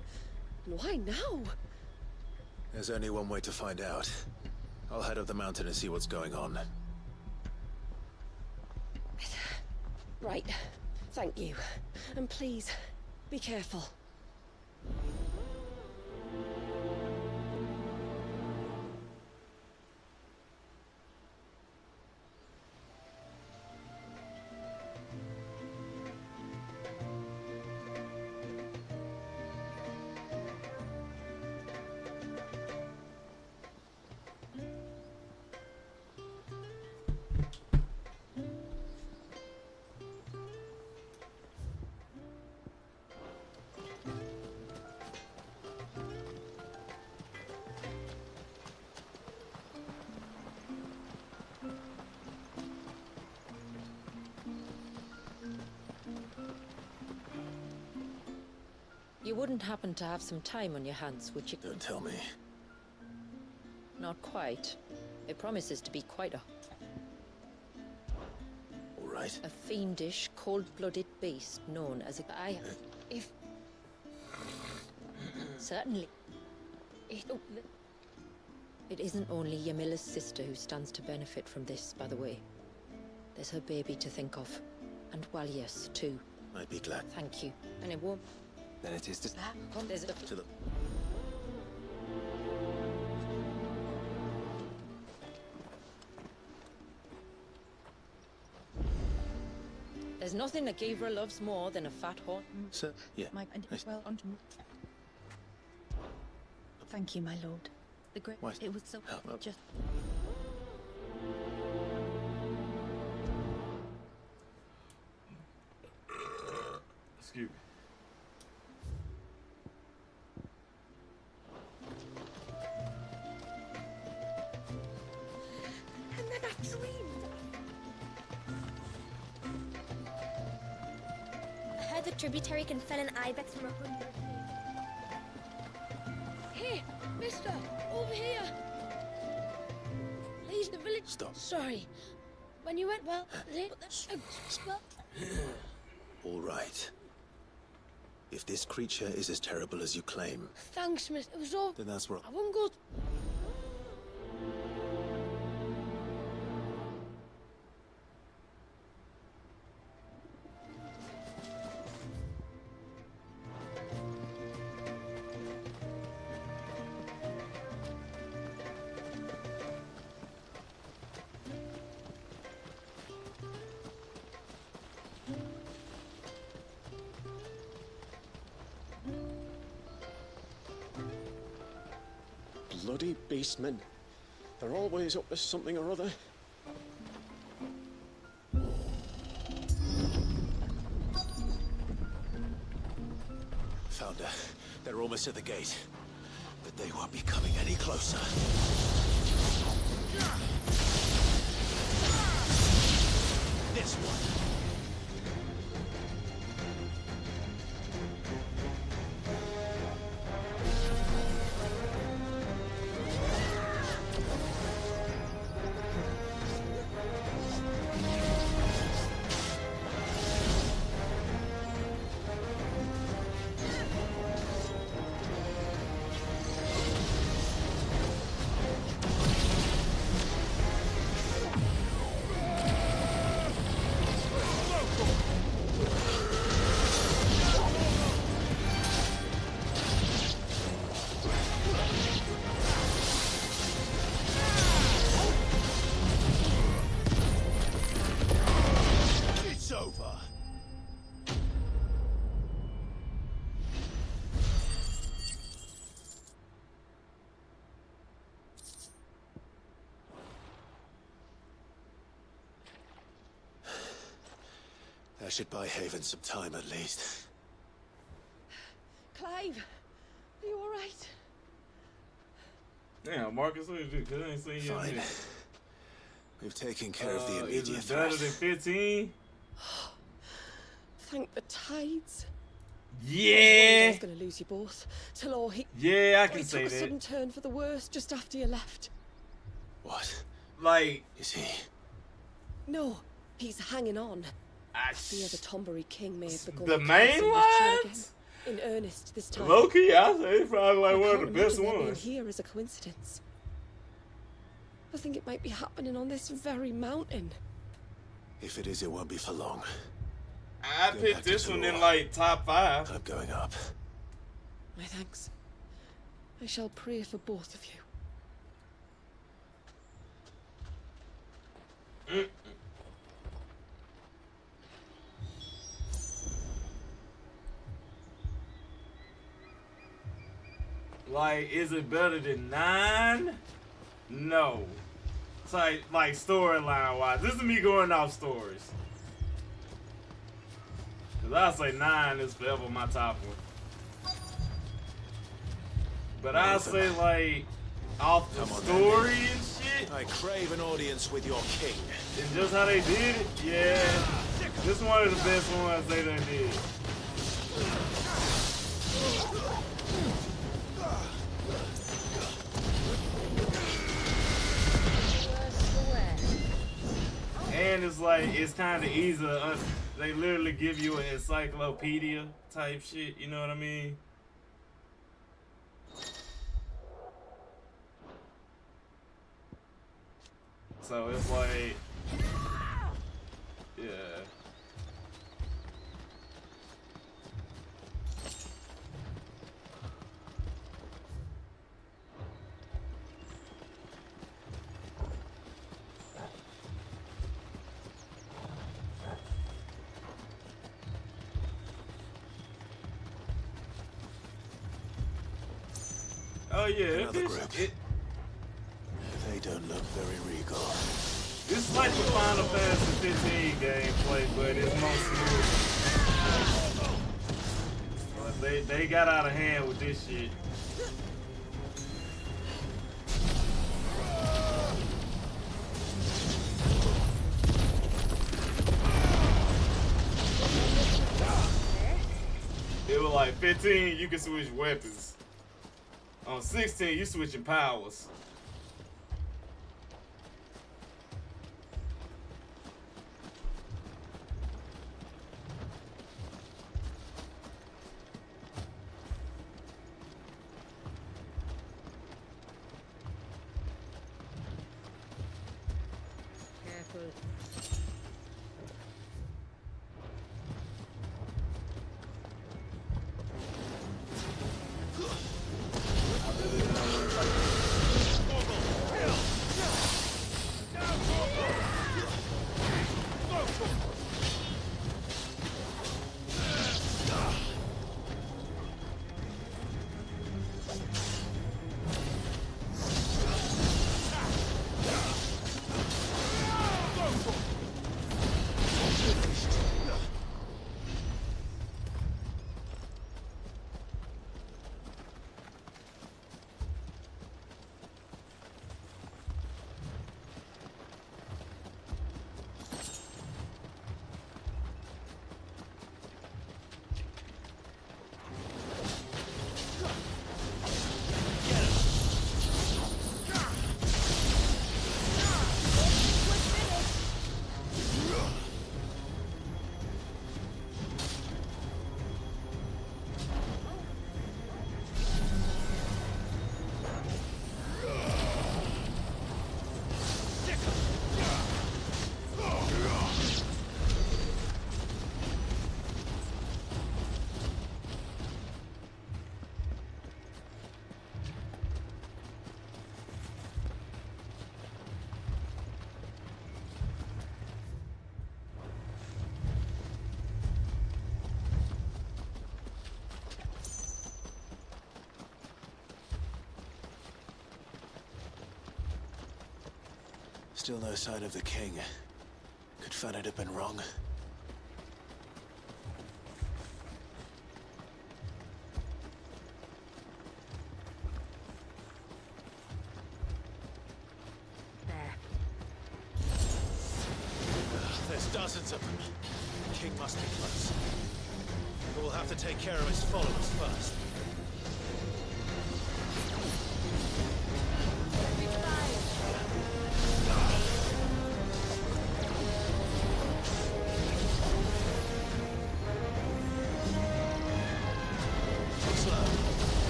[SPEAKER 17] And why now?
[SPEAKER 1] There's only one way to find out. I'll head up the mountain and see what's going on.
[SPEAKER 17] Right. Thank you. And please, be careful.
[SPEAKER 16] You wouldn't happen to have some time on your hands, would you?
[SPEAKER 1] Don't tell me.
[SPEAKER 16] Not quite. It promises to be quite a...
[SPEAKER 1] All right.
[SPEAKER 16] A fiendish, cold-blooded beast known as a... If... Certainly. It isn't only Yamila's sister who stands to benefit from this, by the way. There's her baby to think of. And Walius, too.
[SPEAKER 1] I'd be glad.
[SPEAKER 16] Thank you. And it won't...
[SPEAKER 2] Then it is to...
[SPEAKER 16] There's a...
[SPEAKER 1] To the...
[SPEAKER 16] There's nothing that Gavra loves more than a fat horse.
[SPEAKER 1] Sir? Yeah.
[SPEAKER 13] Well, thank you, my lord. The great...
[SPEAKER 1] What?
[SPEAKER 13] It was so... Just...
[SPEAKER 6] Excuse me.
[SPEAKER 17] And then I dreamed.
[SPEAKER 8] I heard the tributary can fell an ibex from 100 feet.
[SPEAKER 17] Hey, mister, over here. Please, the village...
[SPEAKER 1] Stop.
[SPEAKER 17] Sorry. When you went, well,
[SPEAKER 1] All right. If this creature is as terrible as you claim,
[SPEAKER 17] thanks, miss. It was all...
[SPEAKER 1] then that's wrong.
[SPEAKER 17] I won't go...
[SPEAKER 14] Bloody beastmen. They're always up to something or other.
[SPEAKER 1] Found her. They're almost at the gate. But they won't be coming any closer. should buy Haven some time at least.
[SPEAKER 17] Clive, are you all right?
[SPEAKER 6] Damn, Marcus, what did you do? 'Cause I ain't seen you
[SPEAKER 1] Fine.
[SPEAKER 6] yet.
[SPEAKER 1] We've taken care of the
[SPEAKER 6] Is
[SPEAKER 1] immediate
[SPEAKER 6] it better
[SPEAKER 1] threat.
[SPEAKER 6] than 15?
[SPEAKER 17] Thank the tides.
[SPEAKER 6] Yeah.
[SPEAKER 17] I was going to lose you both. To law, he.
[SPEAKER 6] Yeah, I
[SPEAKER 17] he
[SPEAKER 6] can say
[SPEAKER 17] took a sudden
[SPEAKER 6] that.
[SPEAKER 17] turn for the worse just after you left.
[SPEAKER 1] What?
[SPEAKER 6] Like,
[SPEAKER 1] is he?
[SPEAKER 17] No, he's hanging on. I fear the Tombury King may have begun
[SPEAKER 6] The
[SPEAKER 17] to
[SPEAKER 6] main
[SPEAKER 17] cancel lecture
[SPEAKER 6] ones?
[SPEAKER 17] again. In earnest this time.
[SPEAKER 6] Low key, I say it's probably like
[SPEAKER 17] I
[SPEAKER 6] one of
[SPEAKER 17] can't
[SPEAKER 6] the best
[SPEAKER 17] imagine there being
[SPEAKER 6] ones.
[SPEAKER 17] here as a coincidence. I think it might be happening on this very mountain.
[SPEAKER 1] If it is, it won't be for long.
[SPEAKER 6] I
[SPEAKER 1] Go
[SPEAKER 6] picked
[SPEAKER 1] back to
[SPEAKER 6] this one in
[SPEAKER 1] Talor.
[SPEAKER 6] like top 5.
[SPEAKER 1] I'm going up.
[SPEAKER 17] My thanks. I shall pray for both of you.
[SPEAKER 6] Like, is it better than 9? No. It's like storyline wise. This is me going off stories. Cause I say 9 is forever my top one. But I say like off the
[SPEAKER 1] Come on,
[SPEAKER 6] story
[SPEAKER 1] Andy.
[SPEAKER 6] and shit.
[SPEAKER 1] I crave an audience with your king.
[SPEAKER 6] And just how they did it, yeah. This is one of the best ones they done did. And it's like, it's kind of easy. They literally give you an encyclopedia type shit, you know what I mean? So it's like, yeah. Oh yeah,
[SPEAKER 1] Another group. They don't look very regal.
[SPEAKER 6] It's like the Final Fantasy 15 gameplay, but it's more smooth. But they got out of hand with this shit. It was like 15, you can switch weapons. On 16, you switching powers.
[SPEAKER 16] Careful.
[SPEAKER 1] Still no sign of the king. Could Fan have been wrong?
[SPEAKER 12] Dozens of them. The king must be close. But we'll have to take care of his followers first.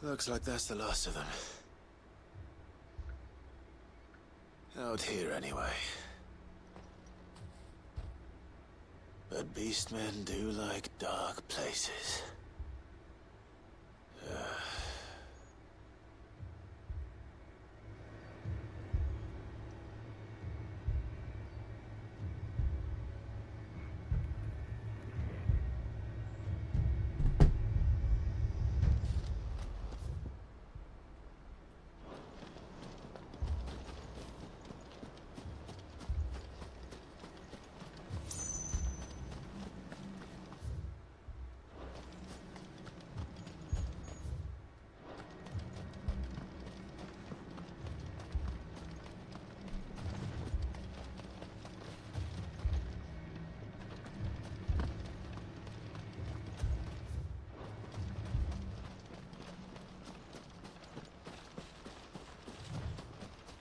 [SPEAKER 1] Looks like that's the last of them. Out here, anyway. But beastmen do like dark places.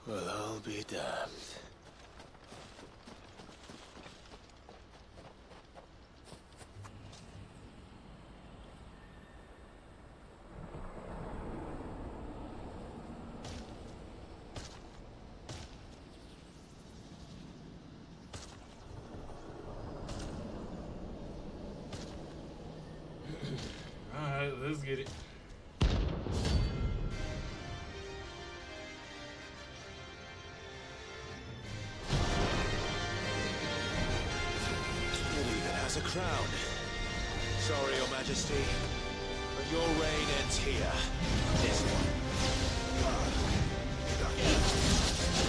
[SPEAKER 1] Well, I'll be damned.
[SPEAKER 6] Alright, let's get it.
[SPEAKER 1] A crown. Sorry, Your Majesty, but your reign ends here. This one.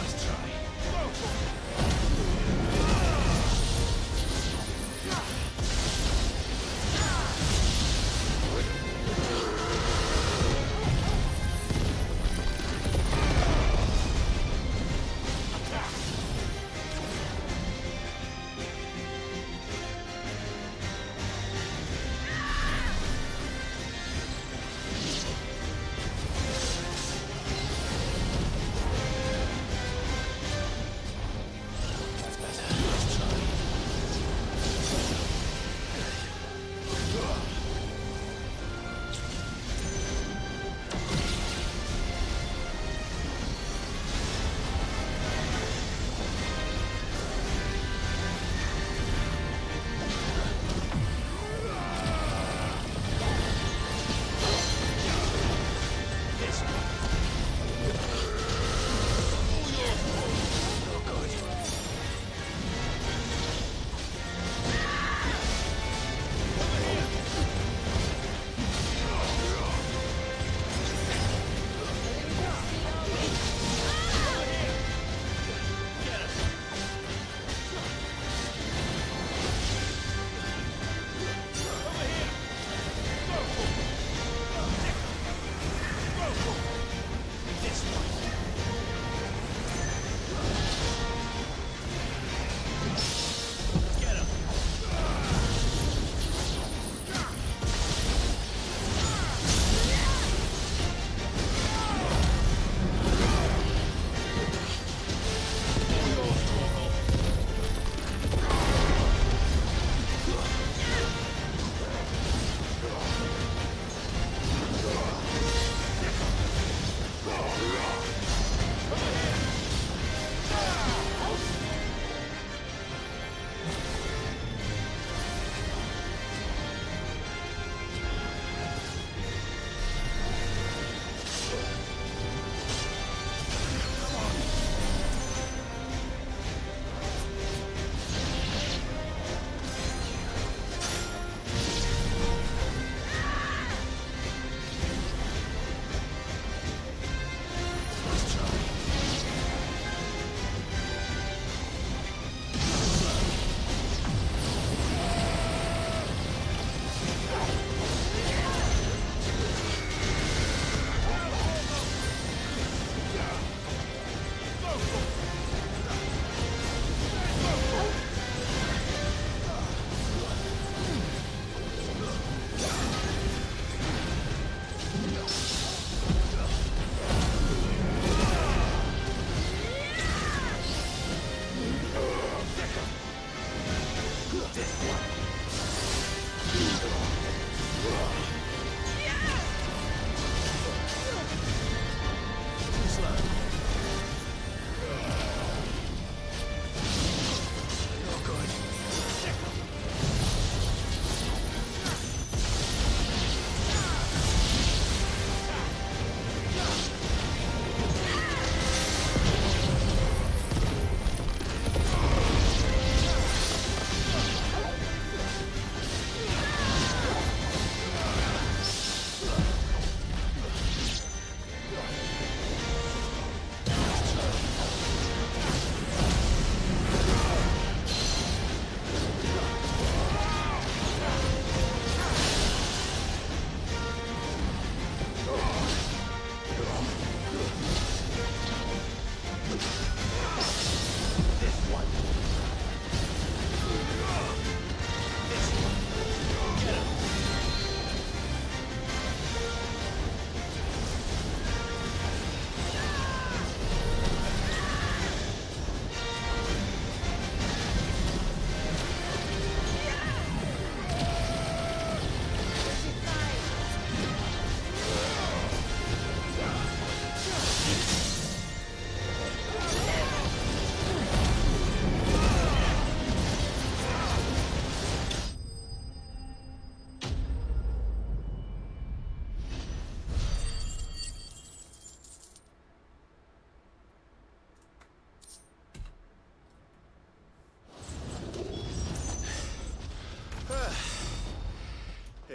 [SPEAKER 1] Nice try.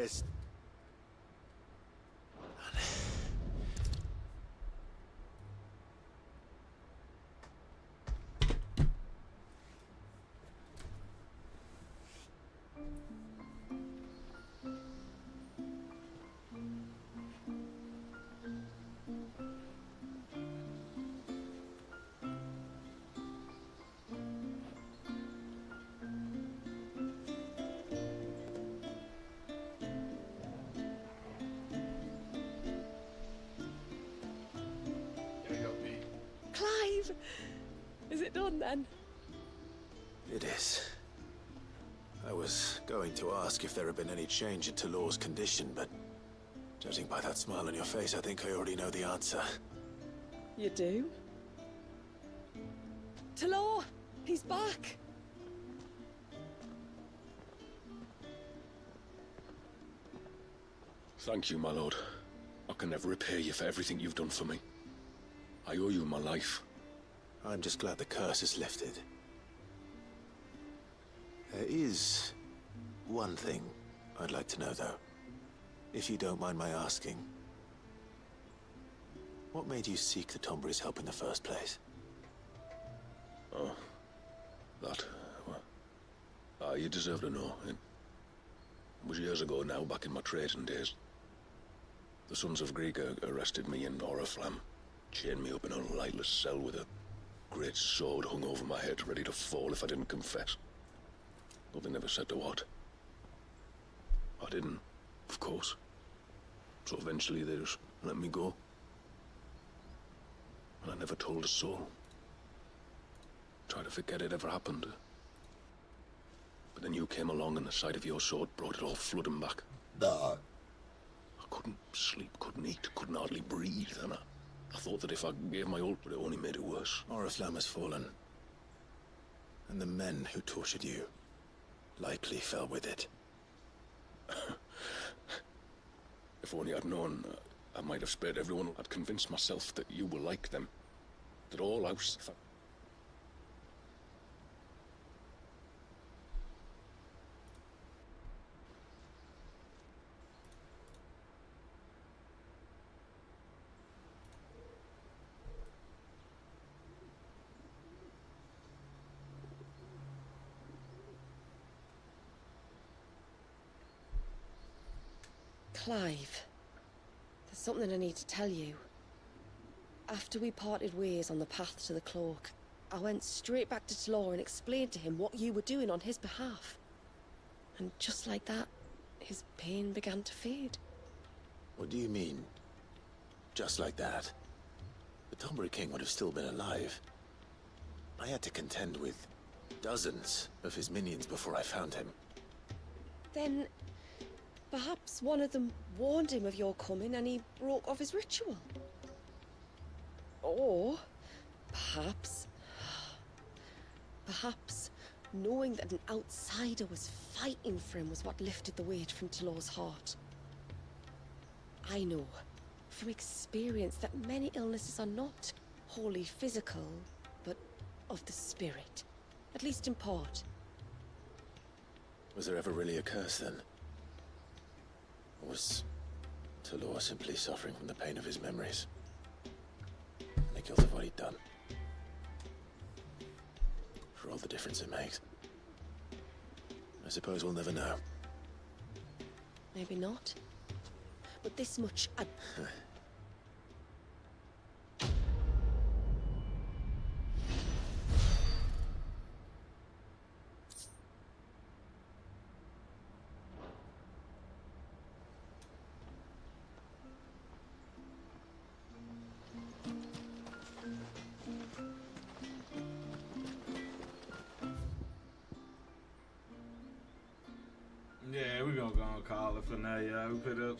[SPEAKER 2] this.
[SPEAKER 21] Clive! Is it done then?
[SPEAKER 1] It is. I was going to ask if there had been any change in Talor's condition, but judging by that smile on your face, I think I already know the answer.
[SPEAKER 21] You do? Talor! He's back!
[SPEAKER 11] Thank you, my lord. I can never repay you for everything you've done for me. I owe you my life.
[SPEAKER 1] I'm just glad the curse is lifted. There is one thing I'd like to know, though. If you don't mind my asking. What made you seek the Tombury's help in the first place?
[SPEAKER 11] Oh, that, well, you deserve to know. It was years ago now, back in my trading days. The Sons of Greek arrested me in Oriflamme, chained me up in a lightless cell with a great sword hung over my head, ready to fall if I didn't confess. Though they never said to what. I didn't, of course. So eventually they just let me go. And I never told a soul. Tried to forget it ever happened. But then you came along and the sight of your sword brought it all flooding back. I couldn't sleep, couldn't eat, couldn't hardly breathe, and I thought that if I gave my all, but it only made it worse.
[SPEAKER 1] Oriflamme has fallen. And the men who tortured you likely fell with it.
[SPEAKER 11] If only I'd known, I might have spared everyone. I'd convinced myself that you were like them. That all house...
[SPEAKER 21] Clive, there's something I need to tell you. After we parted ways on the path to the cloak, I went straight back to Talor and explained to him what you were doing on his behalf. And just like that, his pain began to fade.
[SPEAKER 1] What do you mean? Just like that? The Tombury King would have still been alive. I had to contend with dozens of his minions before I found him.
[SPEAKER 21] Then, perhaps one of them warned him of your coming and he broke off his ritual. Or, perhaps knowing that an outsider was fighting for him was what lifted the weight from Talor's heart. I know, from experience, that many illnesses are not wholly physical, but of the spirit. At least in part.
[SPEAKER 1] Was there ever really a curse, then? Or was Talor simply suffering from the pain of his memories? And the guilt of what he'd done? For all the difference it makes. I suppose we'll never know.
[SPEAKER 21] Maybe not. But this much
[SPEAKER 6] Yeah, we're gonna go and call it for now, y'all. We put up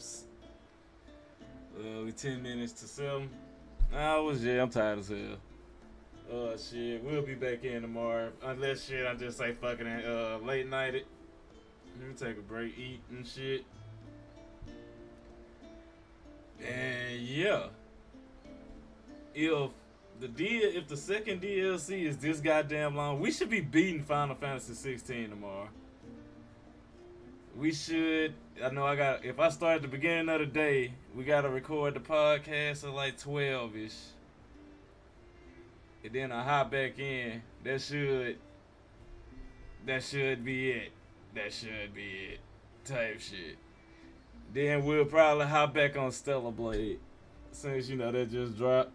[SPEAKER 6] we 10 minutes to 7. I'm tired as hell. Shit, we'll be back in tomorrow. Unless shit, I just say fucking late night it. Let me take a break, eat and shit. And yeah, if the second DLC is this goddamn long, we should be beating Final Fantasy 16 tomorrow. we should. I know I got. If I start at the beginning of the day, we gotta record the podcast at like 12ish, and then I hop back in. That should be it. That should be it. Type shit. Then we'll probably hop back on Stellar Blade, since you know that just dropped.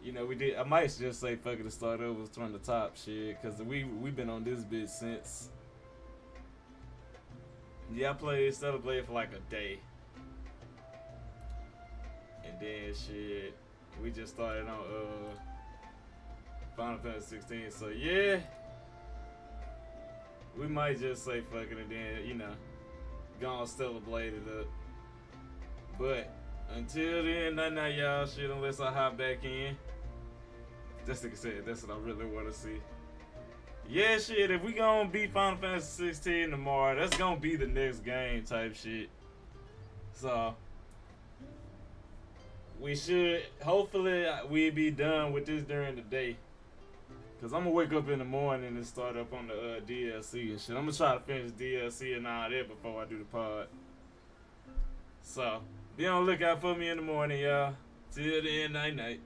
[SPEAKER 6] You know we did. I might just say fuck it to start over from the top shit, cause we've been on this bitch since. Yeah, I played Stellar Blade for like a day. And then shit, we just started on Final Fantasy 16. So yeah, we might just say fuck it and then, you know, go on Stellar Blade it up. But until then, nothing out y'all shit unless I hop back in. That's like I said, that's what I really want to see. Yeah, shit, if we gonna beat Final Fantasy 16 tomorrow, that's gonna be the next game type shit. So, we should, hopefully, we'll be done with this during the day. Cause I'm gonna wake up in the morning and start up on the DLC and shit. I'm gonna try to finish DLC and all that before I do the pod. So, be on the lookout for me in the morning, y'all. Till then, night night.